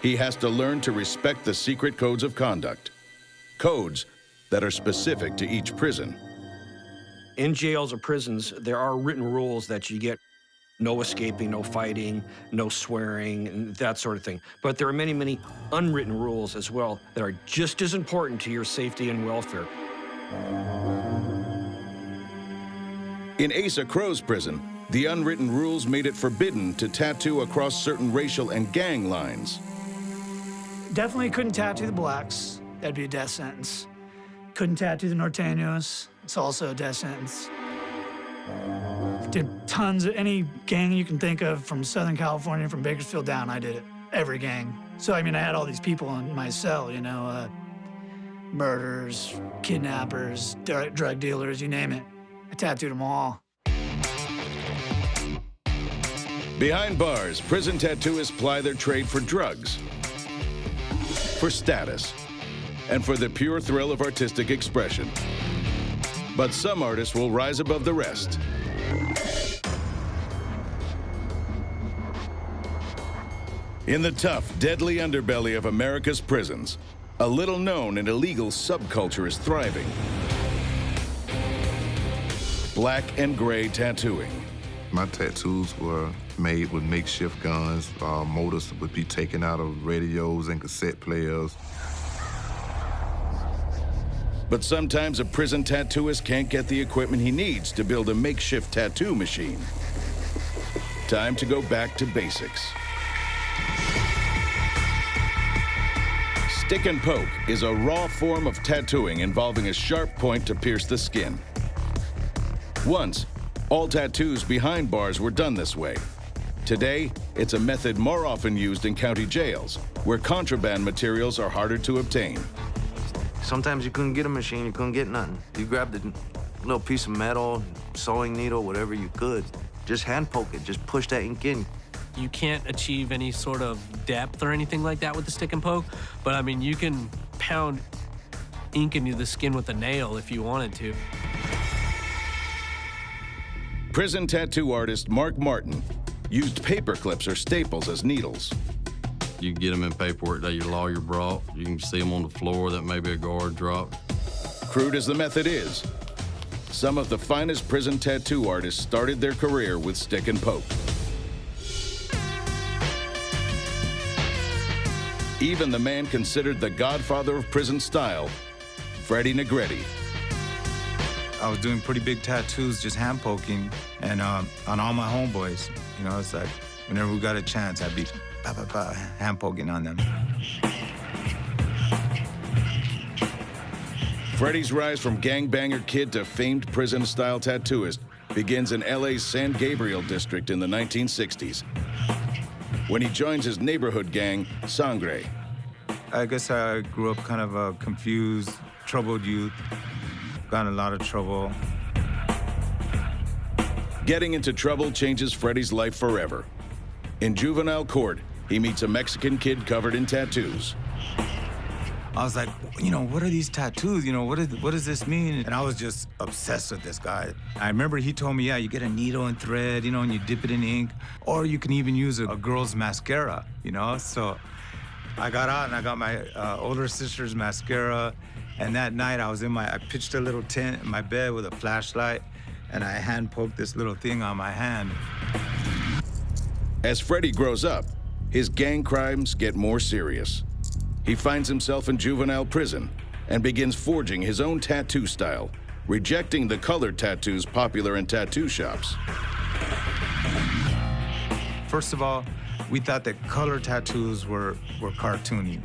he has to learn to respect the secret codes of conduct, codes that are specific to each prison. In jails or prisons, there are written rules that you get. No escaping, no fighting, no swearing, and that sort of thing. But there are many, many unwritten rules as well that are just as important to your safety and welfare. In Asa Crow's prison, the unwritten rules made it forbidden to tattoo across certain racial and gang lines. Definitely couldn't tattoo the blacks. That'd be a death sentence. Couldn't tattoo the Norteños. It's also a death sentence. Did tons of any gang you can think of from Southern California, from Bakersfield down, I did it. Every gang. So, I mean, I had all these people in my cell, murderers, kidnappers, drug dealers, you name it. I tattooed them all. Behind bars, prison tattooists ply their trade for drugs, for status, and for the pure thrill of artistic expression. But some artists will rise above the rest. In the tough, deadly underbelly of America's prisons, a little-known and illegal subculture is thriving. Black and gray tattooing. My tattoos were made with makeshift guns. Motors would be taken out of radios and cassette players. But sometimes a prison tattooist can't get the equipment he needs to build a makeshift tattoo machine. Time to go back to basics. Stick and poke is a raw form of tattooing involving a sharp point to pierce the skin. Once, all tattoos behind bars were done this way. Today, it's a method more often used in county jails, where contraband materials are harder to obtain. Sometimes you couldn't get a machine, you couldn't get nothing. You grabbed a little piece of metal, sewing needle, whatever you could. Just hand poke it, just push that ink in. You can't achieve any sort of depth or anything like that with the stick and poke, but I mean, you can pound ink into the skin with a nail if you wanted to. Prison tattoo artist Mark Martin used paper clips or staples as needles. You get them in paperwork that your lawyer brought. You can see them on the floor that maybe a guard dropped. Crude as the method is, some of the finest prison tattoo artists started their career with stick and poke. Even the man considered the godfather of prison style, Freddie Negretti. I was doing pretty big tattoos, just hand poking, and on all my homeboys. It's like whenever we got a chance, I'd be hand poking on them. Freddie's rise from gangbanger kid to famed prison-style tattooist begins in LA's San Gabriel district in the 1960s, when he joins his neighborhood gang, Sangre. I guess I grew up kind of a confused, troubled youth. Got in a lot of trouble. Getting into trouble changes Freddie's life forever. In juvenile court, he meets a Mexican kid covered in tattoos. I was like, you know, what are these tattoos? You know, what does this mean? And I was just obsessed with this guy. I remember he told me, yeah, you get a needle and thread, you know, and you dip it in ink, or you can even use a girl's mascara, you know? So I got out and I got my older sister's mascara. And that night I pitched a little tent in my bed with a flashlight, and I hand poked this little thing on my hand. As Freddie grows up, his gang crimes get more serious. He finds himself in juvenile prison and begins forging his own tattoo style, rejecting the colored tattoos popular in tattoo shops. First of all, we thought that color tattoos were cartoony.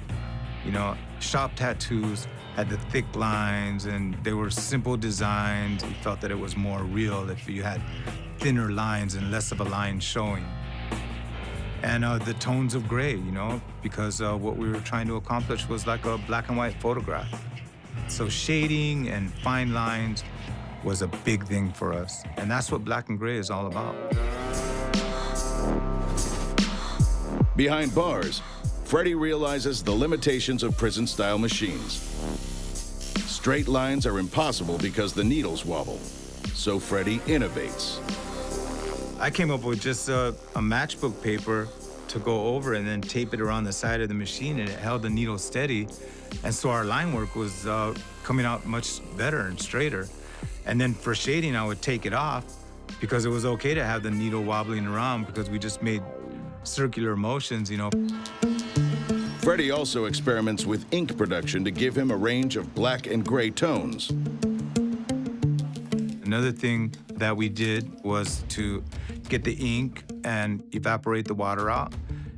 You know, shop tattoos had the thick lines and they were simple designs. We felt that it was more real if you had thinner lines and less of a line showing. And the tones of gray, you know, because what we were trying to accomplish was like a black and white photograph. So shading and fine lines was a big thing for us. And that's what black and gray is all about. Behind bars, Freddie realizes the limitations of prison-style machines. Straight lines are impossible because the needles wobble. So Freddie innovates. I came up with just a matchbook paper to go over and then tape it around the side of the machine, and it held the needle steady. And so our line work was coming out much better and straighter. And then for shading, I would take it off because it was okay to have the needle wobbling around because we just made circular motions, you know. Freddie also experiments with ink production to give him a range of black and gray tones. Another thing that we did was to get the ink and evaporate the water out,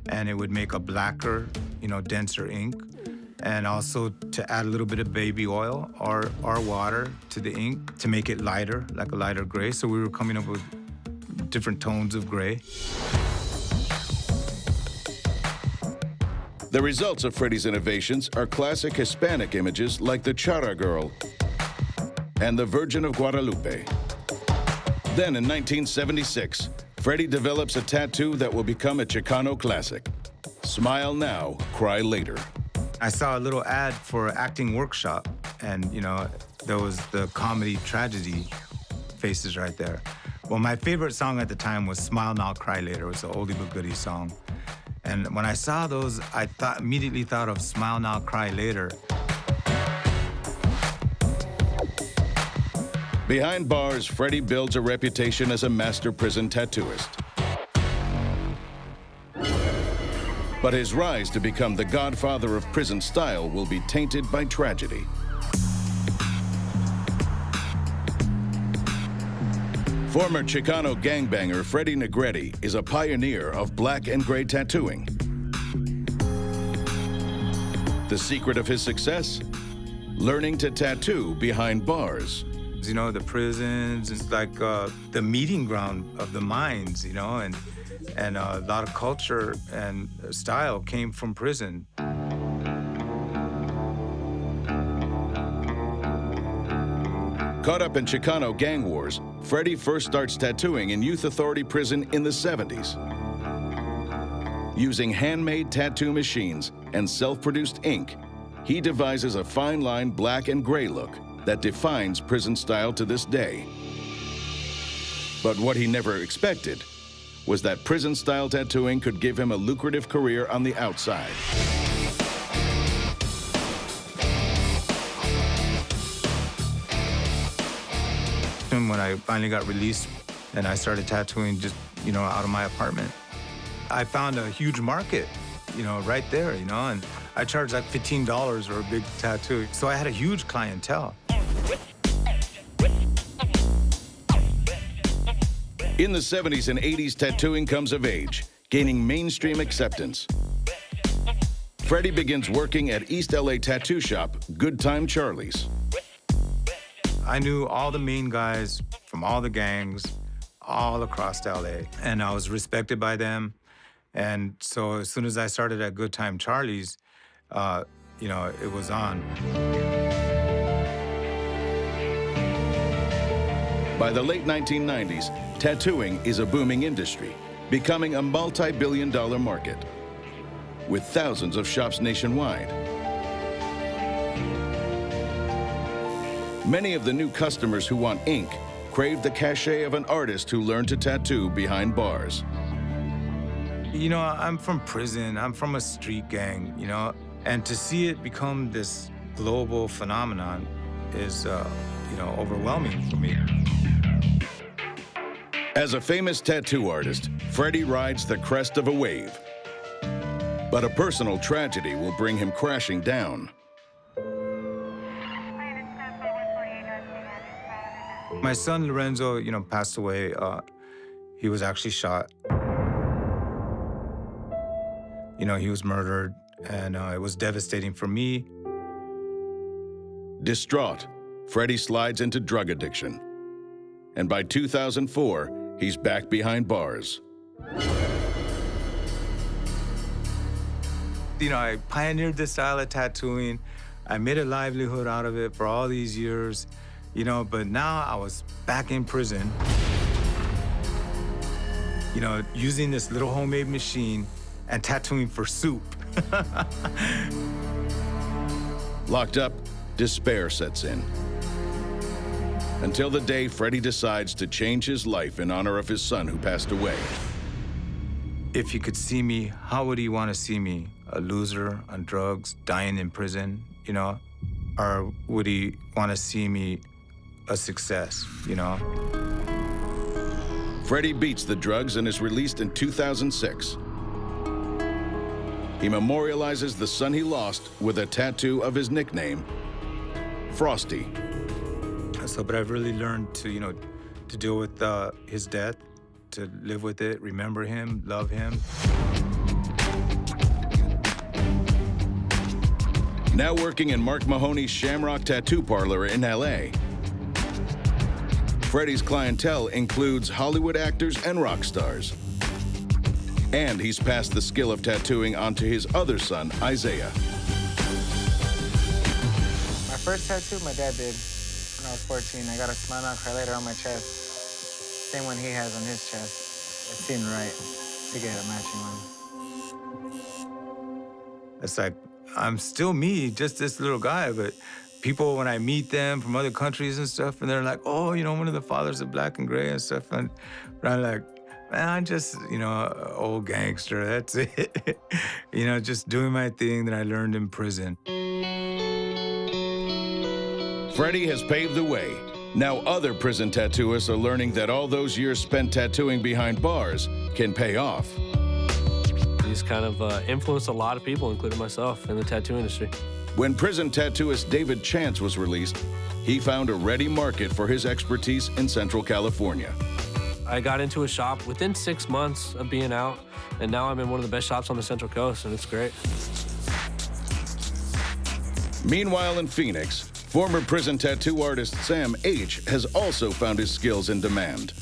and it would make a blacker, you know, denser ink. And also to add a little bit of baby oil or water to the ink to make it lighter, like a lighter gray. So we were coming up with different tones of gray. The results of Freddie's innovations are classic Hispanic images like the Chara Girl and the Virgin of Guadalupe. Then in 1976, Freddie develops a tattoo that will become a Chicano classic. Smile now, cry later. I saw a little ad for acting workshop, and you know, there was the comedy tragedy faces right there. Well, my favorite song at the time was Smile Now, Cry Later. It was an oldie but goodie song. And when I saw those, I immediately thought of Smile Now, Cry Later. Behind bars, Freddie builds a reputation as a master prison tattooist. But his rise to become the godfather of prison style will be tainted by tragedy. Former Chicano gangbanger Freddie Negrete is a pioneer of black and gray tattooing. The secret of his success? Learning to tattoo behind bars. You know, the prisons, it's like the meeting ground of the minds, you know, and a lot of culture and style came from prison. Caught up in Chicano gang wars, Freddie first starts tattooing in Youth Authority Prison in the 70s. Using handmade tattoo machines and self-produced ink, he devises a fine line black and gray look that defines prison style to this day. But what he never expected was that prison-style tattooing could give him a lucrative career on the outside. And when I finally got released and I started tattooing just, you know, out of my apartment, I found a huge market, you know, right there, you know, and I charged like $15 for a big tattoo. So I had a huge clientele. In the 70s and 80s, tattooing comes of age, gaining mainstream acceptance. Freddie begins working at East LA tattoo shop, Good Time Charlie's. I knew all the main guys from all the gangs all across LA, and I was respected by them. And so as soon as I started at Good Time Charlie's, you know, it was on. By the late 1990s, tattooing is a booming industry, becoming a multi-billion-dollar market, with thousands of shops nationwide. Many of the new customers who want ink crave the cachet of an artist who learned to tattoo behind bars. You know, I'm from prison, I'm from a street gang, you know, and to see it become this global phenomenon is, you know, overwhelming for me. As a famous tattoo artist, Freddie rides the crest of a wave. But a personal tragedy will bring him crashing down. My son Lorenzo, you know, passed away. He was actually shot. You know, he was murdered, and it was devastating for me. Distraught, Freddie slides into drug addiction. And by 2004, he's back behind bars. You know, I pioneered this style of tattooing. I made a livelihood out of it for all these years, you know, but now I was back in prison, you know, using this little homemade machine and tattooing for soup. Locked up, despair sets in. Until the day Freddie decides to change his life in honor of his son who passed away. If he could see me, how would he want to see me? A loser on drugs, dying in prison, you know? Or would he want to see me a success, you know? Freddie beats the drugs and is released in 2006. He memorializes the son he lost with a tattoo of his nickname, Frosty. So, but I've really learned to, you know, to deal with his death, to live with it, remember him, love him. Now working in Mark Mahoney's Shamrock Tattoo Parlor in LA. Freddie's clientele includes Hollywood actors and rock stars. And he's passed the skill of tattooing onto his other son, Isaiah. My first tattoo my dad did when I was 14. I got a smile mark highlighter on my chest. Same one he has on his chest. It seemed right to get a matching one. It's like, I'm still me, just this little guy, but people, when I meet them from other countries and stuff, and they're like, oh, you know, one of the fathers of Black and Gray and stuff, and I'm like, man, I'm just, you know, an old gangster, that's it. You know, just doing my thing that I learned in prison. Freddie has paved the way. Now other prison tattooists are learning that all those years spent tattooing behind bars can pay off. He's kind of influenced a lot of people, including myself, in the tattoo industry. When prison tattooist David Chance was released, he found a ready market for his expertise in Central California. I got into a shop within 6 months of being out, and now I'm in one of the best shops on the Central Coast, and it's great. Meanwhile in Phoenix, former prison tattoo artist Sam H. has also found his skills in demand.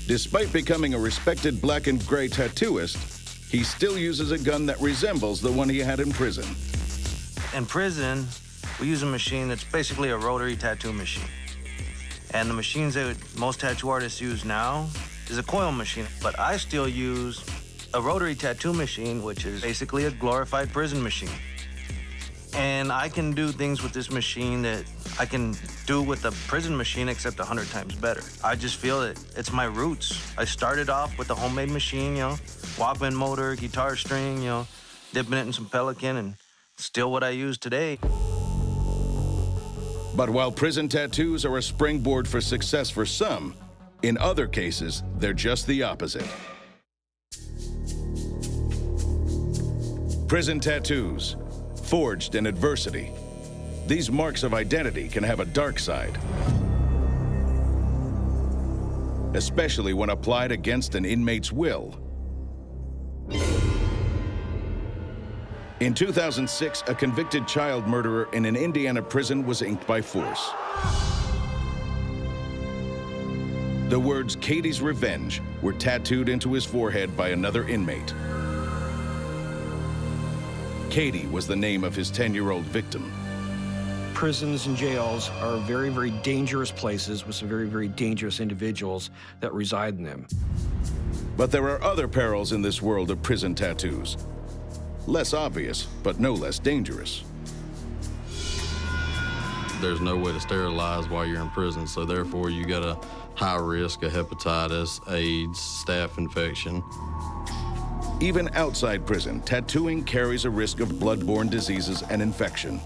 Despite becoming a respected Black and Gray tattooist, he still uses a gun that resembles the one he had in prison. In prison, we use a machine that's basically a rotary tattoo machine. And the machines that most tattoo artists use now is a coil machine. But I still use a rotary tattoo machine, which is basically a glorified prison machine. And I can do things with this machine that I can do with the prison machine, except 100 times better. I just feel it. It's my roots. I started off with the homemade machine, you know, Walkman motor, guitar string, you know, dipping it in some Pelican, and still what I use today. But while prison tattoos are a springboard for success for some, in other cases, they're just the opposite. Prison tattoos, forged in adversity. These marks of identity can have a dark side, especially when applied against an inmate's will. In 2006, a convicted child murderer in an Indiana prison was inked by force. The words "Katie's Revenge" were tattooed into his forehead by another inmate. Katie was the name of his 10-year-old victim. Prisons and jails are very, very dangerous places with some very, very dangerous individuals that reside in them. But there are other perils in this world of prison tattoos. Less obvious, but no less dangerous. There's no way to sterilize while you're in prison, so therefore you got a high risk of hepatitis, AIDS, staph infection. Even outside prison, tattooing carries a risk of bloodborne diseases and infection.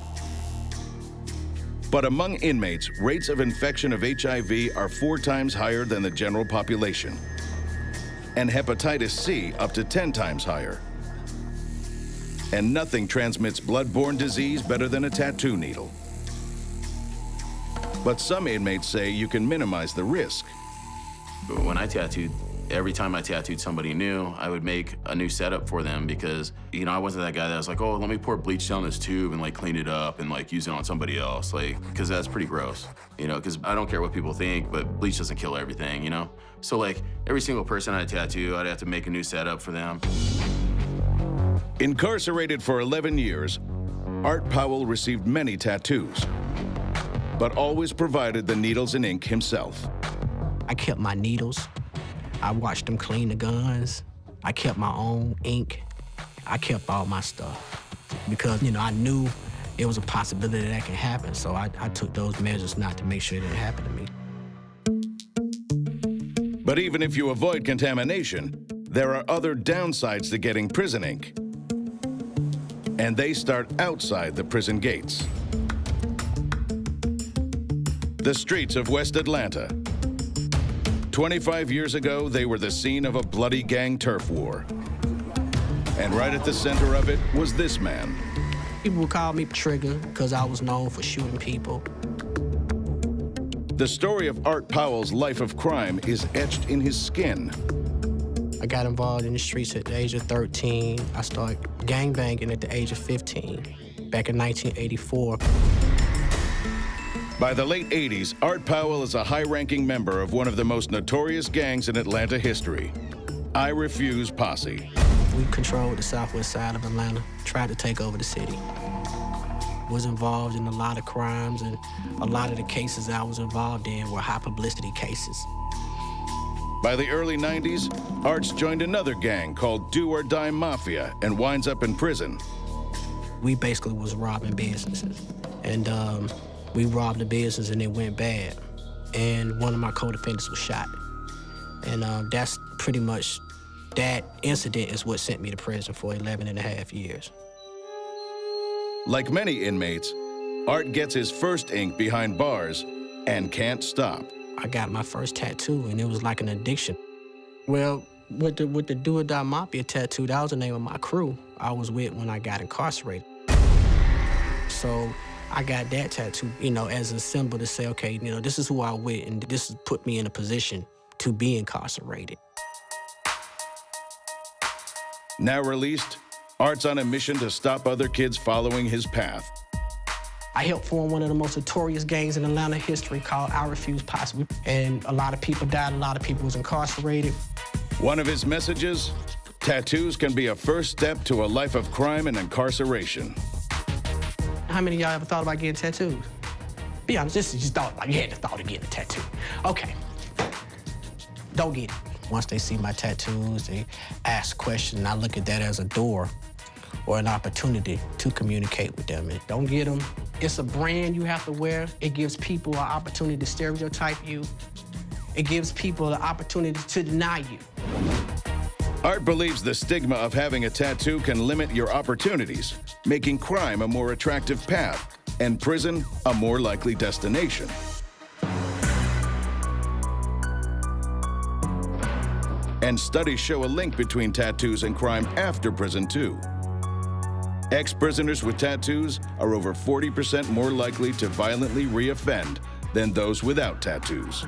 But among inmates, rates of infection of HIV are 4 times higher than the general population, and hepatitis C up to 10 times higher. And nothing transmits bloodborne disease better than a tattoo needle. But some inmates say you can minimize the risk. When I tattooed, every time I tattooed somebody new, I would make a new setup for them because, you know, I wasn't that guy that was like, oh, let me pour bleach down this tube and like clean it up and like use it on somebody else, like, because that's pretty gross, you know, because I don't care what people think, but bleach doesn't kill everything, you know? So like every single person I tattoo, I'd have to make a new setup for them. Incarcerated for 11 years, Art Powell received many tattoos, but always provided the needles and ink himself. I kept my needles. I watched them clean the guns. I kept my own ink. I kept all my stuff because, you know, I knew it was a possibility that could happen. So I took those measures not to make sure it didn't happen to me. But even if you avoid contamination, there are other downsides to getting prison ink. And they start outside the prison gates. The streets of West Atlanta. 25 years ago, they were the scene of a bloody gang turf war. And right at the center of it was this man. People would call me Trigger because I was known for shooting people. The story of Art Powell's life of crime is etched in his skin. I got involved in the streets at the age of 13. I started gangbanging at the age of 15, back in 1984. By the late 80s, Art Powell is a high-ranking member of one of the most notorious gangs in Atlanta history, I Refuse Posse. We controlled the southwest side of Atlanta, tried to take over the city. Was involved in a lot of crimes, and a lot of the cases I was involved in were high-publicity cases. By the early 90s, Art's joined another gang called Do or Die Mafia and winds up in prison. We basically was robbing businesses, and we robbed the business and it went bad. And one of my co-defendants was shot. And that's pretty much, that incident is what sent me to prison for 11 and a half years. Like many inmates, Art gets his first ink behind bars and can't stop. I got my first tattoo and it was like an addiction. Well, with the Do or Die Mafia tattoo, that was the name of my crew I was with when I got incarcerated. So I got that tattoo, you know, as a symbol to say, okay, you know, this is who I'm with, and this has put me in a position to be incarcerated. Now released, Art's on a mission to stop other kids following his path. I helped form one of the most notorious gangs in Atlanta history called I Refuse Posse. And a lot of people died, a lot of people was incarcerated. One of his messages, tattoos can be a first step to a life of crime and incarceration. How many of y'all ever thought about getting tattoos? Be honest, this is just thought, like you had the thought of getting a tattoo. Okay, don't get it. Once they see my tattoos, they ask questions, and I look at that as a door or an opportunity to communicate with them. And don't get them. It's a brand you have to wear. It gives people an opportunity to stereotype you. It gives people the opportunity to deny you. Art believes the stigma of having a tattoo can limit your opportunities, making crime a more attractive path and prison a more likely destination. And studies show a link between tattoos and crime after prison, too. Ex-prisoners with tattoos are over 40% more likely to violently reoffend than those without tattoos.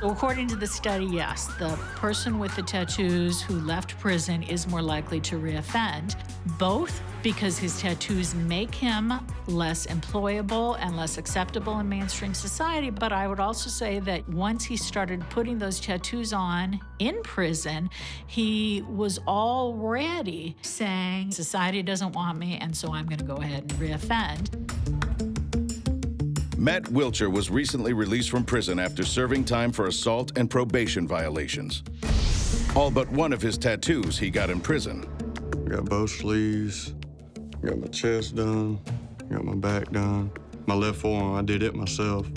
According to the study, yes, the person with the tattoos who left prison is more likely to reoffend, both because his tattoos make him less employable and less acceptable in mainstream society, but I would also say that once he started putting those tattoos on in prison, he was already saying, society doesn't want me, and so I'm gonna go ahead and reoffend. Matt Wilcher was recently released from prison after serving time for assault and probation violations. All but one of his tattoos he got in prison. I got both sleeves, got my chest done, got my back done. My left forearm, I did it myself.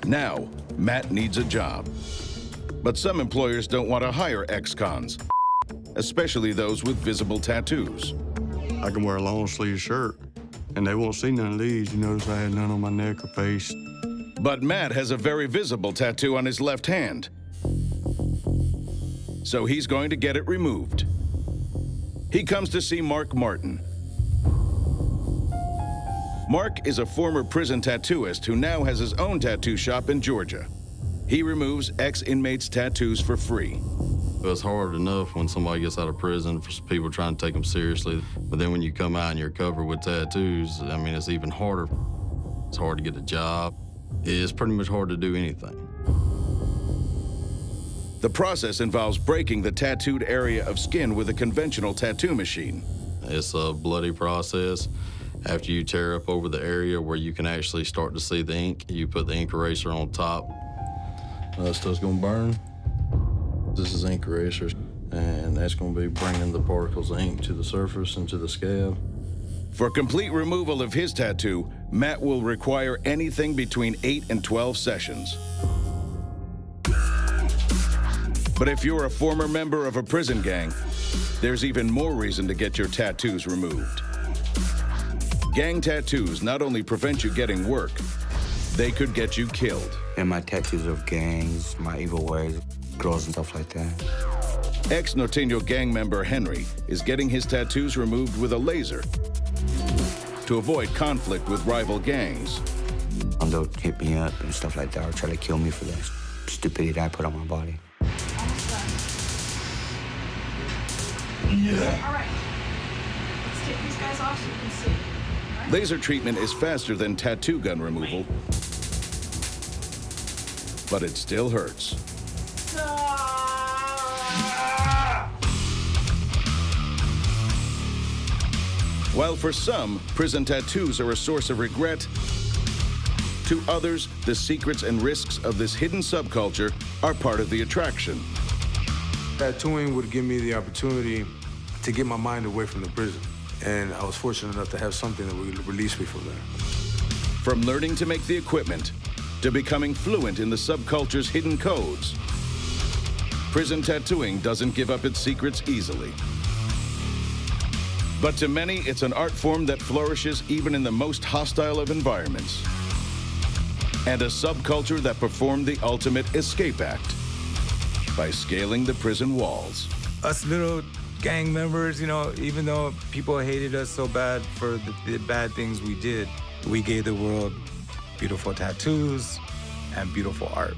Now, Matt needs a job. But some employers don't want to hire ex-cons, especially those with visible tattoos. I can wear a long sleeve shirt, and they won't see none of these. You notice I had none on my neck or face. But Matt has a very visible tattoo on his left hand. So he's going to get it removed. He comes to see Mark Martin. Mark is a former prison tattooist who now has his own tattoo shop in Georgia. He removes ex-inmates' tattoos for free. It's hard enough when somebody gets out of prison for people trying to take them seriously. But then when you come out and you're covered with tattoos, I mean, it's even harder. It's hard to get a job. It's pretty much hard to do anything. The process involves breaking the tattooed area of skin with a conventional tattoo machine. It's a bloody process. After you tear up over the area where you can actually start to see the ink, you put the ink eraser on top. Stuff's gonna burn. This is ink eraser, and that's gonna be bringing the particles of ink to the surface and to the scab. For complete removal of his tattoo, Matt will require anything between 8 and 12 sessions. But if you're a former member of a prison gang, there's even more reason to get your tattoos removed. Gang tattoos not only prevent you getting work, they could get you killed. And my tattoos of gangs, my evil ways, girls and stuff like that. Ex-Norteño gang member Henry is getting his tattoos removed with a laser to avoid conflict with rival gangs. And they'll hit me up and stuff like that, or try to kill me for that stupidity that I put on my body. Yeah. All right. Let's take these guys off so you can see. Laser treatment is faster than tattoo gun removal, but it still hurts. While for some, prison tattoos are a source of regret, to others, the secrets and risks of this hidden subculture are part of the attraction. Tattooing would give me the opportunity to get my mind away from the prison. And I was fortunate enough to have something that would release me from there. From learning to make the equipment, to becoming fluent in the subculture's hidden codes, prison tattooing doesn't give up its secrets easily. But to many, it's an art form that flourishes even in the most hostile of environments. And a subculture that performed the ultimate escape act by scaling the prison walls. Us little gang members, you know, even though people hated us so bad for the bad things we did, we gave the world beautiful tattoos and beautiful art.